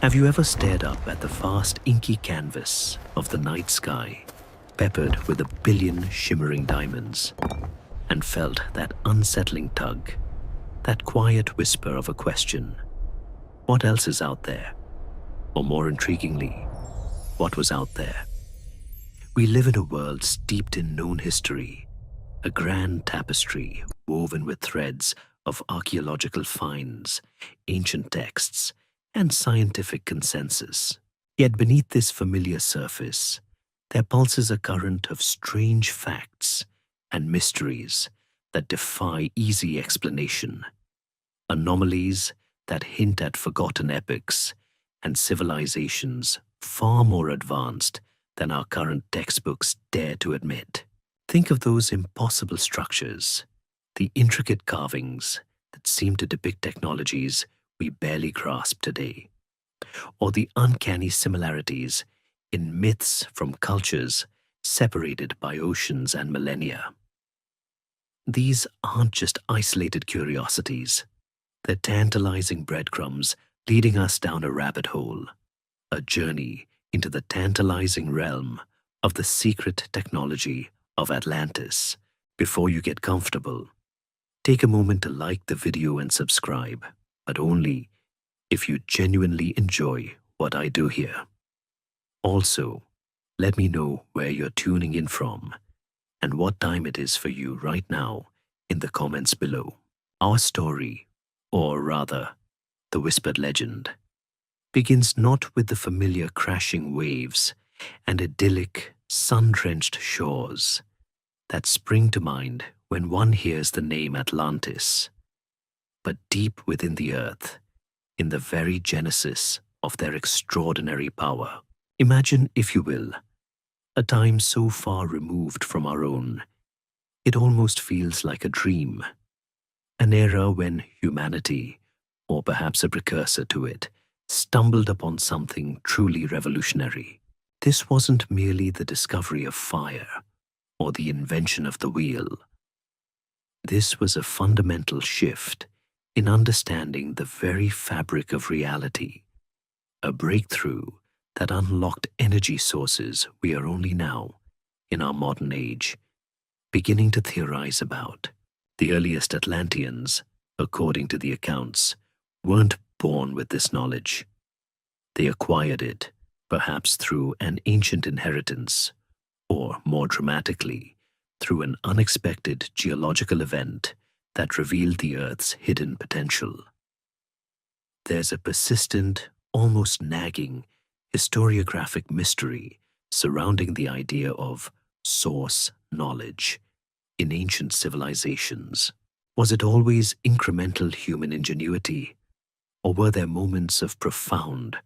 Have you ever stared up at the vast inky canvas of the night sky, peppered with a billion shimmering diamonds, and felt that unsettling tug, that quiet whisper of a question? What else is out there? Or more intriguingly, what was out there? We live in a world steeped in known history, a grand tapestry woven with threads of archaeological finds, ancient texts, and scientific consensus. Yet beneath this familiar surface, there pulses a current of strange facts and mysteries that defy easy explanation, anomalies that hint at forgotten epochs and civilizations far more advanced than our current textbooks dare to admit. Think of those impossible structures, the intricate carvings that seem to depict technologies we barely grasp today, or the uncanny similarities in myths from cultures separated by oceans and millennia. These aren't just isolated curiosities, they're tantalizing breadcrumbs leading us down a rabbit hole, a journey into the tantalizing realm of the secret technology of Atlantis. Before you get comfortable, take a moment to like the video and subscribe, but only if you genuinely enjoy what I do here. Also, let me know where you're tuning in from and what time it is for you right now in the comments below. Our story, or rather, the whispered legend, begins not with the familiar crashing waves and idyllic, sun-drenched shores that spring to mind when one hears the name Atlantis, but deep within the earth, in the very genesis of their extraordinary power. Imagine, if you will, a time so far removed from our own, it almost feels like a dream, an era when humanity, or perhaps a precursor to it, stumbled upon something truly revolutionary. This wasn't merely the discovery of fire or the invention of the wheel. This was a fundamental shift in understanding the very fabric of reality, a breakthrough that unlocked energy sources we are only now, in our modern age, beginning to theorize about. The earliest Atlanteans, according to the accounts, weren't born with this knowledge. They acquired it, perhaps through an ancient inheritance, or more dramatically, through an unexpected geological event that revealed the Earth's hidden potential. There's a persistent, almost nagging, historiographic mystery surrounding the idea of source knowledge in ancient civilizations. Was it always incremental human ingenuity, or were there moments of profound,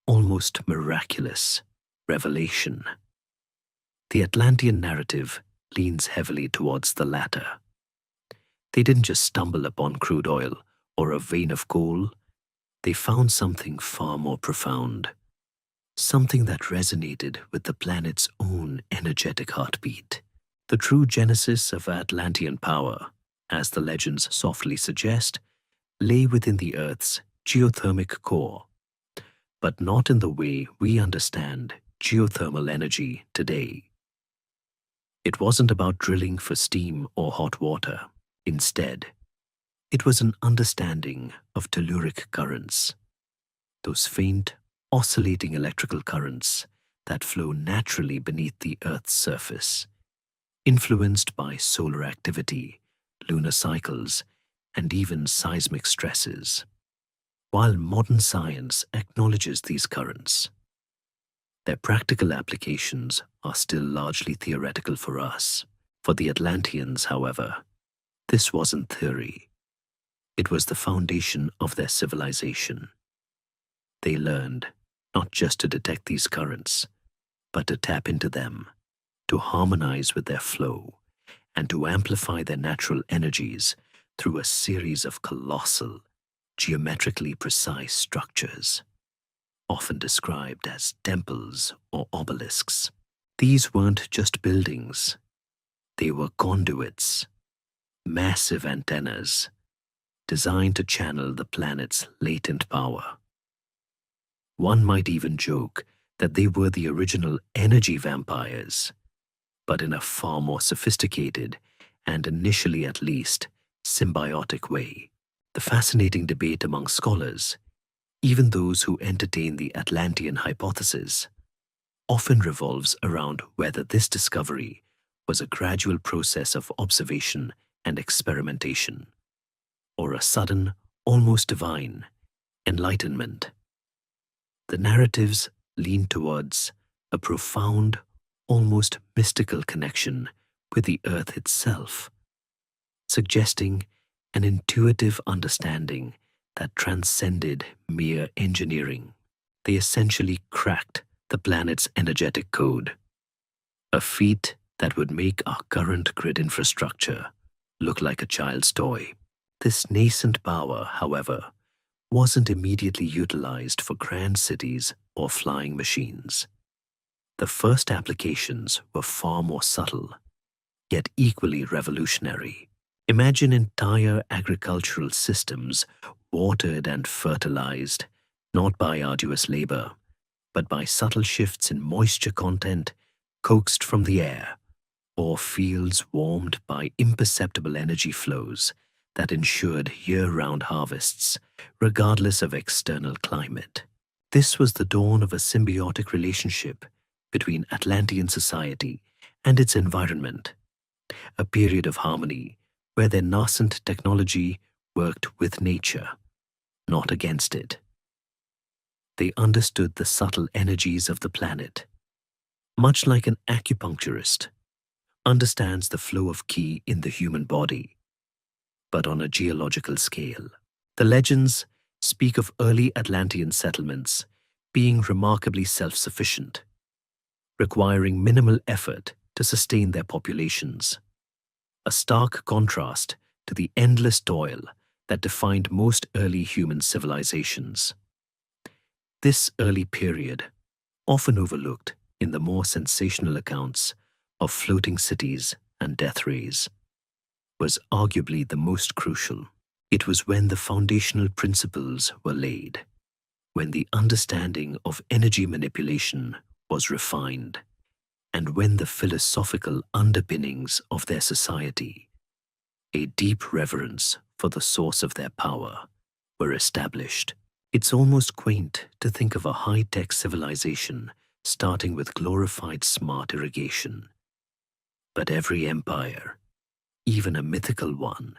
almost miraculous revelation? The Atlantean narrative leans heavily towards the latter. They didn't just stumble upon crude oil or a vein of coal, they found something far more profound, something that resonated with the planet's own energetic heartbeat. The true genesis of Atlantean power, as the legends softly suggest, lay within the Earth's geothermic core, but not in the way we understand geothermal energy today. It wasn't about drilling for steam or hot water. Instead, it was an understanding of telluric currents, those faint, oscillating electrical currents that flow naturally beneath the Earth's surface, influenced by solar activity, lunar cycles, and even seismic stresses. While modern science acknowledges these currents, their practical applications are still largely theoretical for us. For the Atlanteans, however, this wasn't theory. It was the foundation of their civilization. They learned not just to detect these currents, but to tap into them, to harmonize with their flow, and to amplify their natural energies through a series of colossal, geometrically precise structures, often described as temples or obelisks. These weren't just buildings. They were conduits, massive antennas, designed to channel the planet's latent power. One might even joke that they were the original energy vampires, but in a far more sophisticated, and initially at least, symbiotic way. The fascinating debate among scholars, even those who entertain the Atlantean hypothesis, often revolves around whether this discovery was a gradual process of observation and experimentation, or a sudden, almost divine, enlightenment. The narratives lean towards a profound, almost mystical connection with the Earth itself, suggesting an intuitive understanding that transcended mere engineering. They essentially cracked the planet's energetic code, a feat that would make our current grid infrastructure look like a child's toy. This nascent power, however, wasn't immediately utilized for grand cities or flying machines. The first applications were far more subtle, yet equally revolutionary. Imagine entire agricultural systems watered and fertilized, not by arduous labor, but by subtle shifts in moisture content coaxed from the air, or fields warmed by imperceptible energy flows that ensured year-round harvests, regardless of external climate. This was the dawn of a symbiotic relationship between Atlantean society and its environment, a period of harmony where their nascent technology worked with nature, not against it. They understood the subtle energies of the planet, much like an acupuncturist understands the flow of ki in the human body, but on a geological scale. The legends speak of early Atlantean settlements being remarkably self-sufficient, requiring minimal effort to sustain their populations, a stark contrast to the endless toil that defined most early human civilizations. This early period, often overlooked in the more sensational accounts of floating cities and death rays, was arguably the most crucial. It was when the foundational principles were laid, when the understanding of energy manipulation was refined, and when the philosophical underpinnings of their society, a deep reverence for the source of their power, were established. It's almost quaint to think of a high-tech civilization starting with glorified smart irrigation. But every empire, even a mythical one,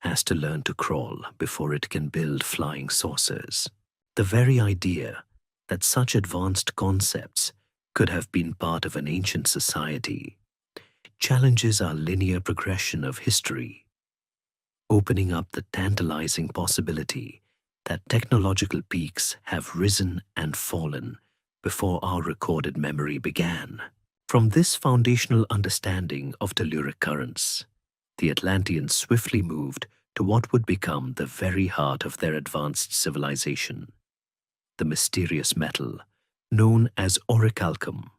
has to learn to crawl before it can build flying saucers. The very idea that such advanced concepts could have been part of an ancient society challenges our linear progression of history, opening up the tantalizing possibility that technological peaks have risen and fallen before our recorded memory began. From this foundational understanding of telluric currents, the Atlanteans swiftly moved to what would become the very heart of their advanced civilization, the mysterious metal known as orichalcum.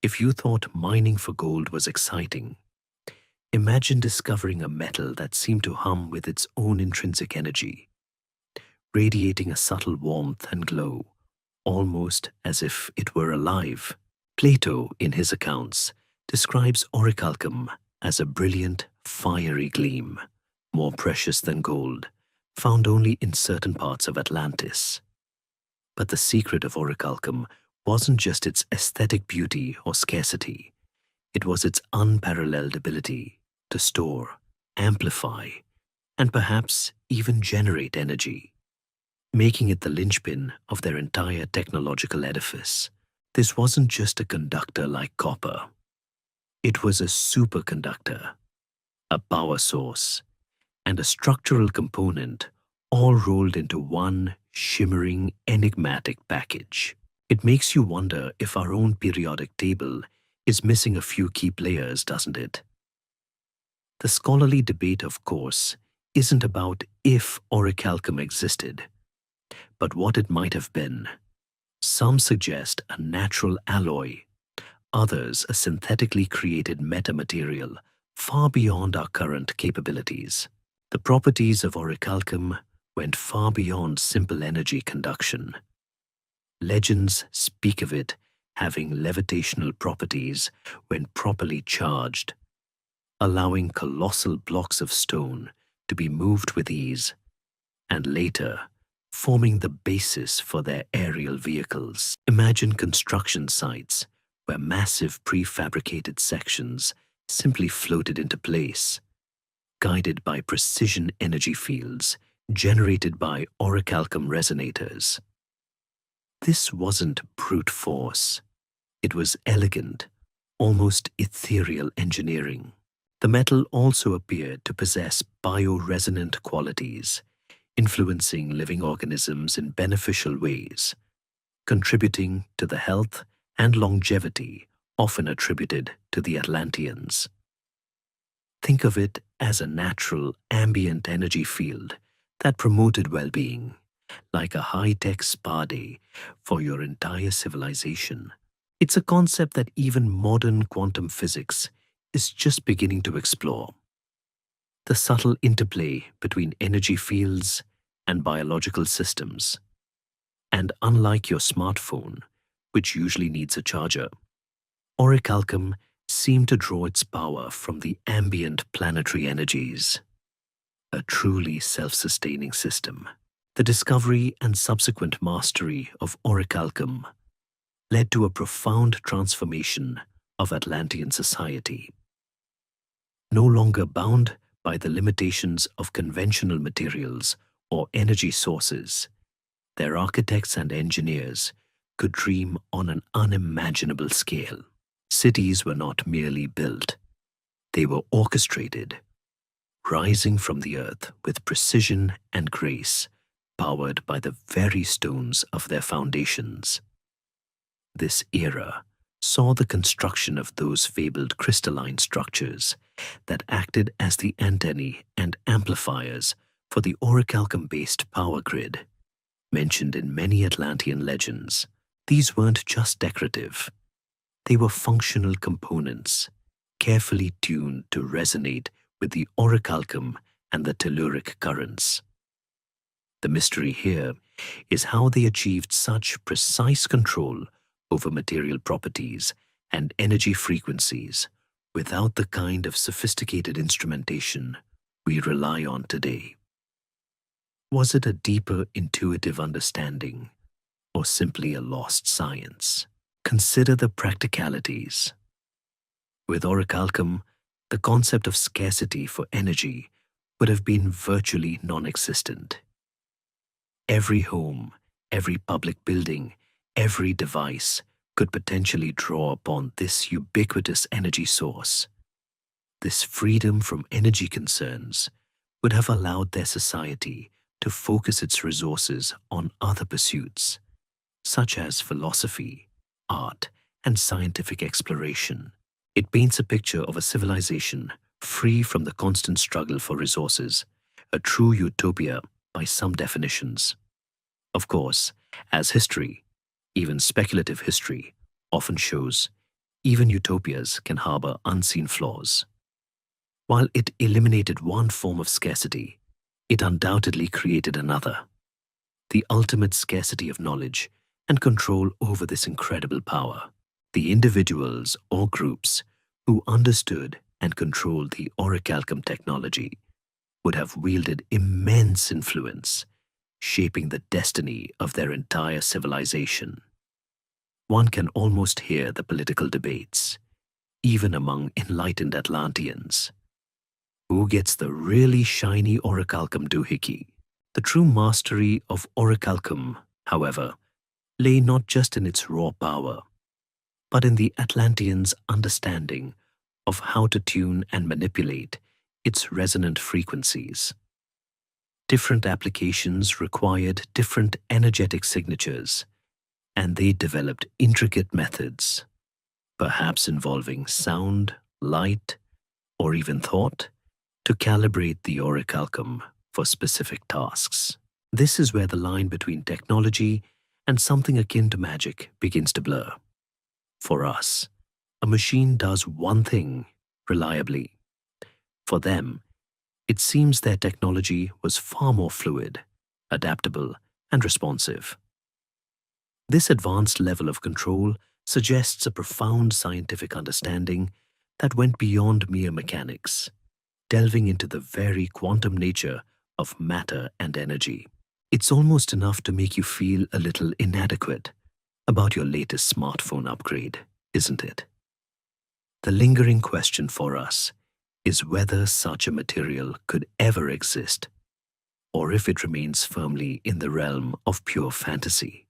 If you thought mining for gold was exciting, imagine discovering a metal that seemed to hum with its own intrinsic energy, radiating a subtle warmth and glow, almost as if it were alive. Plato, in his accounts, describes orichalcum as a brilliant, fiery gleam, more precious than gold, found only in certain parts of Atlantis. But the secret of orichalcum wasn't just its aesthetic beauty or scarcity. It was its unparalleled ability to store, amplify, and perhaps even generate energy, making it the linchpin of their entire technological edifice. This wasn't just a conductor like copper. It was a superconductor, a power source, and a structural component all rolled into one shimmering, enigmatic package. It makes you wonder if our own periodic table is missing a few key players, doesn't it? The scholarly debate, of course, isn't about if orichalcum existed, but what it might have been. Some suggest a natural alloy, others a synthetically created metamaterial far beyond our current capabilities. The properties of orichalcum went far beyond simple energy conduction. Legends speak of it having levitational properties when properly charged, allowing colossal blocks of stone to be moved with ease, and later forming the basis for their aerial vehicles. Imagine construction sites where massive prefabricated sections simply floated into place, guided by precision energy fields generated by orichalcum resonators. This wasn't brute force. It was elegant, almost ethereal engineering. The metal also appeared to possess bioresonant qualities, influencing living organisms in beneficial ways, contributing to the health and longevity often attributed to the Atlanteans. Think of it as a natural ambient energy field that promoted well-being, like a high-tech spa day for your entire civilization. It's a concept that even modern quantum physics is just beginning to explore. The subtle interplay between energy fields and biological systems. And unlike your smartphone, which usually needs a charger, orichalcum seemed to draw its power from the ambient planetary energies. A truly self-sustaining system. The discovery and subsequent mastery of orichalcum led to a profound transformation of Atlantean society. No longer bound by the limitations of conventional materials or energy sources, their architects and engineers could dream on an unimaginable scale. Cities were not merely built, they were orchestrated, rising from the earth with precision and grace, powered by the very stones of their foundations. This era saw the construction of those fabled crystalline structures that acted as the antennae and amplifiers for the orichalcum-based power grid, mentioned in many Atlantean legends. These weren't just decorative. They were functional components, carefully tuned to resonate with the orichalcum and the telluric currents. The mystery here is how they achieved such precise control over material properties and energy frequencies without the kind of sophisticated instrumentation we rely on today. Was it a deeper intuitive understanding, or simply a lost science? Consider the practicalities. With orichalcum, the concept of scarcity for energy would have been virtually non-existent. Every home, every public building, every device could potentially draw upon this ubiquitous energy source. This freedom from energy concerns would have allowed their society to focus its resources on other pursuits, such as philosophy, art, and scientific exploration. It paints a picture of a civilization free from the constant struggle for resources, a true utopia by some definitions. Of course, as history, even speculative history, often shows, even utopias can harbor unseen flaws. While it eliminated one form of scarcity, it undoubtedly created another, the ultimate scarcity of knowledge and control over this incredible power. The individuals or groups who understood and controlled the orichalcum technology would have wielded immense influence, shaping the destiny of their entire civilization. One can almost hear the political debates, even among enlightened Atlanteans. Who gets the really shiny orichalcum doohickey? The true mastery of orichalcum, however, lay not just in its raw power, but in the Atlanteans' understanding of how to tune and manipulate its resonant frequencies. Different applications required different energetic signatures, and they developed intricate methods, perhaps involving sound, light, or even thought, to calibrate the orichalcum for specific tasks. This is where the line between technology and something akin to magic begins to blur. For us, a machine does one thing reliably. For them, it seems their technology was far more fluid, adaptable, and responsive. This advanced level of control suggests a profound scientific understanding that went beyond mere mechanics, delving into the very quantum nature of matter and energy. It's almost enough to make you feel a little inadequate about your latest smartphone upgrade, isn't it? The lingering question for us is whether such a material could ever exist, or if it remains firmly in the realm of pure fantasy,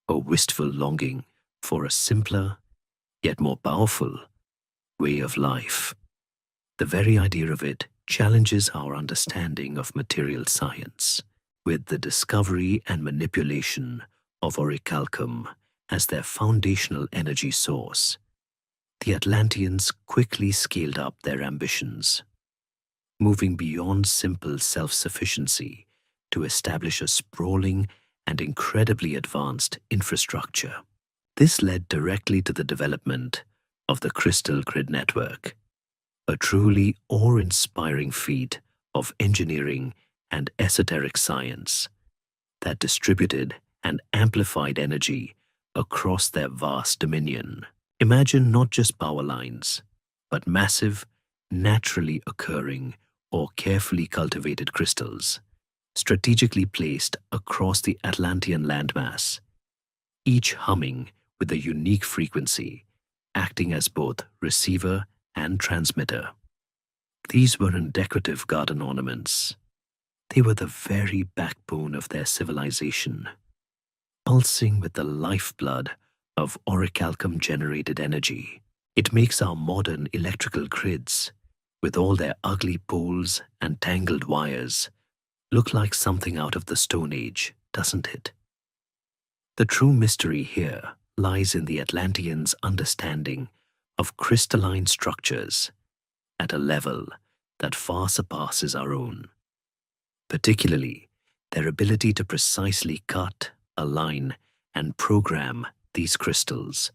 a wistful longing for a simpler, yet more powerful, way of life. The very idea of it challenges our understanding of material science, with the discovery and manipulation of orichalcum as their foundational energy source. The Atlanteans quickly scaled up their ambitions, moving beyond simple self-sufficiency to establish a sprawling and incredibly advanced infrastructure. This led directly to the development of the crystal grid network, a truly awe-inspiring feat of engineering and esoteric science that distributed and amplified energy across their vast dominion. Imagine not just power lines, but massive, naturally occurring or carefully cultivated crystals, strategically placed across the Atlantean landmass, each humming with a unique frequency, acting as both receiver and transmitter. These weren't decorative garden ornaments. They were the very backbone of their civilization, pulsing with the lifeblood of orichalcum-generated energy. It makes our modern electrical grids, with all their ugly poles and tangled wires, look like something out of the Stone Age, doesn't it? The true mystery here lies in the Atlanteans' understanding of crystalline structures at a level that far surpasses our own, particularly their ability to precisely cut, align, and program these crystals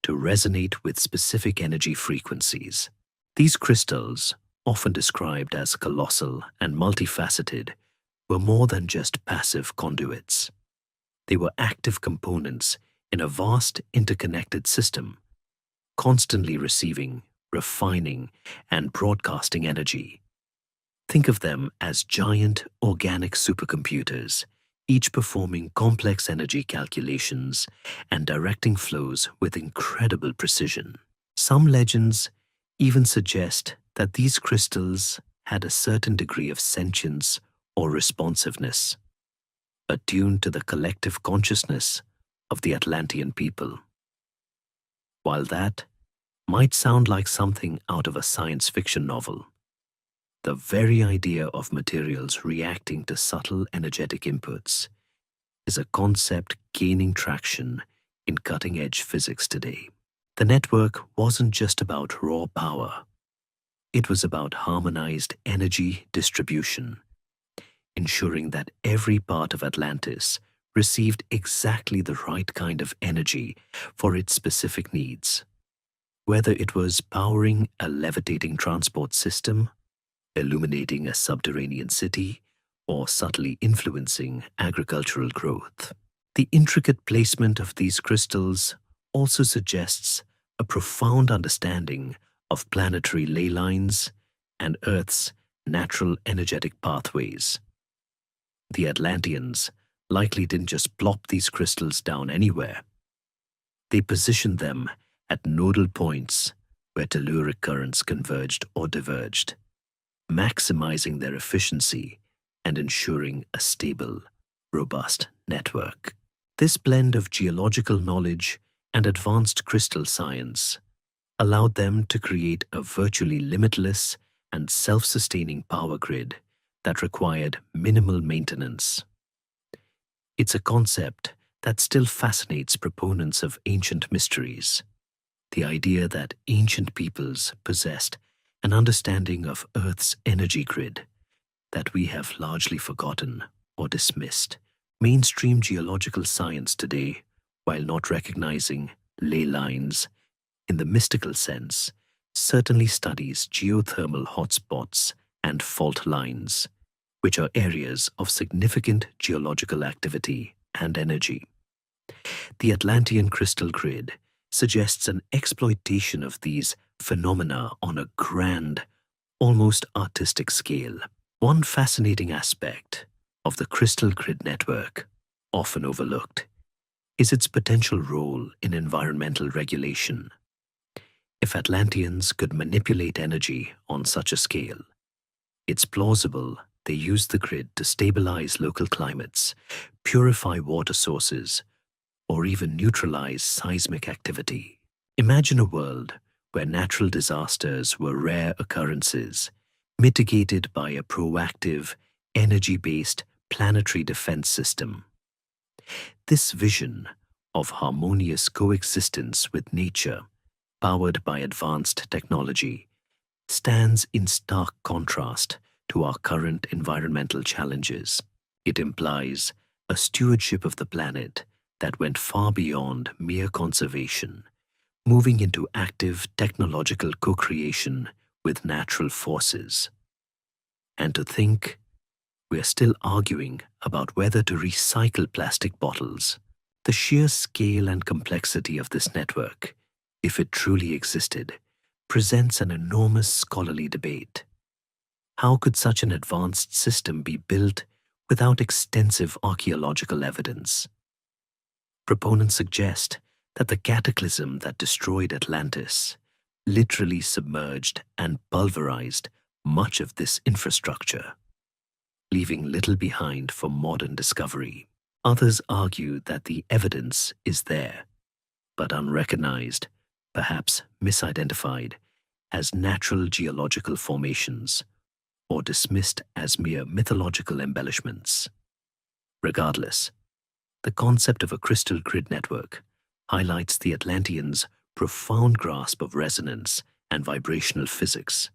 to resonate with specific energy frequencies. These crystals, often described as colossal and multifaceted, were more than just passive conduits. They were active components in a vast interconnected system, constantly receiving, refining, and broadcasting energy. Think of them as giant organic supercomputers, each performing complex energy calculations and directing flows with incredible precision. Some legends even suggest that these crystals had a certain degree of sentience or responsiveness, attuned to the collective consciousness of the Atlantean people. While that might sound like something out of a science fiction novel, the very idea of materials reacting to subtle energetic inputs is a concept gaining traction in cutting-edge physics today. The network wasn't just about raw power. It was about harmonized energy distribution, ensuring that every part of Atlantis received exactly the right kind of energy for its specific needs. Whether it was powering a levitating transport system, illuminating a subterranean city, or subtly influencing agricultural growth. The intricate placement of these crystals also suggests a profound understanding of planetary ley lines and Earth's natural energetic pathways. The Atlanteans likely didn't just plop these crystals down anywhere. They positioned them at nodal points where telluric currents converged or diverged, maximizing their efficiency and ensuring a stable, robust network. This blend of geological knowledge and advanced crystal science allowed them to create a virtually limitless and self-sustaining power grid that required minimal maintenance. It's a concept that still fascinates proponents of ancient mysteries. The idea that ancient peoples possessed an understanding of Earth's energy grid that we have largely forgotten or dismissed. Mainstream geological science today, while not recognizing ley lines in the mystical sense, certainly studies geothermal hotspots and fault lines, which are areas of significant geological activity and energy. The Atlantean crystal grid suggests an exploitation of these phenomena on a grand, almost artistic scale. One fascinating aspect of the crystal grid network, often overlooked, is its potential role in environmental regulation. If Atlanteans could manipulate energy on such a scale, it's plausible they used the grid to stabilize local climates, purify water sources, or even neutralize seismic activity. Imagine a world where natural disasters were rare occurrences, mitigated by a proactive, energy-based planetary defense system. This vision of harmonious coexistence with nature, powered by advanced technology, stands in stark contrast to our current environmental challenges. It implies a stewardship of the planet that went far beyond mere conservation, moving into active technological co-creation with natural forces. And to think we're still arguing about whether to recycle plastic bottles. The sheer scale and complexity of this network, if it truly existed, presents an enormous scholarly debate. How could such an advanced system be built without extensive archaeological evidence? Proponents suggest that the cataclysm that destroyed Atlantis literally submerged and pulverized much of this infrastructure, leaving little behind for modern discovery. Others argue that the evidence is there, but unrecognized, perhaps misidentified, as natural geological formations, or dismissed as mere mythological embellishments. Regardless, the concept of a crystal grid network highlights the Atlanteans' profound grasp of resonance and vibrational physics,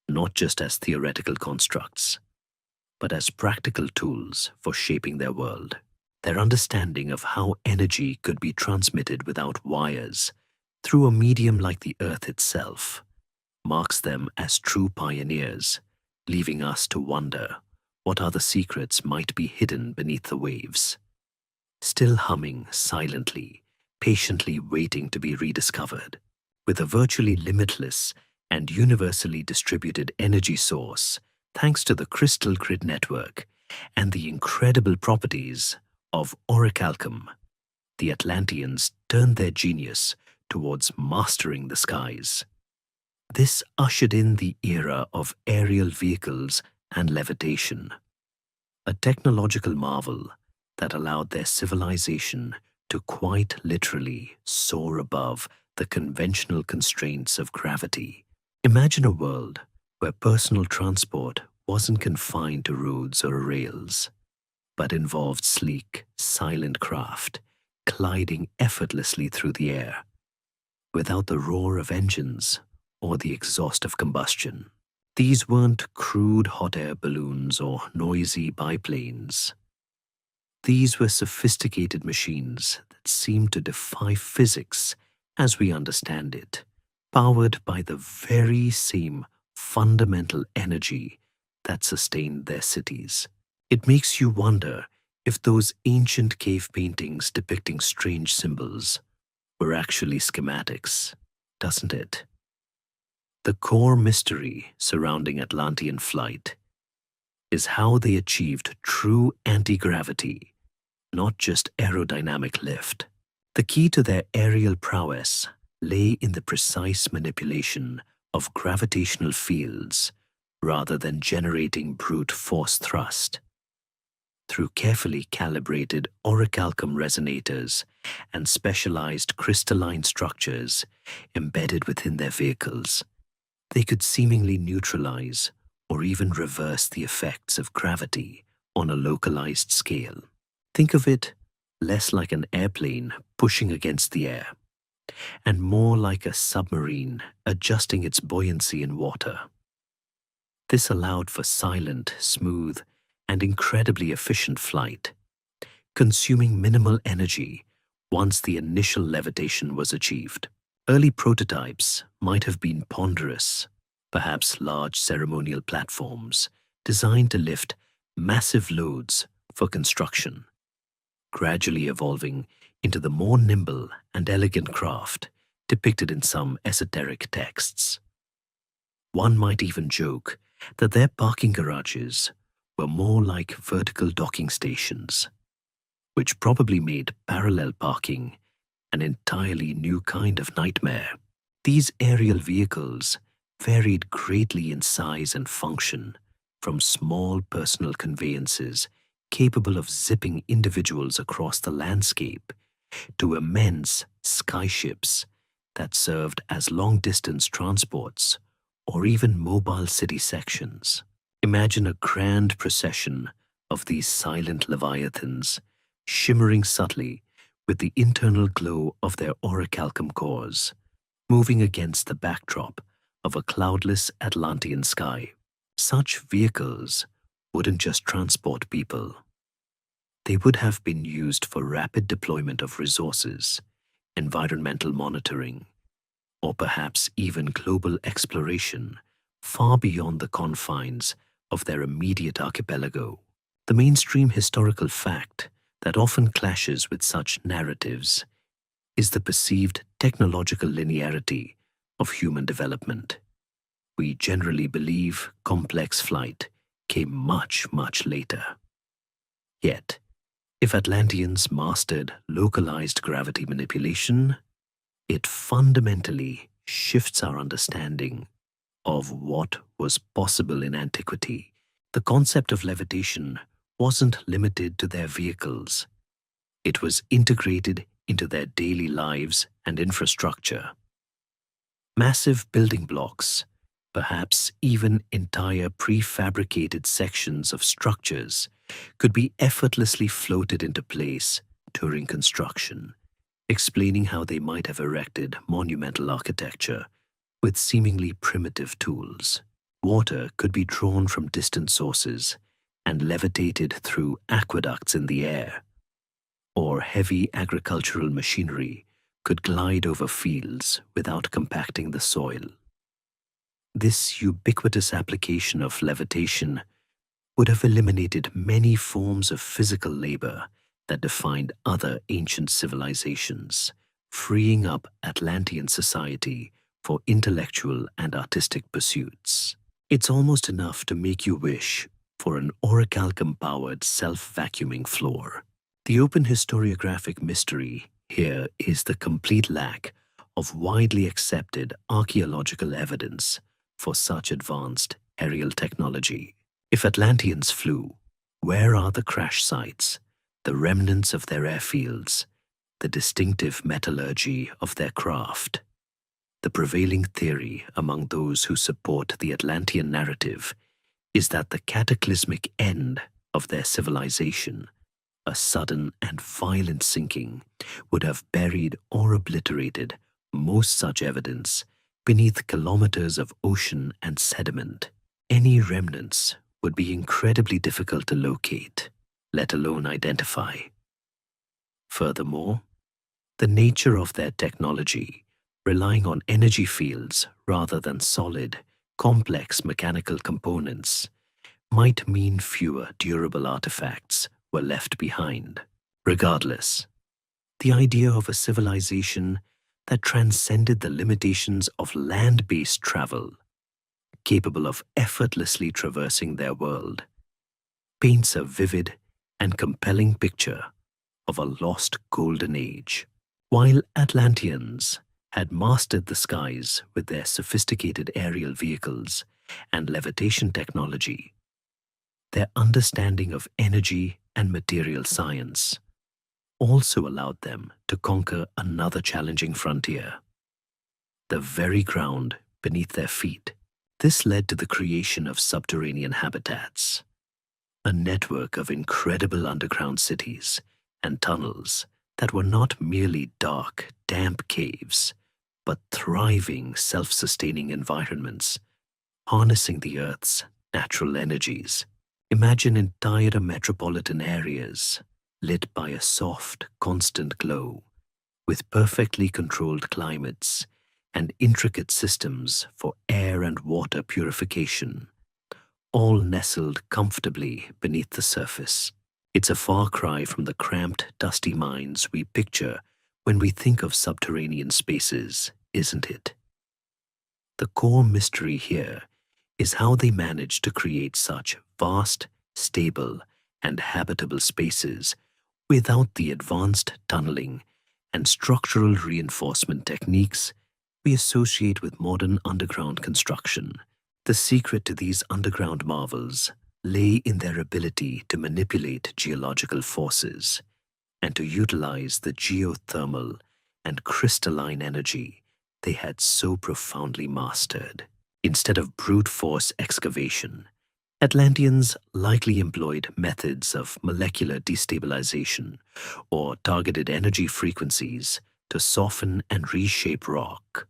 not just as theoretical constructs, but as practical tools for shaping their world. Their understanding of how energy could be transmitted without wires through a medium like the Earth itself marks them as true pioneers, leaving us to wonder what other secrets might be hidden beneath the waves, still humming silently, patiently waiting to be rediscovered. With a virtually limitless and universally distributed energy source, thanks to the crystal grid network and the incredible properties of orichalcum, the Atlanteans turned their genius towards mastering the skies. This ushered in the era of aerial vehicles and levitation, a technological marvel that allowed their civilization to quite literally soar above the conventional constraints of gravity. Imagine a world where personal transport wasn't confined to roads or rails, but involved sleek, silent craft gliding effortlessly through the air, without the roar of engines or the exhaust of combustion. These weren't crude hot air balloons or noisy biplanes. These were sophisticated machines that seemed to defy physics as we understand it, powered by the very same fundamental energy that sustained their cities. It makes you wonder if those ancient cave paintings depicting strange symbols were actually schematics, doesn't it? The core mystery surrounding Atlantean flight is how they achieved true anti-gravity, not just aerodynamic lift. The key to their aerial prowess lay in the precise manipulation of gravitational fields rather than generating brute force thrust. Through carefully calibrated orichalcum resonators and specialized crystalline structures embedded within their vehicles, they could seemingly neutralize or even reverse the effects of gravity on a localized scale. Think of it less like an airplane pushing against the air, and more like a submarine adjusting its buoyancy in water. This allowed for silent, smooth, and incredibly efficient flight, consuming minimal energy once the initial levitation was achieved. Early prototypes might have been ponderous, perhaps large ceremonial platforms designed to lift massive loads for construction, gradually evolving into the more nimble and elegant craft depicted in some esoteric texts. One might even joke that their parking garages were more like vertical docking stations, which probably made parallel parking an entirely new kind of nightmare. These aerial vehicles varied greatly in size and function, from small personal conveyances capable of zipping individuals across the landscape to immense skyships that served as long-distance transports or even mobile city sections. Imagine a grand procession of these silent leviathans, shimmering subtly with the internal glow of their orichalcum cores, moving against the backdrop of a cloudless Atlantean sky. Such vehicles wouldn't just transport people. They would have been used for rapid deployment of resources, environmental monitoring, or perhaps even global exploration far beyond the confines of their immediate archipelago. The mainstream historical fact that often clashes with such narratives is the perceived technological linearity of human development. We generally believe complex flight came much, much later. Yet, if Atlanteans mastered localized gravity manipulation, it fundamentally shifts our understanding of what was possible in antiquity. The concept of levitation wasn't limited to their vehicles. It was integrated into their daily lives and infrastructure. Massive building blocks, perhaps even entire prefabricated sections of structures, could be effortlessly floated into place during construction, explaining how they might have erected monumental architecture with seemingly primitive tools. Water could be drawn from distant sources and levitated through aqueducts in the air, or heavy agricultural machinery could glide over fields without compacting the soil. This ubiquitous application of levitation would have eliminated many forms of physical labor that defined other ancient civilizations, freeing up Atlantean society for intellectual and artistic pursuits. It's almost enough to make you wish for an orichalcum-powered self-vacuuming floor. The open historiographic mystery here is the complete lack of widely accepted archaeological evidence for such advanced aerial technology. If Atlanteans flew, where are the crash sites, the remnants of their airfields, the distinctive metallurgy of their craft? The prevailing theory among those who support the Atlantean narrative is that the cataclysmic end of their civilization, a sudden and violent sinking, would have buried or obliterated most such evidence beneath kilometers of ocean and sediment. Any remnants would be incredibly difficult to locate, let alone identify. Furthermore, the nature of their technology, relying on energy fields rather than solid, complex mechanical components, might mean fewer durable artifacts were left behind. Regardless, the idea of a civilization that transcended the limitations of land-based travel, capable of effortlessly traversing their world, paints a vivid and compelling picture of a lost golden age. While Atlanteans had mastered the skies with their sophisticated aerial vehicles and levitation technology, their understanding of energy and material science also allowed them to conquer another challenging frontier: the very ground beneath their feet. This led to the creation of subterranean habitats, a network of incredible underground cities and tunnels that were not merely dark, damp caves, but thriving, self-sustaining environments, harnessing the Earth's natural energies. Imagine entire metropolitan areas lit by a soft, constant glow, with perfectly controlled climates and intricate systems for air and water purification, all nestled comfortably beneath the surface. It's a far cry from the cramped, dusty mines we picture when we think of subterranean spaces, isn't it? The core mystery here is how they managed to create such vast, stable, and habitable spaces without the advanced tunneling and structural reinforcement techniques we associate with modern underground construction. The secret to these underground marvels lay in their ability to manipulate geological forces and to utilize the geothermal and crystalline energy they had so profoundly mastered. Instead of brute force excavation, Atlanteans likely employed methods of molecular destabilization or targeted energy frequencies to soften and reshape rock,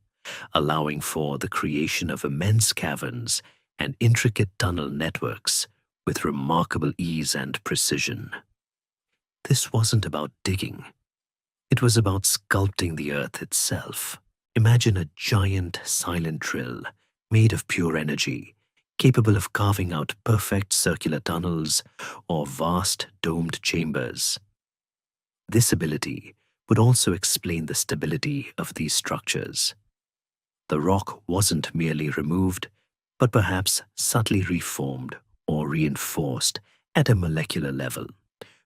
allowing for the creation of immense caverns and intricate tunnel networks with remarkable ease and precision. This wasn't about digging. It was about sculpting the earth itself. Imagine a giant silent drill made of pure energy, capable of carving out perfect circular tunnels or vast domed chambers. This ability would also explain the stability of these structures. The rock wasn't merely removed, but perhaps subtly reformed or reinforced at a molecular level,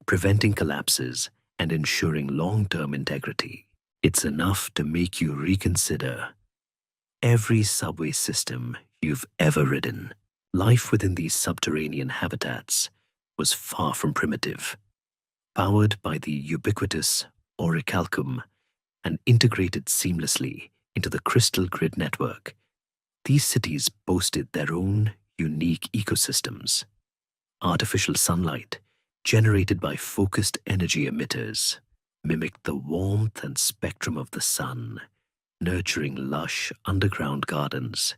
preventing collapses and ensuring long-term integrity. It's enough to make you reconsider every subway system you've ever ridden. Life within these subterranean habitats was far from primitive. Powered by the ubiquitous orichalcum and integrated seamlessly into the crystal grid network, these cities boasted their own unique ecosystems. Artificial sunlight, generated by focused energy emitters, mimicked the warmth and spectrum of the sun, nurturing lush underground gardens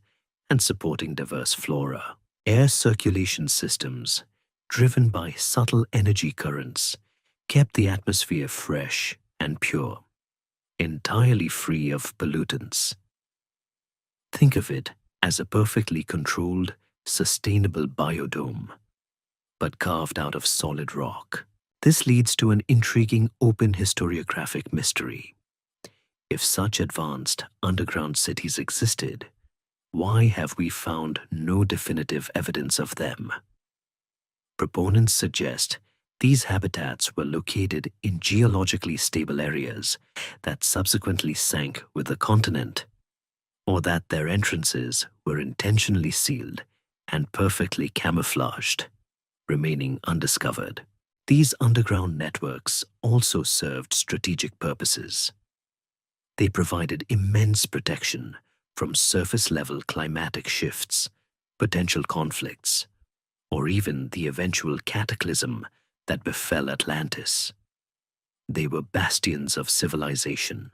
and supporting diverse flora. Air circulation systems, driven by subtle energy currents, kept the atmosphere fresh and pure, entirely free of pollutants. Think of it as a perfectly controlled, sustainable biodome, but carved out of solid rock. This leads to an intriguing open historiographic mystery. If such advanced underground cities existed, why have we found no definitive evidence of them? Proponents suggest these habitats were located in geologically stable areas that subsequently sank with the continent, or that their entrances were intentionally sealed and perfectly camouflaged, remaining undiscovered. These underground networks also served strategic purposes. They provided immense protection from surface-level climatic shifts, potential conflicts, or even the eventual cataclysm that befell Atlantis. They were bastions of civilization,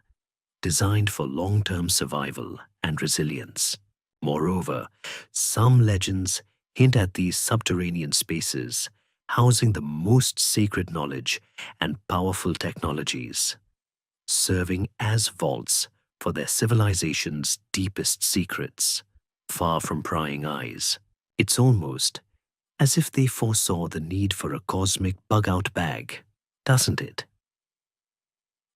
designed for long-term survival and resilience. Moreover, some legends hint at these subterranean spaces housing the most sacred knowledge and powerful technologies, serving as vaults for their civilization's deepest secrets. Far from prying eyes, it's almost as if they foresaw the need for a cosmic bug-out bag, doesn't it?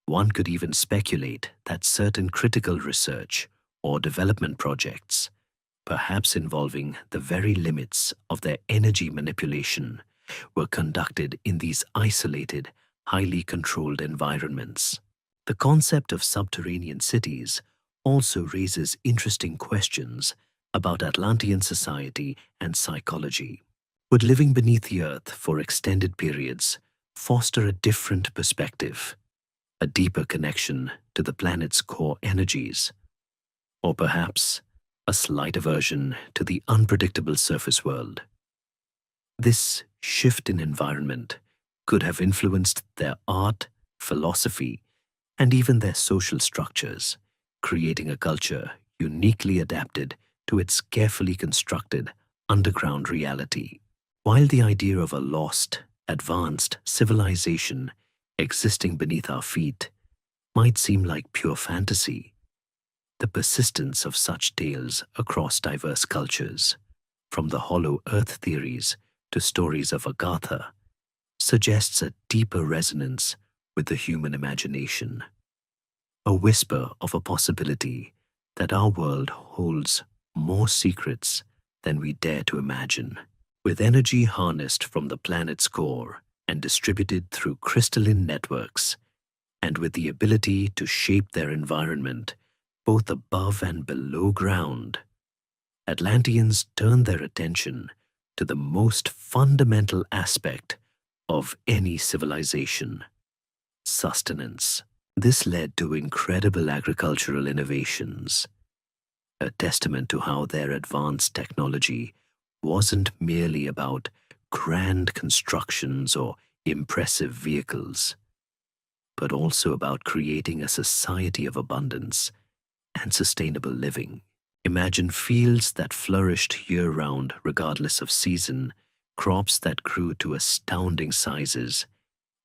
One could even speculate that certain critical research or development projects, perhaps involving the very limits of their energy manipulation, were conducted in these isolated, highly controlled environments. The concept of subterranean cities also raises interesting questions about Atlantean society and psychology. Would living beneath the earth for extended periods foster a different perspective, a deeper connection to the planet's core energies, or perhaps a slight aversion to the unpredictable surface world? This shift in environment could have influenced their art, philosophy, and even their social structures, creating a culture uniquely adapted to its carefully constructed underground reality. While the idea of a lost, advanced civilization existing beneath our feet might seem like pure fantasy, the persistence of such tales across diverse cultures, from the hollow earth theories to stories of Agatha, suggests a deeper resonance with the human imagination, a whisper of a possibility that our world holds more secrets than we dare to imagine. With energy harnessed from the planet's core and distributed through crystalline networks, and with the ability to shape their environment both above and below ground, Atlanteans turned their attention to the most fundamental aspect of any civilization: sustenance. This led to incredible agricultural innovations, a testament to how their advanced technology wasn't merely about grand constructions or impressive vehicles, but also about creating a society of abundance and sustainable living. Imagine fields that flourished year-round regardless of season, crops that grew to astounding sizes,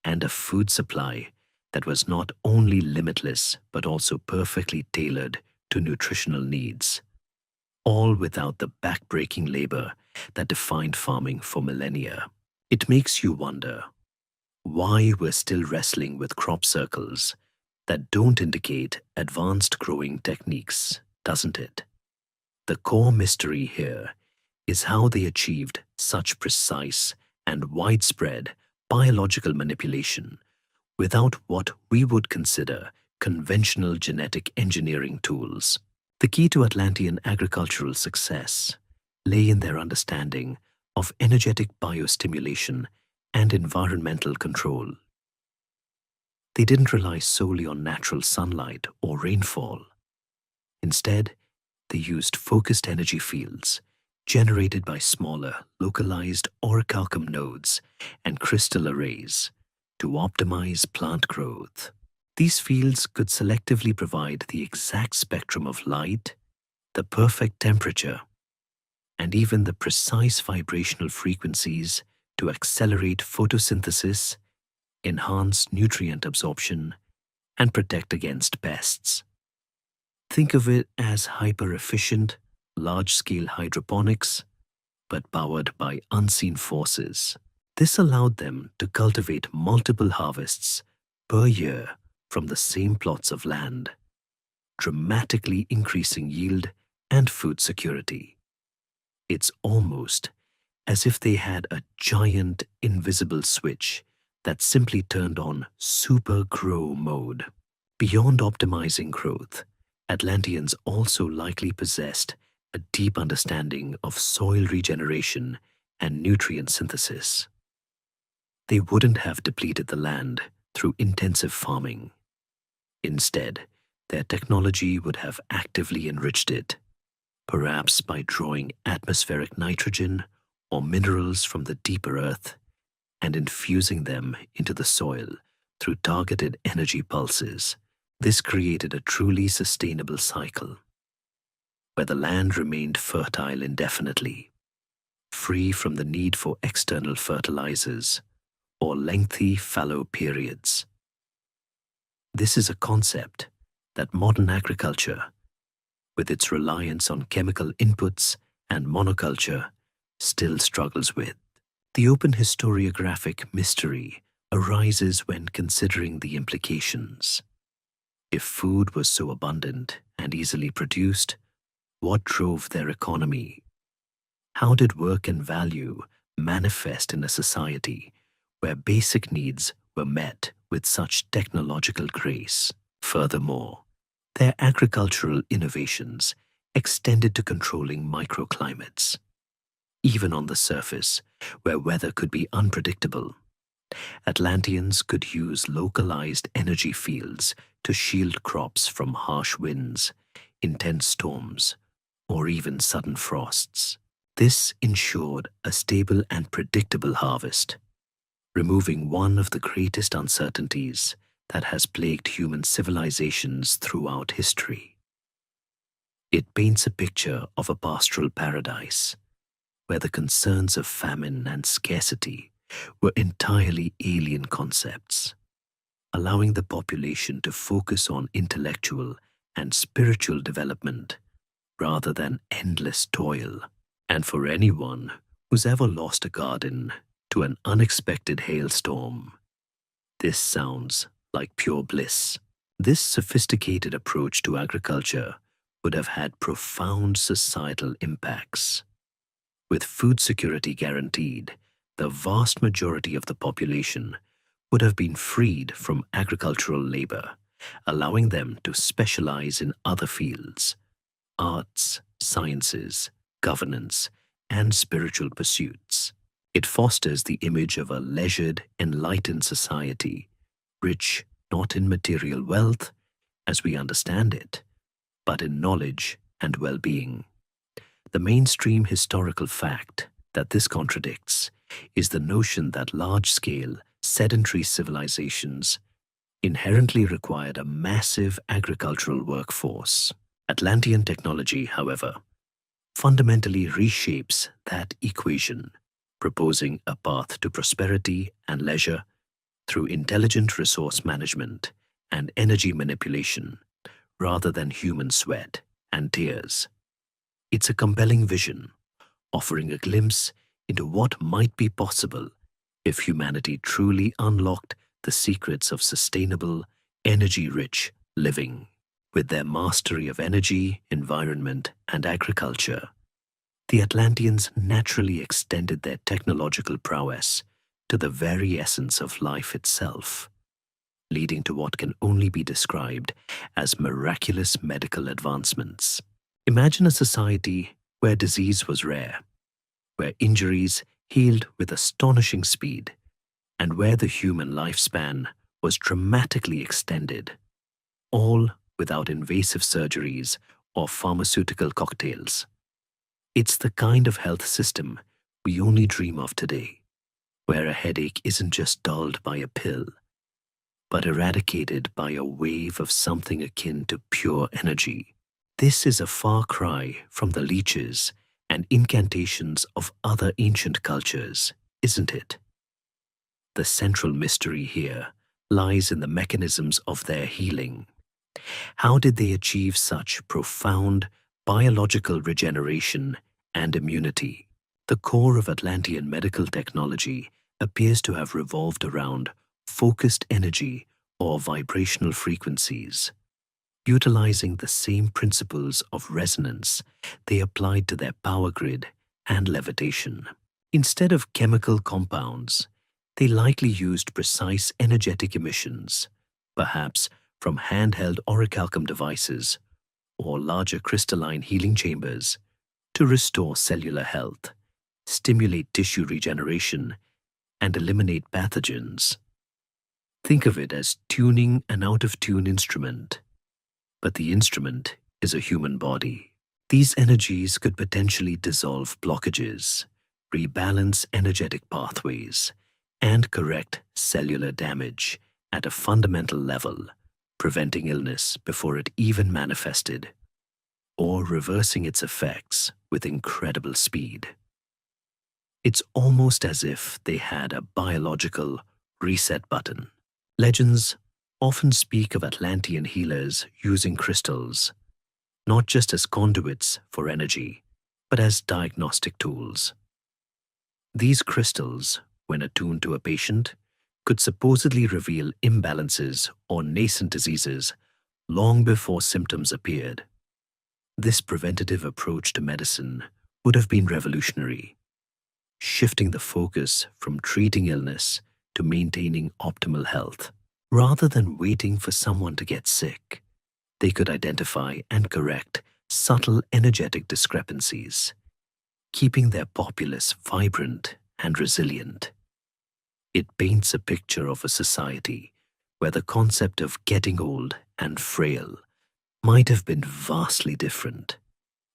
and a food supply that was not only limitless but also perfectly tailored to nutritional needs, all without the backbreaking labor that defined farming for millennia. It makes you wonder why we're still wrestling with crop circles that don't indicate advanced growing techniques, doesn't it? The core mystery here is how they achieved such precise and widespread biological manipulation without what we would consider conventional genetic engineering tools. The key to Atlantean agricultural success lay in their understanding of energetic biostimulation and environmental control. They didn't rely solely on natural sunlight or rainfall. Instead, they used focused energy fields generated by smaller, localized orichalcum nodes and crystal arrays to optimize plant growth. These fields could selectively provide the exact spectrum of light, the perfect temperature, and even the precise vibrational frequencies to accelerate photosynthesis, enhance nutrient absorption, and protect against pests. Think of it as hyper-efficient, large-scale hydroponics, but powered by unseen forces. This allowed them to cultivate multiple harvests per year from the same plots of land, dramatically increasing yield and food security. It's almost as if they had a giant invisible switch that simply turned on super grow mode. Beyond optimizing growth, Atlanteans also likely possessed a deep understanding of soil regeneration and nutrient synthesis. They wouldn't have depleted the land through intensive farming. Instead, their technology would have actively enriched it, perhaps by drawing atmospheric nitrogen or minerals from the deeper earth and infusing them into the soil through targeted energy pulses. This created a truly sustainable cycle, where the land remained fertile indefinitely, free from the need for external fertilizers or lengthy fallow periods. This is a concept that modern agriculture, with its reliance on chemical inputs and monoculture, still struggles with. The open historiographic mystery arises when considering the implications. If food was so abundant and easily produced, what drove their economy? How did work and value manifest in a society where basic needs were met with such technological grace? Furthermore, their agricultural innovations extended to controlling microclimates. Even on the surface, where weather could be unpredictable, Atlanteans could use localized energy fields to shield crops from harsh winds, intense storms, or even sudden frosts. This ensured a stable and predictable harvest, removing one of the greatest uncertainties that has plagued human civilizations throughout history. It paints a picture of a pastoral paradise, where the concerns of famine and scarcity were entirely alien concepts, allowing the population to focus on intellectual and spiritual development rather than endless toil. And for anyone who's ever lost a garden, to an unexpected hailstorm. This sounds like pure bliss. This sophisticated approach to agriculture would have had profound societal impacts. With food security guaranteed, the vast majority of the population would have been freed from agricultural labor, allowing them to specialize in other fields: arts, sciences, governance, and spiritual pursuits. It fosters the image of a leisured, enlightened society, rich not in material wealth as we understand it, but in knowledge and well-being. The mainstream historical fact that this contradicts is the notion that large-scale, sedentary civilizations inherently required a massive agricultural workforce. Atlantean technology, however, fundamentally reshapes that equation, proposing a path to prosperity and leisure through intelligent resource management and energy manipulation rather than human sweat and tears. It's a compelling vision, offering a glimpse into what might be possible if humanity truly unlocked the secrets of sustainable, energy-rich living. With their mastery of energy, environment, and agriculture, the Atlanteans naturally extended their technological prowess to the very essence of life itself, leading to what can only be described as miraculous medical advancements. Imagine a society where disease was rare, where injuries healed with astonishing speed, and where the human lifespan was dramatically extended, all without invasive surgeries or pharmaceutical cocktails. It's the kind of health system we only dream of today, where a headache isn't just dulled by a pill, but eradicated by a wave of something akin to pure energy. This is a far cry from the leeches and incantations of other ancient cultures, isn't it? The central mystery here lies in the mechanisms of their healing. How did they achieve such profound biological regeneration and immunity? The core of Atlantean medical technology appears to have revolved around focused energy or vibrational frequencies. Utilizing the same principles of resonance they applied to their power grid and levitation. Instead of chemical compounds, they likely used precise energetic emissions, perhaps from handheld orichalcum devices or larger crystalline healing chambers, to restore cellular health, stimulate tissue regeneration, and eliminate pathogens. Think of it as tuning an out-of-tune instrument, but the instrument is a human body. These energies could potentially dissolve blockages, rebalance energetic pathways, and correct cellular damage at a fundamental level, preventing illness before it even manifested, or reversing its effects with incredible speed. It's almost as if they had a biological reset button. Legends often speak of Atlantean healers using crystals, not just as conduits for energy, but as diagnostic tools. These crystals, when attuned to a patient, could supposedly reveal imbalances or nascent diseases long before symptoms appeared. This preventative approach to medicine would have been revolutionary, shifting the focus from treating illness to maintaining optimal health. Rather than waiting for someone to get sick, they could identify and correct subtle energetic discrepancies, keeping their populace vibrant and resilient. It paints a picture of a society where the concept of getting old and frail might have been vastly different,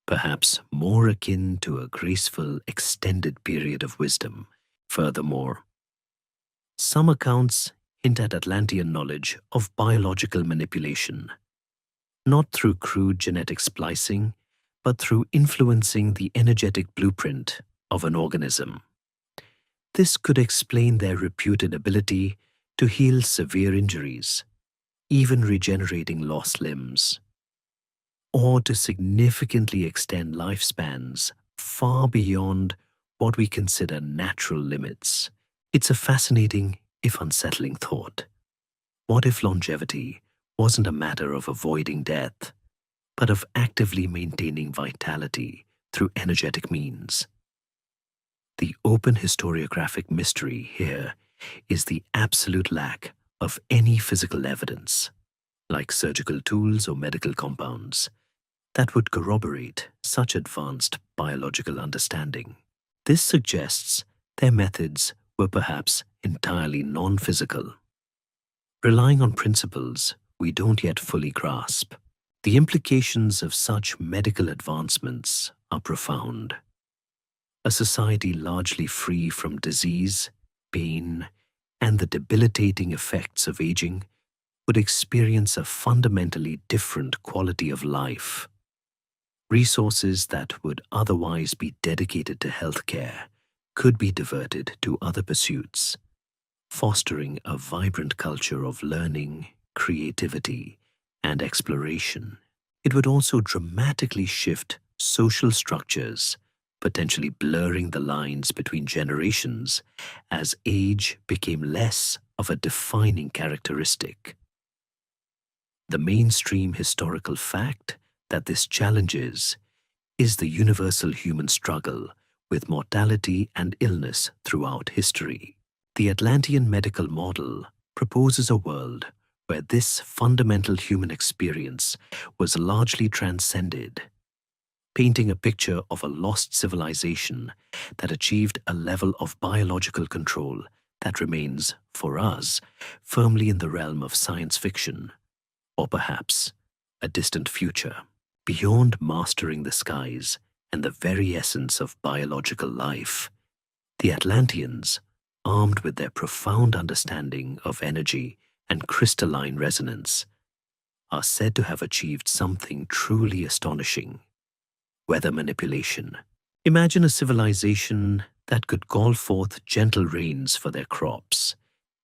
perhaps more akin to a graceful, extended period of wisdom. Furthermore, some accounts hint at Atlantean knowledge of biological manipulation, not through crude genetic splicing, but through influencing the energetic blueprint of an organism. This could explain their reputed ability to heal severe injuries, even regenerating lost limbs, or to significantly extend lifespans far beyond what we consider natural limits. It's a fascinating, if unsettling, thought. What if longevity wasn't a matter of avoiding death, but of actively maintaining vitality through energetic means? The open historiographic mystery here is the absolute lack of any physical evidence, like surgical tools or medical compounds, that would corroborate such advanced biological understanding. This suggests their methods were perhaps entirely non-physical, relying on principles we don't yet fully grasp. The implications of such medical advancements are profound. A society largely free from disease, pain, and the debilitating effects of aging would experience a fundamentally different quality of life. Resources that would otherwise be dedicated to healthcare could be diverted to other pursuits, fostering a vibrant culture of learning, creativity, and exploration. It would also dramatically shift social structures, potentially blurring the lines between generations as age became less of a defining characteristic. The mainstream historical fact that this challenges is the universal human struggle with mortality and illness throughout history. The Atlantean medical model proposes a world where this fundamental human experience was largely transcended, painting a picture of a lost civilization that achieved a level of biological control that remains, for us, firmly in the realm of science fiction, or perhaps a distant future. Beyond mastering the skies and the very essence of biological life, the Atlanteans, armed with their profound understanding of energy and crystalline resonance, are said to have achieved something truly astonishing: weather manipulation. Imagine a civilization that could call forth gentle rains for their crops,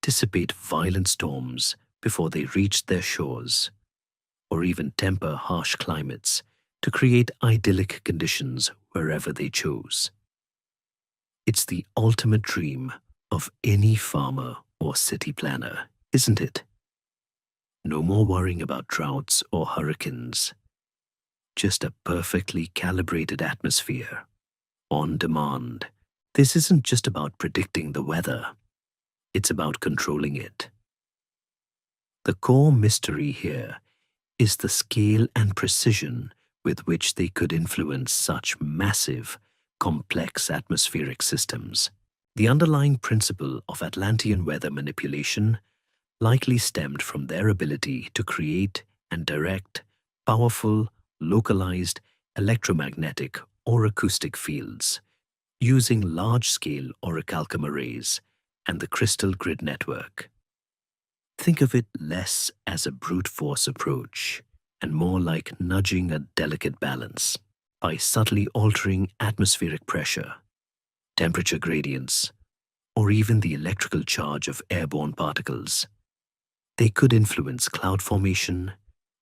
dissipate violent storms before they reached their shores, or even temper harsh climates to create idyllic conditions wherever they chose. It's the ultimate dream of any farmer or city planner, isn't it? No more worrying about droughts or hurricanes, just a perfectly calibrated atmosphere, on demand. This isn't just about predicting the weather, it's about controlling it. The core mystery here is the scale and precision with which they could influence such massive, complex atmospheric systems. The underlying principle of Atlantean weather manipulation likely stemmed from their ability to create and direct powerful, localized electromagnetic or acoustic fields using large-scale orichalcum arrays and the crystal grid network. Think of it less as a brute force approach and more like nudging a delicate balance by subtly altering atmospheric pressure, temperature gradients, or even the electrical charge of airborne particles. They could influence cloud formation,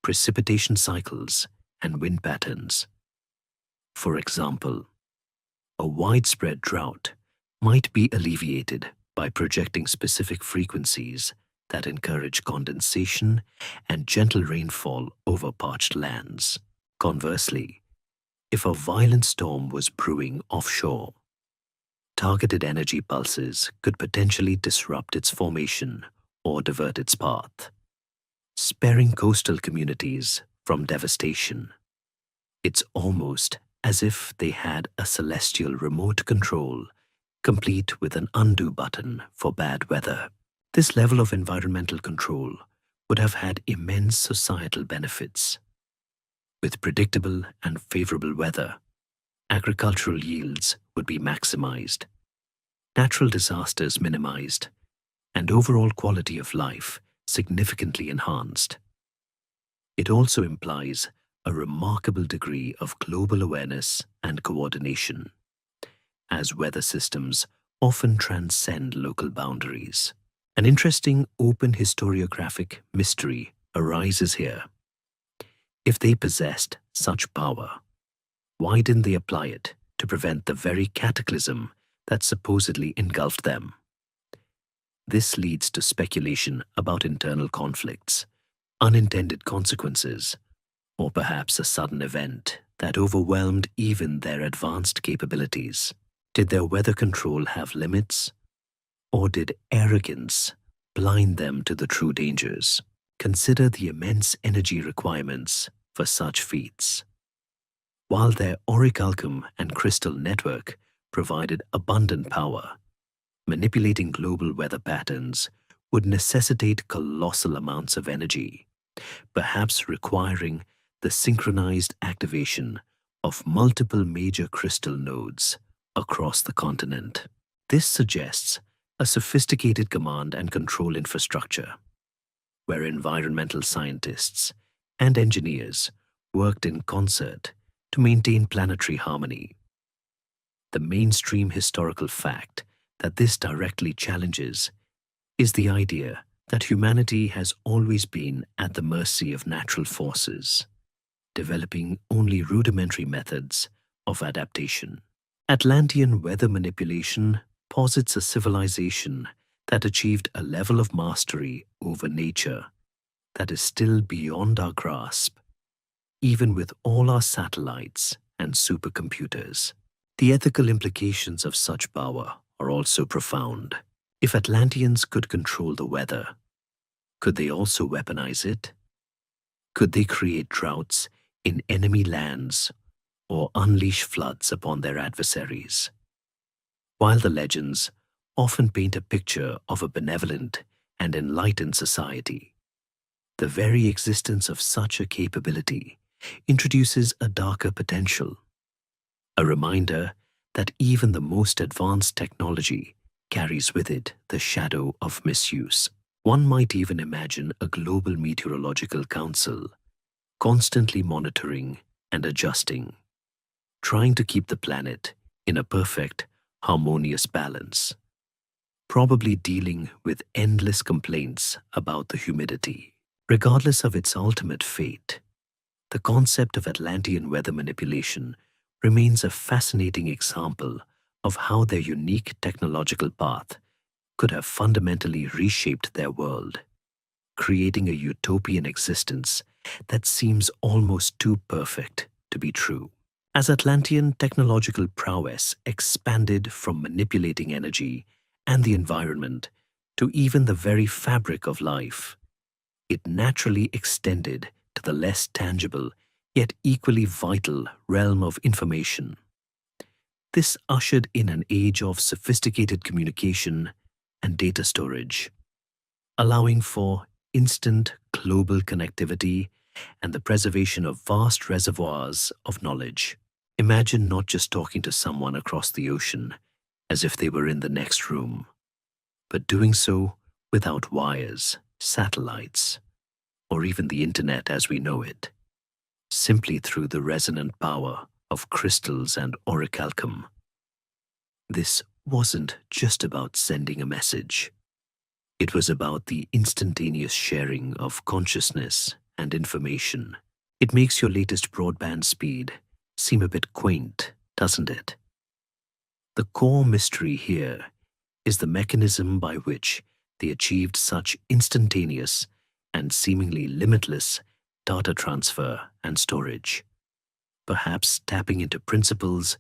precipitation cycles, and wind patterns. For example, a widespread drought might be alleviated by projecting specific frequencies that encourage condensation and gentle rainfall over parched lands. Conversely, if a violent storm was brewing offshore, targeted energy pulses could potentially disrupt its formation or divert its path, sparing coastal communities from devastation. It's almost as if they had a celestial remote control, complete with an undo button for bad weather. This level of environmental control would have had immense societal benefits. With predictable and favorable weather, agricultural yields would be maximized, natural disasters minimized, and overall quality of life significantly enhanced. It also implies a remarkable degree of global awareness and coordination, as weather systems often transcend local boundaries. An interesting open historiographic mystery arises here. If they possessed such power, why didn't they apply it to prevent the very cataclysm that supposedly engulfed them? This leads to speculation about internal conflicts, unintended consequences, or perhaps a sudden event that overwhelmed even their advanced capabilities. Did their weather control have limits? Or did arrogance blind them to the true dangers? Consider the immense energy requirements for such feats. While their orichalcum and crystal network provided abundant power, manipulating global weather patterns would necessitate colossal amounts of energy, perhaps requiring the synchronized activation of multiple major crystal nodes across the continent. This suggests a sophisticated command and control infrastructure, where environmental scientists and engineers worked in concert to maintain planetary harmony. The mainstream historical fact that this directly challenges is the idea that humanity has always been at the mercy of natural forces, developing only rudimentary methods of adaptation. Atlantean weather manipulation posits a civilization that achieved a level of mastery over nature that is still beyond our grasp, even with all our satellites and supercomputers. The ethical implications of such power are also profound. If Atlanteans could control the weather, could they also weaponize it? Could they create droughts in enemy lands or unleash floods upon their adversaries? While the legends often paint a picture of a benevolent and enlightened society, the very existence of such a capability introduces a darker potential, a reminder that even the most advanced technology carries with it the shadow of misuse. One might even imagine a global meteorological council constantly monitoring and adjusting, trying to keep the planet in a perfect, harmonious balance, probably dealing with endless complaints about the humidity. Regardless of its ultimate fate, the concept of Atlantean weather manipulation remains a fascinating example of how their unique technological path could have fundamentally reshaped their world, creating a utopian existence that seems almost too perfect to be true. As Atlantean technological prowess expanded from manipulating energy and the environment to even the very fabric of life, it naturally extended to the less tangible yet equally vital realm of information. This ushered in an age of sophisticated communication and data storage, allowing for instant global connectivity and the preservation of vast reservoirs of knowledge. Imagine not just talking to someone across the ocean as if they were in the next room, but doing so without wires, satellites, or even the internet as we know it, simply through the resonant power of crystals and orichalcum. This wasn't just about sending a message. It was about the instantaneous sharing of consciousness and information. It makes your latest broadband speed seem a bit quaint, doesn't it? The core mystery here is the mechanism by which they achieved such instantaneous and seemingly limitless data transfer and storage, perhaps tapping into principles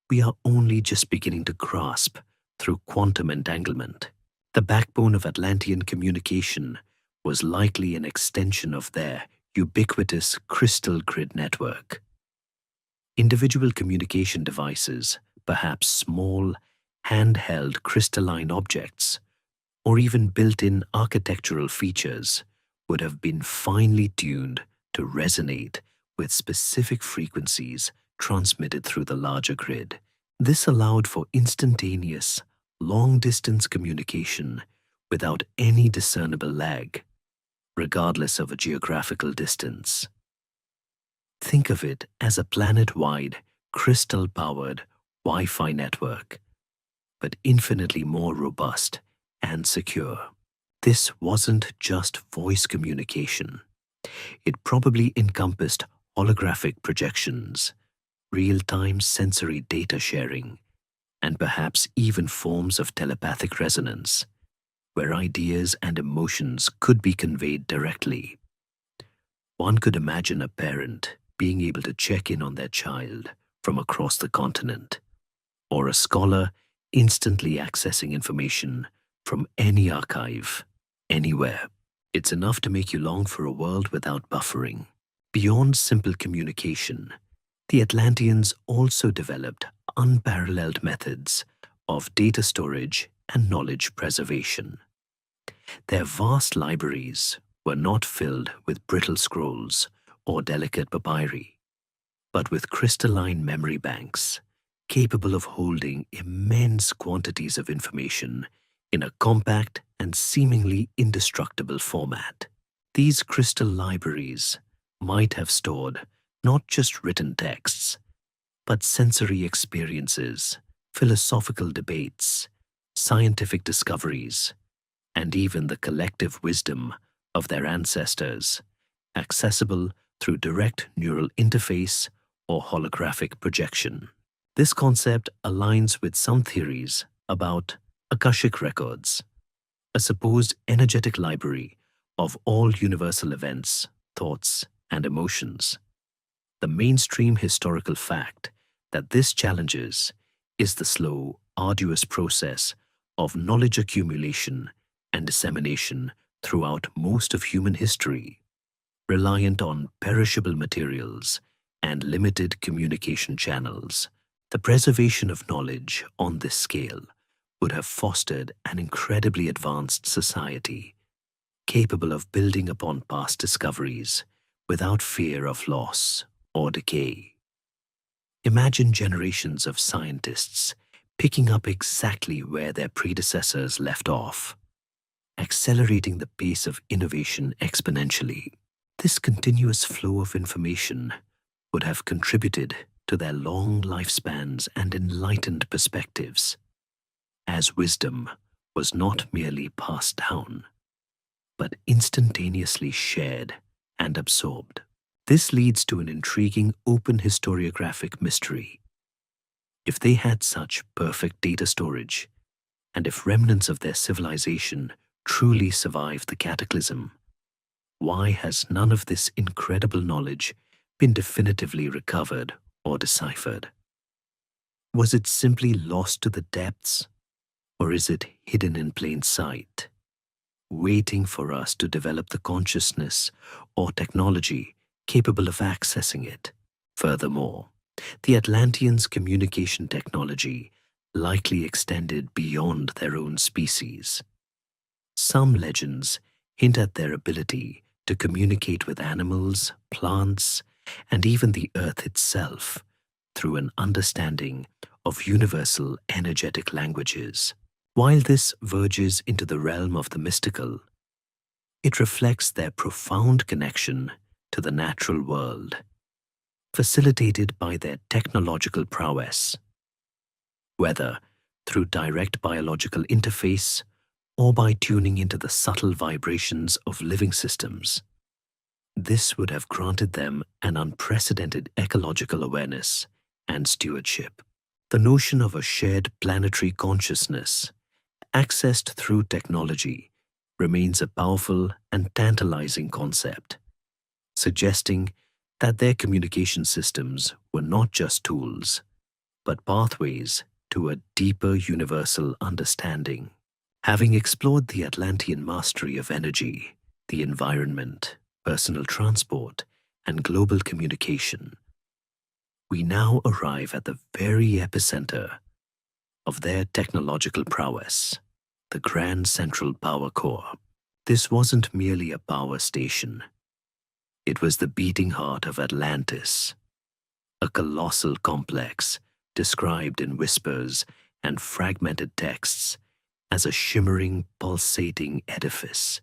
we are only just beginning to grasp through quantum entanglement. The backbone of Atlantean communication was likely an extension of their ubiquitous crystal grid network. Individual communication devices, perhaps small, handheld crystalline objects, or even built-in architectural features, would have been finely tuned to resonate with specific frequencies transmitted through the larger grid. This allowed for instantaneous, long-distance communication without any discernible lag, regardless of a geographical distance. Think of it as a planet-wide, crystal-powered Wi-Fi network, but infinitely more robust and secure. This wasn't just voice communication. It probably encompassed holographic projections, real-time sensory data sharing, and perhaps even forms of telepathic resonance, where ideas and emotions could be conveyed directly. One could imagine a parent being able to check in on their child from across the continent, or a scholar instantly accessing information from any archive, anywhere. It's enough to make you long for a world without buffering. Beyond simple communication, the Atlanteans also developed unparalleled methods of data storage and knowledge preservation. Their vast libraries were not filled with brittle scrolls or delicate papyri, but with crystalline memory banks capable of holding immense quantities of information in a compact and seemingly indestructible format. These crystal libraries might have stored not just written texts, but sensory experiences, philosophical debates, scientific discoveries, and even the collective wisdom of their ancestors, accessible through direct neural interface or holographic projection. This concept aligns with some theories about Akashic records, a supposed energetic library of all universal events, thoughts, and emotions. The mainstream historical fact that this challenges is the slow, arduous process of knowledge accumulation and dissemination throughout most of human history, reliant on perishable materials and limited communication channels. The preservation of knowledge on this scale would have fostered an incredibly advanced society, capable of building upon past discoveries without fear of loss or decay. Imagine generations of scientists picking up exactly where their predecessors left off, accelerating the pace of innovation exponentially. This continuous flow of information would have contributed to their long lifespans and enlightened perspectives, as wisdom was not merely passed down, but instantaneously shared and absorbed. This leads to an intriguing open historiographic mystery. If they had such perfect data storage, and if remnants of their civilization truly survived the cataclysm, why has none of this incredible knowledge been definitively recovered or deciphered? Was it simply lost to the depths, or is it hidden in plain sight, waiting for us to develop the consciousness or technology capable of accessing it? Furthermore, the Atlanteans' communication technology likely extended beyond their own species. Some legends hint at their ability to communicate with animals, plants, and even the earth itself through an understanding of universal energetic languages. While this verges into the realm of the mystical, it reflects their profound connection to the natural world, facilitated by their technological prowess. Whether through direct biological interface or by tuning into the subtle vibrations of living systems, this would have granted them an unprecedented ecological awareness and stewardship. The notion of a shared planetary consciousness, accessed through technology, remains a powerful and tantalizing concept, suggesting that their communication systems were not just tools, but pathways to a deeper universal understanding. Having explored the Atlantean mastery of energy, the environment, personal transport, and global communication, we now arrive at the very epicenter of their technological prowess, the Grand Central Power Core. This wasn't merely a power station. It was the beating heart of Atlantis, a colossal complex described in whispers and fragmented texts as a shimmering, pulsating edifice,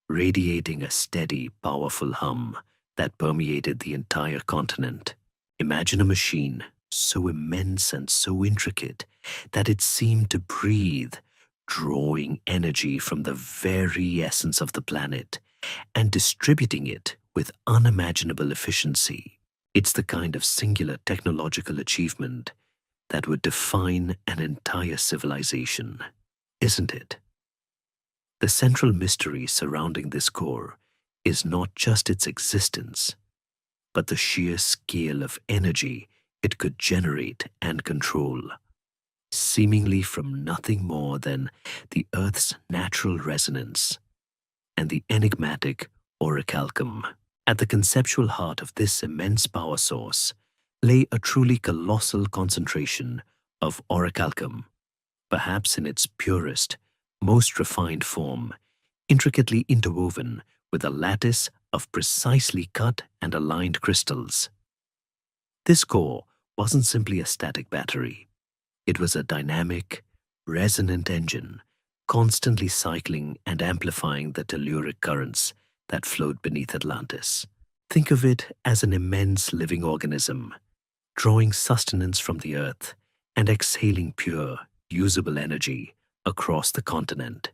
radiating a steady, powerful hum that permeated the entire continent. Imagine a machine so immense and so intricate that it seemed to breathe, drawing energy from the very essence of the planet and distributing it with unimaginable efficiency. It's the kind of singular technological achievement that would define an entire civilization, isn't it? The central mystery surrounding this core is not just its existence, but the sheer scale of energy it could generate and control, seemingly from nothing more than the Earth's natural resonance and the enigmatic orichalcum. At the conceptual heart of this immense power source lay a truly colossal concentration of orichalcum, perhaps in its purest, most refined form, intricately interwoven with a lattice of precisely cut and aligned crystals. This core wasn't simply a static battery. It was a dynamic, resonant engine, constantly cycling and amplifying the telluric currents that flowed beneath Atlantis. Think of it as an immense living organism, drawing sustenance from the earth and exhaling pure, usable energy across the continent.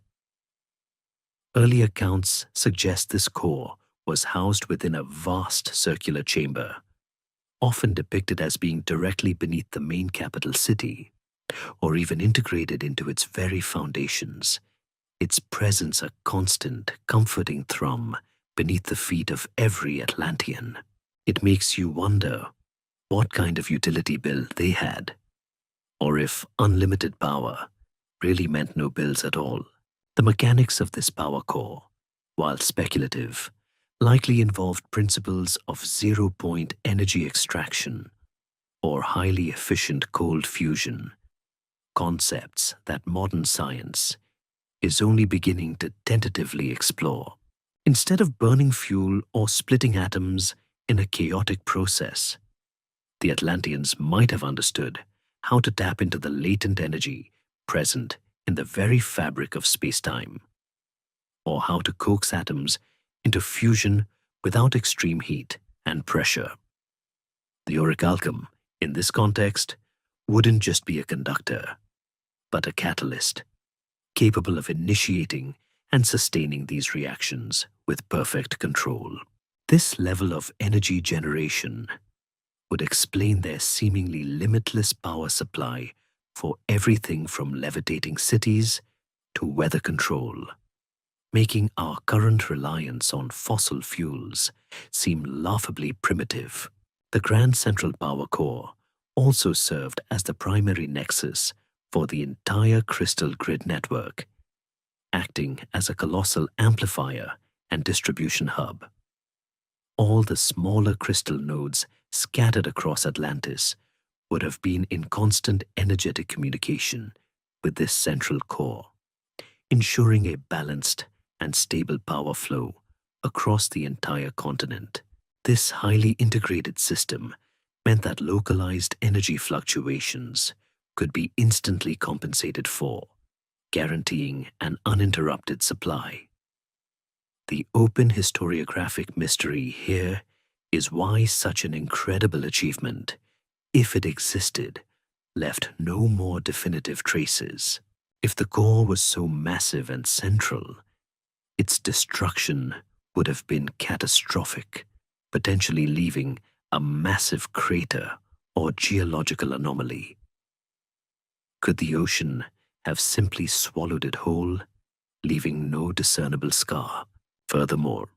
Early accounts suggest this core was housed within a vast circular chamber, often depicted as being directly beneath the main capital city, or even integrated into its very foundations, its presence a constant, comforting thrum beneath the feet of every Atlantean. It makes you wonder what kind of utility bill they had, or if unlimited power really meant no bills at all. The mechanics of this power core, while speculative, likely involved principles of zero-point energy extraction or highly efficient cold fusion, concepts that modern science is only beginning to tentatively explore. Instead of burning fuel or splitting atoms in a chaotic process, the Atlanteans might have understood how to tap into the latent energy present in the very fabric of space-time, or how to coax atoms into fusion without extreme heat and pressure. The orichalcum, in this context, wouldn't just be a conductor, but a catalyst, capable of initiating and sustaining these reactions with perfect control. This level of energy generation would explain their seemingly limitless power supply for everything from levitating cities to weather control, making our current reliance on fossil fuels seem laughably primitive. The Grand Central Power Core also served as the primary nexus for the entire crystal grid network, acting as a colossal amplifier and distribution hub. All the smaller crystal nodes scattered across Atlantis would have been in constant energetic communication with this central core, ensuring a balanced and stable power flow across the entire continent. This highly integrated system meant that localized energy fluctuations could be instantly compensated for, guaranteeing an uninterrupted supply. The open historiographic mystery here is why such an incredible achievement, if it existed, left no more definitive traces. If the core was so massive and central, its destruction would have been catastrophic, potentially leaving a massive crater or geological anomaly. Could the ocean have simply swallowed it whole, leaving no discernible scar? Furthermore,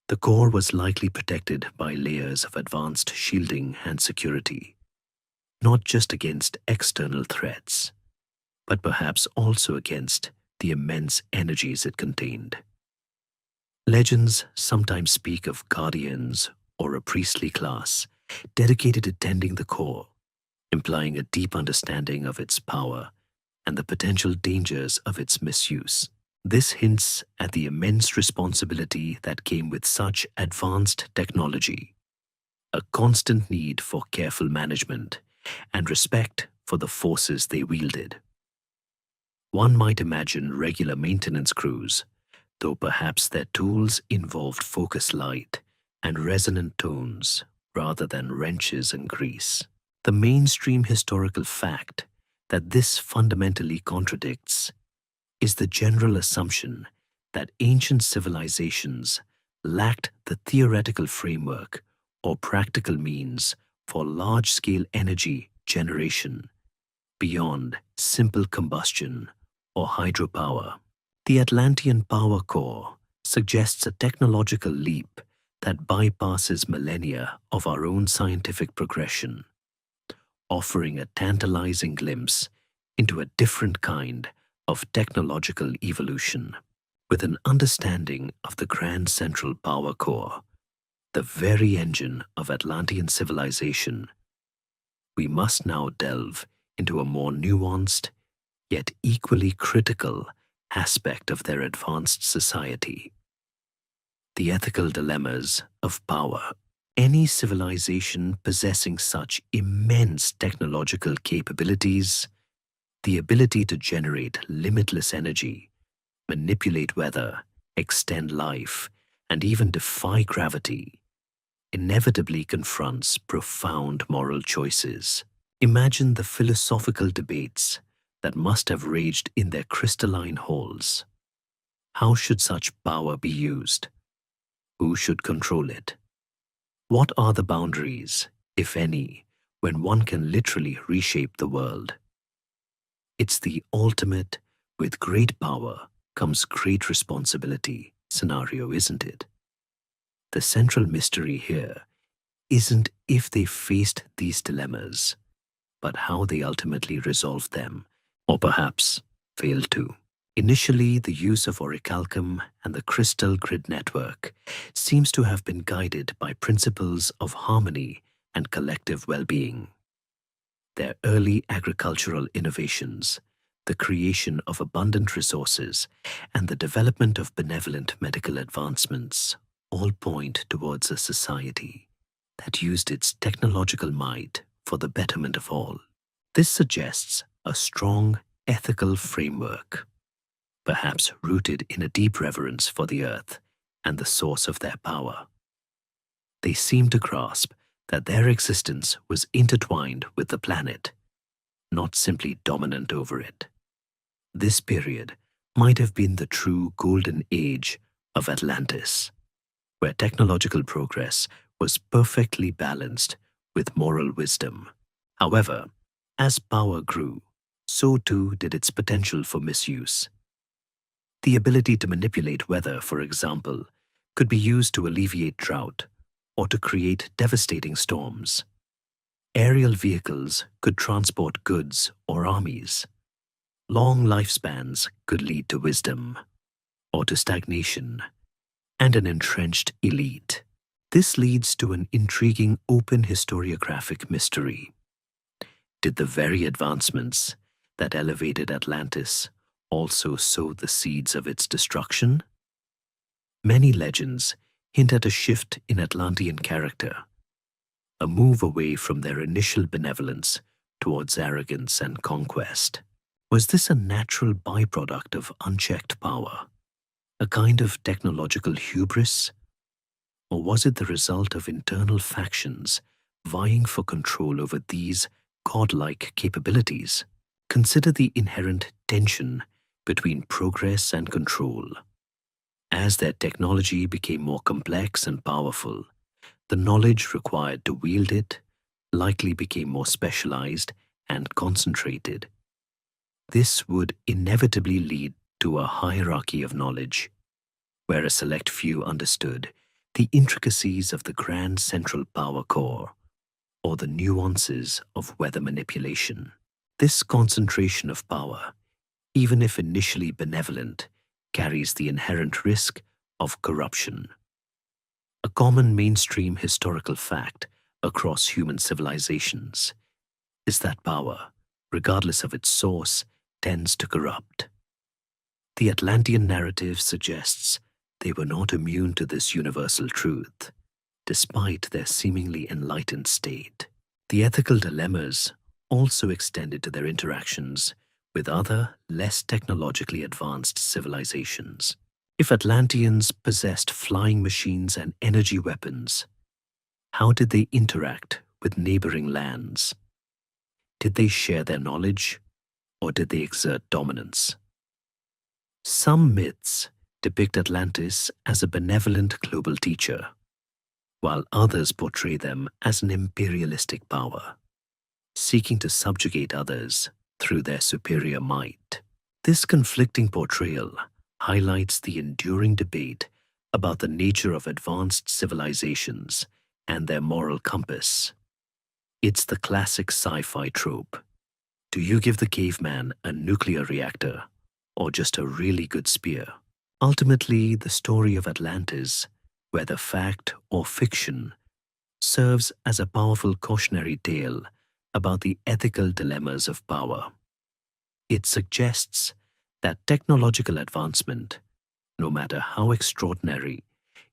the core was likely protected by layers of advanced shielding and security, not just against external threats, but perhaps also against the immense energies it contained. Legends sometimes speak of guardians or a priestly class dedicated to tending the core, implying a deep understanding of its power and the potential dangers of its misuse. This hints at the immense responsibility that came with such advanced technology, a constant need for careful management and respect for the forces they wielded. One might imagine regular maintenance crews, though perhaps their tools involved focused light and resonant tones rather than wrenches and grease. The mainstream historical fact that this fundamentally contradicts is the general assumption that ancient civilizations lacked the theoretical framework or practical means for large-scale energy generation beyond simple combustion or hydropower. The Atlantean power core suggests a technological leap that bypasses millennia of our own scientific progression, offering a tantalizing glimpse into a different kind of technological evolution. With an understanding of the grand central power core, the very engine of Atlantean civilization, we must now delve into a more nuanced, yet equally critical aspect of their advanced society: the ethical dilemmas of power. Any civilization possessing such immense technological capabilities, the ability to generate limitless energy, manipulate weather, extend life, and even defy gravity, inevitably confronts profound moral choices. Imagine the philosophical debates that must have raged in their crystalline halls. How should such power be used? Who should control it? What are the boundaries, if any, when one can literally reshape the world? It's the ultimate, with great power comes great responsibility scenario, isn't it? The central mystery here isn't if they faced these dilemmas, but how they ultimately resolved them, or perhaps failed to. Initially, the use of orichalcum and the crystal grid network seems to have been guided by principles of harmony and collective well-being. Their early agricultural innovations, the creation of abundant resources, and the development of benevolent medical advancements all point towards a society that used its technological might for the betterment of all. This suggests a strong ethical framework, perhaps rooted in a deep reverence for the earth and the source of their power. They seem to grasp that their existence was intertwined with the planet, not simply dominant over it. This period might have been the true golden age of Atlantis, where technological progress was perfectly balanced with moral wisdom. However, as power grew, so too did its potential for misuse. The ability to manipulate weather, for example, could be used to alleviate drought or to create devastating storms. Aerial vehicles could transport goods or armies. Long lifespans could lead to wisdom or to stagnation and an entrenched elite. This leads to an intriguing open historiographic mystery. Did the very advancements that elevated Atlantis also sow the seeds of its destruction? Many legends hint at a shift in Atlantean character, a move away from their initial benevolence towards arrogance and conquest. Was this a natural byproduct of unchecked power, a kind of technological hubris? Or was it the result of internal factions vying for control over these godlike capabilities? Consider the inherent tension between progress and control. As their technology became more complex and powerful, the knowledge required to wield it likely became more specialized and concentrated. This would inevitably lead to a hierarchy of knowledge, where a select few understood the intricacies of the grand central power core or the nuances of weather manipulation. This concentration of power, even if initially benevolent, carries the inherent risk of corruption. A common mainstream historical fact across human civilizations is that power, regardless of its source, tends to corrupt. The Atlantean narrative suggests they were not immune to this universal truth, despite their seemingly enlightened state. The ethical dilemmas also extended to their interactions with other, less technologically advanced civilizations. If Atlanteans possessed flying machines and energy weapons, how did they interact with neighboring lands? Did they share their knowledge, or did they exert dominance? Some myths depict Atlantis as a benevolent global teacher, while others portray them as an imperialistic power, seeking to subjugate others through their superior might. This conflicting portrayal highlights the enduring debate about the nature of advanced civilizations and their moral compass. It's the classic sci-fi trope. Do you give the caveman a nuclear reactor or just a really good spear? Ultimately, the story of Atlantis, whether fact or fiction, serves as a powerful cautionary tale about the ethical dilemmas of power. It suggests that technological advancement, no matter how extraordinary,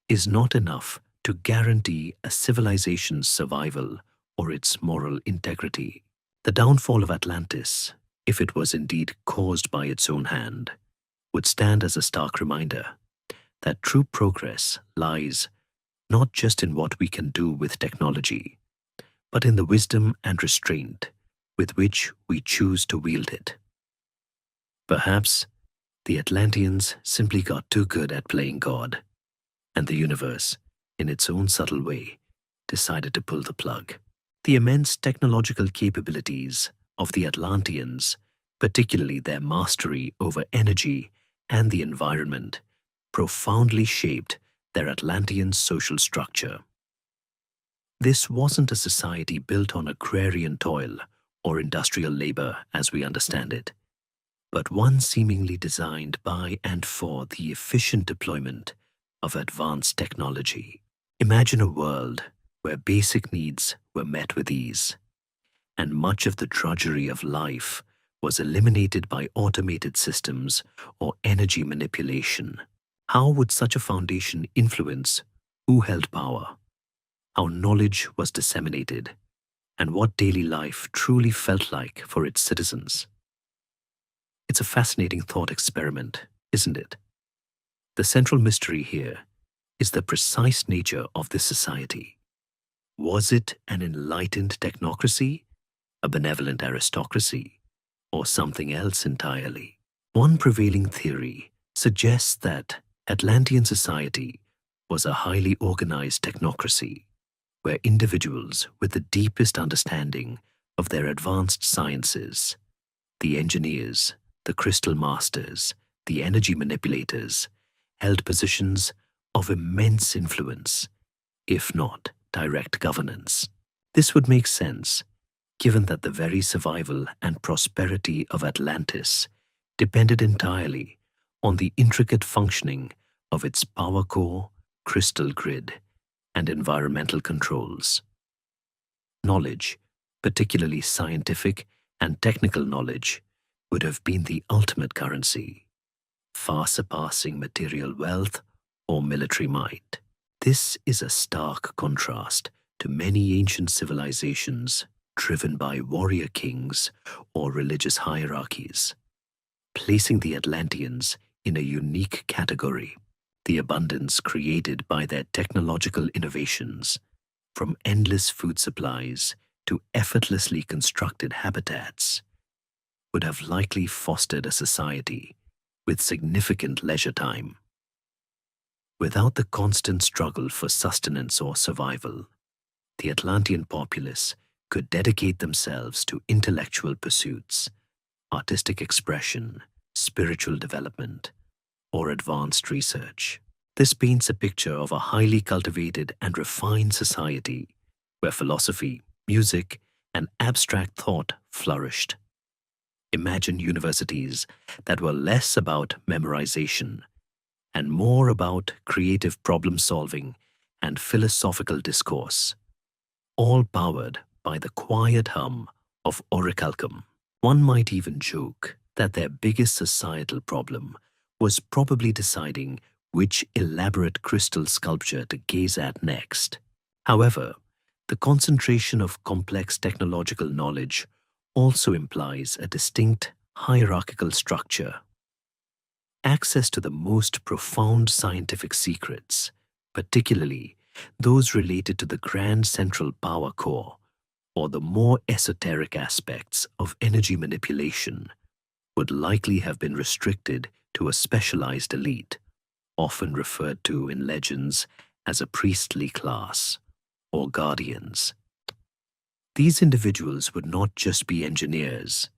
is not enough to guarantee a civilization's survival or its moral integrity. The downfall of Atlantis, if it was indeed caused by its own hand, would stand as a stark reminder that true progress lies not just in what we can do with technology, but in the wisdom and restraint with which we choose to wield it. Perhaps the Atlanteans simply got too good at playing God, and the universe, in its own subtle way, decided to pull the plug. The immense technological capabilities of the Atlanteans, particularly their mastery over energy and the environment, profoundly shaped their Atlantean social structure. This wasn't a society built on agrarian toil or industrial labor as we understand it, but one seemingly designed by and for the efficient deployment of advanced technology. Imagine a world where basic needs were met with ease, and much of the drudgery of life was eliminated by automated systems or energy manipulation. How would such a foundation influence who held power, how knowledge was disseminated, and what daily life truly felt like for its citizens? It's a fascinating thought experiment, isn't it? The central mystery here is the precise nature of this society. Was it an enlightened technocracy, a benevolent aristocracy, or something else entirely? One prevailing theory suggests that Atlantean society was a highly organized technocracy, where individuals with the deepest understanding of their advanced sciences, the engineers, the crystal masters, the energy manipulators, held positions of immense influence, if not direct governance. This would make sense, given that the very survival and prosperity of Atlantis depended entirely on the intricate functioning of its power core, crystal grid, and environmental controls. Knowledge, particularly scientific and technical knowledge, would have been the ultimate currency, far surpassing material wealth or military might. This is a stark contrast to many ancient civilizations driven by warrior kings or religious hierarchies, placing the Atlanteans in a unique category. The abundance created by their technological innovations, from endless food supplies to effortlessly constructed habitats, would have likely fostered a society with significant leisure time. Without the constant struggle for sustenance or survival, the Atlantean populace could dedicate themselves to intellectual pursuits, artistic expression, spiritual development, or advanced research. This paints a picture of a highly cultivated and refined society where philosophy, music, and abstract thought flourished. Imagine universities that were less about memorization and more about creative problem-solving and philosophical discourse, all powered by the quiet hum of orichalcum. One might even joke that their biggest societal problem was probably deciding which elaborate crystal sculpture to gaze at next. However, the concentration of complex technological knowledge also implies a distinct hierarchical structure. Access to the most profound scientific secrets, particularly those related to the grand central power core or the more esoteric aspects of energy manipulation, would likely have been restricted to a specialized elite, often referred to in legends as a priestly class or guardians. These individuals would not just be engineers,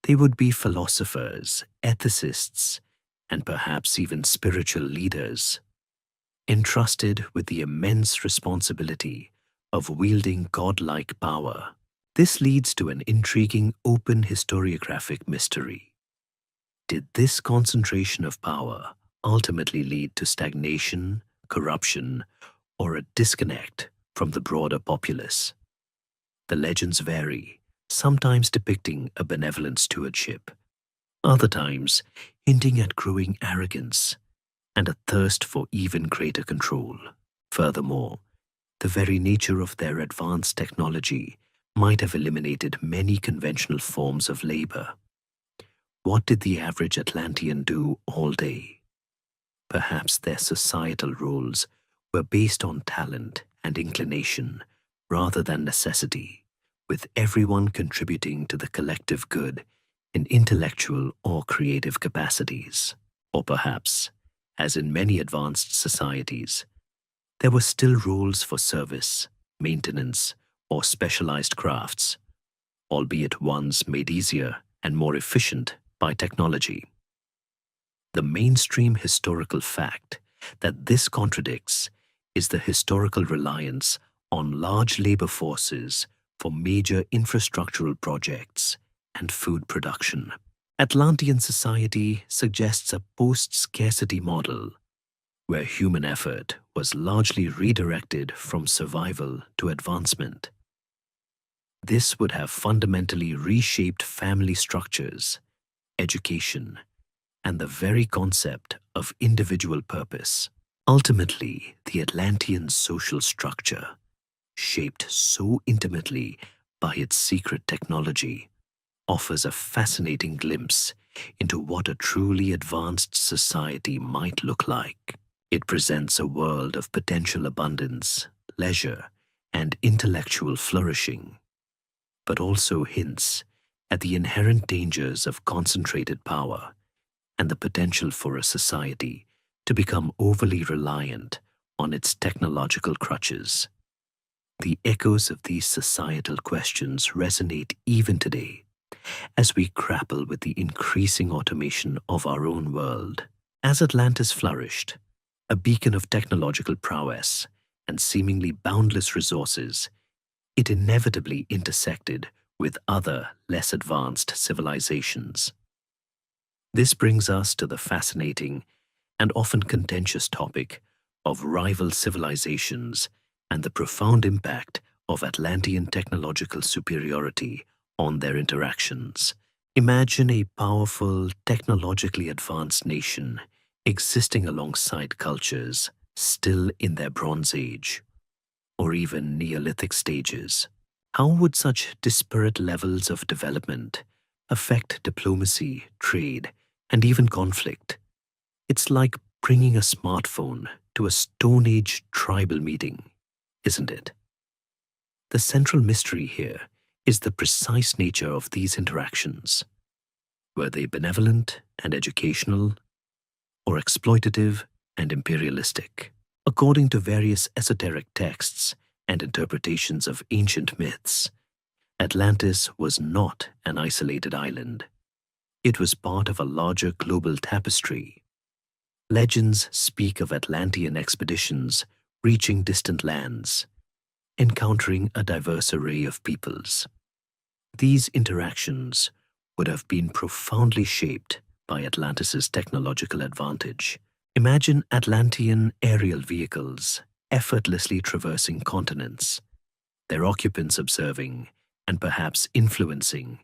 they would be philosophers, ethicists, and perhaps even spiritual leaders, entrusted with the immense responsibility of wielding godlike power. This leads to an intriguing open historiographic mystery. Did this concentration of power ultimately lead to stagnation, corruption, or a disconnect from the broader populace? The legends vary, sometimes depicting a benevolent stewardship, other times hinting at growing arrogance and a thirst for even greater control. Furthermore, the very nature of their advanced technology might have eliminated many conventional forms of labor. What did the average Atlantean do all day? Perhaps their societal roles were based on talent and inclination rather than necessity, with everyone contributing to the collective good in intellectual or creative capacities. Or perhaps, as in many advanced societies, there were still roles for service, maintenance, or specialized crafts, albeit ones made easier and more efficient by technology. The mainstream historical fact that this contradicts is the historical reliance on large labor forces for major infrastructural projects and food production. Atlantean society suggests a post-scarcity model where human effort was largely redirected from survival to advancement. This would have fundamentally reshaped family structures, education, and the very concept of individual purpose. Ultimately, the Atlantean social structure, shaped so intimately by its secret technology, offers a fascinating glimpse into what a truly advanced society might look like. It presents a world of potential abundance, leisure, and intellectual flourishing, but also hints at the inherent dangers of concentrated power and the potential for a society to become overly reliant on its technological crutches. The echoes of these societal questions resonate even today as we grapple with the increasing automation of our own world. As Atlantis flourished, a beacon of technological prowess and seemingly boundless resources, it inevitably intersected with other, less advanced civilizations. This brings us to the fascinating and often contentious topic of rival civilizations and the profound impact of Atlantean technological superiority on their interactions. Imagine a powerful, technologically advanced nation existing alongside cultures still in their Bronze Age or even Neolithic stages. How would such disparate levels of development affect diplomacy, trade, and even conflict? It's like bringing a smartphone to a Stone Age tribal meeting, isn't it? The central mystery here is the precise nature of these interactions. Were they benevolent and educational, or exploitative and imperialistic? According to various esoteric texts and interpretations of ancient myths, Atlantis was not an isolated island. It was part of a larger global tapestry. Legends speak of Atlantean expeditions reaching distant lands, encountering a diverse array of peoples. These interactions would have been profoundly shaped by Atlantis's technological advantage. Imagine Atlantean aerial vehicles effortlessly traversing continents, their occupants observing and perhaps influencing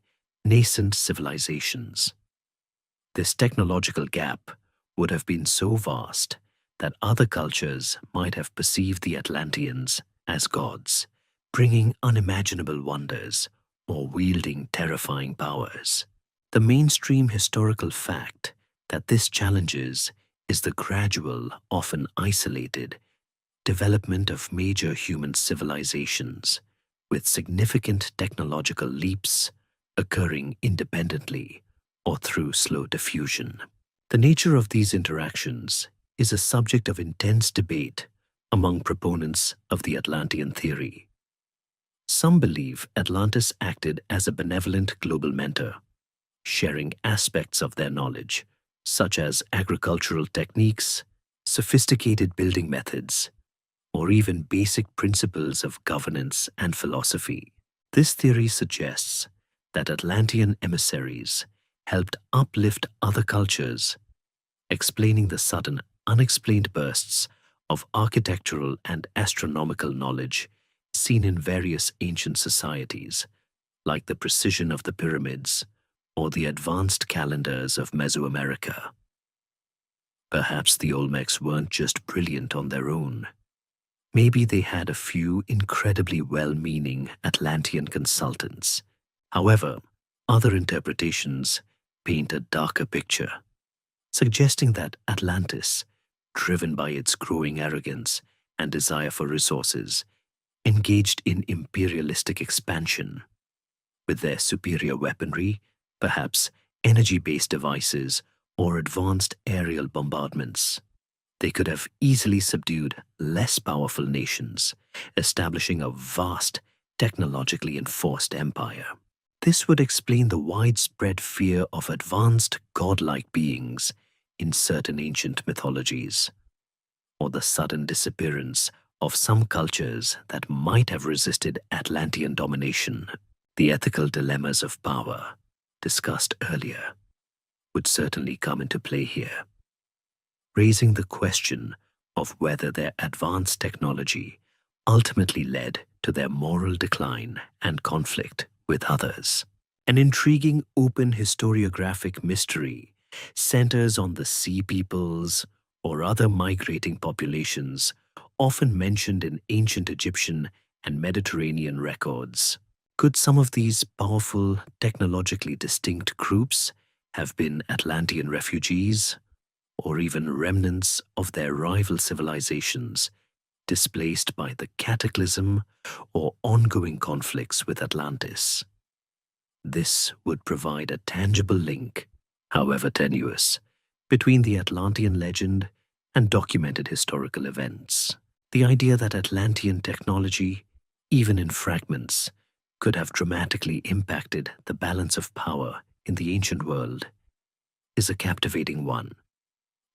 nascent civilizations. This technological gap would have been so vast that other cultures might have perceived the Atlanteans as gods, bringing unimaginable wonders or wielding terrifying powers. The mainstream historical fact that this challenges is the gradual, often isolated, development of major human civilizations, with significant technological leaps occurring independently or through slow diffusion. The nature of these interactions is a subject of intense debate among proponents of the Atlantean theory. Some believe Atlantis acted as a benevolent global mentor, sharing aspects of their knowledge such as agricultural techniques, sophisticated building methods, or even basic principles of governance and philosophy. This theory suggests that Atlantean emissaries helped uplift other cultures, explaining the sudden, unexplained bursts of architectural and astronomical knowledge seen in various ancient societies, like the precision of the pyramids or the advanced calendars of Mesoamerica. Perhaps the Olmecs weren't just brilliant on their own. Maybe they had a few incredibly well-meaning Atlantean consultants. However, other interpretations paint a darker picture, suggesting that Atlantis, driven by its growing arrogance and desire for resources, engaged in imperialistic expansion. With their superior weaponry, perhaps energy-based devices or advanced aerial bombardments, they could have easily subdued less powerful nations, establishing a vast, technologically enforced empire. This would explain the widespread fear of advanced godlike beings in certain ancient mythologies, or the sudden disappearance of some cultures that might have resisted Atlantean domination. The ethical dilemmas of power, discussed earlier, would certainly come into play here, raising the question of whether their advanced technology ultimately led to their moral decline and conflict with others. An intriguing open historiographic mystery centers on the sea peoples or other migrating populations often mentioned in ancient Egyptian and Mediterranean records. Could some of these powerful, technologically distinct groups have been Atlantean refugees, or even remnants of their rival civilizations displaced by the cataclysm or ongoing conflicts with Atlantis? This would provide a tangible link, however tenuous, between the Atlantean legend and documented historical events. The idea that Atlantean technology, even in fragments, could have dramatically impacted the balance of power in the ancient world is a captivating one,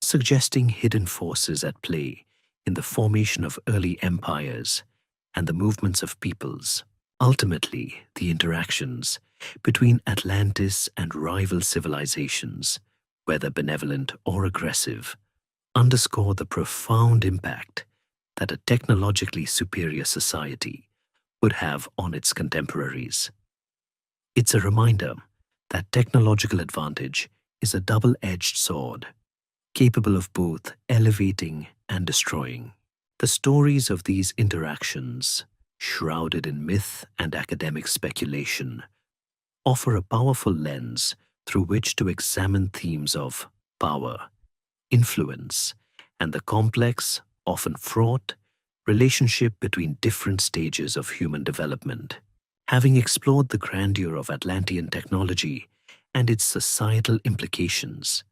suggesting hidden forces at play in the formation of early empires and the movements of peoples. Ultimately, the interactions between Atlantis and rival civilizations, whether benevolent or aggressive, underscore the profound impact that a technologically superior society would have on its contemporaries. It's a reminder that technological advantage is a double-edged sword, capable of both elevating and destroying. The stories of these interactions, shrouded in myth and academic speculation, offer a powerful lens through which to examine themes of power, influence, and the complex, often fraught, relationship between different stages of human development. Having explored the grandeur of Atlantean technology and its societal implications,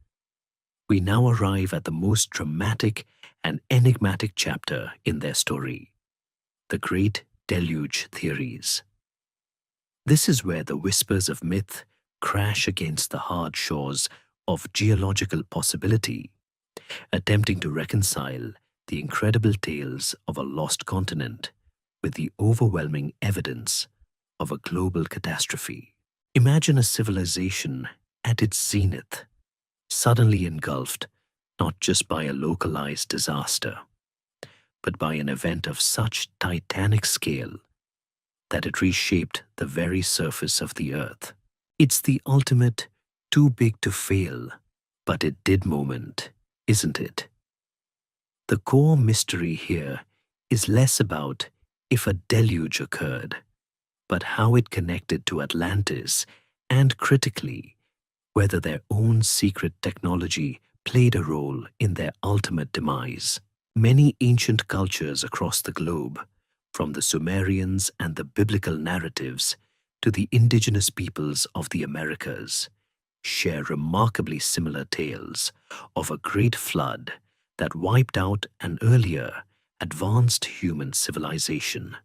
we now arrive at the most dramatic and enigmatic chapter in their story, the Great Deluge theories. This is where the whispers of myth crash against the hard shores of geological possibility, attempting to reconcile the incredible tales of a lost continent with the overwhelming evidence of a global catastrophe. Imagine a civilization at its zenith, suddenly engulfed not just by a localized disaster, but by an event of such titanic scale that it reshaped the very surface of the Earth. It's the ultimate too big to fail, but it did moment, isn't it? The core mystery here is less about if a deluge occurred, but how it connected to Atlantis and, critically, whether their own secret technology played a role in their ultimate demise. Many ancient cultures across the globe, from the Sumerians and the biblical narratives to the indigenous peoples of the Americas, share remarkably similar tales of a great flood that wiped out an earlier, advanced human civilization.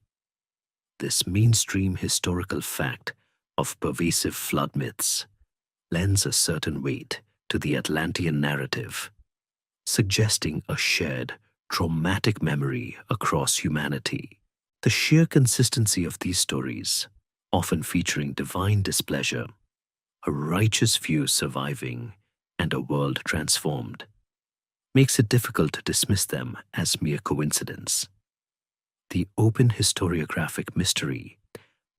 This mainstream historical fact of pervasive flood myths lends a certain weight to the Atlantean narrative, suggesting a shared, traumatic memory across humanity. The sheer consistency of these stories, often featuring divine displeasure, a righteous few surviving, and a world transformed, makes it difficult to dismiss them as mere coincidence. The open historiographic mystery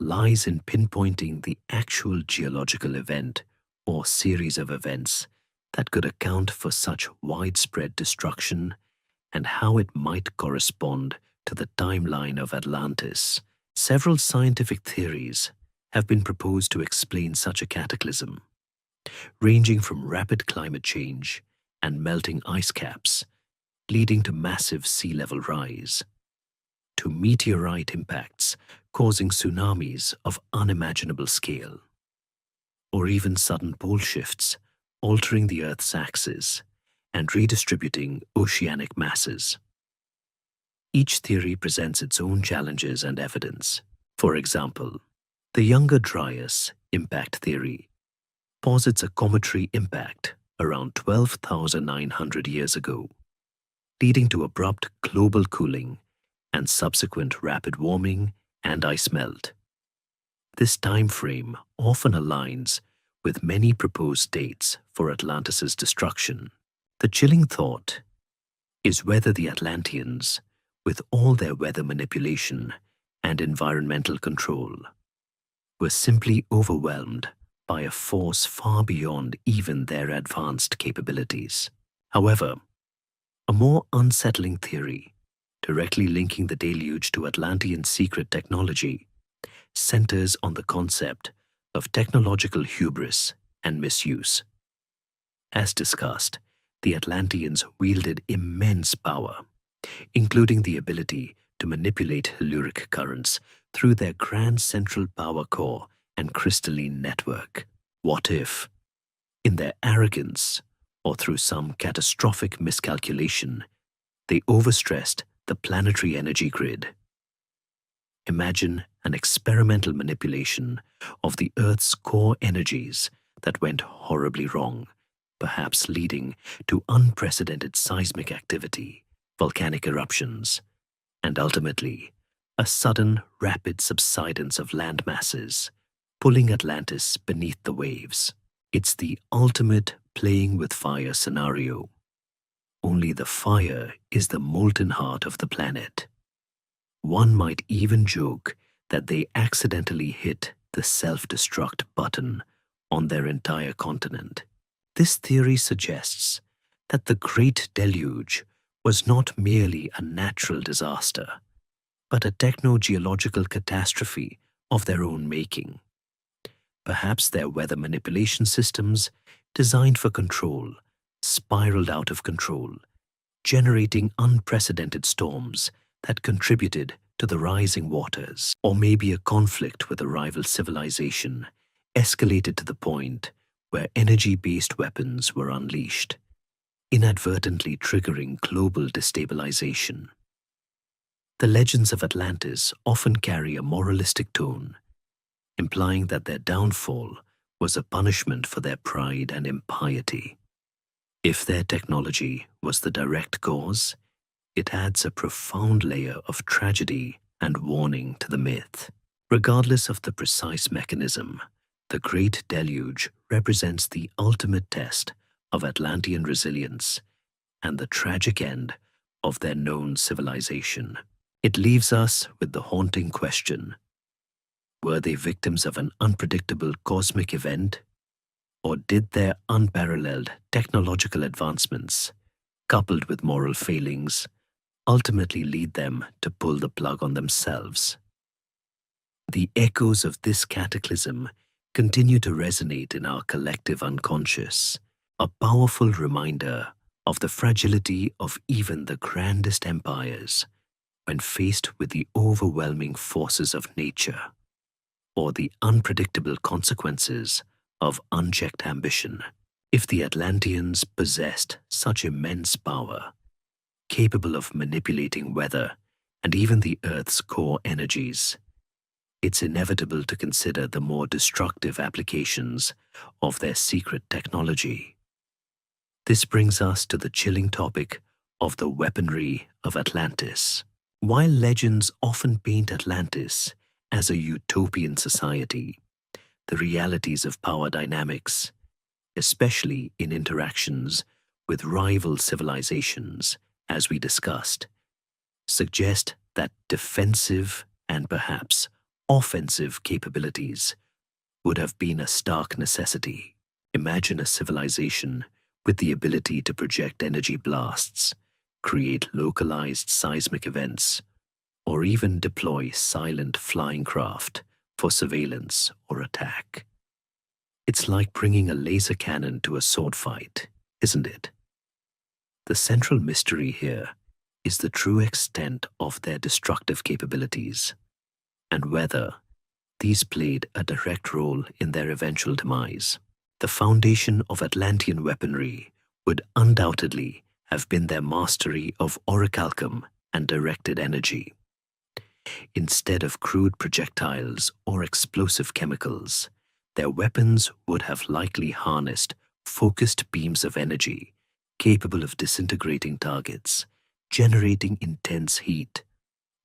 lies in pinpointing the actual geological event or series of events that could account for such widespread destruction and how it might correspond to the timeline of Atlantis. Several scientific theories have been proposed to explain such a cataclysm, ranging from rapid climate change and melting ice caps, leading to massive sea level rise, to meteorite impacts causing tsunamis of unimaginable scale, or even sudden pole shifts altering the Earth's axis and redistributing oceanic masses. Each theory presents its own challenges and evidence. For example, the Younger Dryas impact theory posits a cometary impact around 12,900 years ago, leading to abrupt global cooling and subsequent rapid warming and ice melt. This time frame often aligns with many proposed dates for Atlantis' destruction. The chilling thought is whether the Atlanteans, with all their weather manipulation and environmental control, were simply overwhelmed by a force far beyond even their advanced capabilities. However, a more unsettling theory, directly linking the deluge to Atlantean secret technology, centers on the concept of technological hubris and misuse. As discussed, the Atlanteans wielded immense power, including the ability to manipulate telluric currents through their grand central power core and crystalline network. What if, in their arrogance or through some catastrophic miscalculation, they overstressed the planetary energy grid? Imagine an experimental manipulation of the Earth's core energies that went horribly wrong, perhaps leading to unprecedented seismic activity, volcanic eruptions, and ultimately, a sudden, rapid subsidence of land masses, pulling Atlantis beneath the waves. It's the ultimate playing with fire scenario. Only the fire is the molten heart of the planet. One might even joke that they accidentally hit the self-destruct button on their entire continent. This theory suggests that the Great Deluge was not merely a natural disaster, but a techno-geological catastrophe of their own making. Perhaps their weather manipulation systems, designed for control, spiraled out of control, generating unprecedented storms that contributed to the rising waters. Or maybe a conflict with a rival civilization escalated to the point where energy-based weapons were unleashed, inadvertently triggering global destabilization. The legends of Atlantis often carry a moralistic tone, implying that their downfall was a punishment for their pride and impiety. If their technology was the direct cause, it adds a profound layer of tragedy and warning to the myth. Regardless of the precise mechanism, the Great Deluge represents the ultimate test of Atlantean resilience and the tragic end of their known civilization. It leaves us with the haunting question: were they victims of an unpredictable cosmic event, or did their unparalleled technological advancements, coupled with moral failings, ultimately lead them to pull the plug on themselves? The echoes of this cataclysm continue to resonate in our collective unconscious, a powerful reminder of the fragility of even the grandest empires when faced with the overwhelming forces of nature, or the unpredictable consequences of unchecked ambition. If the Atlanteans possessed such immense power, capable of manipulating weather and even the Earth's core energies, it's inevitable to consider the more destructive applications of their secret technology. This brings us to the chilling topic of the weaponry of Atlantis. While legends often paint Atlantis as a utopian society, the realities of power dynamics, especially in interactions with rival civilizations, as we discussed, suggest that defensive and perhaps offensive capabilities would have been a stark necessity. Imagine a civilization with the ability to project energy blasts, create localized seismic events, or even deploy silent flying craft for surveillance or attack. It's like bringing a laser cannon to a sword fight, isn't it? The central mystery here is the true extent of their destructive capabilities, and whether these played a direct role in their eventual demise. The foundation of Atlantean weaponry would undoubtedly have been their mastery of orichalcum and directed energy. Instead of crude projectiles or explosive chemicals, their weapons would have likely harnessed focused beams of energy capable of disintegrating targets, generating intense heat,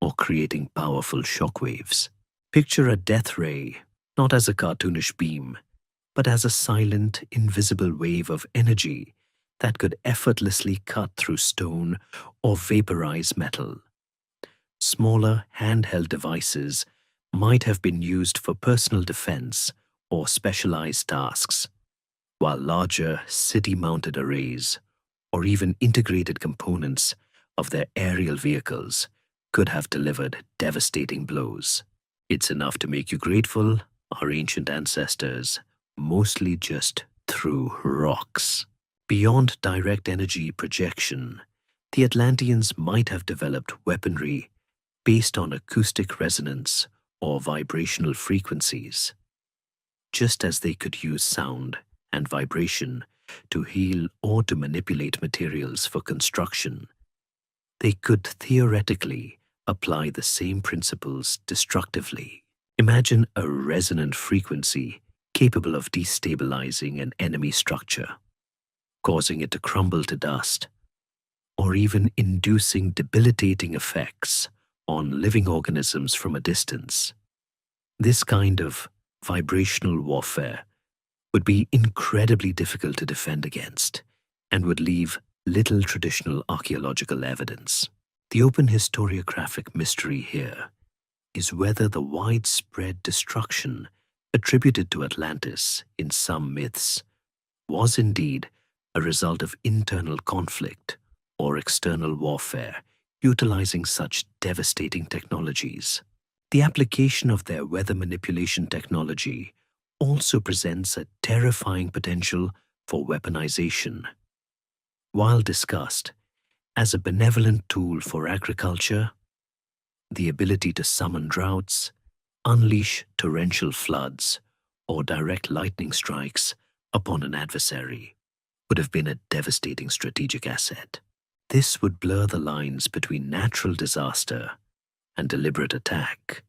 or creating powerful shockwaves. Picture a death ray not as a cartoonish beam, but as a silent, invisible wave of energy that could effortlessly cut through stone or vaporize metal. Smaller handheld devices might have been used for personal defense or specialized tasks, while larger city-mounted arrays or even integrated components of their aerial vehicles could have delivered devastating blows. It's enough to make you grateful our ancient ancestors mostly just threw rocks. Beyond direct energy projection, the Atlanteans might have developed weaponry based on acoustic resonance or vibrational frequencies. Just as they could use sound and vibration to heal or to manipulate materials for construction, they could theoretically apply the same principles destructively. Imagine a resonant frequency capable of destabilizing an enemy structure, causing it to crumble to dust, or even inducing debilitating effects on living organisms from a distance. This kind of vibrational warfare would be incredibly difficult to defend against and would leave little traditional archaeological evidence. The open historiographic mystery here is whether the widespread destruction attributed to Atlantis in some myths was indeed a result of internal conflict or external warfare utilizing such devastating technologies. The application of their weather manipulation technology also presents a terrifying potential for weaponization. While discussed as a benevolent tool for agriculture, the ability to summon droughts, unleash torrential floods, or direct lightning strikes upon an adversary would have been a devastating strategic asset. This would blur the lines between natural disaster and deliberate attack,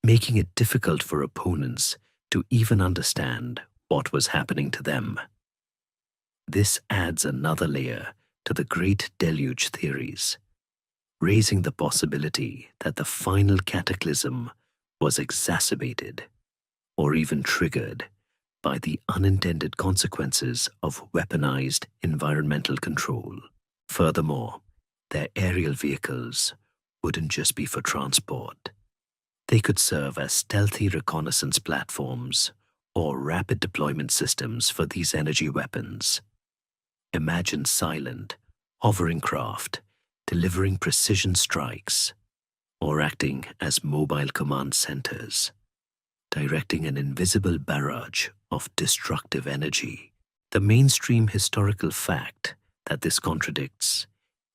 making it difficult for opponents to even understand what was happening to them. This adds another layer to the Great Deluge theories, raising the possibility that the final cataclysm was exacerbated or even triggered by the unintended consequences of weaponized environmental control. Furthermore, their aerial vehicles wouldn't just be for transport. They could serve as stealthy reconnaissance platforms or rapid deployment systems for these energy weapons. Imagine silent, hovering craft delivering precision strikes or acting as mobile command centers, directing an invisible barrage of destructive energy. The mainstream historical fact that this contradicts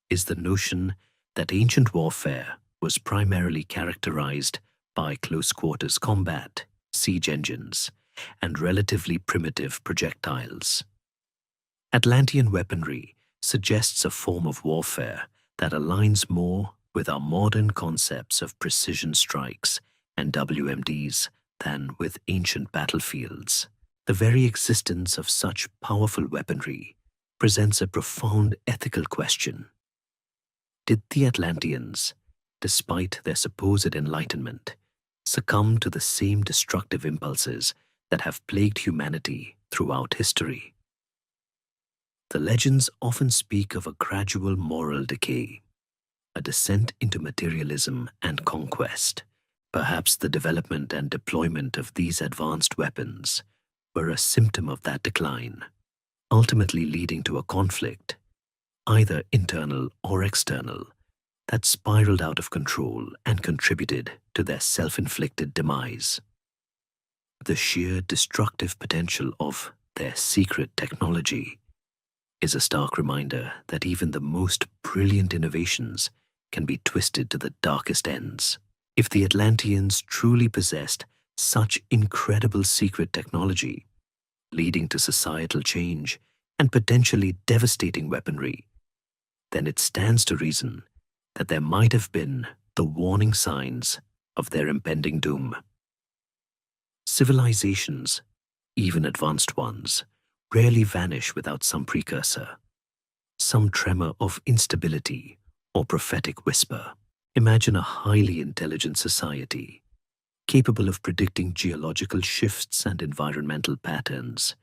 is the notion that ancient warfare was primarily characterized by close-quarters combat, siege engines, and relatively primitive projectiles. Atlantean weaponry suggests a form of warfare that aligns more with our modern concepts of precision strikes and WMDs than with ancient battlefields. The very existence of such powerful weaponry presents a profound ethical question. Did the Atlanteans, despite their supposed enlightenment, succumb to the same destructive impulses that have plagued humanity throughout history? The legends often speak of a gradual moral decay, a descent into materialism and conquest. Perhaps the development and deployment of these advanced weapons were a symptom of that decline, ultimately leading to a conflict, either internal or external, that spiraled out of control and contributed to their self-inflicted demise. The sheer destructive potential of their secret technology is a stark reminder that even the most brilliant innovations can be twisted to the darkest ends. If the Atlanteans truly possessed such incredible secret technology, leading to societal change and potentially devastating weaponry, then it stands to reason that there might have been the warning signs of their impending doom. Civilizations, even advanced ones, rarely vanish without some precursor, some tremor of instability or prophetic whisper. Imagine a highly intelligent society, capable of predicting geological shifts and environmental patterns,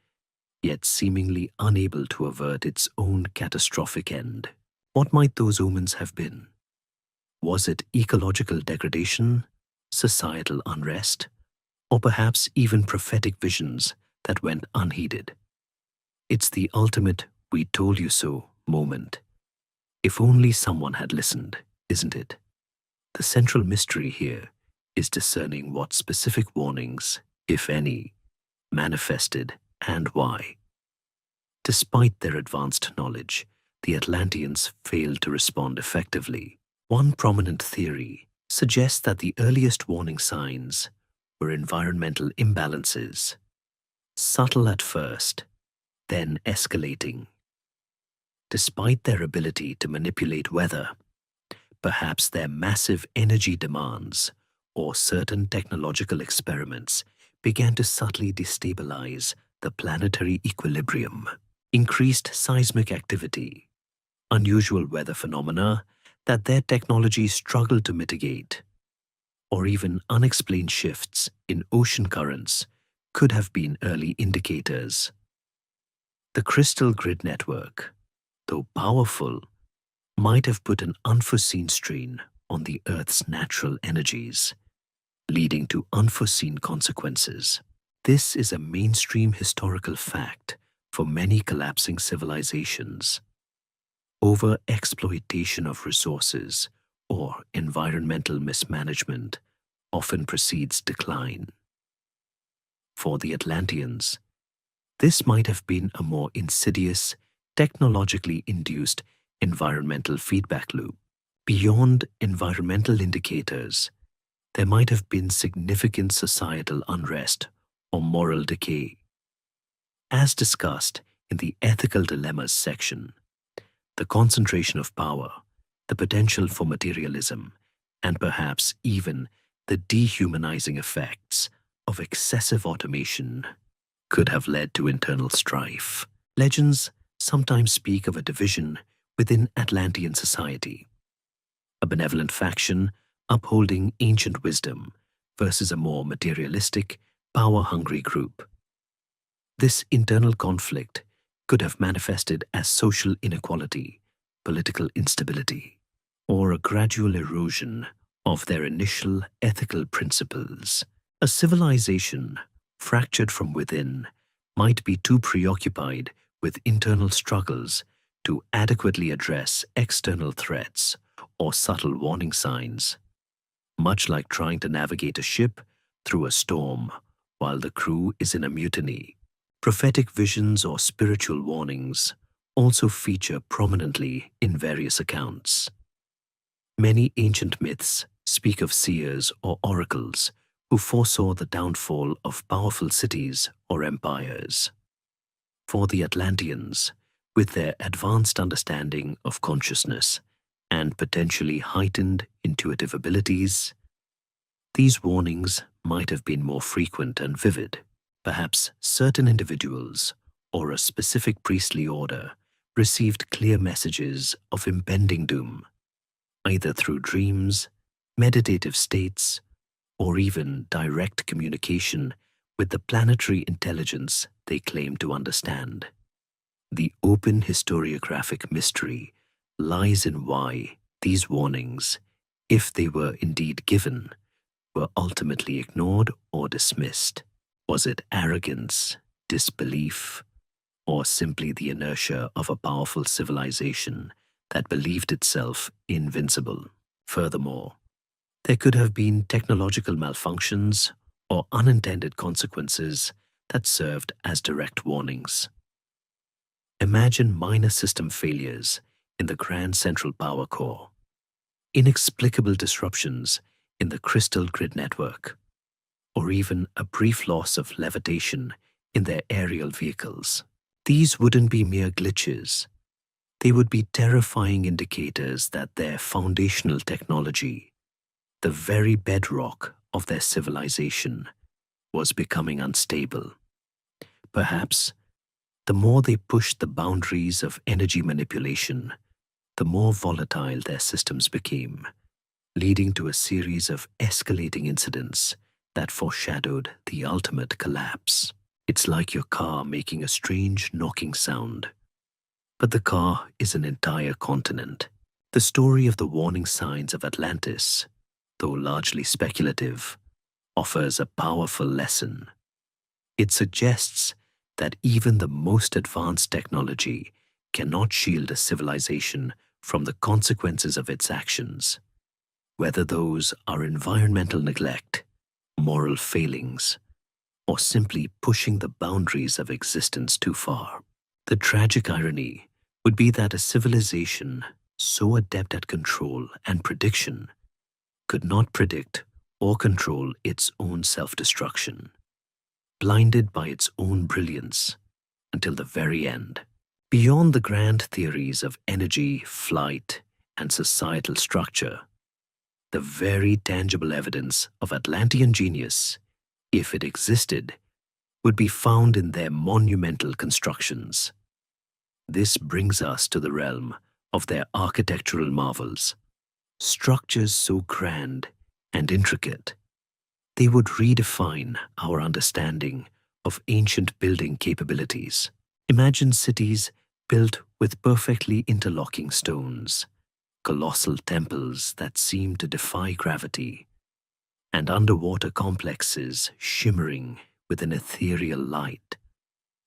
yet seemingly unable to avert its own catastrophic end. What might those omens have been? Was it ecological degradation, societal unrest, or perhaps even prophetic visions that went unheeded? It's the ultimate "we told you so" moment. If only someone had listened, isn't it? The central mystery here is discerning what specific warnings, if any, manifested and why. Despite their advanced knowledge, the Atlanteans failed to respond effectively. One prominent theory suggests that the earliest warning signs were environmental imbalances, subtle at first, then escalating. Despite their ability to manipulate weather, perhaps their massive energy demands or certain technological experiments began to subtly destabilize the planetary equilibrium. Increased seismic activity, unusual weather phenomena that their technology struggled to mitigate, or even unexplained shifts in ocean currents could have been early indicators. The crystal grid network, though powerful, might have put an unforeseen strain on the Earth's natural energies, leading to unforeseen consequences. This is a mainstream historical fact for many collapsing civilizations. Over-exploitation of resources or environmental mismanagement often precedes decline. For the Atlanteans, this might have been a more insidious, technologically induced environmental feedback loop. Beyond environmental indicators, there might have been significant societal unrest or moral decay. As discussed in the ethical dilemmas section, the concentration of power, the potential for materialism, and perhaps even the dehumanizing effects of excessive automation could have led to internal strife. Legends sometimes speak of a division within Atlantean society, a benevolent faction upholding ancient wisdom versus a more materialistic, power-hungry group. This internal conflict could have manifested as social inequality, political instability, or a gradual erosion of their initial ethical principles. A civilization fractured from within might be too preoccupied with internal struggles to adequately address external threats or subtle warning signs, much like trying to navigate a ship through a storm while the crew is in a mutiny. Prophetic visions or spiritual warnings also feature prominently in various accounts. Many ancient myths speak of seers or oracles who foresaw the downfall of powerful cities or empires. For the Atlanteans, with their advanced understanding of consciousness and potentially heightened intuitive abilities, these warnings might have been more frequent and vivid. Perhaps certain individuals or a specific priestly order received clear messages of impending doom, either through dreams, meditative states, or even direct communication with the planetary intelligence they claim to understand. The open historiographic mystery lies in why these warnings, if they were indeed given, were ultimately ignored or dismissed. Was it arrogance, disbelief, or simply the inertia of a powerful civilization that believed itself invincible? Furthermore, there could have been technological malfunctions or unintended consequences that served as direct warnings. Imagine minor system failures in the Grand Central Power Core, inexplicable disruptions in the crystal grid network, or even a brief loss of levitation in their aerial vehicles. These wouldn't be mere glitches. They would be terrifying indicators that their foundational technology, the very bedrock of their civilization, was becoming unstable. Perhaps, the more they pushed the boundaries of energy manipulation, the more volatile their systems became, leading to a series of escalating incidents that foreshadowed the ultimate collapse. It's like your car making a strange knocking sound. But the car is an entire continent. The story of the warning signs of Atlantis, though largely speculative, offers a powerful lesson. It suggests that even the most advanced technology cannot shield a civilization from the consequences of its actions, whether those are environmental neglect, moral failings, or simply pushing the boundaries of existence too far. The tragic irony would be that a civilization so adept at control and prediction could not predict or control its own self-destruction, blinded by its own brilliance until the very end. Beyond the grand theories of energy, flight, and societal structure, the very tangible evidence of Atlantean genius, if it existed, would be found in their monumental constructions. This brings us to the realm of their architectural marvels, structures so grand and intricate, they would redefine our understanding of ancient building capabilities. Imagine cities built with perfectly interlocking stones, colossal temples that seem to defy gravity, and underwater complexes shimmering with an ethereal light,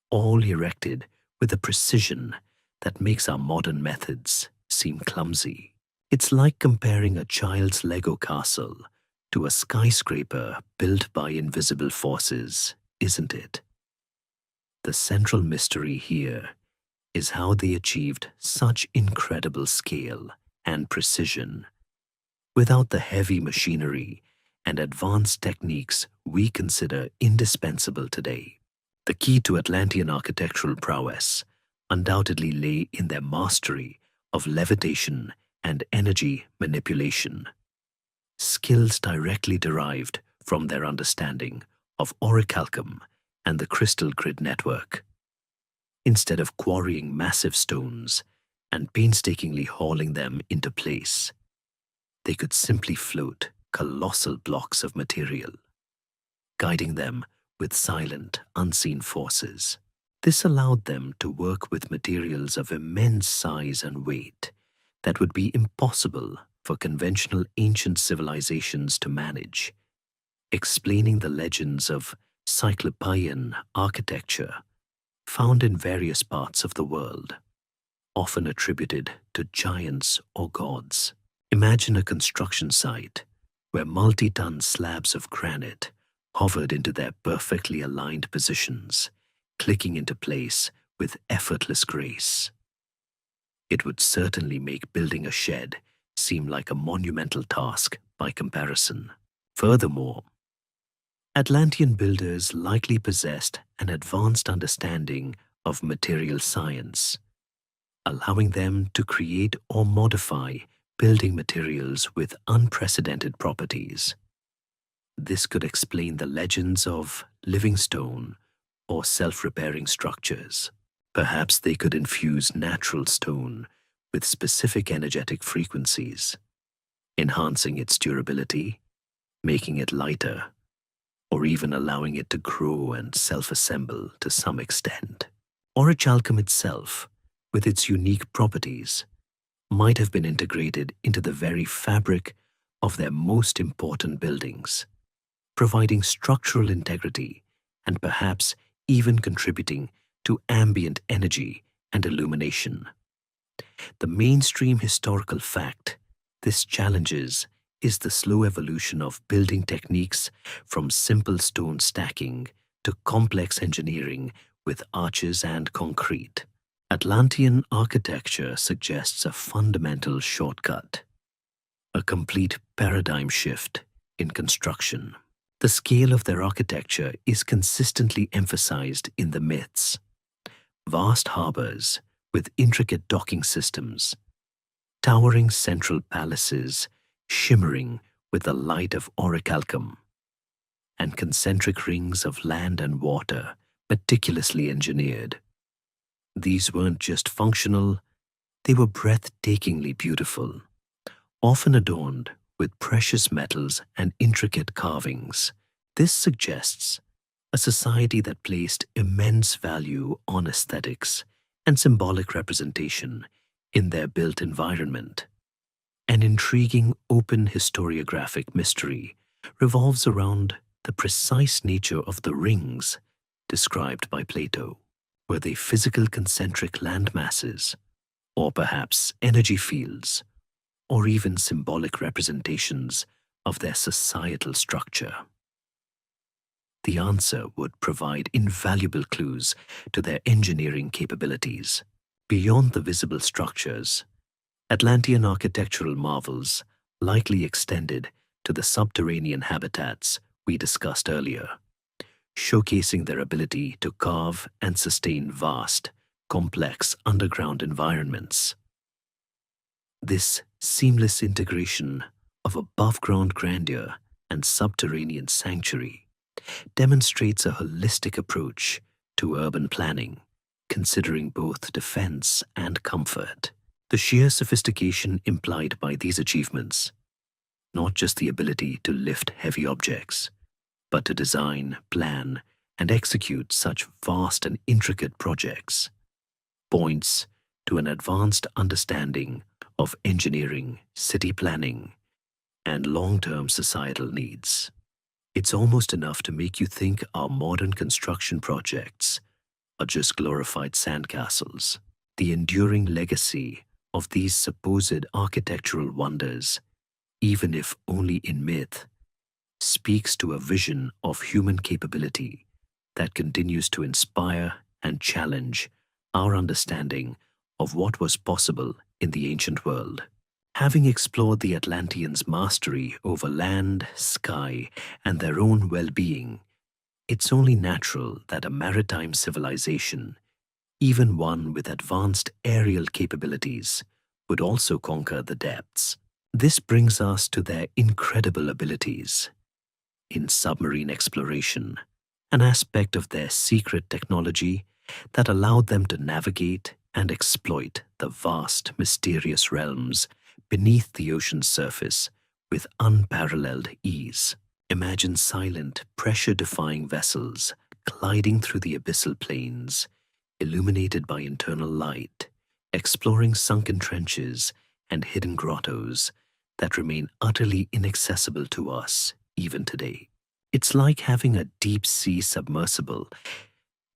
all erected with a precision that makes our modern methods seem clumsy. It's like comparing a child's Lego castle to a skyscraper built by invisible forces, isn't it? The central mystery here is how they achieved such incredible scale and precision without the heavy machinery and advanced techniques we consider indispensable today. The key to Atlantean architectural prowess undoubtedly lay in their mastery of levitation and energy manipulation, skills directly derived from their understanding of orichalcum and the crystal grid network. Instead of quarrying massive stones and painstakingly hauling them into place, they could simply float colossal blocks of material, guiding them with silent, unseen forces. This allowed them to work with materials of immense size and weight that would be impossible for conventional ancient civilizations to manage, explaining the legends of Cyclopean architecture found in various parts of the world, often attributed to giants or gods. Imagine a construction site where multi-ton slabs of granite hovered into their perfectly aligned positions, clicking into place with effortless grace. It would certainly make building a shed seem like a monumental task by comparison. Furthermore, Atlantean builders likely possessed an advanced understanding of material science, allowing them to create or modify building materials with unprecedented properties. This could explain the legends of living stone or self-repairing structures. Perhaps they could infuse natural stone with specific energetic frequencies, enhancing its durability, making it lighter, or even allowing it to grow and self-assemble to some extent. Orichalcum itself, with its unique properties, might have been integrated into the very fabric of their most important buildings, providing structural integrity and perhaps even contributing to ambient energy and illumination. The mainstream historical fact this challenges is the slow evolution of building techniques from simple stone stacking to complex engineering with arches and concrete. Atlantean architecture suggests a fundamental shortcut, a complete paradigm shift in construction. The scale of their architecture is consistently emphasized in the myths. Vast harbors with intricate docking systems, towering central palaces shimmering with the light of orichalcum, and concentric rings of land and water meticulously engineered. These weren't just functional, they were breathtakingly beautiful, often adorned with precious metals and intricate carvings. This suggests a society that placed immense value on aesthetics and symbolic representation in their built environment. An intriguing open historiographic mystery revolves around the precise nature of the rings described by Plato. Were they physical concentric landmasses, or perhaps energy fields, or even symbolic representations of their societal structure? The answer would provide invaluable clues to their engineering capabilities. Beyond the visible structures, Atlantean architectural marvels likely extended to the subterranean habitats we discussed earlier, showcasing their ability to carve and sustain vast, complex underground environments. This seamless integration of above-ground grandeur and subterranean sanctuary demonstrates a holistic approach to urban planning, considering both defense and comfort. The sheer sophistication implied by these achievements, not just the ability to lift heavy objects, but to design, plan, and execute such vast and intricate projects, points to an advanced understanding of engineering, city planning, and long-term societal needs. It's almost enough to make you think our modern construction projects are just glorified sandcastles. The enduring legacy of these supposed architectural wonders, even if only in myth, speaks to a vision of human capability that continues to inspire and challenge our understanding of what was possible in the ancient world. Having explored the Atlanteans' mastery over land, sky, and their own well-being, it's only natural that a maritime civilization, even one with advanced aerial capabilities, would also conquer the depths. This brings us to their incredible abilities in submarine exploration, an aspect of their secret technology that allowed them to navigate and exploit the vast, mysterious realms beneath the ocean's surface with unparalleled ease. Imagine silent, pressure-defying vessels gliding through the abyssal plains, illuminated by internal light, exploring sunken trenches and hidden grottos that remain utterly inaccessible to us even today. It's like having a deep-sea submersible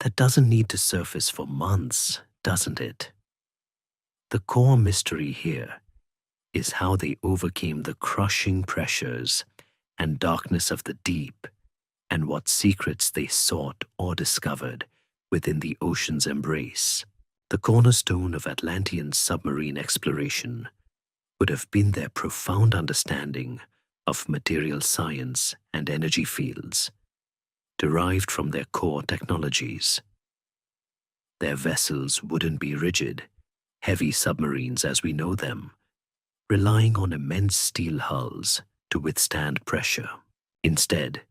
that doesn't need to surface for months, doesn't it? The core mystery here is how they overcame the crushing pressures and darkness of the deep, and what secrets they sought or discovered within the ocean's embrace. The cornerstone of Atlantean submarine exploration would have been their profound understanding of material science and energy fields, derived from their core technologies. Their vessels wouldn't be rigid, heavy submarines as we know them, relying on immense steel hulls to withstand pressure. Instead,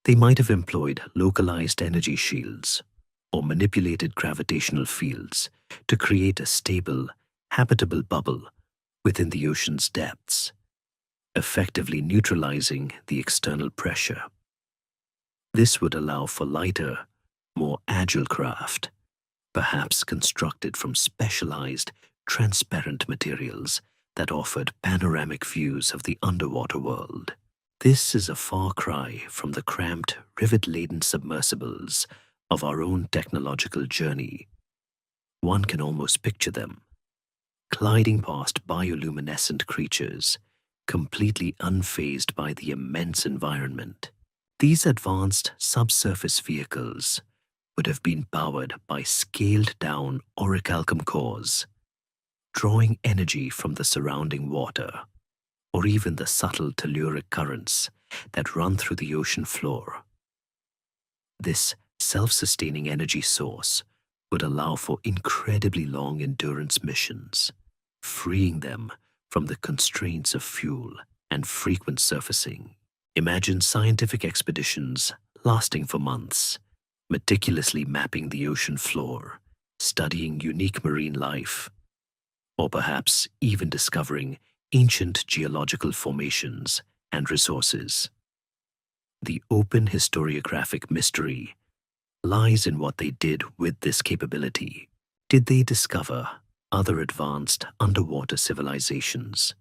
they might have employed localized energy shields or manipulated gravitational fields to create a stable, habitable bubble within the ocean's depths, effectively neutralizing the external pressure. This would allow for lighter, more agile craft, perhaps constructed from specialized, transparent materials that offered panoramic views of the underwater world. This is a far cry from the cramped, rivet-laden submersibles of our own technological journey. One can almost picture them, gliding past bioluminescent creatures, completely unfazed by the immense environment. These advanced subsurface vehicles would have been powered by scaled-down orichalcum cores, drawing energy from the surrounding water, or even the subtle telluric currents that run through the ocean floor. This self-sustaining energy source would allow for incredibly long endurance missions, freeing them from the constraints of fuel and frequent surfacing. Imagine scientific expeditions lasting for months, meticulously mapping the ocean floor, studying unique marine life, or perhaps even discovering ancient geological formations and resources. The open historiographic mystery lies in what they did with this capability. Did they discover other advanced underwater civilizations,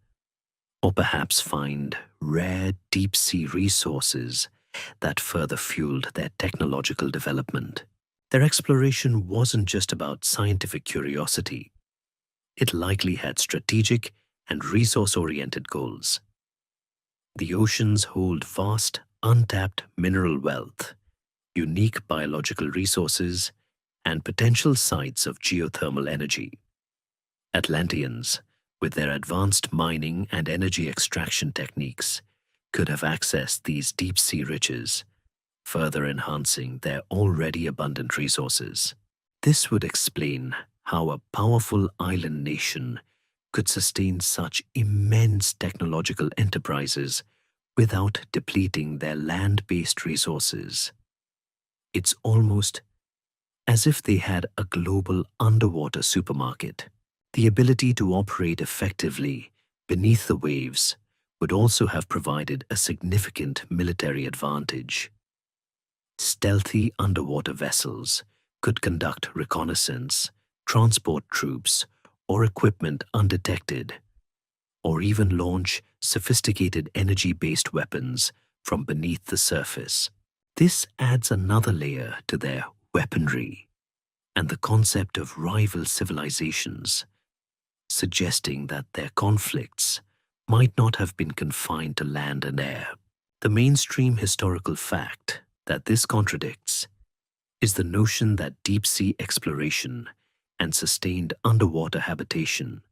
or perhaps find rare deep-sea resources that further fueled their technological development? Their exploration wasn't just about scientific curiosity. It likely had strategic and resource-oriented goals. The oceans hold vast, untapped mineral wealth, unique biological resources, and potential sites of geothermal energy. Atlanteans, with their advanced mining and energy extraction techniques, could have accessed these deep-sea riches, further enhancing their already abundant resources. This would explain how a powerful island nation could sustain such immense technological enterprises without depleting their land-based resources. It's almost as if they had a global underwater supermarket. The ability to operate effectively beneath the waves would also have provided a significant military advantage. Stealthy underwater vessels could conduct reconnaissance, transport troops or equipment undetected, or even launch sophisticated energy-based weapons from beneath the surface. This adds another layer to their weaponry and the concept of rival civilizations, suggesting that their conflicts might not have been confined to land and air. The mainstream historical fact that this contradicts is the notion that deep-sea exploration and sustained underwater habitation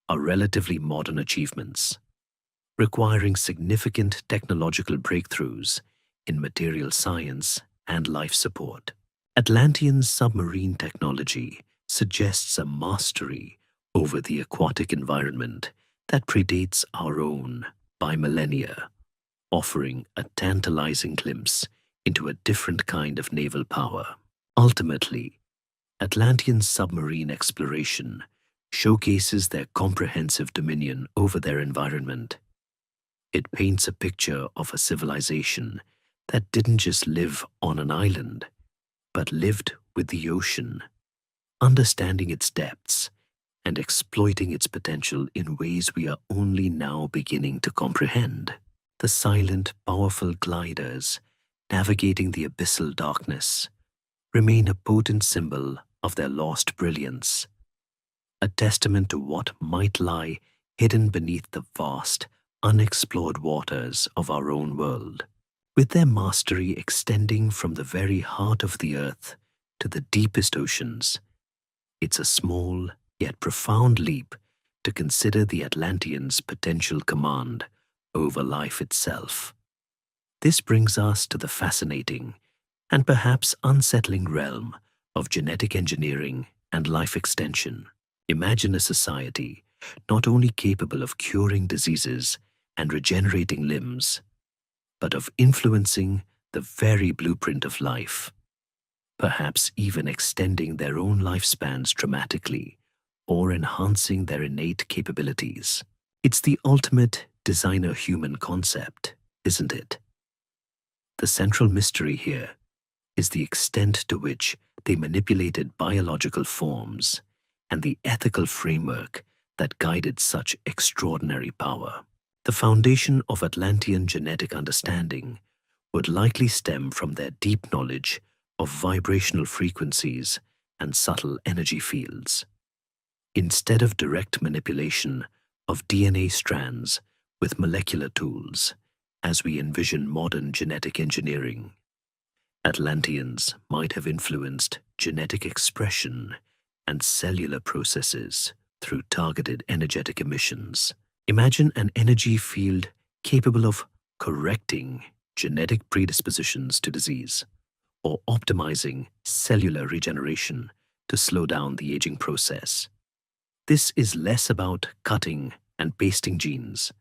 are relatively modern achievements, requiring significant technological breakthroughs in material science and life support. Atlantean submarine technology suggests a mastery over the aquatic environment that predates our own by millennia, offering a tantalizing glimpse into a different kind of naval power. Ultimately, Atlantean submarine exploration showcases their comprehensive dominion over their environment. It paints a picture of a civilization that didn't just live on an island, but lived with the ocean, understanding its depths and exploiting its potential in ways we are only now beginning to comprehend. The silent, powerful gliders navigating the abyssal darkness remain a potent symbol of their lost brilliance, a testament to what might lie hidden beneath the vast, unexplored waters of our own world. With their mastery extending from the very heart of the earth to the deepest oceans, it's a small yet profound leap to consider the Atlanteans' potential command over life itself. This brings us to the fascinating and perhaps unsettling realm of genetic engineering and life extension. Imagine a society not only capable of curing diseases and regenerating limbs, but of influencing the very blueprint of life. perhaps even extending their own lifespans dramatically or enhancing their innate capabilities. It's the ultimate designer human concept, isn't it? The central mystery here is the extent to which they manipulated biological forms and the ethical framework that guided such extraordinary power. The foundation of Atlantean genetic understanding would likely stem from their deep knowledge of vibrational frequencies and subtle energy fields. Instead of direct manipulation of DNA strands with molecular tools, as we envision modern genetic engineering, Atlanteans might have influenced genetic expression and cellular processes through targeted energetic emissions. Imagine an energy field capable of correcting genetic predispositions to disease or optimizing cellular regeneration to slow down the aging process. This is less about cutting and pasting genes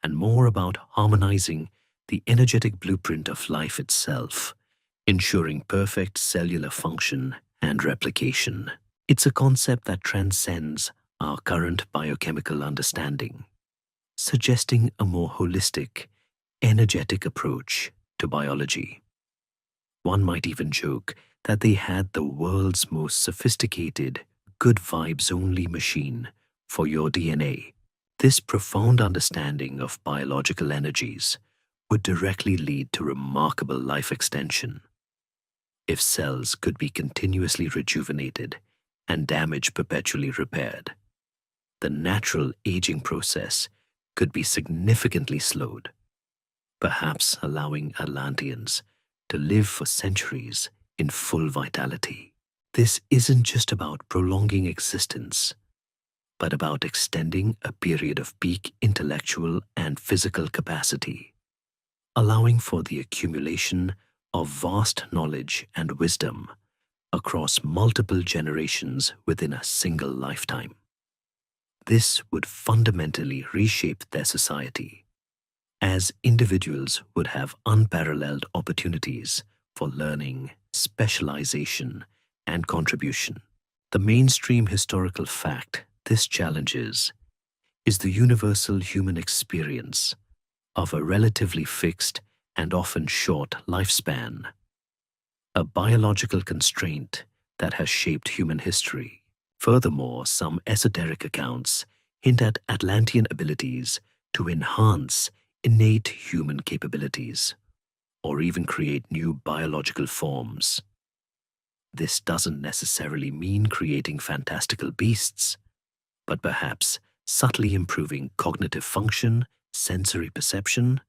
and more about harmonizing the energetic blueprint of life itself, ensuring perfect cellular function and replication. It's a concept that transcends our current biochemical understanding, suggesting a more holistic, energetic approach to biology. One might even joke that they had the world's most sophisticated, good vibes only machine for your DNA. This profound understanding of biological energies would directly lead to remarkable life extension. If cells could be continuously rejuvenated and damage perpetually repaired, the natural aging process could be significantly slowed, perhaps allowing Atlanteans to live for centuries in full vitality. This isn't just about prolonging existence, but about extending a period of peak intellectual and physical capacity, allowing for the accumulation of vast knowledge and wisdom across multiple generations within a single lifetime. This would fundamentally reshape their society, as individuals would have unparalleled opportunities for learning, specialization, and contribution. The mainstream historical fact this challenges is the universal human experience of a relatively fixed and often short lifespan, a biological constraint that has shaped human history. Furthermore, some esoteric accounts hint at Atlantean abilities to enhance innate human capabilities or even create new biological forms. This doesn't necessarily mean creating fantastical beasts, but perhaps subtly improving cognitive function, sensory perception,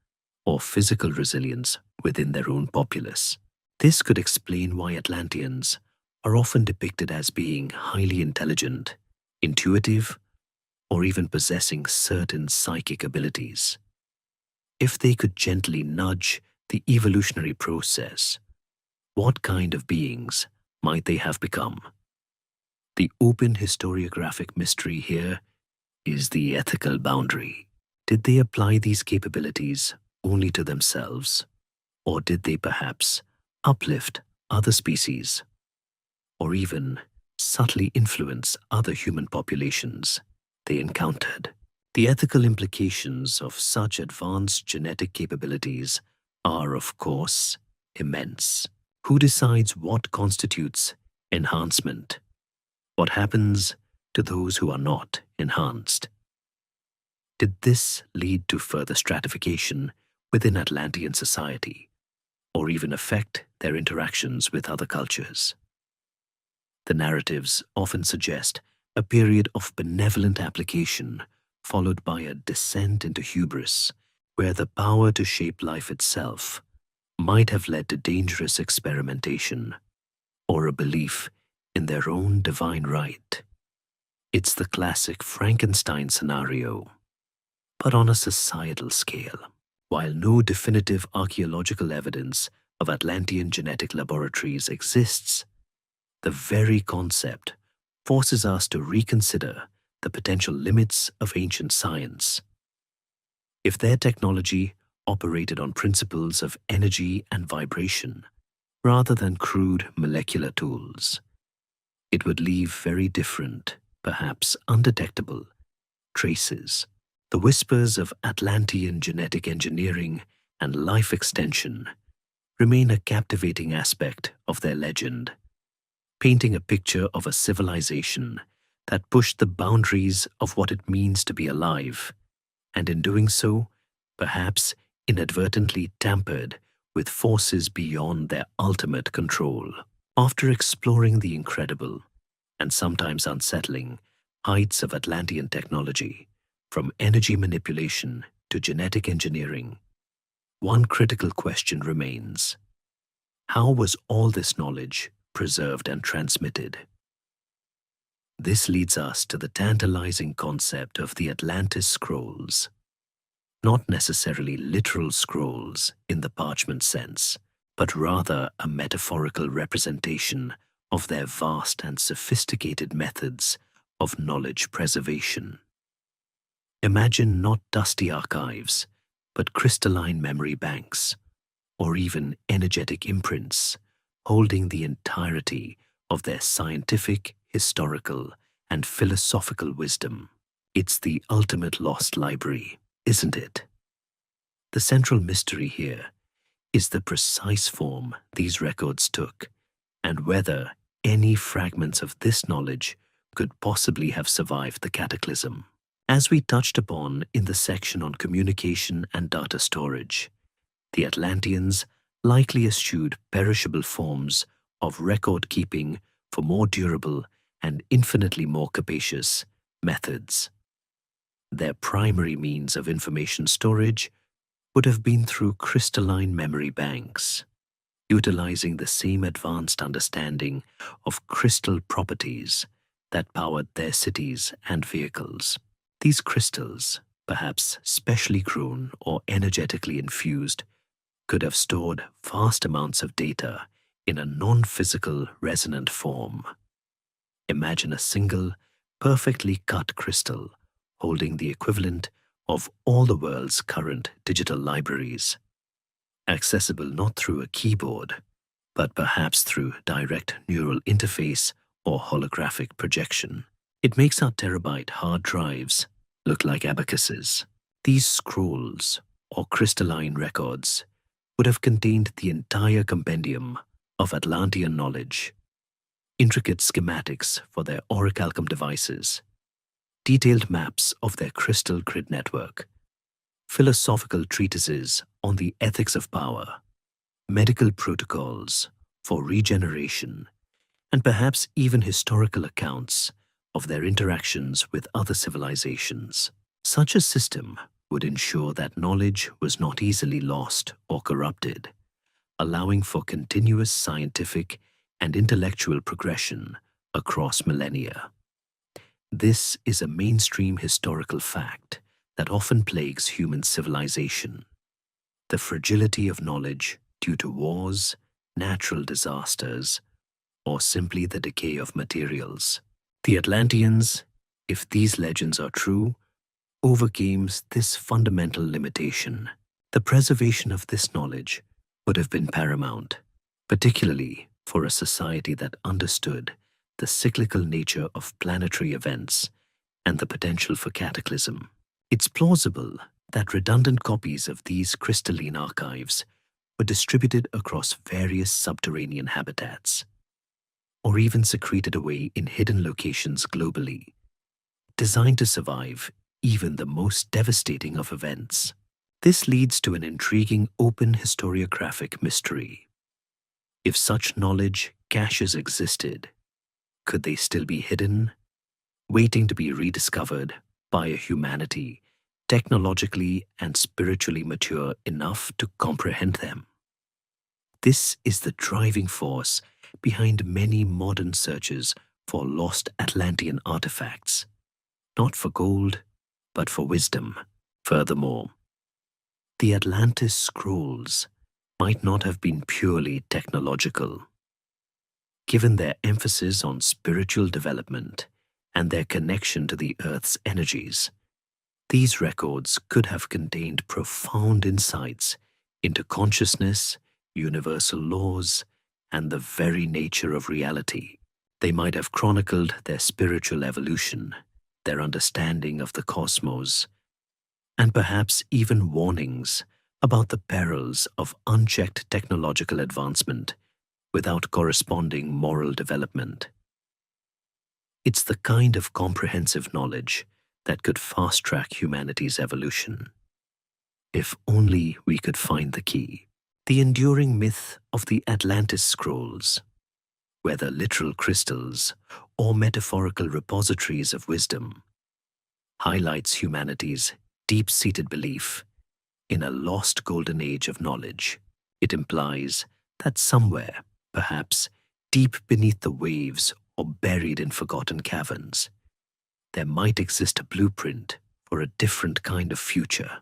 or physical resilience within their own populace. This could explain why Atlanteans are often depicted as being highly intelligent, intuitive, or even possessing certain psychic abilities. If they could gently nudge the evolutionary process, what kind of beings might they have become? The open historiographic mystery here is the ethical boundary. Did they apply these capabilities only to themselves, or did they perhaps uplift other species, or even subtly influence other human populations they encountered? The ethical implications of such advanced genetic capabilities are, of course, immense. Who decides what constitutes enhancement? What happens to those who are not enhanced? Did this lead to further stratification within Atlantean society, or even affect their interactions with other cultures? The narratives often suggest a period of benevolent application followed by a descent into hubris, where the power to shape life itself might have led to dangerous experimentation or a belief in their own divine right. It's the classic Frankenstein scenario, but on a societal scale. While no definitive archaeological evidence of Atlantean genetic laboratories exists, the very concept forces us to reconsider the potential limits of ancient science. If their technology operated on principles of energy and vibration, rather than crude molecular tools. It would leave very different, perhaps undetectable, traces. The whispers of Atlantean genetic engineering and life extension remain a captivating aspect of their legend, painting a picture of a civilization that pushed the boundaries of what it means to be alive, and in doing so, perhaps inadvertently tampered with forces beyond their ultimate control. After exploring the incredible, and sometimes unsettling, heights of Atlantean technology, from energy manipulation to genetic engineering, one critical question remains. How was all this knowledge preserved and transmitted? This leads us to the tantalizing concept of the Atlantis scrolls. Not necessarily literal scrolls in the parchment sense, but rather a metaphorical representation of their vast and sophisticated methods of knowledge preservation. Imagine not dusty archives, but crystalline memory banks, or even energetic imprints, holding the entirety of their scientific, historical, and philosophical wisdom. It's the ultimate lost library, isn't it? The central mystery here is the precise form these records took, and whether any fragments of this knowledge could possibly have survived the cataclysm. As we touched upon in the section on communication and data storage, the Atlanteans likely eschewed perishable forms of record keeping for more durable and infinitely more capacious methods. Their primary means of information storage would have been through crystalline memory banks, utilizing the same advanced understanding of crystal properties that powered their cities and vehicles. These crystals, perhaps specially grown or energetically infused, could have stored vast amounts of data in a non-physical resonant form. Imagine a single, perfectly cut crystal holding the equivalent of all the world's current digital libraries, accessible not through a keyboard, but perhaps through direct neural interface or holographic projection. It makes our terabyte hard drives look like abacuses. These scrolls, or crystalline records, would have contained the entire compendium of Atlantean knowledge, intricate schematics for their orichalcum devices, detailed maps of their crystal grid network, philosophical treatises on the ethics of power, medical protocols for regeneration, and perhaps even historical accounts of their interactions with other civilizations. Such a system would ensure that knowledge was not easily lost or corrupted, allowing for continuous scientific and intellectual progression across millennia. This is a mainstream historical fact that often plagues human civilization: the fragility of knowledge due to wars, natural disasters, or simply the decay of materials. The Atlanteans, if these legends are true, overcame this fundamental limitation. The preservation of this knowledge would have been paramount, particularly for a society that understood the cyclical nature of planetary events and the potential for cataclysm. It's plausible that redundant copies of these crystalline archives were distributed across various subterranean habitats, or even secreted away in hidden locations globally, designed to survive even the most devastating of events. This leads to an intriguing open historiographic mystery. If such knowledge caches existed, could they still be hidden, waiting to be rediscovered by a humanity technologically and spiritually mature enough to comprehend them? This is the driving force behind many modern searches for lost Atlantean artifacts, not for gold, but for wisdom. Furthermore, the Atlantis scrolls might not have been purely technological. Given their emphasis on spiritual development and their connection to the Earth's energies, these records could have contained profound insights into consciousness, universal laws, and the very nature of reality. They might have chronicled their spiritual evolution, their understanding of the cosmos, and perhaps even warnings about the perils of unchecked technological advancement without corresponding moral development. It's the kind of comprehensive knowledge that could fast-track humanity's evolution. If only we could find the key. The enduring myth of the Atlantis scrolls, whether literal crystals or metaphorical repositories of wisdom, highlights humanity's deep-seated belief in a lost golden age of knowledge. It implies that somewhere, perhaps deep beneath the waves or buried in forgotten caverns, there might exist a blueprint for a different kind of future.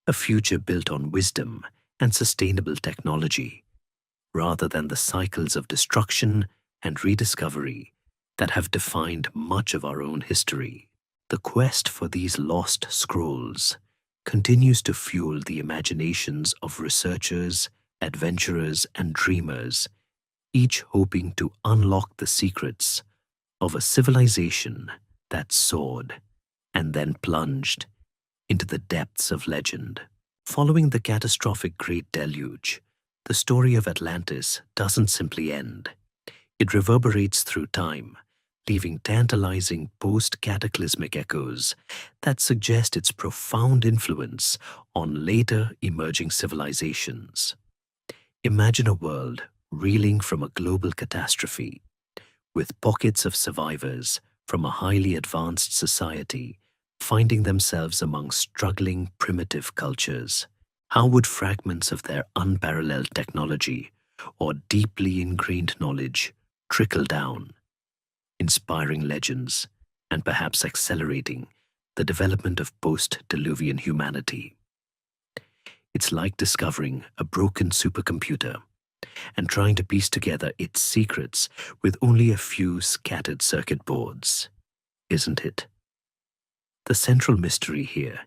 A future built on wisdom and sustainable technology, rather than the cycles of destruction and rediscovery that have defined much of our own history. The quest for these lost scrolls continues to fuel the imaginations of researchers, adventurers, and dreamers, each hoping to unlock the secrets of a civilization that soared and then plunged into the depths of legend. Following the catastrophic Great Deluge, the story of Atlantis doesn't simply end. It reverberates through time, leaving tantalizing post-cataclysmic echoes that suggest its profound influence on later emerging civilizations. Imagine a world reeling from a global catastrophe, with pockets of survivors from a highly advanced society finding themselves among struggling primitive cultures. How would fragments of their unparalleled technology or deeply ingrained knowledge trickle down, inspiring legends and perhaps accelerating the development of post-Diluvian humanity? It's like discovering a broken supercomputer and trying to piece together its secrets with only a few scattered circuit boards, isn't it? The central mystery here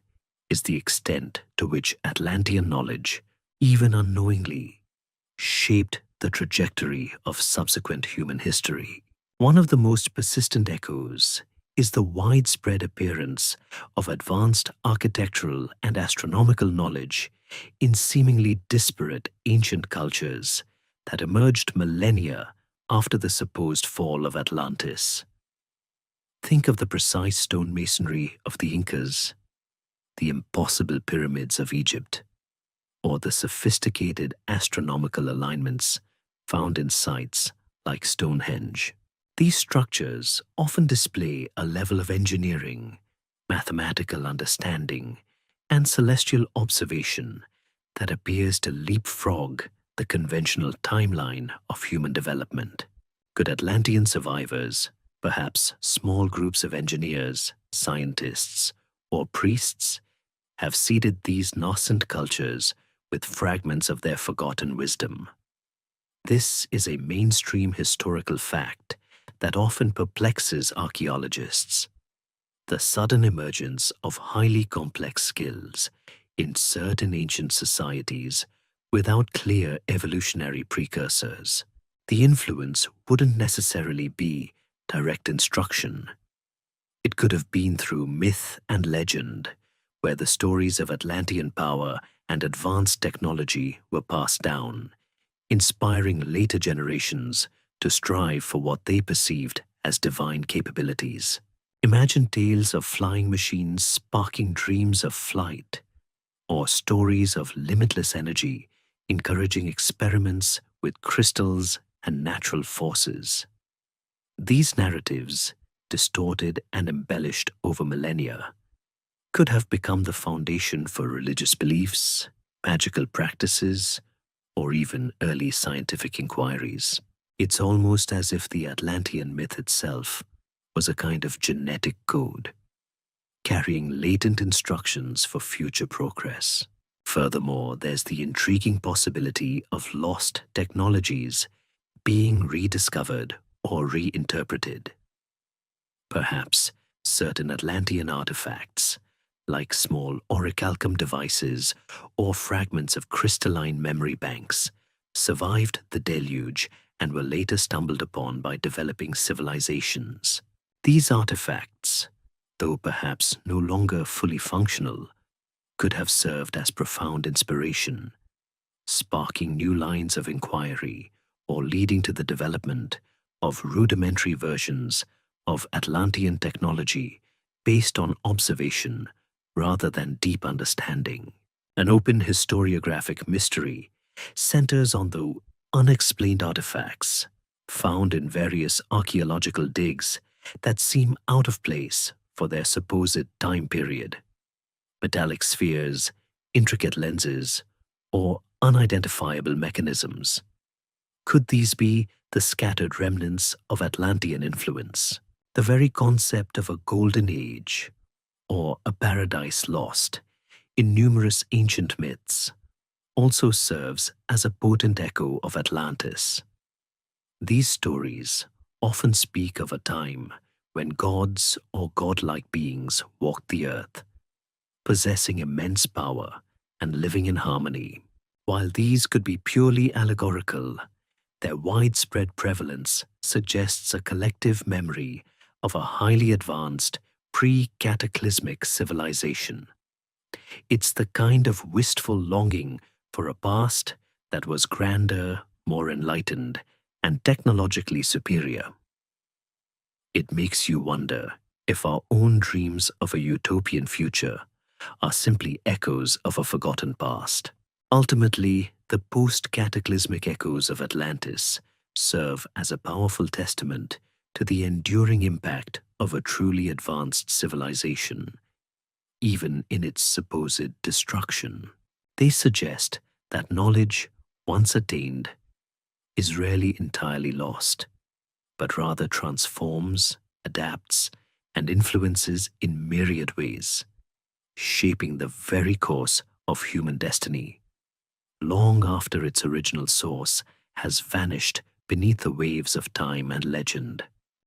is the extent to which Atlantean knowledge, even unknowingly, shaped the trajectory of subsequent human history. One of the most persistent echoes is the widespread appearance of advanced architectural and astronomical knowledge in seemingly disparate ancient cultures that emerged millennia after the supposed fall of Atlantis. Think of the precise stone masonry of the Incas, the impossible pyramids of Egypt, or the sophisticated astronomical alignments found in sites like Stonehenge. These structures often display a level of engineering, mathematical understanding, and celestial observation that appears to leapfrog the conventional timeline of human development. Could Atlantean survivors, perhaps small groups of engineers, scientists, or priests, have seeded these nascent cultures with fragments of their forgotten wisdom? This is a mainstream historical fact that often perplexes archaeologists. The sudden emergence of highly complex skills in certain ancient societies without clear evolutionary precursors. The influence wouldn't necessarily be direct instruction. It could have been through myth and legend, where the stories of Atlantean power and advanced technology were passed down, inspiring later generations to strive for what they perceived as divine capabilities. Imagine tales of flying machines sparking dreams of flight, or stories of limitless energy encouraging experiments with crystals and natural forces. These narratives, distorted and embellished over millennia, could have become the foundation for religious beliefs, magical practices, or even early scientific inquiries. It's almost as if the Atlantean myth itself was a kind of genetic code, carrying latent instructions for future progress. Furthermore, there's the intriguing possibility of lost technologies being rediscovered or reinterpreted. Perhaps certain Atlantean artifacts, like small orichalcum devices or fragments of crystalline memory banks, survived the deluge and were later stumbled upon by developing civilizations. These artifacts, though perhaps no longer fully functional, could have served as profound inspiration, sparking new lines of inquiry or leading to the development of rudimentary versions of Atlantean technology based on observation rather than deep understanding. An open historiographic mystery centers on the unexplained artifacts found in various archaeological digs that seem out of place for their supposed time period. Metallic spheres, intricate lenses, or unidentifiable mechanisms. Could these be the scattered remnants of Atlantean influence? The very concept of a golden age, or a paradise lost, in numerous ancient myths, also serves as a potent echo of Atlantis. These stories often speak of a time when gods or godlike beings walked the earth, possessing immense power and living in harmony. While these could be purely allegorical, their widespread prevalence suggests a collective memory of a highly advanced, pre-cataclysmic civilization. It's the kind of wistful longing for a past that was grander, more enlightened, and technologically superior. It makes you wonder if our own dreams of a utopian future are simply echoes of a forgotten past. Ultimately, the post-cataclysmic echoes of Atlantis serve as a powerful testament to the enduring impact of a truly advanced civilization, even in its supposed destruction. They suggest that knowledge, once attained, is rarely entirely lost, but rather transforms, adapts, and influences in myriad ways, shaping the very course of human destiny, long after its original source has vanished beneath the waves of time and legend.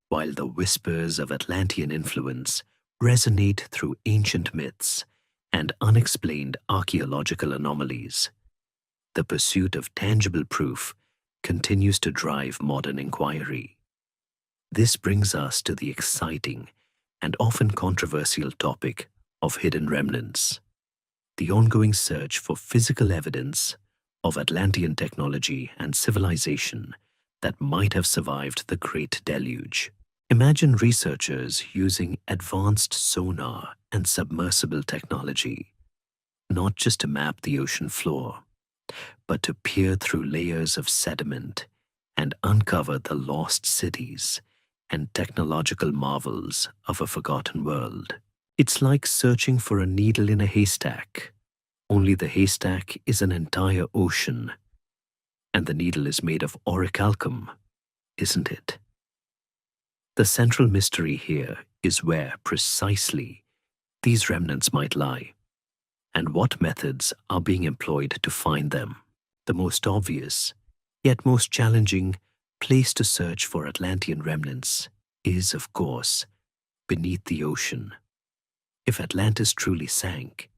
While the whispers of Atlantean influence resonate through ancient myths and unexplained archaeological anomalies, the pursuit of tangible proof continues to drive modern inquiry. This brings us to the exciting and often controversial topic of hidden remnants, the ongoing search for physical evidence of Atlantean technology and civilization that might have survived the Great Deluge. Imagine researchers using advanced sonar and submersible technology, not just to map the ocean floor, but to peer through layers of sediment and uncover the lost cities and technological marvels of a forgotten world. It's like searching for a needle in a haystack, only the haystack is an entire ocean, and the needle is made of orichalcum, isn't it? The central mystery here is where, precisely, these remnants might lie, and what methods are being employed to find them. The most obvious, yet most challenging, place to search for Atlantean remnants is, of course, beneath the ocean. If Atlantis truly sank,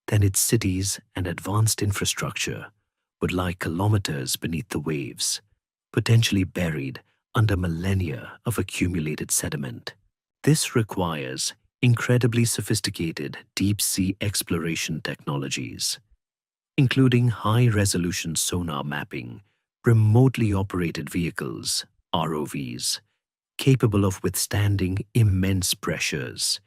then its cities and advanced infrastructure would lie kilometers beneath the waves, potentially buried under millennia of accumulated sediment. This requires incredibly sophisticated deep-sea exploration technologies, including high-resolution sonar mapping, remotely operated vehicles, ROVs, capable of withstanding immense pressures,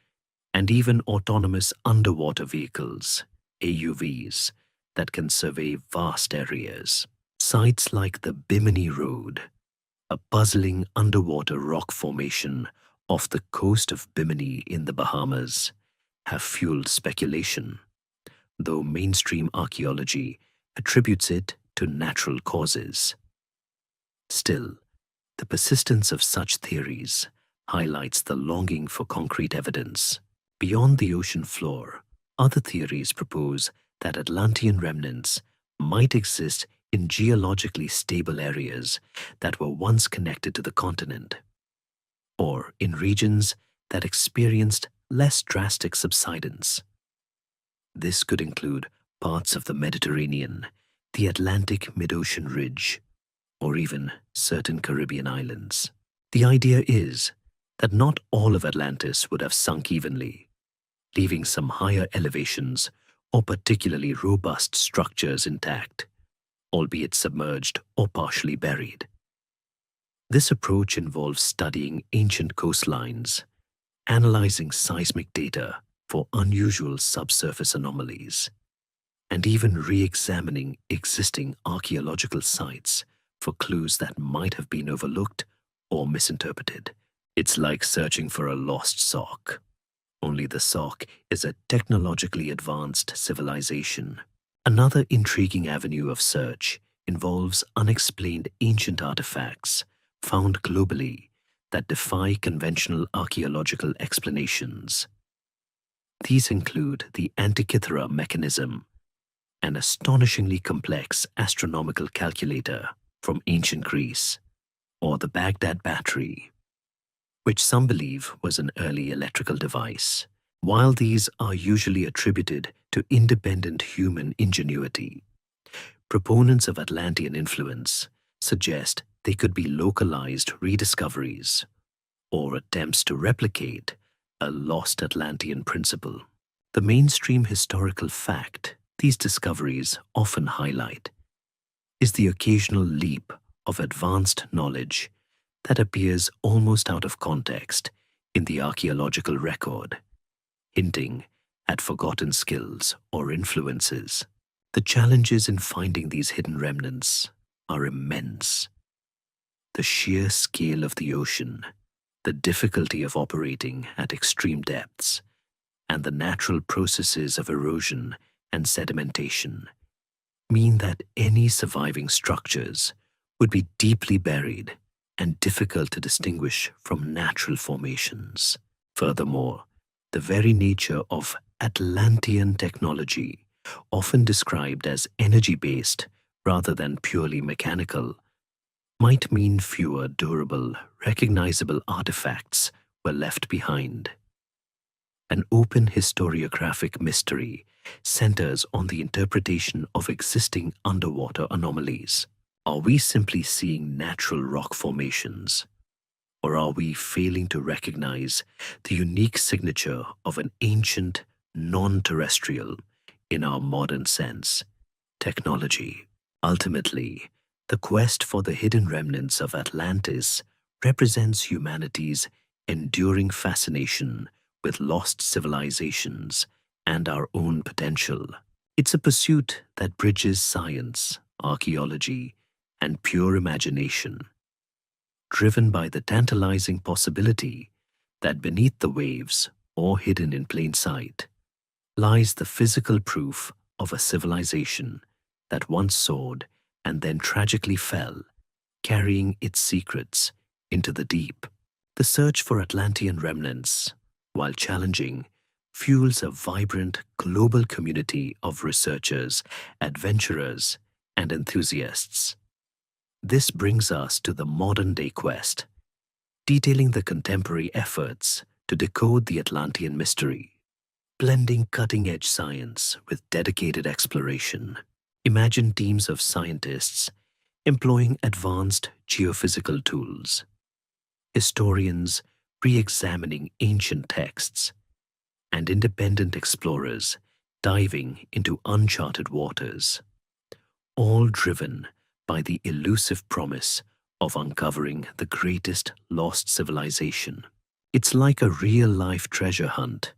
and even autonomous underwater vehicles, AUVs, that can survey vast areas. Sites like the Bimini Road, a puzzling underwater rock formation off the coast of Bimini in the Bahamas, have fueled speculation, though mainstream archaeology attributes it to natural causes. Still, the persistence of such theories highlights the longing for concrete evidence. Beyond the ocean floor, other theories propose that Atlantean remnants might exist in geologically stable areas that were once connected to the continent, or in regions that experienced less drastic subsidence. This could include parts of the Mediterranean the Atlantic mid-ocean ridge, or even certain Caribbean islands. The idea is that not all of Atlantis would have sunk evenly, leaving some higher elevations or particularly robust structures intact, albeit submerged or partially buried. This approach involves studying ancient coastlines, analyzing seismic data for unusual subsurface anomalies, and even re-examining existing archaeological sites for clues that might have been overlooked or misinterpreted. It's like searching for a lost sock, only the sock is a technologically advanced civilization. Another intriguing avenue of search involves unexplained ancient artifacts found globally that defy conventional archaeological explanations. These include the Antikythera mechanism, an astonishingly complex astronomical calculator from ancient Greece, or the Baghdad battery, which some believe was an early electrical device. While these are usually attributed to independent human ingenuity, proponents of Atlantean influence suggest they could be localized rediscoveries or attempts to replicate a lost Atlantean principle. The mainstream historical fact these discoveries often highlight is the occasional leap of advanced knowledge that appears almost out of context in the archaeological record, hinting at forgotten skills or influences. The challenges in finding these hidden remnants are immense. The sheer scale of the ocean, the difficulty of operating at extreme depths, and the natural processes of erosion and sedimentation mean that any surviving structures would be deeply buried and difficult to distinguish from natural formations. Furthermore, the very nature of Atlantean technology, often described as energy-based rather than purely mechanical, might mean fewer durable, recognizable artifacts were left behind. An open historiographic mystery centers on the interpretation of existing underwater anomalies. Are we simply seeing natural rock formations, or are we failing to recognize the unique signature of an ancient, non-terrestrial, in our modern sense, technology? Ultimately, the quest for the hidden remnants of Atlantis represents humanity's enduring fascination with lost civilizations and our own potential. It's a pursuit that bridges science, archaeology, and pure imagination, driven by the tantalizing possibility that beneath the waves, or hidden in plain sight, lies the physical proof of a civilization that once soared and then tragically fell, carrying its secrets into the deep. The search for Atlantean remnants, while challenging, fuels a vibrant global community of researchers, adventurers, and enthusiasts. This brings us to the modern-day quest, detailing the contemporary efforts to decode the Atlantean mystery, blending cutting-edge science with dedicated exploration. Imagine teams of scientists employing advanced geophysical tools, historians re-examining ancient texts, and independent explorers diving into uncharted waters, all driven by the elusive promise of uncovering the greatest lost civilization. It's like a real-life treasure hunt,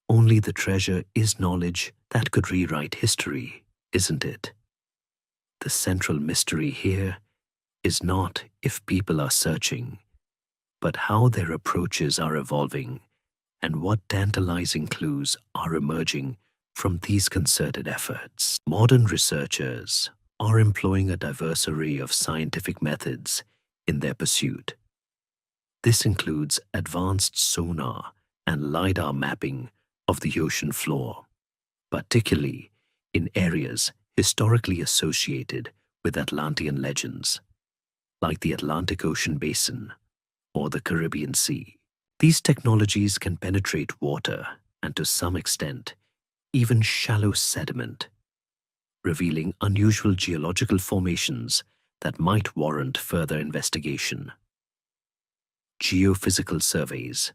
only the treasure is knowledge that could rewrite history, isn't it? The central mystery here is not if people are searching, but how their approaches are evolving and what tantalizing clues are emerging from these concerted efforts. Modern researchers are employing a diverse array of scientific methods in their pursuit. This includes advanced sonar and LiDAR mapping of the ocean floor, particularly in areas historically associated with Atlantean legends, like the Atlantic Ocean Basin or the Caribbean Sea. These technologies can penetrate water and, to some extent, even shallow sediment, revealing unusual geological formations that might warrant further investigation. Geophysical surveys,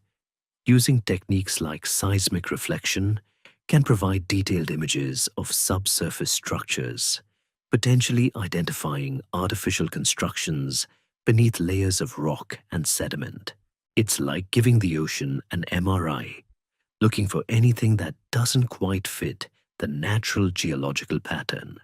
using techniques like seismic reflection, can provide detailed images of subsurface structures, potentially identifying artificial constructions beneath layers of rock and sediment. It's like giving the ocean an MRI, looking for anything that doesn't quite fit the natural geological pattern.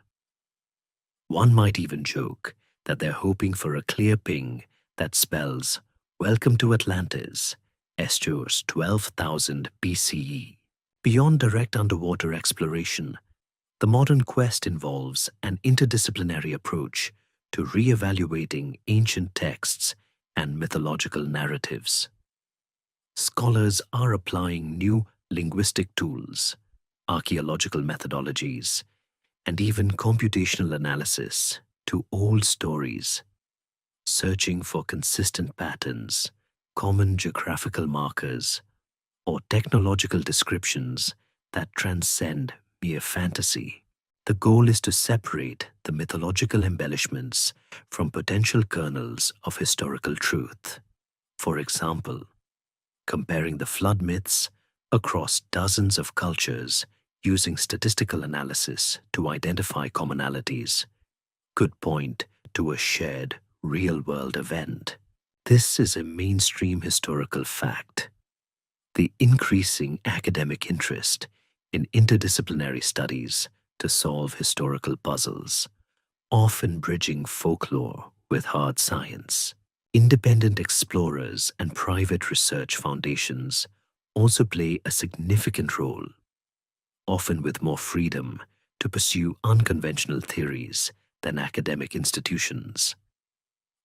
One might even joke that they're hoping for a clear ping that spells "Welcome to Atlantis, Estures 12,000 BCE." Beyond direct underwater exploration, the modern quest involves an interdisciplinary approach to re-evaluating ancient texts and mythological narratives. Scholars are applying new linguistic tools, archaeological methodologies, and even computational analysis to old stories, searching for consistent patterns, common geographical markers, or technological descriptions that transcend mere fantasy. The goal is to separate the mythological embellishments from potential kernels of historical truth. For example, comparing the flood myths across dozens of cultures using statistical analysis to identify commonalities could point to a shared real-world event. This is a mainstream historical fact. The increasing academic interest in interdisciplinary studies to solve historical puzzles, often bridging folklore with hard science. Independent explorers and private research foundations also play a significant role, often with more freedom to pursue unconventional theories than academic institutions.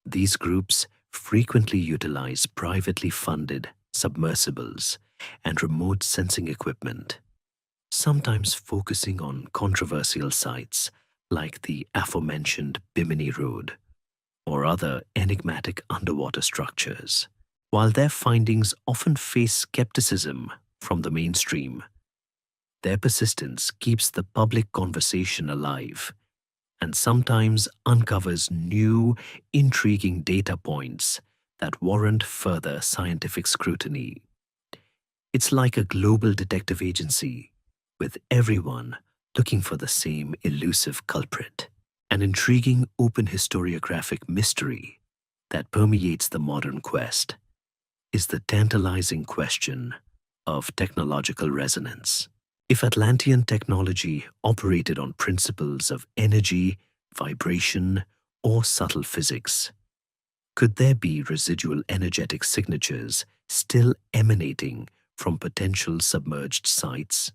These groups frequently utilize privately funded submersibles and remote sensing equipment, sometimes focusing on controversial sites like the aforementioned Bimini Road or other enigmatic underwater structures. While their findings often face skepticism from the mainstream, their persistence keeps the public conversation alive and sometimes uncovers new, intriguing data points that warrant further scientific scrutiny. It's like a global detective agency, with everyone looking for the same elusive culprit. An intriguing open historiographic mystery that permeates the modern quest is the tantalizing question of technological resonance. If Atlantean technology operated on principles of energy, vibration, or subtle physics, could there be residual energetic signatures still emanating from potential submerged sites?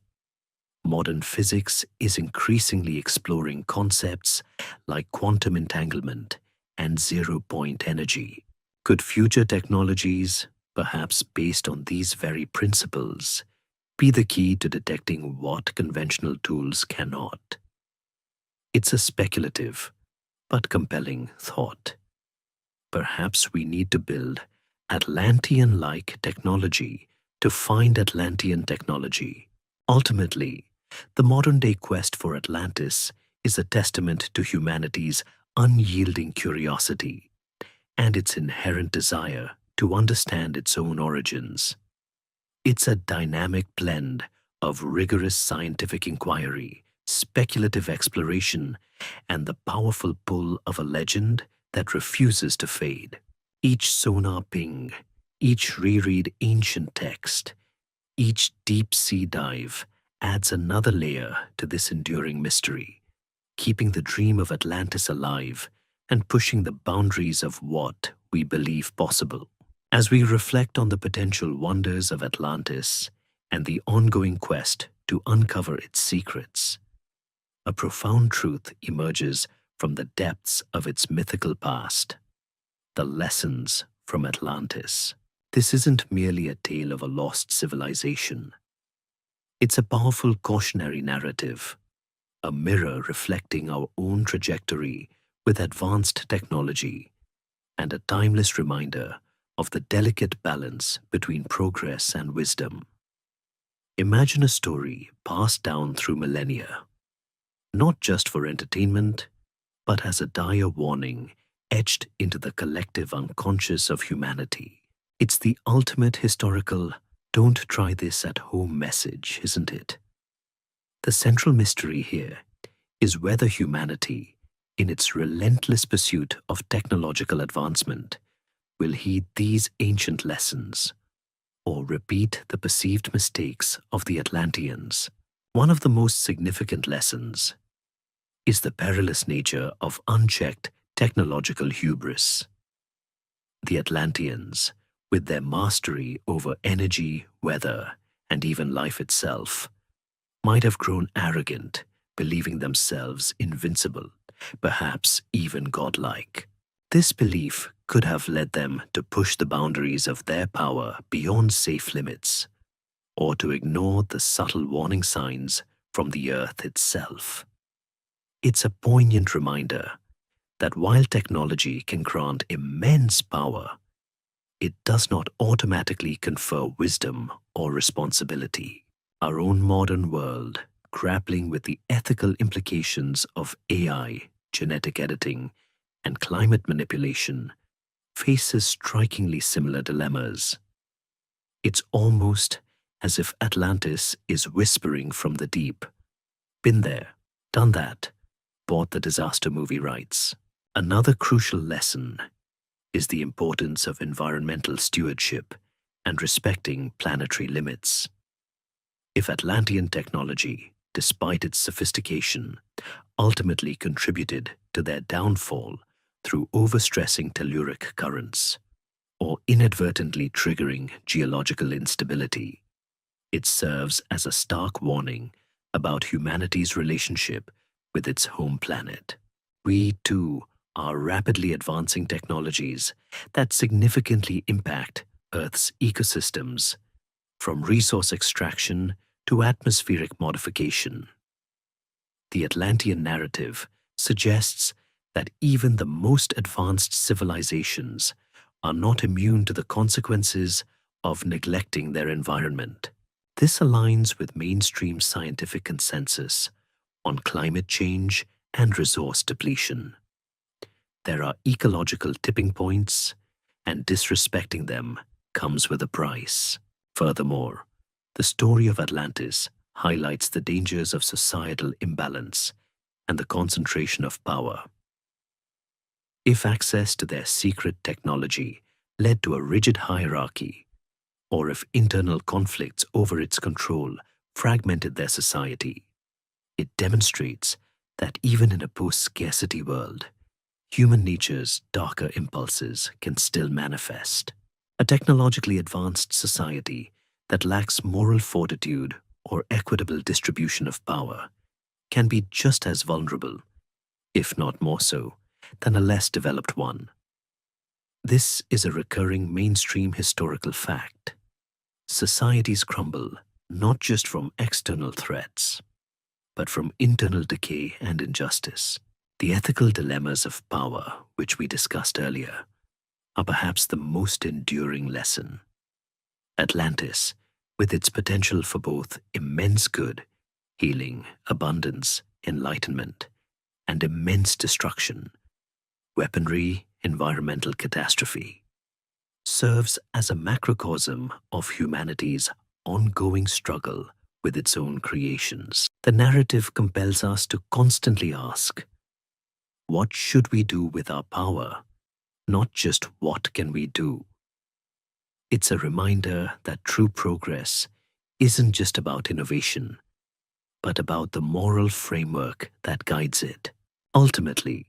Modern physics is increasingly exploring concepts like quantum entanglement and zero-point energy. Could future technologies, perhaps based on these very principles, be the key to detecting what conventional tools cannot? It's a speculative but compelling thought. Perhaps we need to build Atlantean-like technology to find Atlantean technology. Ultimately, the modern-day quest for Atlantis is a testament to humanity's unyielding curiosity and its inherent desire to understand its own origins. It's a dynamic blend of rigorous scientific inquiry, speculative exploration, and the powerful pull of a legend that refuses to fade. Each sonar ping, each reread ancient text, each deep-sea dive adds another layer to this enduring mystery, keeping the dream of Atlantis alive and pushing the boundaries of what we believe possible. As we reflect on the potential wonders of Atlantis and the ongoing quest to uncover its secrets, a profound truth emerges from the depths of its mythical past: the lessons from Atlantis. This isn't merely a tale of a lost civilization. It's a powerful cautionary narrative, a mirror reflecting our own trajectory with advanced technology, and a timeless reminder of the delicate balance between progress and wisdom. Imagine a story passed down through millennia, not just for entertainment, but as a dire warning etched into the collective unconscious of humanity. It's the ultimate historical, don't try this at home message, isn't it? The central mystery here is whether humanity, in its relentless pursuit of technological advancement, will heed these ancient lessons or repeat the perceived mistakes of the Atlanteans. One of the most significant lessons is the perilous nature of unchecked technological hubris. The Atlanteans, with their mastery over energy, weather, and even life itself, might have grown arrogant, believing themselves invincible, perhaps even godlike. This belief could have led them to push the boundaries of their power beyond safe limits, or to ignore the subtle warning signs from the Earth itself. It's a poignant reminder that while technology can grant immense power, it does not automatically confer wisdom or responsibility. Our own modern world, grappling with the ethical implications of AI, genetic editing, and climate manipulation, faces strikingly similar dilemmas. It's almost as if Atlantis is whispering from the deep. Been there, done that, bought the disaster movie rights. Another crucial lesson is the importance of environmental stewardship and respecting planetary limits. If Atlantean technology, despite its sophistication, ultimately contributed to their downfall through overstressing telluric currents or inadvertently triggering geological instability, it serves as a stark warning about humanity's relationship with its home planet. We, too, are rapidly advancing technologies that significantly impact Earth's ecosystems, from resource extraction to atmospheric modification. The Atlantean narrative suggests that even the most advanced civilizations are not immune to the consequences of neglecting their environment. This aligns with mainstream scientific consensus on climate change and resource depletion. There are ecological tipping points, and disrespecting them comes with a price. Furthermore, the story of Atlantis highlights the dangers of societal imbalance and the concentration of power. If access to their secret technology led to a rigid hierarchy, or if internal conflicts over its control fragmented their society, it demonstrates that even in a post-scarcity world, human nature's darker impulses can still manifest. A technologically advanced society that lacks moral fortitude or equitable distribution of power can be just as vulnerable, if not more so, than a less developed one. This is a recurring mainstream historical fact. Societies crumble not just from external threats, but from internal decay and injustice. The ethical dilemmas of power, which we discussed earlier, are perhaps the most enduring lesson. Atlantis, with its potential for both immense good, healing, abundance, enlightenment, and immense destruction, weaponry, environmental catastrophe, serves as a macrocosm of humanity's ongoing struggle with its own creations. The narrative compels us to constantly ask, what should we do with our power? Not just what can we do. It's a reminder that true progress isn't just about innovation, but about the moral framework that guides it. Ultimately,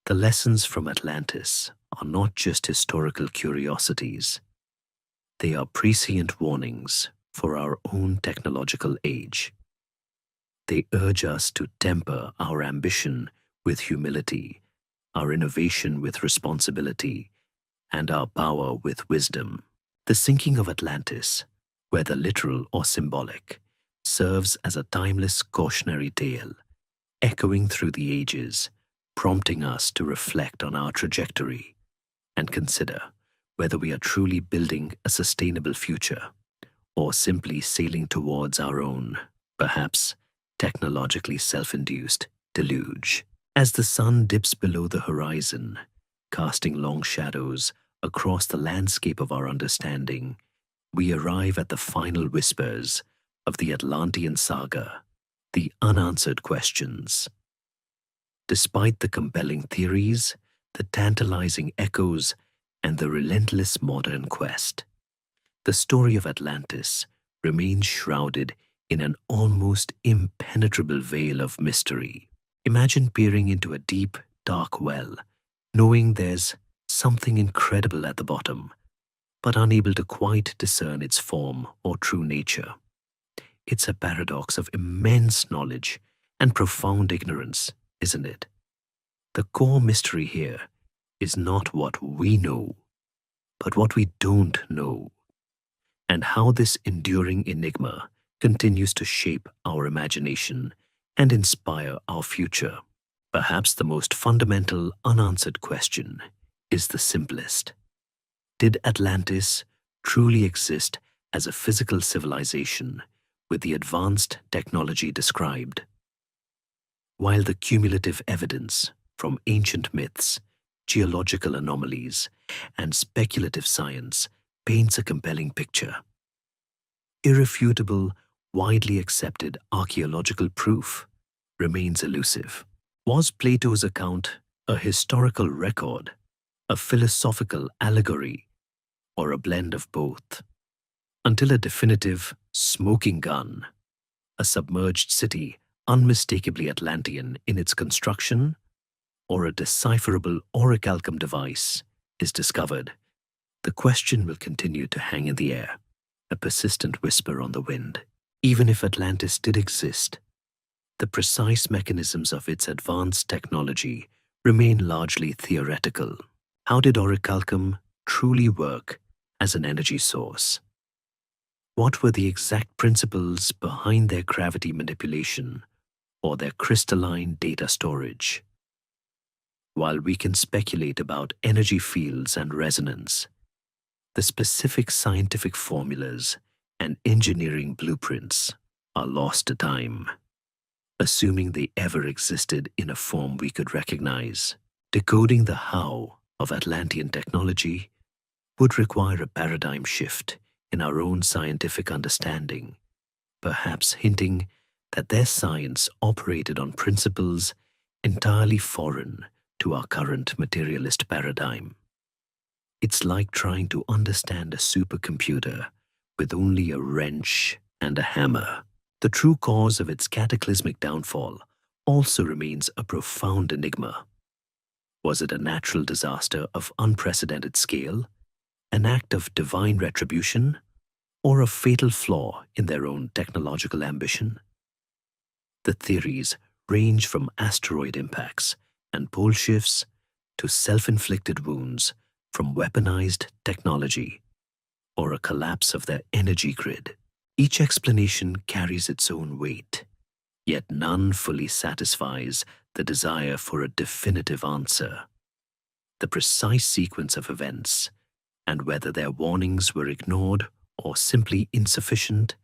the lessons from Atlantis are not just historical curiosities. They are prescient warnings for our own technological age. They urge us to temper our ambition with humility, our innovation with responsibility, and our power with wisdom. The sinking of Atlantis, whether literal or symbolic, serves as a timeless cautionary tale, echoing through the ages, prompting us to reflect on our trajectory and consider whether we are truly building a sustainable future or simply sailing towards our own, perhaps technologically self-induced deluge. As the sun dips below the horizon, casting long shadows across the landscape of our understanding, we arrive at the final whispers of the Atlantean saga, the unanswered questions. Despite the compelling theories, the tantalizing echoes, and the relentless modern quest, the story of Atlantis remains shrouded in an almost impenetrable veil of mystery. Imagine peering into a deep, dark well, knowing there's something incredible at the bottom, but unable to quite discern its form or true nature. It's a paradox of immense knowledge and profound ignorance, isn't it? The core mystery here is not what we know, but what we don't know, and how this enduring enigma continues to shape our imagination and inspire our future. Perhaps the most fundamental unanswered question is the simplest. Did Atlantis truly exist as a physical civilization with the advanced technology described? While the cumulative evidence from ancient myths, geological anomalies, and speculative science paints a compelling picture, irrefutable, widely accepted archaeological proof remains elusive. Was Plato's account a historical record, a philosophical allegory, or a blend of both? Until a definitive smoking gun, a submerged city unmistakably Atlantean in its construction, or a decipherable orichalcum device is discovered, the question will continue to hang in the air, a persistent whisper on the wind. Even if Atlantis did exist, the precise mechanisms of its advanced technology remain largely theoretical. How did orichalcum truly work as an energy source? What were the exact principles behind their gravity manipulation or their crystalline data storage? While we can speculate about energy fields and resonance, the specific scientific formulas and engineering blueprints are lost to time. Assuming they ever existed in a form we could recognize, decoding the how of Atlantean technology would require a paradigm shift in our own scientific understanding, perhaps hinting that their science operated on principles entirely foreign to our current materialist paradigm. It's like trying to understand a supercomputer with only a wrench and a hammer. The true cause of its cataclysmic downfall also remains a profound enigma. Was it a natural disaster of unprecedented scale, an act of divine retribution, or a fatal flaw in their own technological ambition? The theories range from asteroid impacts and pole shifts to self-inflicted wounds from weaponized technology or a collapse of their energy grid. Each explanation carries its own weight, yet none fully satisfies the desire for a definitive answer. The precise sequence of events, and whether their warnings were ignored or simply insufficient,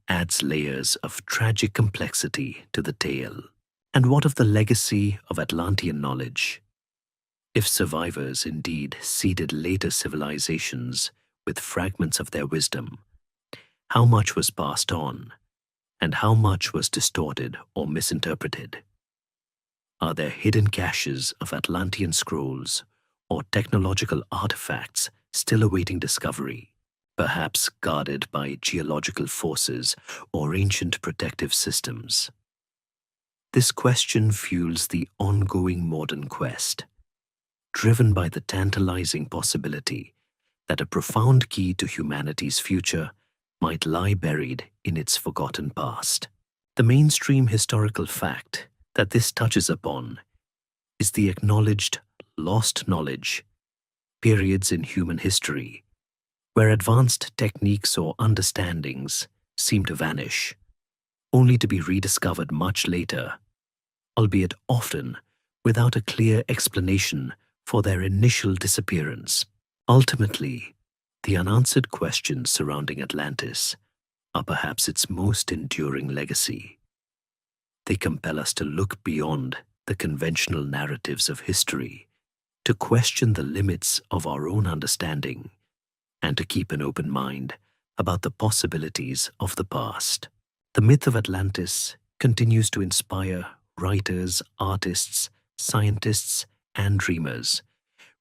adds layers of tragic complexity to the tale. And what of the legacy of Atlantean knowledge? If survivors indeed seeded later civilizations with fragments of their wisdom, how much was passed on, and how much was distorted or misinterpreted? Are there hidden caches of Atlantean scrolls or technological artifacts still awaiting discovery, perhaps guarded by geological forces or ancient protective systems? This question fuels the ongoing modern quest, driven by the tantalizing possibility that a profound key to humanity's future might lie buried in its forgotten past. The mainstream historical fact that this touches upon is the acknowledged lost knowledge, periods in human history where advanced techniques or understandings seem to vanish, only to be rediscovered much later, albeit often without a clear explanation for their initial disappearance. Ultimately, the unanswered questions surrounding Atlantis are perhaps its most enduring legacy. They compel us to look beyond the conventional narratives of history, to question the limits of our own understanding, and to keep an open mind about the possibilities of the past. The myth of Atlantis continues to inspire writers, artists, scientists, and dreamers,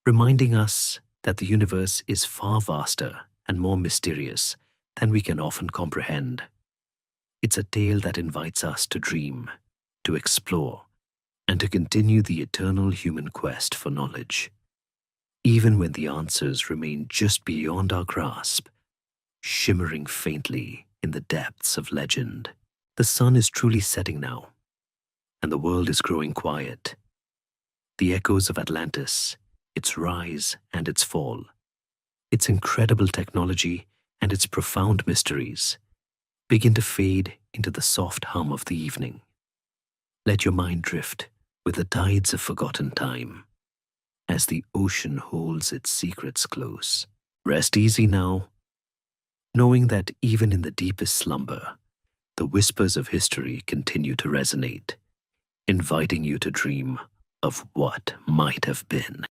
reminding us that the universe is far vaster and more mysterious than we can often comprehend. It's a tale that invites us to dream, to explore, and to continue the eternal human quest for knowledge. Even when the answers remain just beyond our grasp, shimmering faintly in the depths of legend. The sun is truly setting now, and the world is growing quiet. The echoes of Atlantis, its rise and its fall, its incredible technology and its profound mysteries, begin to fade into the soft hum of the evening. Let your mind drift with the tides of forgotten time, as the ocean holds its secrets close. Rest easy now, knowing that even in the deepest slumber, the whispers of history continue to resonate, inviting you to dream of what might have been.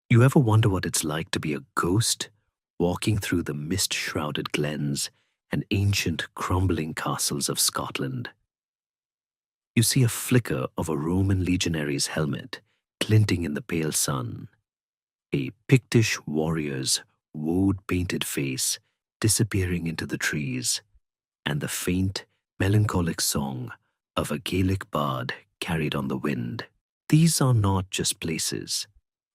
You ever wonder what it's like to be a ghost walking through the mist-shrouded glens and ancient crumbling castles of Scotland? You see a flicker of a Roman legionary's helmet glinting in the pale sun, a Pictish warrior's woad-painted face disappearing into the trees, and the faint, melancholic song of a Gaelic bard carried on the wind. These are not just places.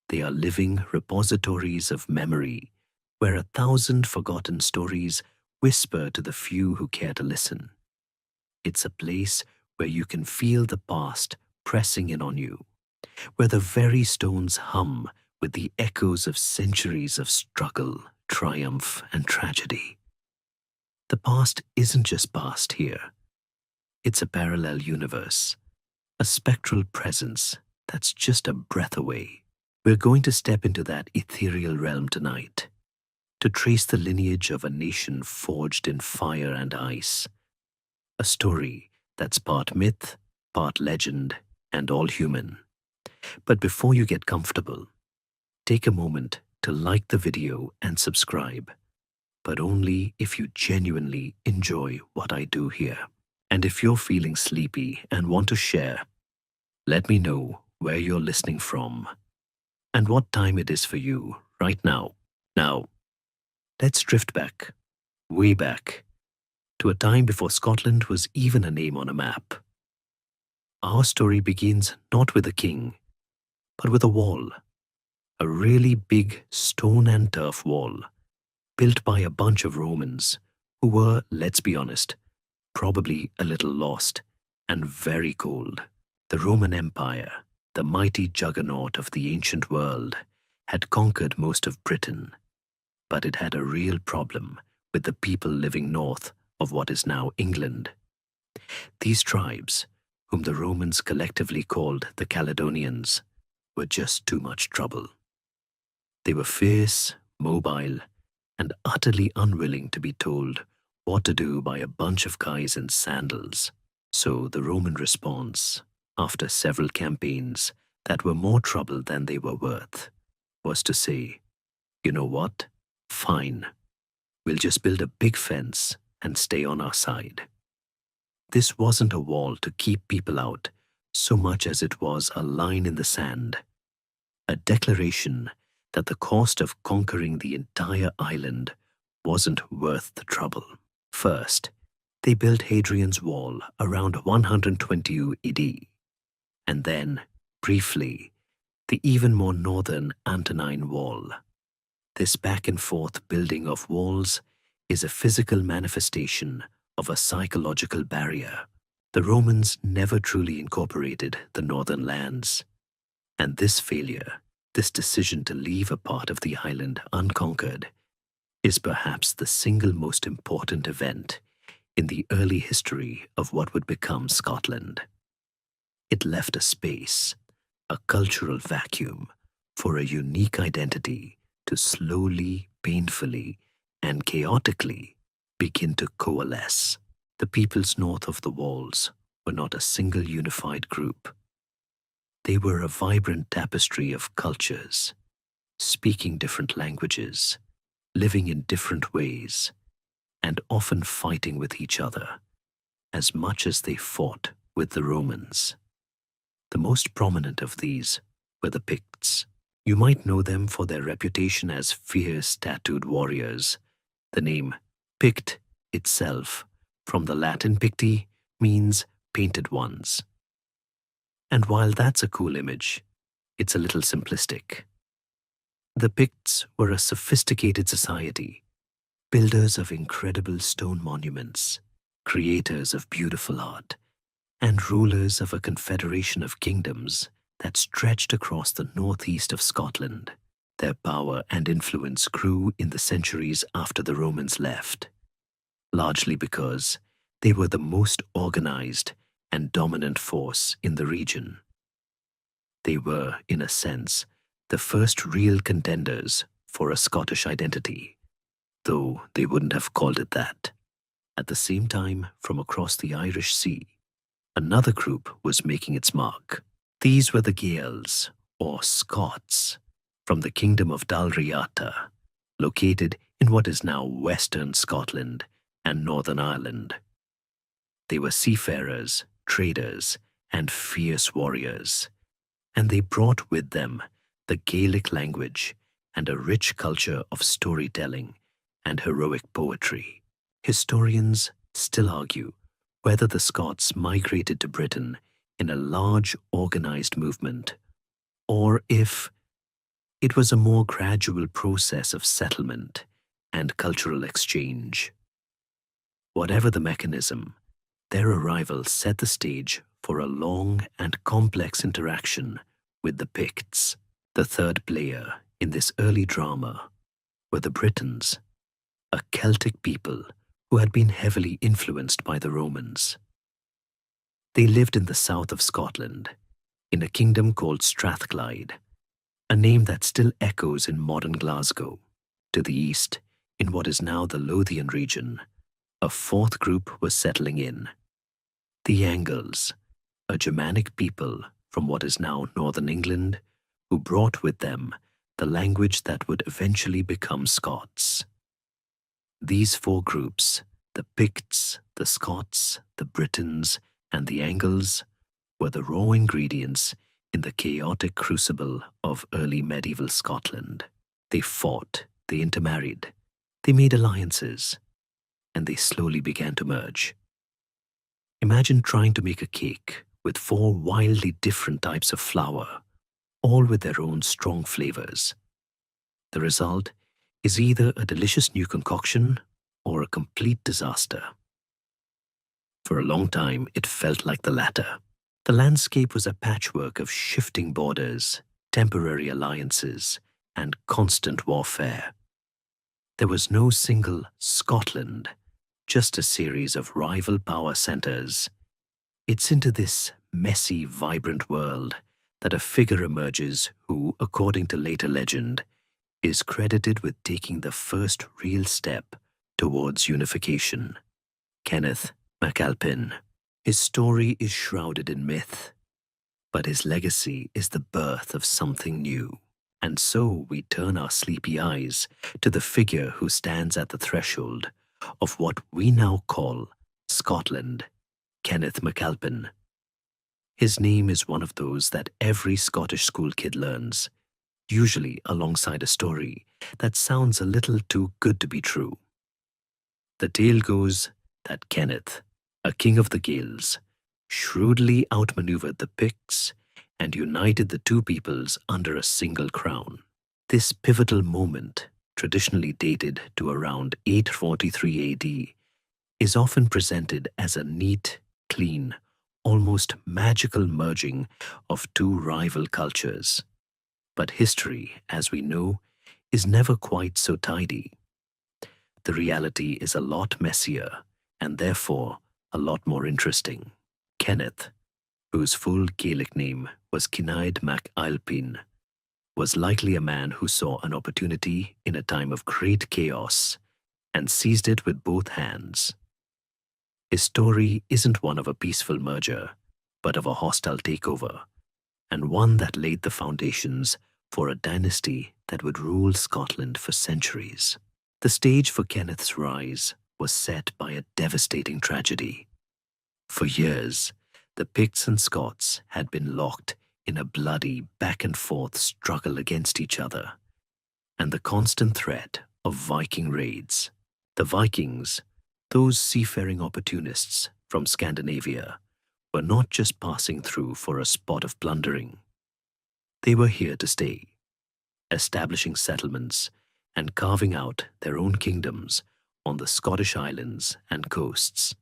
They are living repositories of memory, where 1,000 forgotten stories whisper to the few who care to listen. It's a place where you can feel the past pressing in on you, where the very stones hum with the echoes of centuries of struggle, triumph, and tragedy. The past isn't just past here. It's a parallel universe, a spectral presence that's just a breath away. We're going to step into that ethereal realm tonight, to trace the lineage of a nation forged in fire and ice, a story that's part myth, part legend, and all human. But before you get comfortable, take a moment to like the video and subscribe, but only if you genuinely enjoy what I do here. And if you're feeling sleepy and want to share, let me know where you're listening from and what time it is for you right now. Now, let's drift back, way back, to a time before Scotland was even a name on a map. Our story begins not with a king, but with a wall, a really big stone and turf wall, built by a bunch of Romans who were, let's be honest, probably a little lost and very cold. The Roman Empire, the mighty juggernaut of the ancient world, had conquered most of Britain, but it had a real problem with the people living north of what is now England. These tribes, whom the Romans collectively called the Caledonians, were just too much trouble. They were fierce, mobile, and utterly unwilling to be told what to do by a bunch of guys in sandals. So the Roman response, after several campaigns that were more trouble than they were worth, was to say, you know what? Fine. We'll just build a big fence and stay on our side. This wasn't a wall to keep people out so much as it was a line in the sand, a declaration that the cost of conquering the entire island wasn't worth the trouble. First, they built Hadrian's Wall around 120 AD, and then, briefly, the even more northern Antonine Wall. This back-and-forth building of walls is a physical manifestation of a psychological barrier. The Romans never truly incorporated the northern lands, and this failure, this decision to leave a part of the island unconquered, is perhaps the single most important event in the early history of what would become Scotland. It left a space, a cultural vacuum, for a unique identity to slowly, painfully, and chaotically begin to coalesce. The peoples north of the walls were not a single unified group. They were a vibrant tapestry of cultures, speaking different languages, living in different ways, and often fighting with each other, as much as they fought with the Romans. The most prominent of these were the Picts. You might know them for their reputation as fierce tattooed warriors. The name Pict itself, from the Latin picti, means painted ones. And while that's a cool image, it's a little simplistic. The Picts were a sophisticated society, builders of incredible stone monuments, creators of beautiful art, and rulers of a confederation of kingdoms that stretched across the northeast of Scotland. Their power and influence grew in the centuries after the Romans left, largely because they were the most organized and dominant force in the region. They were, in a sense, the first real contenders for a Scottish identity, though they wouldn't have called it that. At the same time, from across the Irish Sea, another group was making its mark. These were the Gaels, or Scots, from the kingdom of Dalriata, located in what is now western Scotland and Northern Ireland. They were seafarers, traders, and fierce warriors, and they brought with them the Gaelic language and a rich culture of storytelling and heroic poetry. Historians still argue whether the Scots migrated to Britain in a large organized movement, or if it was a more gradual process of settlement and cultural exchange. Whatever the mechanism, their arrival set the stage for a long and complex interaction with the Picts. The third player in this early drama were the Britons, a Celtic people who had been heavily influenced by the Romans. They lived in the south of Scotland, in a kingdom called Strathclyde, a name that still echoes in modern Glasgow. To the east, in what is now the Lothian region, a fourth group was settling in. The Angles, a Germanic people from what is now northern England, who brought with them the language that would eventually become Scots. These four groups, the Picts, the Scots, the Britons, and the Angles, were the raw ingredients in the chaotic crucible of early medieval Scotland. They fought, they intermarried, they made alliances, and they slowly began to merge. Imagine trying to make a cake with four wildly different types of flour, all with their own strong flavors. The result is either a delicious new concoction or a complete disaster. For a long time, it felt like the latter. The landscape was a patchwork of shifting borders, temporary alliances, and constant warfare. There was no single Scotland, just a series of rival power centers. It's into this messy, vibrant world that a figure emerges who, according to later legend, is credited with taking the first real step towards unification: Kenneth MacAlpin. His story is shrouded in myth, but his legacy is the birth of something new. And so we turn our sleepy eyes to the figure who stands at the threshold of what we now call Scotland, Kenneth MacAlpin. His name is one of those that every Scottish school kid learns, usually alongside a story that sounds a little too good to be true. The tale goes that Kenneth, a king of the Gaels, shrewdly outmaneuvered the Picts and united the two peoples under a single crown. This pivotal moment, traditionally dated to around 843 AD, is often presented as a neat, clean, almost magical merging of two rival cultures. But history, as we know, is never quite so tidy. The reality is a lot messier and therefore a lot more interesting. Kenneth, whose full Gaelic name was Kinnaid Mac Ailpin, was likely a man who saw an opportunity in a time of great chaos and seized it with both hands. His story isn't one of a peaceful merger, but of a hostile takeover, and one that laid the foundations for a dynasty that would rule Scotland for centuries. The stage for Kenneth's rise was set by a devastating tragedy. For years, the Picts and Scots had been locked in a bloody back-and-forth struggle against each other, and the constant threat of Viking raids. The Vikings, those seafaring opportunists from Scandinavia, were not just passing through for a spot of plundering. They were here to stay, establishing settlements and carving out their own kingdoms on the Scottish islands and coasts.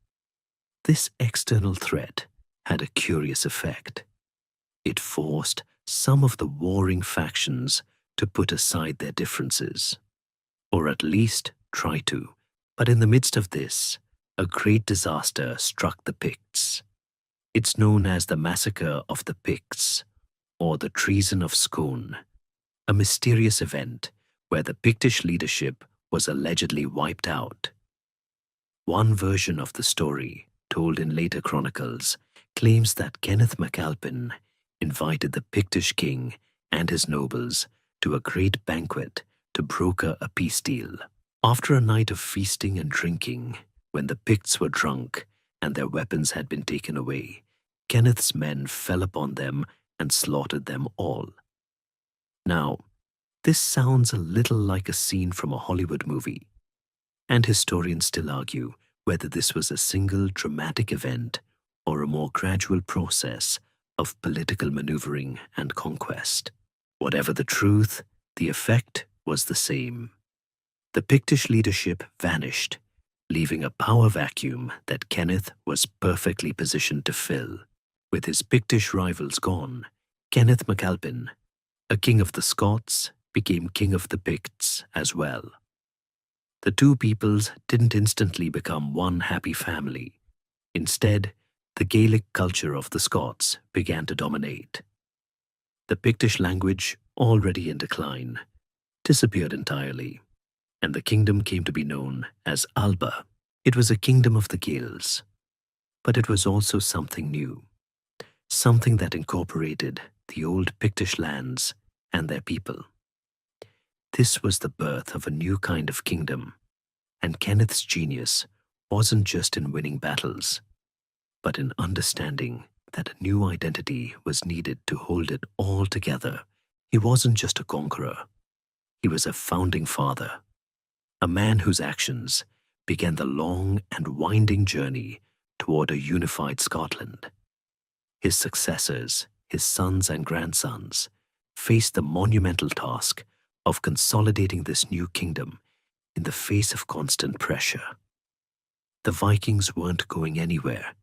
This external threat had a curious effect. It forced some of the warring factions to put aside their differences, or at least try to. But in the midst of this, a great disaster struck the Picts. It's known as the Massacre of the Picts, or the Treason of Scone, a mysterious event where the Pictish leadership was allegedly wiped out. One version of the story, told in later chronicles, claims that Kenneth MacAlpin invited the Pictish king and his nobles to a great banquet to broker a peace deal. After a night of feasting and drinking, when the Picts were drunk and their weapons had been taken away, Kenneth's men fell upon them and slaughtered them all. Now, this sounds a little like a scene from a Hollywood movie, and historians still argue whether this was a single dramatic event or a more gradual process of political maneuvering and conquest. Whatever the truth, the effect was the same. The Pictish leadership vanished, leaving a power vacuum that Kenneth was perfectly positioned to fill. With his Pictish rivals gone, Kenneth MacAlpin, a king of the Scots, became king of the Picts as well. The two peoples didn't instantly become one happy family. Instead, the Gaelic culture of the Scots began to dominate. The Pictish language, already in decline, disappeared entirely, and the kingdom came to be known as Alba. It was a kingdom of the Gaels, but it was also something new, something that incorporated the old Pictish lands and their people. This was the birth of a new kind of kingdom, and Kenneth's genius wasn't just in winning battles, but in understanding that a new identity was needed to hold it all together. He wasn't just a conqueror, he was a founding father, a man whose actions began the long and winding journey toward a unified Scotland. His successors, his sons and grandsons, faced the monumental task of consolidating this new kingdom in the face of constant pressure. The Vikings weren't going anywhere,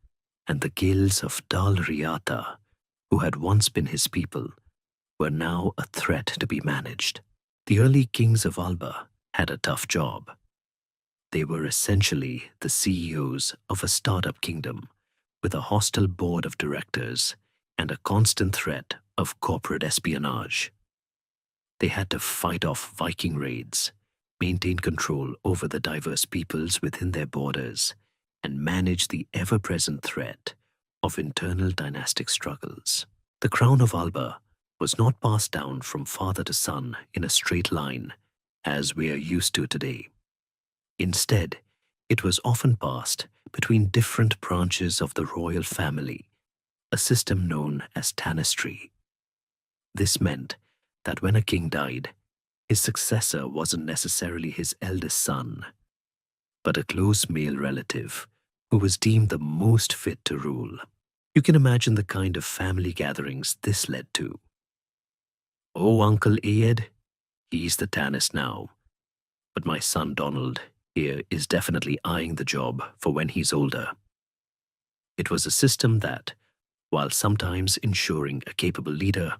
and the Gaels of Dal Riata, who had once been his people, were now a threat to be managed. The early kings of Alba had a tough job. They were essentially the CEOs of a startup kingdom with a hostile board of directors and a constant threat of corporate espionage. They had to fight off Viking raids, maintain control over the diverse peoples within their borders, and manage the ever-present threat of internal dynastic struggles. The crown of Alba was not passed down from father to son in a straight line, as we are used to today. Instead, it was often passed between different branches of the royal family, a system known as tanistry. This meant that when a king died, his successor wasn't necessarily his eldest son, but a close male relative who was deemed the most fit to rule. You can imagine the kind of family gatherings this led to. "Oh, Uncle Aed, he's the Tanist now, but my son Donald here is definitely eyeing the job for when he's older." It was a system that, while sometimes ensuring a capable leader,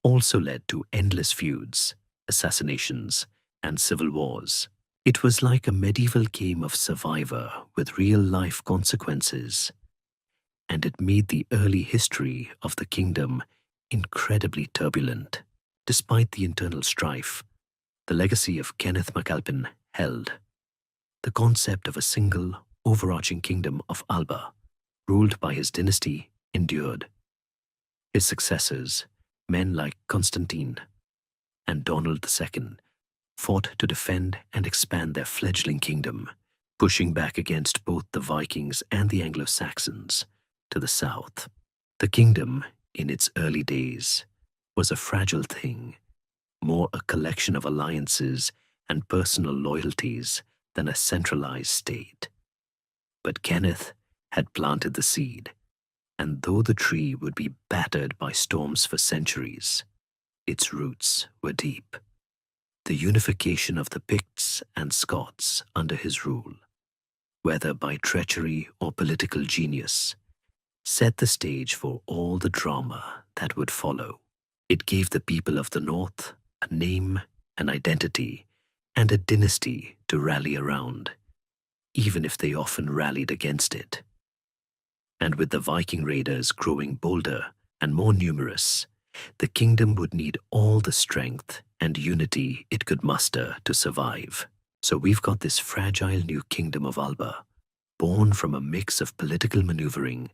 also led to endless feuds, assassinations, and civil wars. It was like a medieval game of Survivor with real-life consequences, and it made the early history of the kingdom incredibly turbulent. Despite the internal strife, the legacy of Kenneth MacAlpin held. The concept of a single, overarching kingdom of Alba, ruled by his dynasty, endured. His successors, men like Constantine and Donald II, fought to defend and expand their fledgling kingdom, pushing back against both the Vikings and the Anglo-Saxons to the south. The kingdom, in its early days, was a fragile thing, more a collection of alliances and personal loyalties than a centralized state. But Kenneth had planted the seed, and though the tree would be battered by storms for centuries, its roots were deep. The unification of the Picts and Scots under his rule, whether by treachery or political genius, set the stage for all the drama that would follow. It gave the people of the North a name, an identity, and a dynasty to rally around, even if they often rallied against it. And with the Viking raiders growing bolder and more numerous, the kingdom would need all the strength and unity it could muster to survive. So we've got this fragile new kingdom of Alba, born from a mix of political maneuvering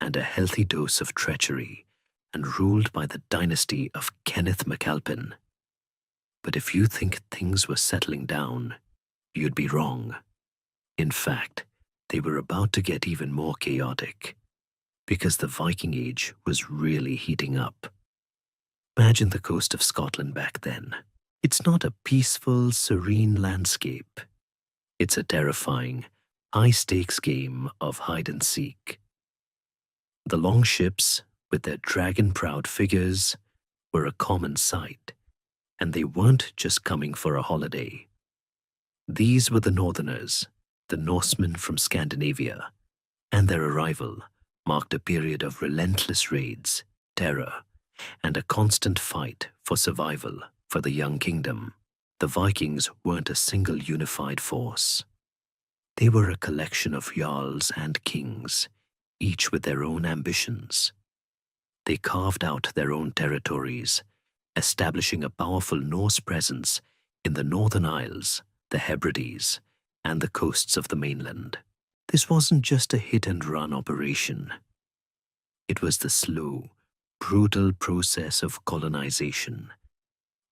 and a healthy dose of treachery, and ruled by the dynasty of Kenneth MacAlpin. But if you think things were settling down, you'd be wrong. In fact, they were about to get even more chaotic, because the Viking Age was really heating up. Imagine the coast of Scotland back then. It's not a peaceful, serene landscape. It's a terrifying, high-stakes game of hide and seek. The longships, with their dragon-proud figures, were a common sight, and they weren't just coming for a holiday. These were the Northerners, the Norsemen from Scandinavia, and their arrival marked a period of relentless raids, terror, and a constant fight for survival for the young kingdom. The Vikings weren't a single unified force. They were a collection of jarls and kings, each with their own ambitions. They carved out their own territories, establishing a powerful Norse presence in the Northern Isles, the Hebrides, and the coasts of the mainland. This wasn't just a hit-and-run operation. It was the slow, brutal process of colonization,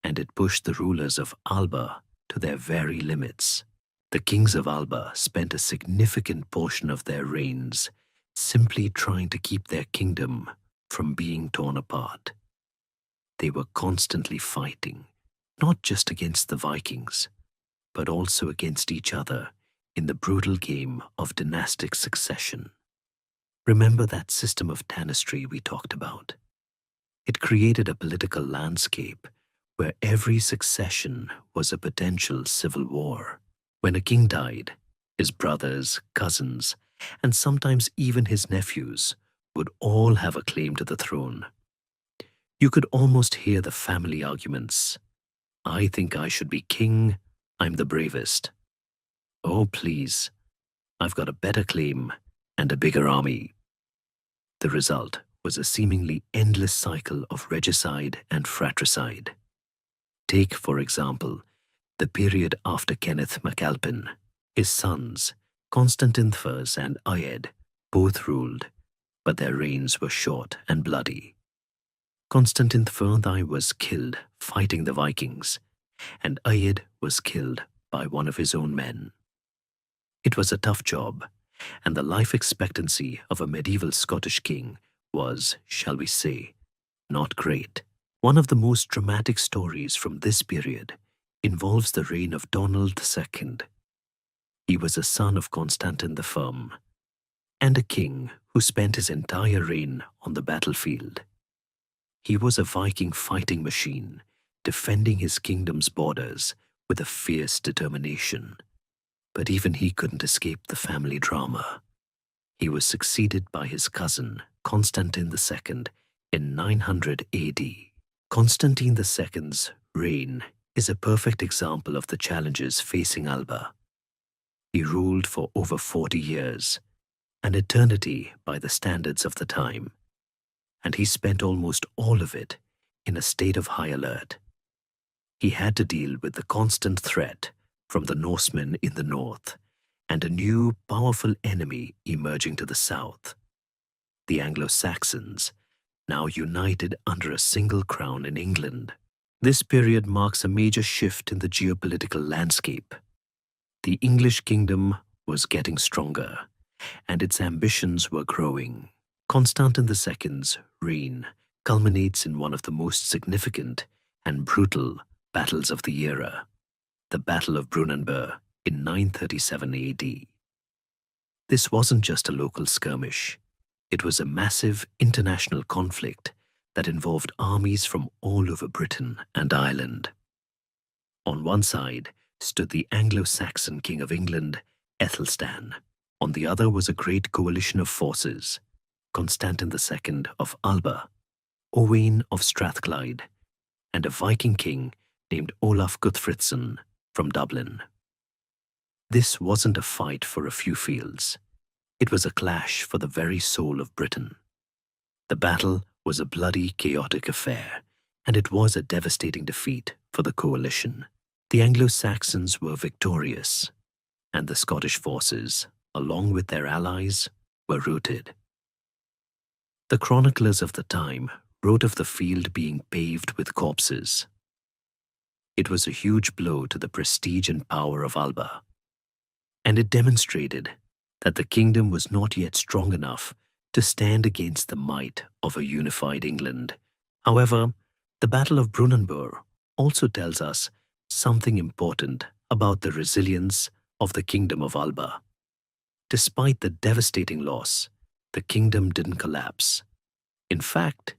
and it pushed the rulers of Alba to their very limits. The kings of Alba spent a significant portion of their reigns simply trying to keep their kingdom from being torn apart. They were constantly fighting, not just against the Vikings, but also against each other in the brutal game of dynastic succession. Remember that system of tanistry we talked about? It created a political landscape where every succession was a potential civil war. When a king died, his brothers, cousins, and sometimes even his nephews would all have a claim to the throne. You could almost hear the family arguments. I think I should be king. I'm the bravest. Oh, please. I've got a better claim and a bigger army. The result was a seemingly endless cycle of regicide and fratricide. Take, for example, the period after Kenneth MacAlpin. His sons, Constantine I and Ayed, both ruled, but their reigns were short and bloody. Constantine I was killed fighting the Vikings, and Ayed was killed by one of his own men. It was a tough job, and the life expectancy of a medieval Scottish king was, shall we say, not great. One of the most dramatic stories from this period involves the reign of Donald II. He was a son of Constantine the Firm, and a king who spent his entire reign on the battlefield. He was a Viking fighting machine, defending his kingdom's borders with a fierce determination. But even he couldn't escape the family drama. He was succeeded by his cousin, Constantine II, in 900 AD. Constantine II's reign is a perfect example of the challenges facing Alba. He ruled for over 40 years, an eternity by the standards of the time, and he spent almost all of it in a state of high alert. He had to deal with the constant threat from the Norsemen in the north and a new, powerful enemy emerging to the south, the Anglo-Saxons, now united under a single crown in England. This period marks a major shift in the geopolitical landscape. The English kingdom was getting stronger, and its ambitions were growing. Constantine II's reign culminates in one of the most significant and brutal battles of the era, the Battle of Brunanburh in 937 AD. This wasn't just a local skirmish. It was a massive international conflict that involved armies from all over Britain and Ireland. On one side stood the Anglo-Saxon King of England, Aethelstan. On the other was a great coalition of forces, Constantine II of Alba, Owain of Strathclyde, and a Viking king named Olaf Guthfridsson from Dublin. This wasn't a fight for a few fields. It was a clash for the very soul of Britain. The battle was a bloody, chaotic affair, and it was a devastating defeat for the coalition. The Anglo-Saxons were victorious, and the Scottish forces, along with their allies, were routed. The chroniclers of the time wrote of the field being paved with corpses. It was a huge blow to the prestige and power of Alba, and it demonstrated that the kingdom was not yet strong enough to stand against the might of a unified England. However, the Battle of Brunanburh also tells us something important about the resilience of the kingdom of Alba. Despite the devastating loss, the kingdom didn't collapse. In fact,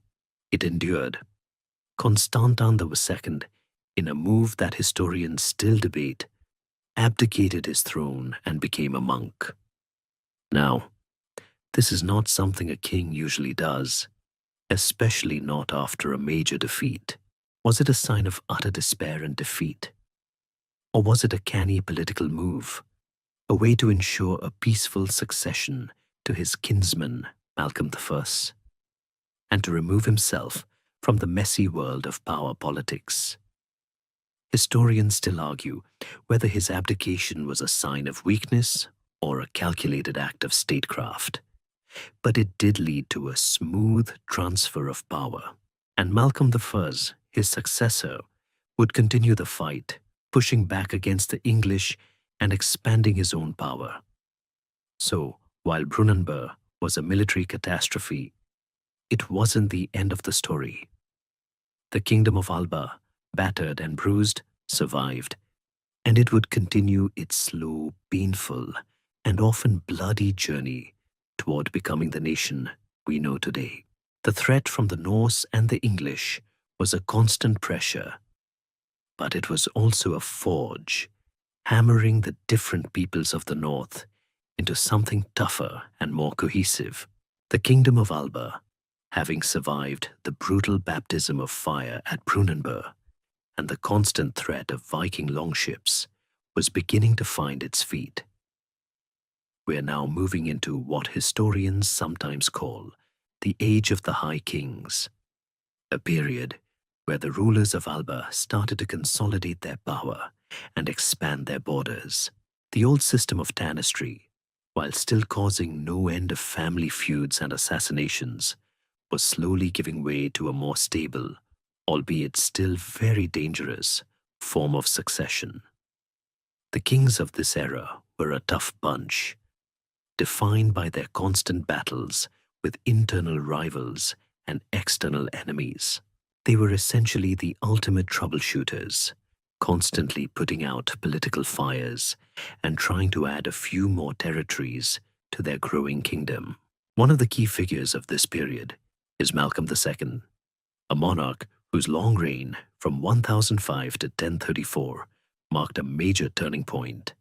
it endured. Constantin II, in a move that historians still debate, abdicated his throne and became a monk. Now, this is not something a king usually does, especially not after a major defeat. Was it a sign of utter despair and defeat? Or was it a canny political move, a way to ensure a peaceful succession to his kinsman, Malcolm I, and to remove himself from the messy world of power politics? Historians still argue whether his abdication was a sign of weakness or a calculated act of statecraft. But it did lead to a smooth transfer of power, and Malcolm I, his successor, would continue the fight, pushing back against the English and expanding his own power. So, while Brunanburh was a military catastrophe, it wasn't the end of the story. The kingdom of Alba, battered and bruised, survived, and it would continue its slow, painful, and often bloody journey toward becoming the nation we know today. The threat from the Norse and the English was a constant pressure, but it was also a forge, hammering the different peoples of the North into something tougher and more cohesive. The kingdom of Alba, having survived the brutal baptism of fire at Brunanburh and the constant threat of Viking longships, was beginning to find its feet. We are now moving into what historians sometimes call the Age of the High Kings, a period where the rulers of Alba started to consolidate their power and expand their borders. The old system of tanistry, while still causing no end of family feuds and assassinations, was slowly giving way to a more stable, albeit still very dangerous, form of succession. The kings of this era were a tough bunch, defined by their constant battles with internal rivals and external enemies. They were essentially the ultimate troubleshooters, constantly putting out political fires and trying to add a few more territories to their growing kingdom. One of the key figures of this period is Malcolm II, a monarch whose long reign from 1005 to 1034 marked a major turning point.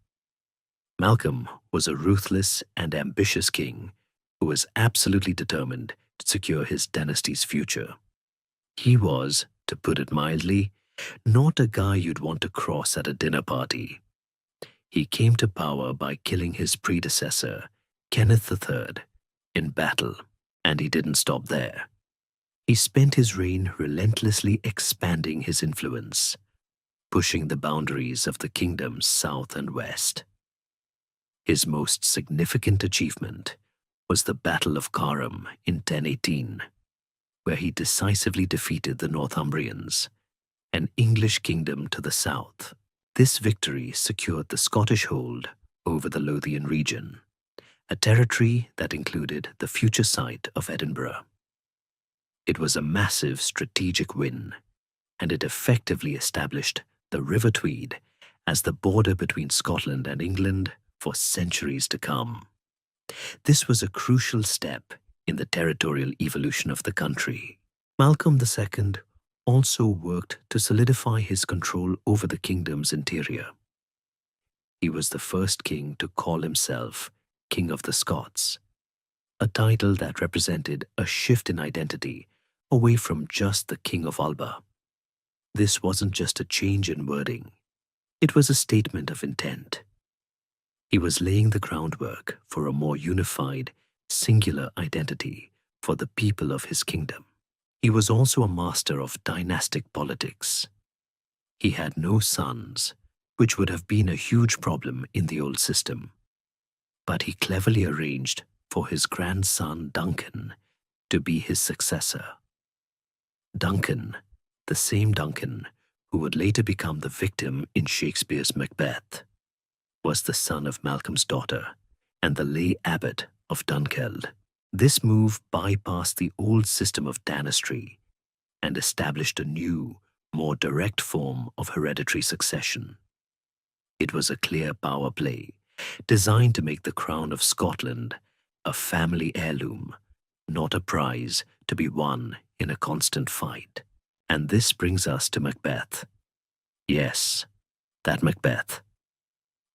Malcolm was a ruthless and ambitious king who was absolutely determined to secure his dynasty's future. He was, to put it mildly, not a guy you'd want to cross at a dinner party. He came to power by killing his predecessor, Kenneth III, in battle, and he didn't stop there. He spent his reign relentlessly expanding his influence, pushing the boundaries of the kingdom's south and west. His most significant achievement was the Battle of Carham in 1018, where he decisively defeated the Northumbrians, an English kingdom to the south. This victory secured the Scottish hold over the Lothian region, a territory that included the future site of Edinburgh. It was a massive strategic win, and it effectively established the River Tweed as the border between Scotland and England for centuries to come. This was a crucial step in the territorial evolution of the country. Malcolm II also worked to solidify his control over the kingdom's interior. He was the first king to call himself King of the Scots, a title that represented a shift in identity away from just the King of Alba. This wasn't just a change in wording, it was a statement of intent. He was laying the groundwork for a more unified, singular identity for the people of his kingdom. He was also a master of dynastic politics. He had no sons, which would have been a huge problem in the old system. But he cleverly arranged for his grandson Duncan to be his successor. Duncan, the same Duncan who would later become the victim in Shakespeare's Macbeth, was the son of Malcolm's daughter and the lay abbot of Dunkeld. This move bypassed the old system of dynasty and established a new, more direct form of hereditary succession. It was a clear power play, designed to make the crown of Scotland a family heirloom, not a prize to be won in a constant fight. And this brings us to Macbeth. Yes, that Macbeth.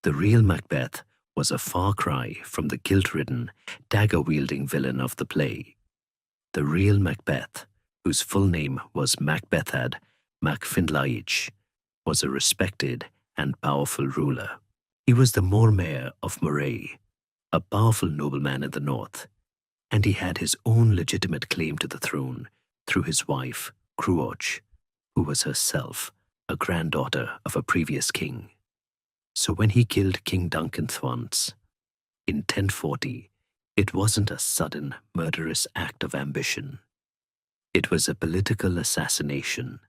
The real Macbeth was a far cry from the guilt-ridden, dagger-wielding villain of the play. The real Macbeth, whose full name was Macbethad mac Findlaich, was a respected and powerful ruler. He was the Mormaer of Moray, a powerful nobleman in the north, and he had his own legitimate claim to the throne through his wife, Cruach, who was herself a granddaughter of a previous king. So when he killed King Duncan once, in 1040, it wasn't a sudden, murderous act of ambition. It was a political assassination,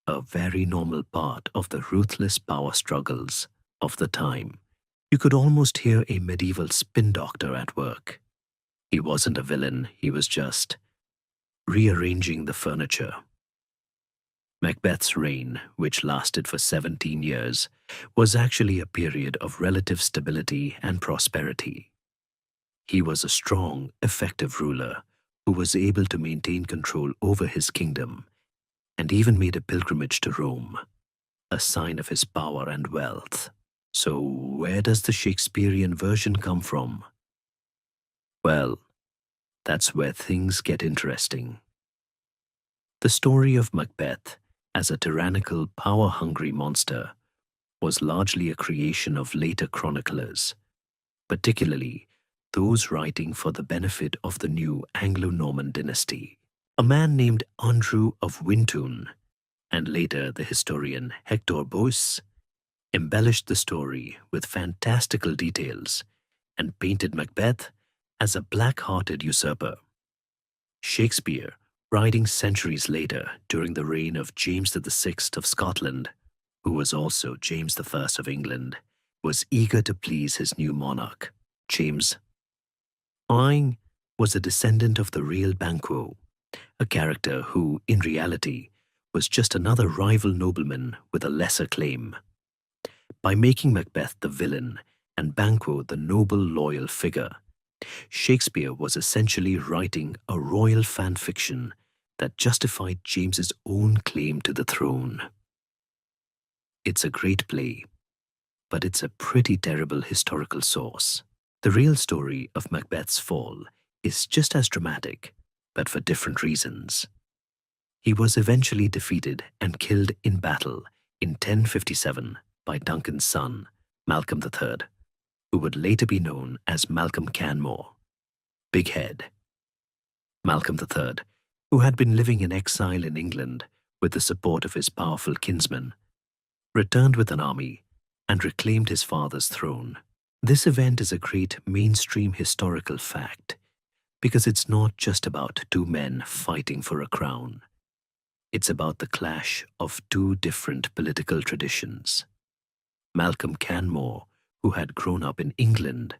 a very normal part of the ruthless power struggles of the time. You could almost hear a medieval spin doctor at work. He wasn't a villain, he was just rearranging the furniture. Macbeth's reign, which lasted for 17 years, was actually a period of relative stability and prosperity. He was a strong, effective ruler who was able to maintain control over his kingdom and even made a pilgrimage to Rome, a sign of his power and wealth. So where does the Shakespearean version come from? Well, that's where things get interesting. The story of Macbeth as a tyrannical, power-hungry monster was largely a creation of later chroniclers, particularly those writing for the benefit of the new Anglo-Norman dynasty. A man named Andrew of Wyntoun, and later the historian Hector Boyce, embellished the story with fantastical details and painted Macbeth as a black-hearted usurper. Shakespeare, writing centuries later during the reign of James VI of Scotland, who was also James I of England, was eager to please his new monarch, James I was a descendant of the real Banquo, a character who, in reality, was just another rival nobleman with a lesser claim. By making Macbeth the villain and Banquo the noble, loyal figure, Shakespeare was essentially writing a royal fan fiction that justified James's own claim to the throne. It's a great play, but it's a pretty terrible historical source. The real story of Macbeth's fall is just as dramatic, but for different reasons. He was eventually defeated and killed in battle in 1057 by Duncan's son, Malcolm III, who would later be known as Malcolm Canmore, Big Head. Malcolm III, who had been living in exile in England with the support of his powerful kinsmen, returned with an army and reclaimed his father's throne. This event is a great mainstream historical fact because it's not just about two men fighting for a crown. It's about the clash of two different political traditions. Malcolm Canmore, who had grown up in England,